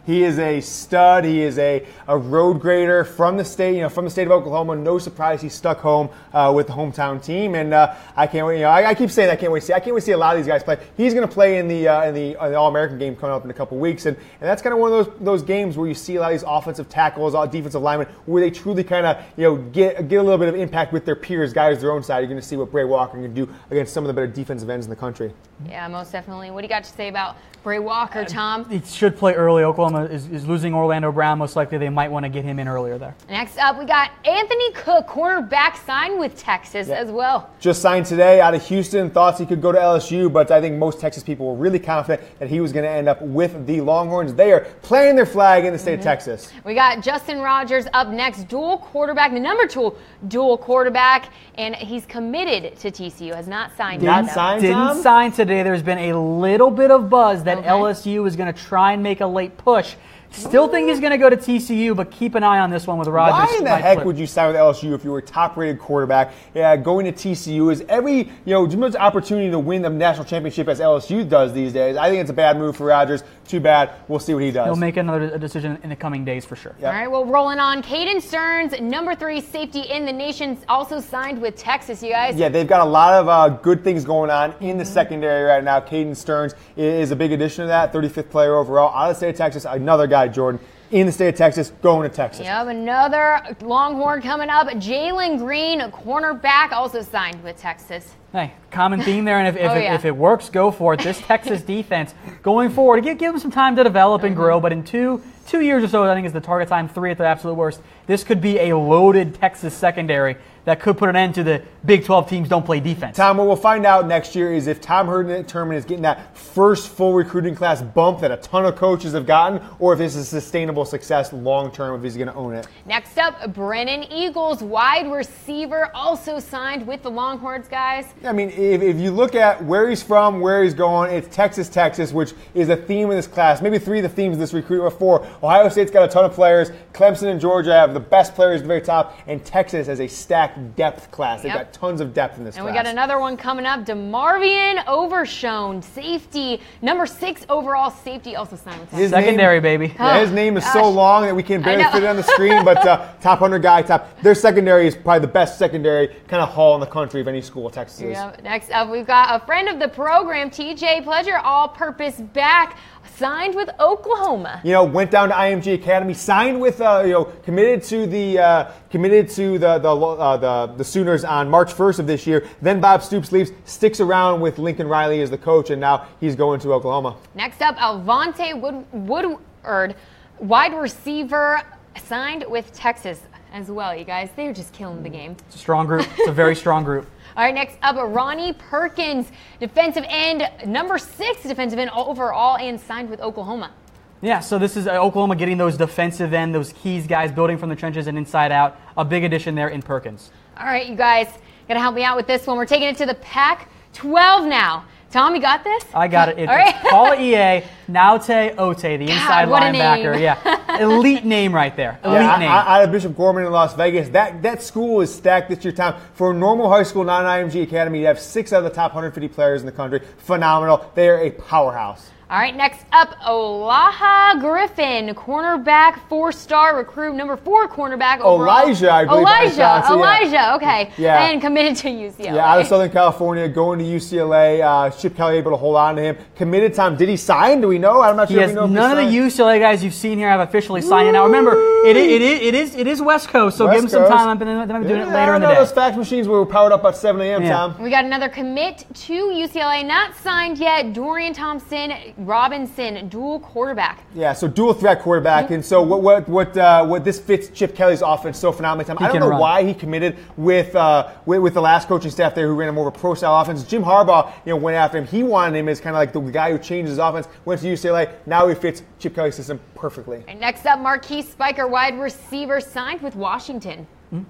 he is a stud. He is a road grader from the state, of Oklahoma. No surprise, he's stuck home with the hometown team, and I can't wait. I keep saying I can't wait to see a lot of these guys play. He's going to play in the All-American game coming up in a couple weeks, and that's kind of one of those games where you see a lot of these offensive tackles, defensive linemen, where they truly kind of get a little bit of impact with their peers, guys their own side. You're going to see what Bray Walker can do against some of the better defensive ends in the country. Yeah, most definitely. What do you got to say about Bray Walker, Tom? It should play early. Oklahoma is losing Orlando Brown. Most likely they might want to get him in earlier there. Next up, we got Anthony Cook, cornerback, signed with Texas as well. Just signed today out of Houston. Thoughts he could go to LSU, but I think most Texas people were really confident that he was going to end up with the Longhorns. They are planting their flag in the state of Texas. We got Justin Rogers up next, dual quarterback, the number 2 dual quarterback, and he's committed to TCU. Has not signed yet. Didn't sign today. There's been a little bit of buzz that LSU is going to try and make a late push. Still think he's going to go to TCU, but keep an eye on this one with Rogers. Why in the heck would you sign with LSU if you were a top-rated quarterback? Yeah, going to TCU is every much opportunity to win the national championship as LSU does these days. I think it's a bad move for Rogers. Too bad. We'll see what he does. He'll make another decision in the coming days for sure. Yep. All right, well, rolling on. Caden Stearns, number 3 safety in the nation, also signed with Texas, you guys. Yeah, they've got a lot of good things going on in the secondary right now. Caden Stearns is a big addition to that. 35th player overall out of the state of Texas. Another guy, Jordan, in the state of Texas, going to Texas. Yep, another Longhorn coming up. Jalen Green, cornerback, also signed with Texas. Hey, common theme there, and if it works, go for it. This Texas defense going forward, give them some time to develop and grow, but in two years or so, I think is the target time, 3 at the absolute worst, this could be a loaded Texas secondary that could put an end to the Big 12 teams don't play defense. Tom, what we'll find out next year is if Tom Herman is getting that first full recruiting class bump that a ton of coaches have gotten, or if it's a sustainable success long-term, if he's going to own it. Next up, Brennan Eagles, wide receiver, also signed with the Longhorns, guys. I mean, if you look at where he's from, where he's going, it's Texas, which is a theme in this class. Maybe 3 of the themes of this recruitment are 4. Ohio State's got a ton of players. Clemson and Georgia have the best players at the very top, and Texas has a stacked depth class. They've got tons of depth in this class. And we got another one coming up, DeMarvion Overshone, safety, number 6 overall safety, also signed with Texas. Secondary, baby. Yeah, his name is so long that we can barely fit it on the screen, but top 100 guy, their secondary is probably the best secondary kind of haul in the country of any school Texas is. Yeah. Next up, we've got a friend of the program, TJ Pledger, All Purpose Back, signed with Oklahoma. Went down to IMG Academy, signed with, committed to the Sooners on March 1st of this year. Then Bob Stoops leaves, sticks around with Lincoln Riley as the coach, and now he's going to Oklahoma. Next up, Alvante Woodward, wide receiver, signed with Texas as well, you guys. They're just killing the game. It's a strong group. It's a very strong group. All right, next up, Ronnie Perkins, defensive end, number 6 defensive end overall, and signed with Oklahoma. Yeah, so this is Oklahoma getting those defensive end, those keys guys, building from the trenches and inside out. A big addition there in Perkins. All right, you guys, got to help me out with this one. We're taking it to the Pac-12 now. Tom, you got this? I got it. It's Paula EA, Naute Ote, the inside linebacker. Yeah, elite name right there. Elite name. Out of Bishop Gorman in Las Vegas. That school is stacked this year, Tom. For a normal high school, non-IMG academy, you have 6 out of the top 150 players in the country. Phenomenal. They are a powerhouse. All right, next up, Olaha Griffin, cornerback, 4-star recruit, number 4 cornerback overall. Elijah, I believe. Elijah, okay. Yeah. And committed to UCLA. Yeah, out of Southern California, going to UCLA. Chip Kelly able to hold on to him. Committed, Tom. Did he sign? Do we know? I'm not sure if we know. None of the UCLA guys you've seen here have officially signed it. Now, remember, it is West Coast, so give him some time. I'm going to be doing it later in the day. Those fax machines were powered up at 7 a.m., Tom. We got another commit to UCLA, not signed yet, Dorian Thompson Robinson, dual quarterback. Yeah, so dual threat quarterback, and so what this fits Chip Kelly's offense so phenomenally. Time. I don't know why he committed with the last coaching staff there who ran a more of a pro style offense. Jim Harbaugh, went after him. He wanted him as kind of like the guy who changed his offense. Went to UCLA. Now he fits Chip Kelly's system perfectly. And next up, Marquise Spiker, wide receiver, signed with Washington.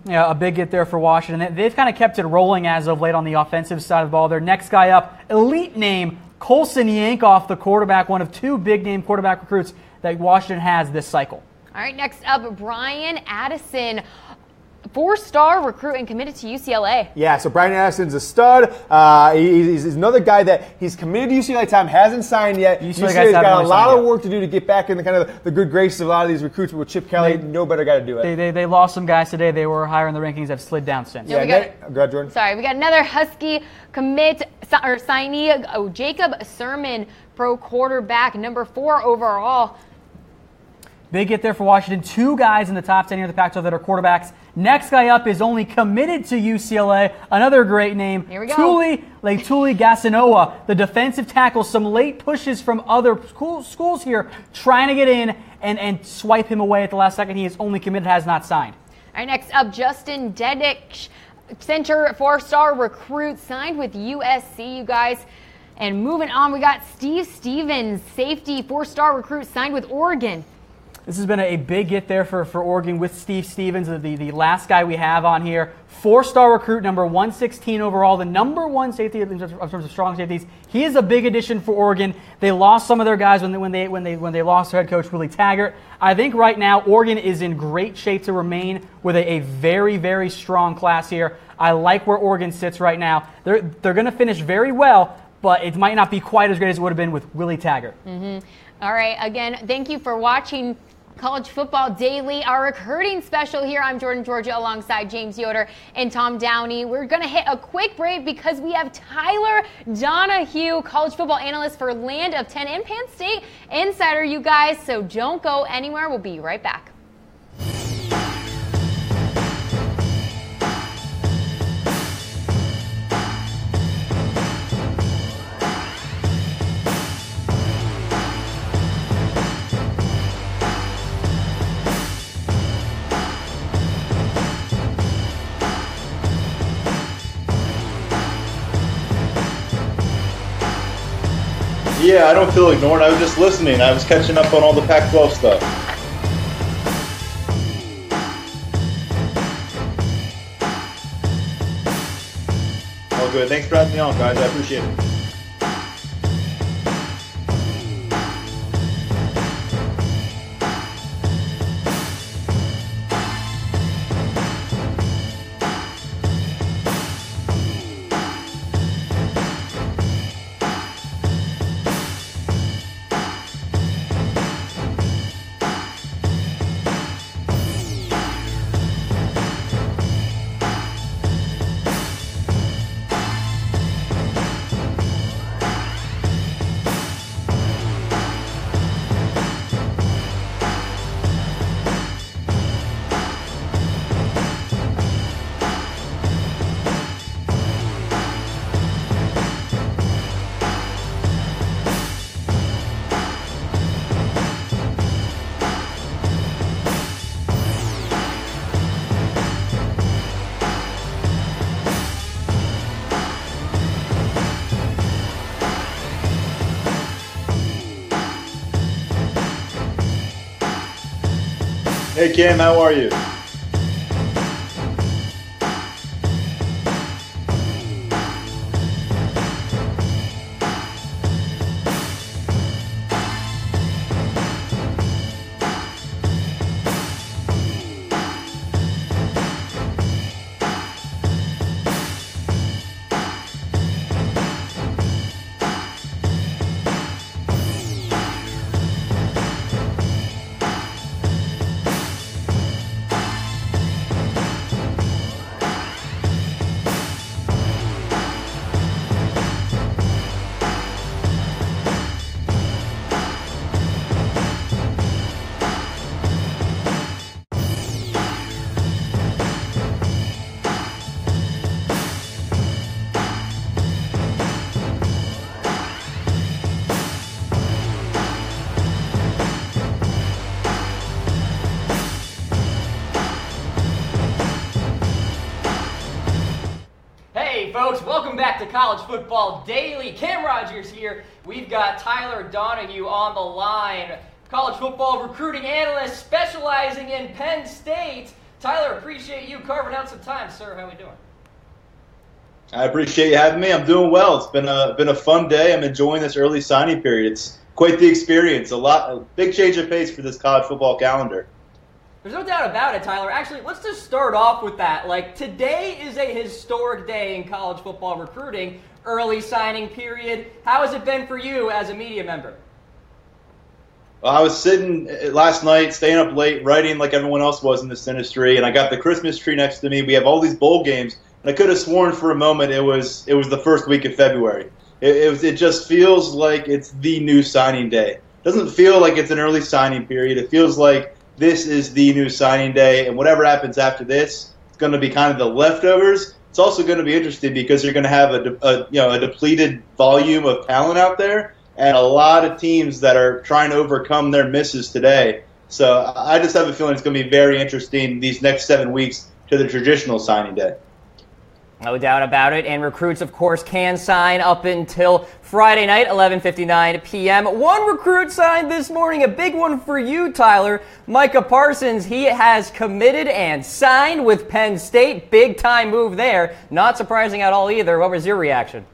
Yeah, a big get there for Washington. They've kind of kept it rolling as of late on the offensive side of the ball. Their next guy up, elite name, Colson Yankoff, the quarterback, one of 2 big-name quarterback recruits that Washington has this cycle. All right, next up, Brian Addison, 4-star recruit and committed to UCLA. Yeah, so Brian Addison's a stud. He's another guy that he's committed to UCLA. Time hasn't signed yet. UCLA's got a lot of work to do to get back in the kind of the good graces of a lot of these recruits. But with Chip Kelly, no better guy to do it. They lost some guys today. They were higher in the rankings. Have slid down since. Yeah, go ahead, Jordan. Sorry, we got another Husky commit or signee, Jacob Sermon, pro quarterback, number 4 overall. Big get there for Washington. 2 guys in the top 10 here in the Pac-12 that are quarterbacks. Next guy up is only committed to UCLA. Another great name. Here we go. Tuli Gasanoa, the defensive tackle. Some late pushes from other schools here trying to get in and swipe him away at the last second. He is only committed, has not signed. All right, next up, Justin Dedich, center 4-star recruit, signed with USC, you guys. And moving on, we got Steve Stevens, safety, 4-star recruit, signed with Oregon. This has been a big get there for Oregon with Steve Stevens, the last guy we have on here. 4-star recruit, number 116 overall, the number one safety in terms of strong safeties. He is a big addition for Oregon. They lost some of their guys when they lost their head coach, Willie Taggart. I think right now Oregon is in great shape to remain with a very, very strong class here. I like where Oregon sits right now. They're going to finish very well, but it might not be quite as great as it would have been with Willie Taggart. All right, again, thank you for watching College Football Daily, our recruiting special here. I'm Jordan Georgia alongside James Yoder and Tom Downey. We're going to hit a quick break because we have Tyler Donahue, college football analyst for Land of 10 and Penn State Insider, you guys. So don't go anywhere. We'll be right back. Yeah, I don't feel ignored. I was just listening. I was catching up on all the Pac-12 stuff. All good. Thanks for having me on, guys. I appreciate it. Hey Cam, how are you? Folks, welcome back to College Football Daily. Cam Rogers here. We've got Tyler Donahue on the line, college football recruiting analyst specializing in Penn State. Tyler, appreciate you carving out some time, sir. How are we doing? I appreciate you having me. I'm doing well. It's been a fun day. I'm enjoying this early signing period. It's quite the experience. A big change of pace for this college football calendar. There's no doubt about it, Tyler. Actually, let's just start off with that. Like, today is a historic day in college football recruiting, early signing period. How has it been for you as a media member? Well, I was sitting last night, staying up late, writing like everyone else was in this industry, and I got the Christmas tree next to me. We have all these bowl games, and I could have sworn for a moment it was the first week of February. It just feels like it's the new signing day. It doesn't feel like it's an early signing period. It feels like this is the new signing day, and whatever happens after this, it's going to be kind of the leftovers. It's also going to be interesting because you're going to have a depleted volume of talent out there, and a lot of teams that are trying to overcome their misses today. So I just have a feeling it's going to be very interesting these next 7 weeks to the traditional signing day. No doubt about it. And recruits, of course, can sign up until Friday night, 11:59 p.m. One recruit signed this morning, a big one for you, Tyler. Micah Parsons, he has committed and signed with Penn State. Big-time move there. Not surprising at all either. What was your reaction?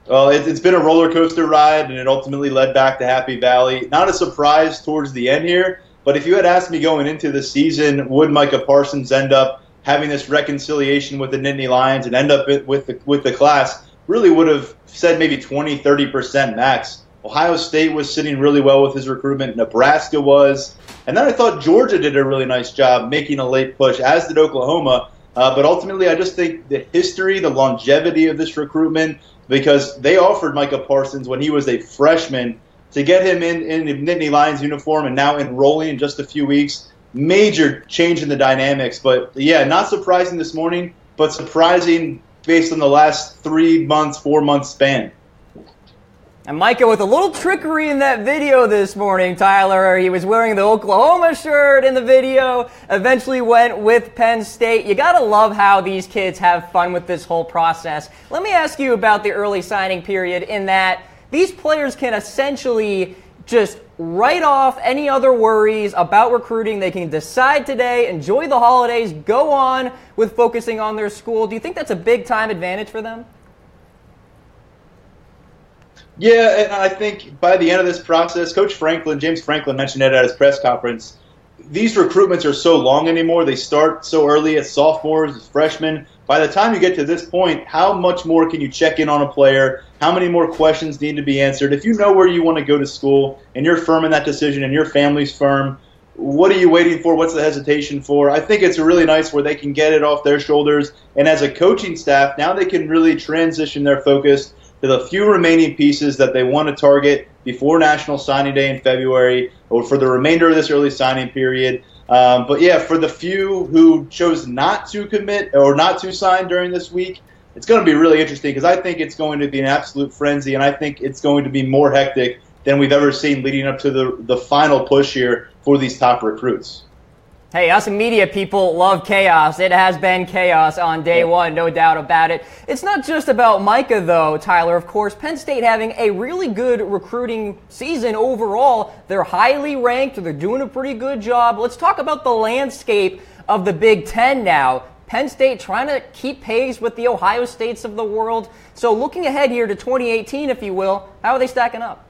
Well, it's been a roller coaster ride, and it ultimately led back to Happy Valley. Not a surprise towards the end here, but if you had asked me going into the season, would Micah Parsons end up having this reconciliation with the Nittany Lions and end up with the class, really would have said maybe 20-30% max. Ohio State was sitting really well with his recruitment. Nebraska was. And then I thought Georgia did a really nice job making a late push, as did Oklahoma. But ultimately, I just think the history, the longevity of this recruitment, because they offered Micah Parsons when he was a freshman to get him in the Nittany Lions uniform and now enrolling in just a few weeks. Major change in the dynamics. But, yeah, not surprising this morning, but surprising based on the last 3 months, 4 months span. And Micah with a little trickery in that video this morning, Tyler. He was wearing the Oklahoma shirt in the video, eventually went with Penn State. You got to love how these kids have fun with this whole process. Let me ask you about the early signing period in that these players can essentially just write off any other worries about recruiting. They can decide today, enjoy the holidays, go on with focusing on their school. Do you think that's a big-time advantage for them? Yeah, and I think by the end of this process, Coach Franklin, James Franklin mentioned it at his press conference, these recruitments are so long anymore. They start so early as sophomores, as freshmen. By the time you get to this point, how much more can you check in on a player? How many more questions need to be answered? If you know where you want to go to school and you're firm in that decision and your family's firm, what are you waiting for? What's the hesitation for? I think it's really nice where they can get it off their shoulders. And as a coaching staff, now they can really transition their focus to the few remaining pieces that they want to target before National Signing Day in February or for the remainder of this early signing period. But, yeah, for the few who chose not to commit or not to sign during this week, it's going to be really interesting because I think it's going to be an absolute frenzy, and I think it's going to be more hectic than we've ever seen leading up to the final push here for these top recruits. Hey, us media people love chaos. It has been chaos on day one, no doubt about it. It's not just about Micah, though, Tyler. Of course, Penn State having a really good recruiting season overall. They're highly ranked. They're doing a pretty good job. Let's talk about the landscape of the Big Ten now. Penn State trying to keep pace with the Ohio States of the world. So looking ahead here to 2018, if you will, how are they stacking up?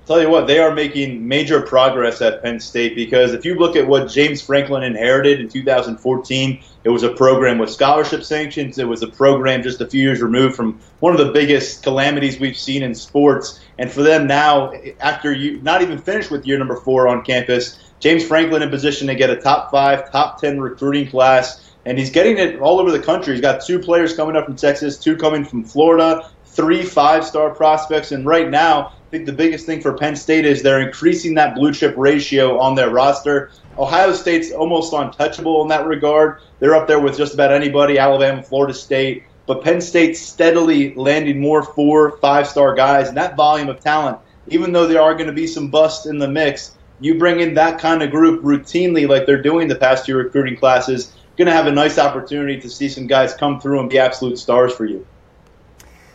Tell you what, they are making major progress at Penn State because if you look at what James Franklin inherited in 2014, it was a program with scholarship sanctions. It was a program just a few years removed from one of the biggest calamities we've seen in sports. And for them now, after you not even finished with year number 4 on campus, James Franklin in position to get a top 5, top 10 recruiting class. And he's getting it all over the country. He's got 2 players coming up from Texas, 2 coming from Florida, 3 5-star prospects. And right now, I think the biggest thing for Penn State is they're increasing that blue chip ratio on their roster. Ohio State's almost untouchable in that regard. They're up there with just about anybody, Alabama, Florida State. But Penn State's steadily landing more 4, 5-star guys. And that volume of talent, even though there are going to be some busts in the mix, you bring in that kind of group routinely like they're doing the past 2 recruiting classes, going to have a nice opportunity to see some guys come through and be absolute stars for you.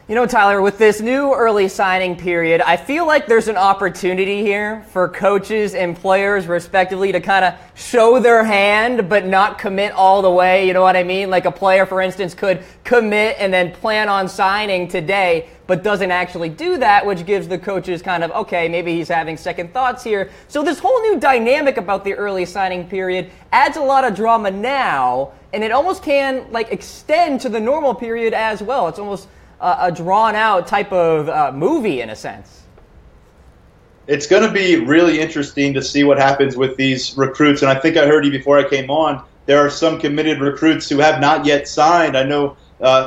You know, Tyler, with this new early signing period, I feel like there's an opportunity here for coaches and players, respectively, to kind of show their hand but not commit all the way. You know what I mean? Like a player, for instance, could commit and then plan on signing today but doesn't actually do that, which gives the coaches kind of, okay, maybe he's having second thoughts here. So this whole new dynamic about the early signing period adds a lot of drama now, and it almost can like extend to the normal period as well. It's almost a drawn-out type of movie in a sense. It's going to be really interesting to see what happens with these recruits. And I think I heard you before I came on. There are some committed recruits who have not yet signed. I know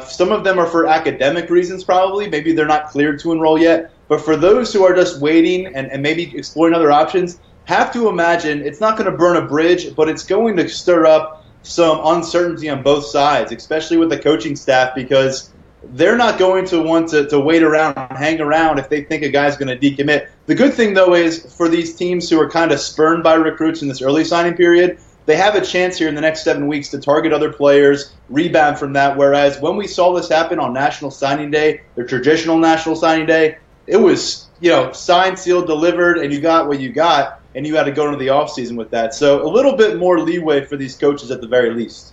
some of them are for academic reasons probably. Maybe they're not cleared to enroll yet. But for those who are just waiting and maybe exploring other options, have to imagine it's not going to burn a bridge, but it's going to stir up some uncertainty on both sides, especially with the coaching staff, because they're not going to want to wait around and hang around if they think a guy's going to decommit. The good thing, though, is for these teams who are kind of spurned by recruits in this early signing period, they have a chance here in the next 7 weeks to target other players, rebound from that, whereas when we saw this happen on National Signing Day, the traditional National Signing Day, it was, signed, sealed, delivered, and you got what you got, and you had to go into the offseason with that. So a little bit more leeway for these coaches at the very least.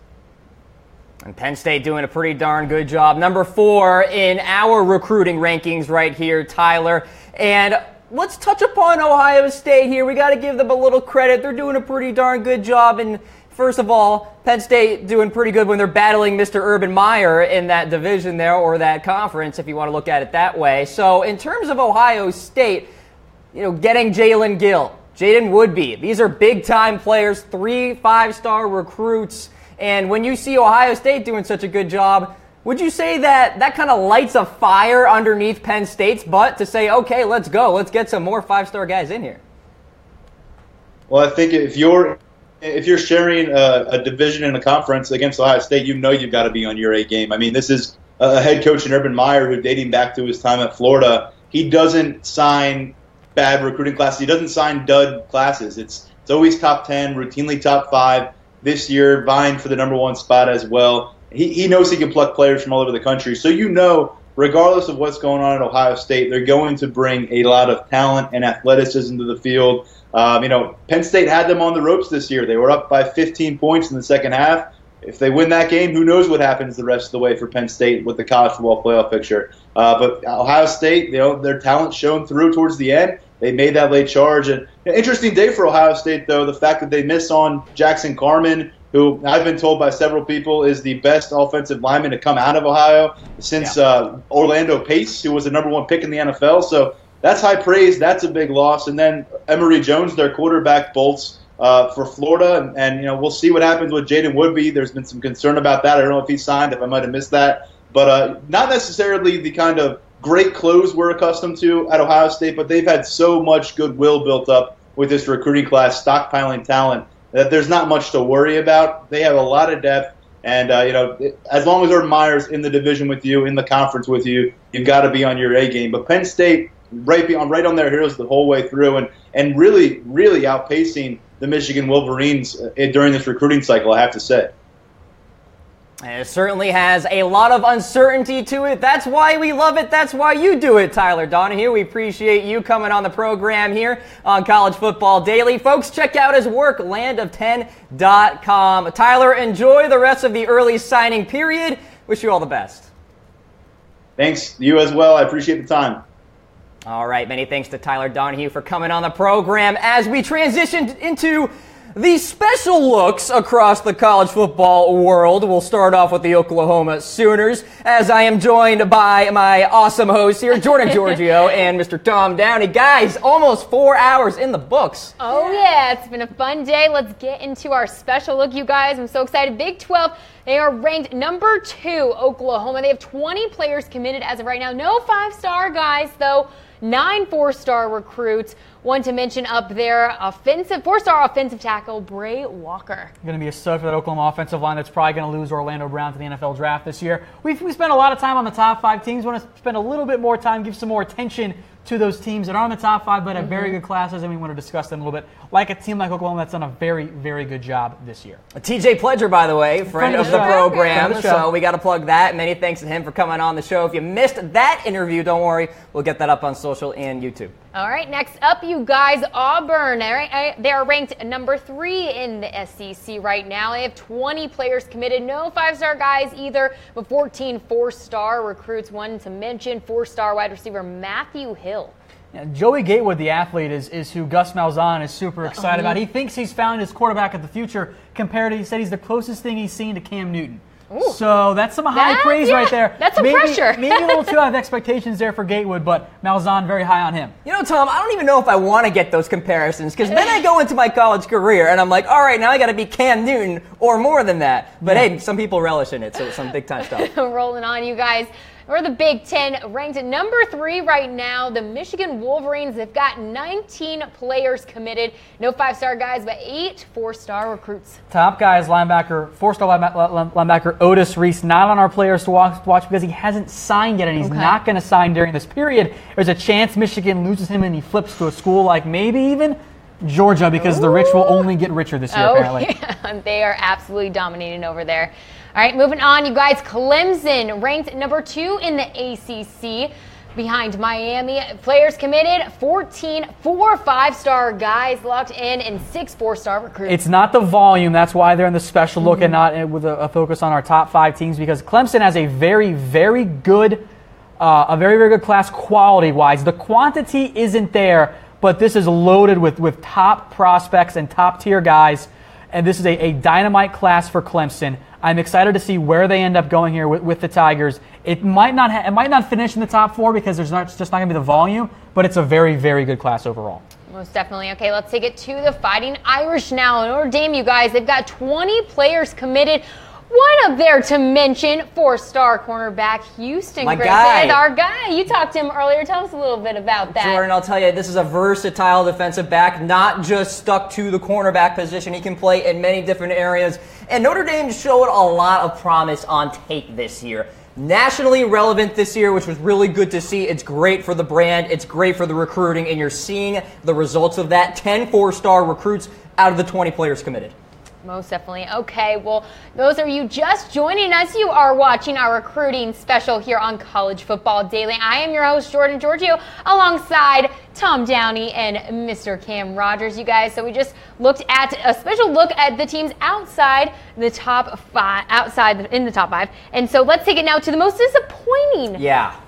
And Penn State doing a pretty darn good job. Number 4 in our recruiting rankings right here, Tyler. And let's touch upon Ohio State here. We got to give them a little credit. They're doing a pretty darn good job. And first of all, Penn State doing pretty good when they're battling Mr. Urban Meyer in that division there, or that conference, if you want to look at it that way. So in terms of Ohio State, getting Jalen Gill, Jaden Woodby, these are big-time players, 3 5-star recruits. And when you see Ohio State doing such a good job, would you say that kind of lights a fire underneath Penn State's butt to say, okay, let's go. Let's get some more 5-star guys in here? Well, I think if you're sharing a division in a conference against Ohio State, you've got to be on your A game. I mean, this is a head coach in Urban Meyer who, dating back to his time at Florida, he doesn't sign bad recruiting classes. He doesn't sign dud classes. It's always top 10, routinely top 5. This year, vying for the number 1 spot as well. He knows he can pluck players from all over the country. So regardless of what's going on at Ohio State, they're going to bring a lot of talent and athleticism to the field. Penn State had them on the ropes this year. They were up by 15 points in the second half. If they win that game, who knows what happens the rest of the way for Penn State with the college football playoff picture. But Ohio State, their talent shone through towards the end. They made that late charge. And an interesting day for Ohio State, though, the fact that they miss on Jackson Carman, who I've been told by several people is the best offensive lineman to come out of Ohio since Orlando Pace, who was the number 1 pick in the NFL. So that's high praise. That's a big loss. And then Emory Jones, their quarterback, bolts for Florida. And we'll see what happens with Jaden Woodby. There's been some concern about that. I don't know if he signed, if I might have missed that. But not necessarily the kind of great close we're accustomed to at Ohio State, but they've had so much goodwill built up with this recruiting class, stockpiling talent, that there's not much to worry about. They have a lot of depth, and as long as Urban Meyer's in the division with you, in the conference with you, you've got to be on your A game. But Penn State, right on their heels the whole way through, and really, really outpacing the Michigan Wolverines during this recruiting cycle, I have to say. And it certainly has a lot of uncertainty to it. That's why we love it. That's why you do it, Tyler Donahue. We appreciate you coming on the program here on College Football Daily. Folks, check out his work, landof10.com. Tyler, enjoy the rest of the early signing period. Wish you all the best. Thanks. You as well. I appreciate the time. All right. Many thanks to Tyler Donahue for coming on the program as we transitioned into the special looks across the college football world. We'll start off with the Oklahoma Sooners, as I am joined by my awesome hosts here, Jordan Giorgio and Mr. Tom Downey. Guys, almost 4 hours in the books. Oh, yeah. It's been a fun day. Let's get into our special look, you guys. I'm so excited. Big 12, they are ranked number 2, Oklahoma. They have 20 players committed as of right now. No 5-star guys, though. 9 4-star recruits. One to mention up there, 4-star offensive tackle, Bray Walker. Going to be a stud for that Oklahoma offensive line that's probably going to lose Orlando Brown to the NFL draft this year. We spent a lot of time on the top 5 teams. We want to spend a little bit more time, give some more attention to those teams that are on the top 5 but have very good classes, and we want to discuss them a little bit. Like a team like Oklahoma that's done a very, very good job this year. TJ Pledger, by the way, friend of the program, so we got to plug that. Many thanks to him for coming on the show. If you missed that interview, don't worry. We'll get that up on social and YouTube. All right, next up, you guys, Auburn. All right, they are ranked number 3 in the SEC right now. They have 20 players committed. No 5-star guys either, but 14 4-star recruits. One to mention, 4-star wide receiver Matthew Hill. Yeah, Joey Gatewood, the athlete, is who Gus Malzahn is super excited about. He thinks he's found his quarterback of the future. He said he's the closest thing he's seen to Cam Newton. Ooh. So that's some high praise right there. That's some pressure. Maybe a little too high of expectations there for Gatewood, but Malzahn very high on him. You know, Tom, I don't even know if I want to get those comparisons, because then I go into my college career and I'm like, all right, now I got to be Cam Newton or more than that. But hey, some people relish in it, so it's some big time stuff. Rolling on, you guys. Or the Big Ten, ranked at number 3 right now, the Michigan Wolverines. They've got 19 players committed. No 5-star guys, but 8 4-star recruits. Top guys, linebacker, 4-star linebacker Otis Reese, not on our players to watch because he hasn't signed yet, and he's not going to sign during this period. There's a chance Michigan loses him and he flips to a school like maybe even Georgia, because the rich will only get richer this year, apparently. Yeah, they are absolutely dominating over there. All right, moving on, you guys. Clemson ranked number 2 in the ACC, behind Miami. Players committed, 14 5-star guys locked in, and 6 4-star recruits. It's not the volume. That's why they're in the special look and not with a focus on our top 5 teams, because Clemson has a very, very good class quality-wise. The quantity isn't there, but this is loaded with top prospects and top-tier guys, and this is a dynamite class for Clemson. I'm excited to see where they end up going here with the Tigers. It might not finish in the top 4 because there's just not going to be the volume, but it's a very, very good class overall. Most definitely. Okay, let's take it to the Fighting Irish now. Notre Dame, you guys, they've got 20 players committed. One up there to mention, 4-star cornerback Houston Griffith, our guy. You talked to him earlier. Tell us a little bit about that. Jordan, I'll tell you, this is a versatile defensive back, not just stuck to the cornerback position. He can play in many different areas. And Notre Dame showed a lot of promise on tape this year. Nationally relevant this year, which was really good to see. It's great for the brand. It's great for the recruiting, and you're seeing the results of that. 10 4-star recruits out of the 20 players committed. Most definitely. Okay, well, those are you just joining us. You are watching our recruiting special here on College Football Daily. I am your host, Jordan Giorgio, alongside Tom Downey and Mr. Cam Rogers, you guys. So we just looked at a special look at the teams outside the top 5, in the top 5. And so let's take it now to the most disappointing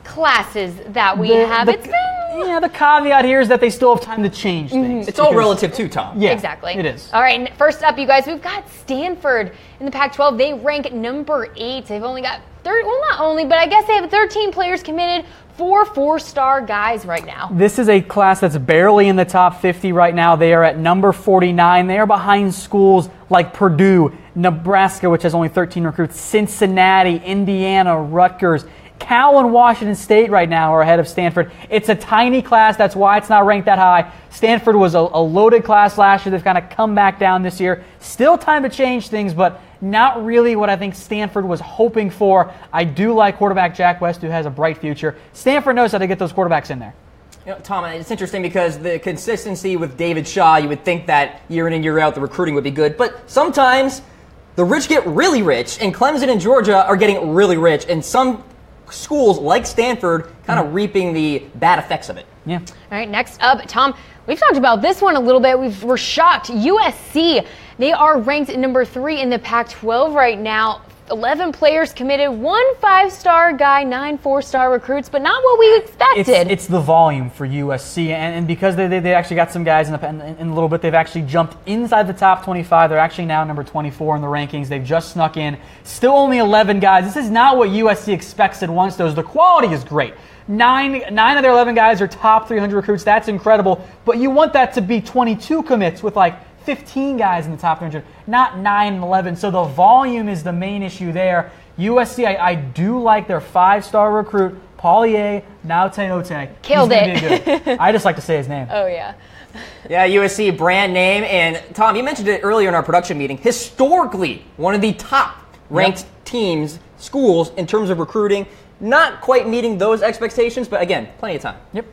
classes that we have. The caveat here is that they still have time to change things. It's all relative too, Tom. Yeah, exactly. It is. All right, and first up, you guys, we've got Stanford in the Pac-12. They rank number 8. They've only got not only, but I guess they have 13 players committed, 4 4-star guys right now. This is a class that's barely in the top 50 right now. They are at number 49. They are behind schools like Purdue, Nebraska, which has only 13 recruits, Cincinnati, Indiana, Rutgers. Cal and Washington State right now are ahead of Stanford. It's a tiny class. That's why it's not ranked that high. Stanford was a loaded class last year. They've kind of come back down this year. Still time to change things, but not really what I think Stanford was hoping for. I do like quarterback Jack West, who has a bright future. Stanford knows how to get those quarterbacks in there. You know, Tom, it's interesting because the consistency with David Shaw, you would think that year in and year out the recruiting would be good, but sometimes the rich get really rich, and Clemson and Georgia are getting really rich, and some schools like Stanford kind of reaping the bad effects of it. Yeah. All right, next up, Tom, we've talked about this one a little bit. We're shocked. USC, they are ranked number 3 in the Pac-12 right now. 11 players committed, 1 5-star guy, 9 4-star recruits, but not what we expected. It's the volume for USC, and because they actually got some guys in a little bit, they've actually jumped inside the top 25. They're actually now number 24 in the rankings. They've just snuck in. Still only 11 guys. This is not what USC expected once those. The quality is great. 9 of their 11 guys are top 300 recruits. That's incredible, but you want that to be 22 commits with like 15 guys in the top 300, not 9 and 11. So the volume is the main issue there. USC, I do like their 5-star recruit, Paulier Naute. Killed it. Good. I just like to say his name. Oh, yeah. Yeah, USC, brand name. And, Tom, you mentioned it earlier in our production meeting. Historically, one of the top-ranked teams, schools, in terms of recruiting. Not quite meeting those expectations, but, again, plenty of time. Yep.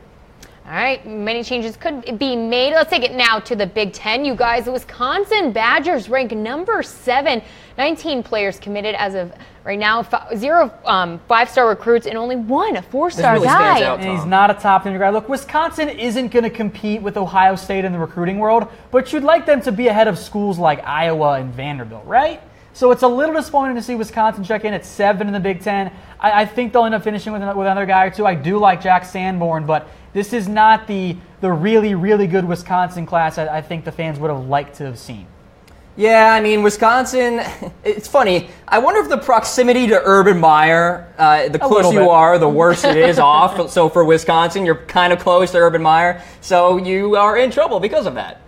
All right, many changes could be made. Let's take it now to the Big Ten. You guys, the Wisconsin Badgers rank number 7. 19 players committed as of right now. 0 5-star recruits and only 1 4-star really guy. stands out, and he's not a top 10 guy. Look, Wisconsin isn't going to compete with Ohio State in the recruiting world, but you'd like them to be ahead of schools like Iowa and Vanderbilt, right? So it's a little disappointing to see Wisconsin check in at 7 in the Big Ten. I think they'll end up finishing with another guy or two. I do like Jack Sanborn, but this is not the really, really good Wisconsin class I think the fans would have liked to have seen. Yeah, I mean, Wisconsin, it's funny. I wonder if the proximity to Urban Meyer, the closer you are, the worse it is off. So for Wisconsin, you're kind of close to Urban Meyer. So you are in trouble because of that.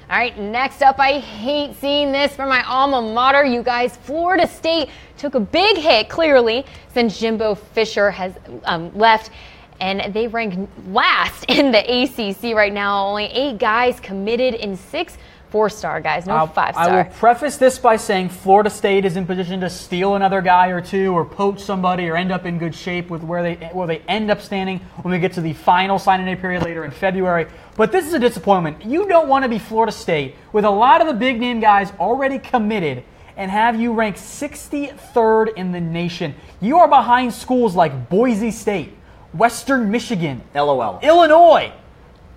All right, next up, I hate seeing this from my alma mater. You guys, Florida State took a big hit, clearly, since Jimbo Fisher has left. And they rank last in the ACC right now. Only 8 guys committed in 6 4-star guys, no 5-star. I will preface this by saying Florida State is in position to steal another guy or two or poach somebody or end up in good shape with where they end up standing when we get to the final signing day period later in February. But this is a disappointment. You don't want to be Florida State with a lot of the big name guys already committed and have you rank 63rd in the nation. You are behind schools like Boise State, Western Michigan, LOL, Illinois.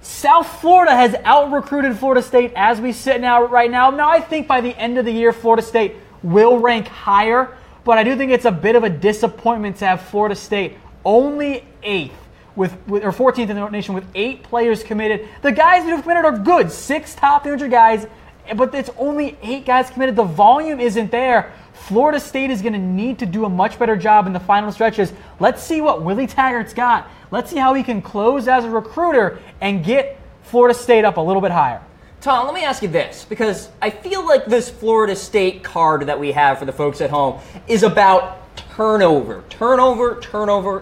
South Florida has out-recruited Florida State as we sit right now. Now, I think by the end of the year, Florida State will rank higher, but I do think it's a bit of a disappointment to have Florida State only 8th or 14th in the nation with 8 players committed. The guys that have committed are good, 6 top 300 guys, but it's only 8 guys committed. The volume isn't there. Florida State is going to need to do a much better job in the final stretches. Let's see what Willie Taggart's got. Let's see how he can close as a recruiter and get Florida State up a little bit higher. Tom, let me ask you this, because I feel like this Florida State card that we have for the folks at home is about turnover,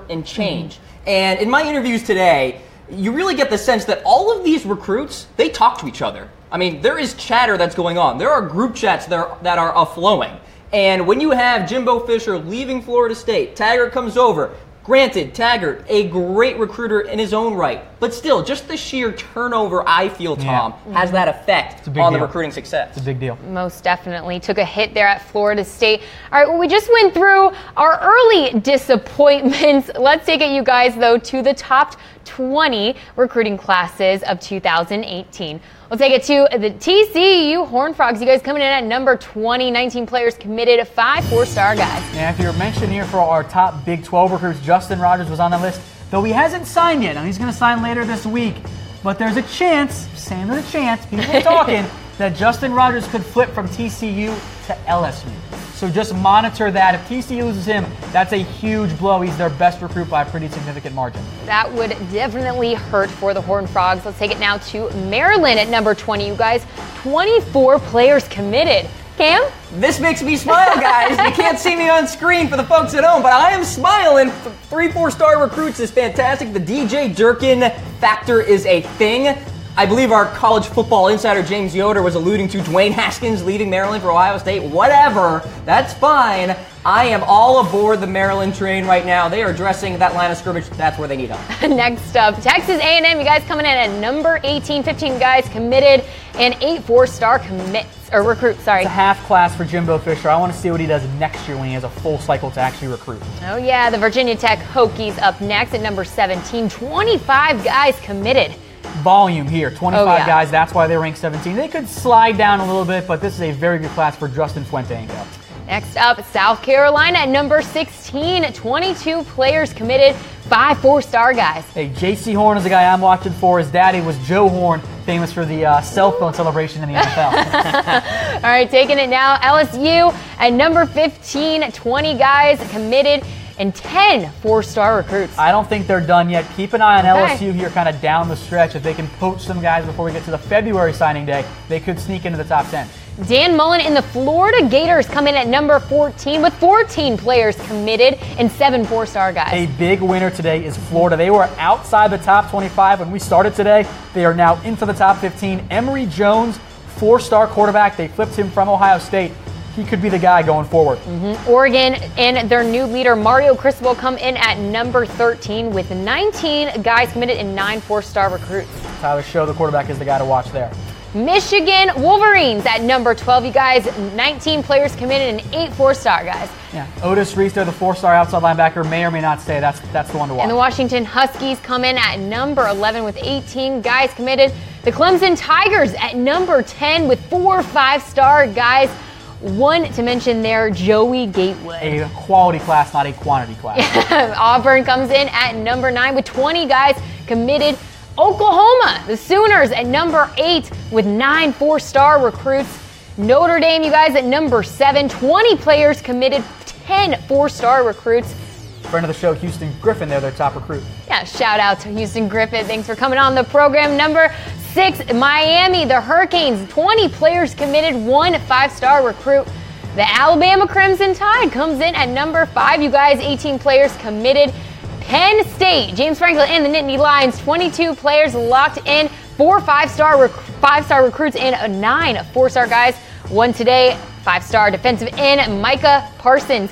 and change. And in my interviews today, you really get the sense that all of these recruits, they talk to each other. I mean, there is chatter that's going on. There are group chats that are flowing. And when you have Jimbo Fisher leaving Florida State, Taggart comes over. Granted, Taggart, a great recruiter in his own right, but still, just the sheer turnover, I feel, Tom, has that effect on the recruiting success. It's a big deal. Most definitely. Took a hit there at Florida State. All right, well, we just went through our early disappointments. Let's take it, you guys, though, to the top 20 recruiting classes of 2018. We'll take it to the TCU Horned Frogs. You guys coming in at number 20, 19 players committed, 5 4-star guys. Yeah, if you're mentioned here for our top Big 12 recruits, Justin Rogers was on that list, though he hasn't signed yet. Now, he's going to sign later this week. But there's a chance, Sam, there's a chance, people are talking, that Justin Rogers could flip from TCU to LSU. So just monitor that. If TCU loses him, that's a huge blow. He's their best recruit by a pretty significant margin. That would definitely hurt for the Horned Frogs. Let's take it now to Maryland at number 20. You guys, 24 players committed. Cam? This makes me smile, guys. You can't see me on screen for the folks at home, but I am smiling. 3 4-star recruits is fantastic. The DJ Durkin factor is a thing. I believe our college football insider James Yoder was alluding to Dwayne Haskins leaving Maryland for Ohio State. Whatever, that's fine. I am all aboard the Maryland train right now. They are dressing that line of scrimmage. That's where they need help. Next up, Texas A&M. You guys coming in at number 18, 15 guys committed, and 8 4-star recruits. Sorry. It's a half class for Jimbo Fisher. I want to see what he does next year when he has a full cycle to actually recruit. Oh yeah, the Virginia Tech Hokies up next at number 17, 25 guys committed. Volume here, 25 guys. That's why they rank 17. They could slide down a little bit, but this is a very good class for Justin Fuente and go. Next up, South Carolina at number 16, 22 players committed, 5 4-star guys. Hey, J.C. Horn is the guy I'm watching for. His daddy was Joe Horn, famous for the cell phone celebration in the NFL. All right, taking it now, LSU at number 15, 20 guys committed, and 10 4-star recruits. I don't think they're done yet. Keep an eye on LSU here kind of down the stretch. If they can poach some guys before we get to the February signing day, they could sneak into the top 10. Dan Mullen and the Florida Gators come in at number 14 with 14 players committed and 7 4-star guys. A big winner today is Florida. They were outside the top 25 when we started today. They are now into the top 15. Emory Jones, 4-star quarterback. They flipped him from Ohio State. He could be the guy going forward. Oregon and their new leader, Mario Cristobal, come in at number 13 with 19 guys committed and 9 4-star recruits. Tyler Show, the quarterback, is the guy to watch there. Michigan Wolverines at number 12. You guys, 19 players committed and 8 4-star guys. Yeah, Otis Reese, the 4-star outside linebacker, may or may not stay. That's the one to watch. And the Washington Huskies come in at number 11 with 18 guys committed. The Clemson Tigers at number 10 with 4 5-star guys. One to mention there, Joey Gatewood. A quality class, not a quantity class. Auburn comes in at number 9 with 20 guys committed. Oklahoma, the Sooners at number 8 with 9 4-star recruits. Notre Dame, you guys, at number 7, 20 players committed, 10 4-star recruits. Friend of the show, Houston Griffin, they're their top recruit. Yeah, shout out to Houston Griffin. Thanks for coming on the program. Number 6, Miami, the Hurricanes, 20 players committed, 1 5-star recruit. The Alabama Crimson Tide comes in at number 5. You guys, 18 players committed. Penn State, James Franklin and the Nittany Lions, 22 players locked in, 4 5-star recruits and 9 4-star guys. 1 today, 5-star defensive end Micah Parsons.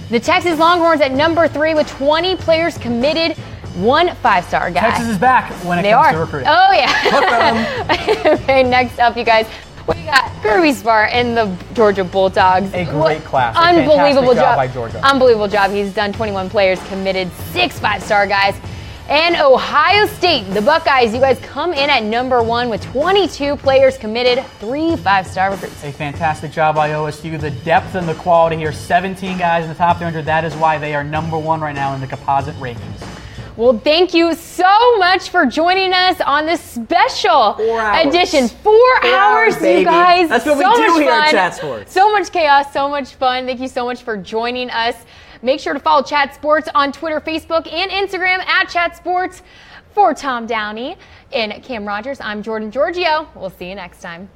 The Texas Longhorns at number 3 with 20 players committed, 1 5-star guy. Texas is back when it comes to recruiting. Oh, yeah. Okay, next up, you guys, we got Kirby Smart and the Georgia Bulldogs. A great class. Unbelievable job by Georgia. Unbelievable job. He's done 21 players committed, 6 5-star guys. And Ohio State, the Buckeyes, you guys come in at number 1 with 22 players committed, 3 5-star recruits. A fantastic job by OSU. The depth and the quality here, 17 guys in the top 300. That is why they are number 1 right now in the composite rankings. Well, thank you so much for joining us on this special edition. 4 hours, you guys. That's what we do here at Chat Sports. So much chaos, so much fun. Thank you so much for joining us. Make sure to follow Chat Sports on Twitter, Facebook, and Instagram at Chat Sports. For Tom Downey and Cam Rogers, I'm Jordan Giorgio. We'll see you next time.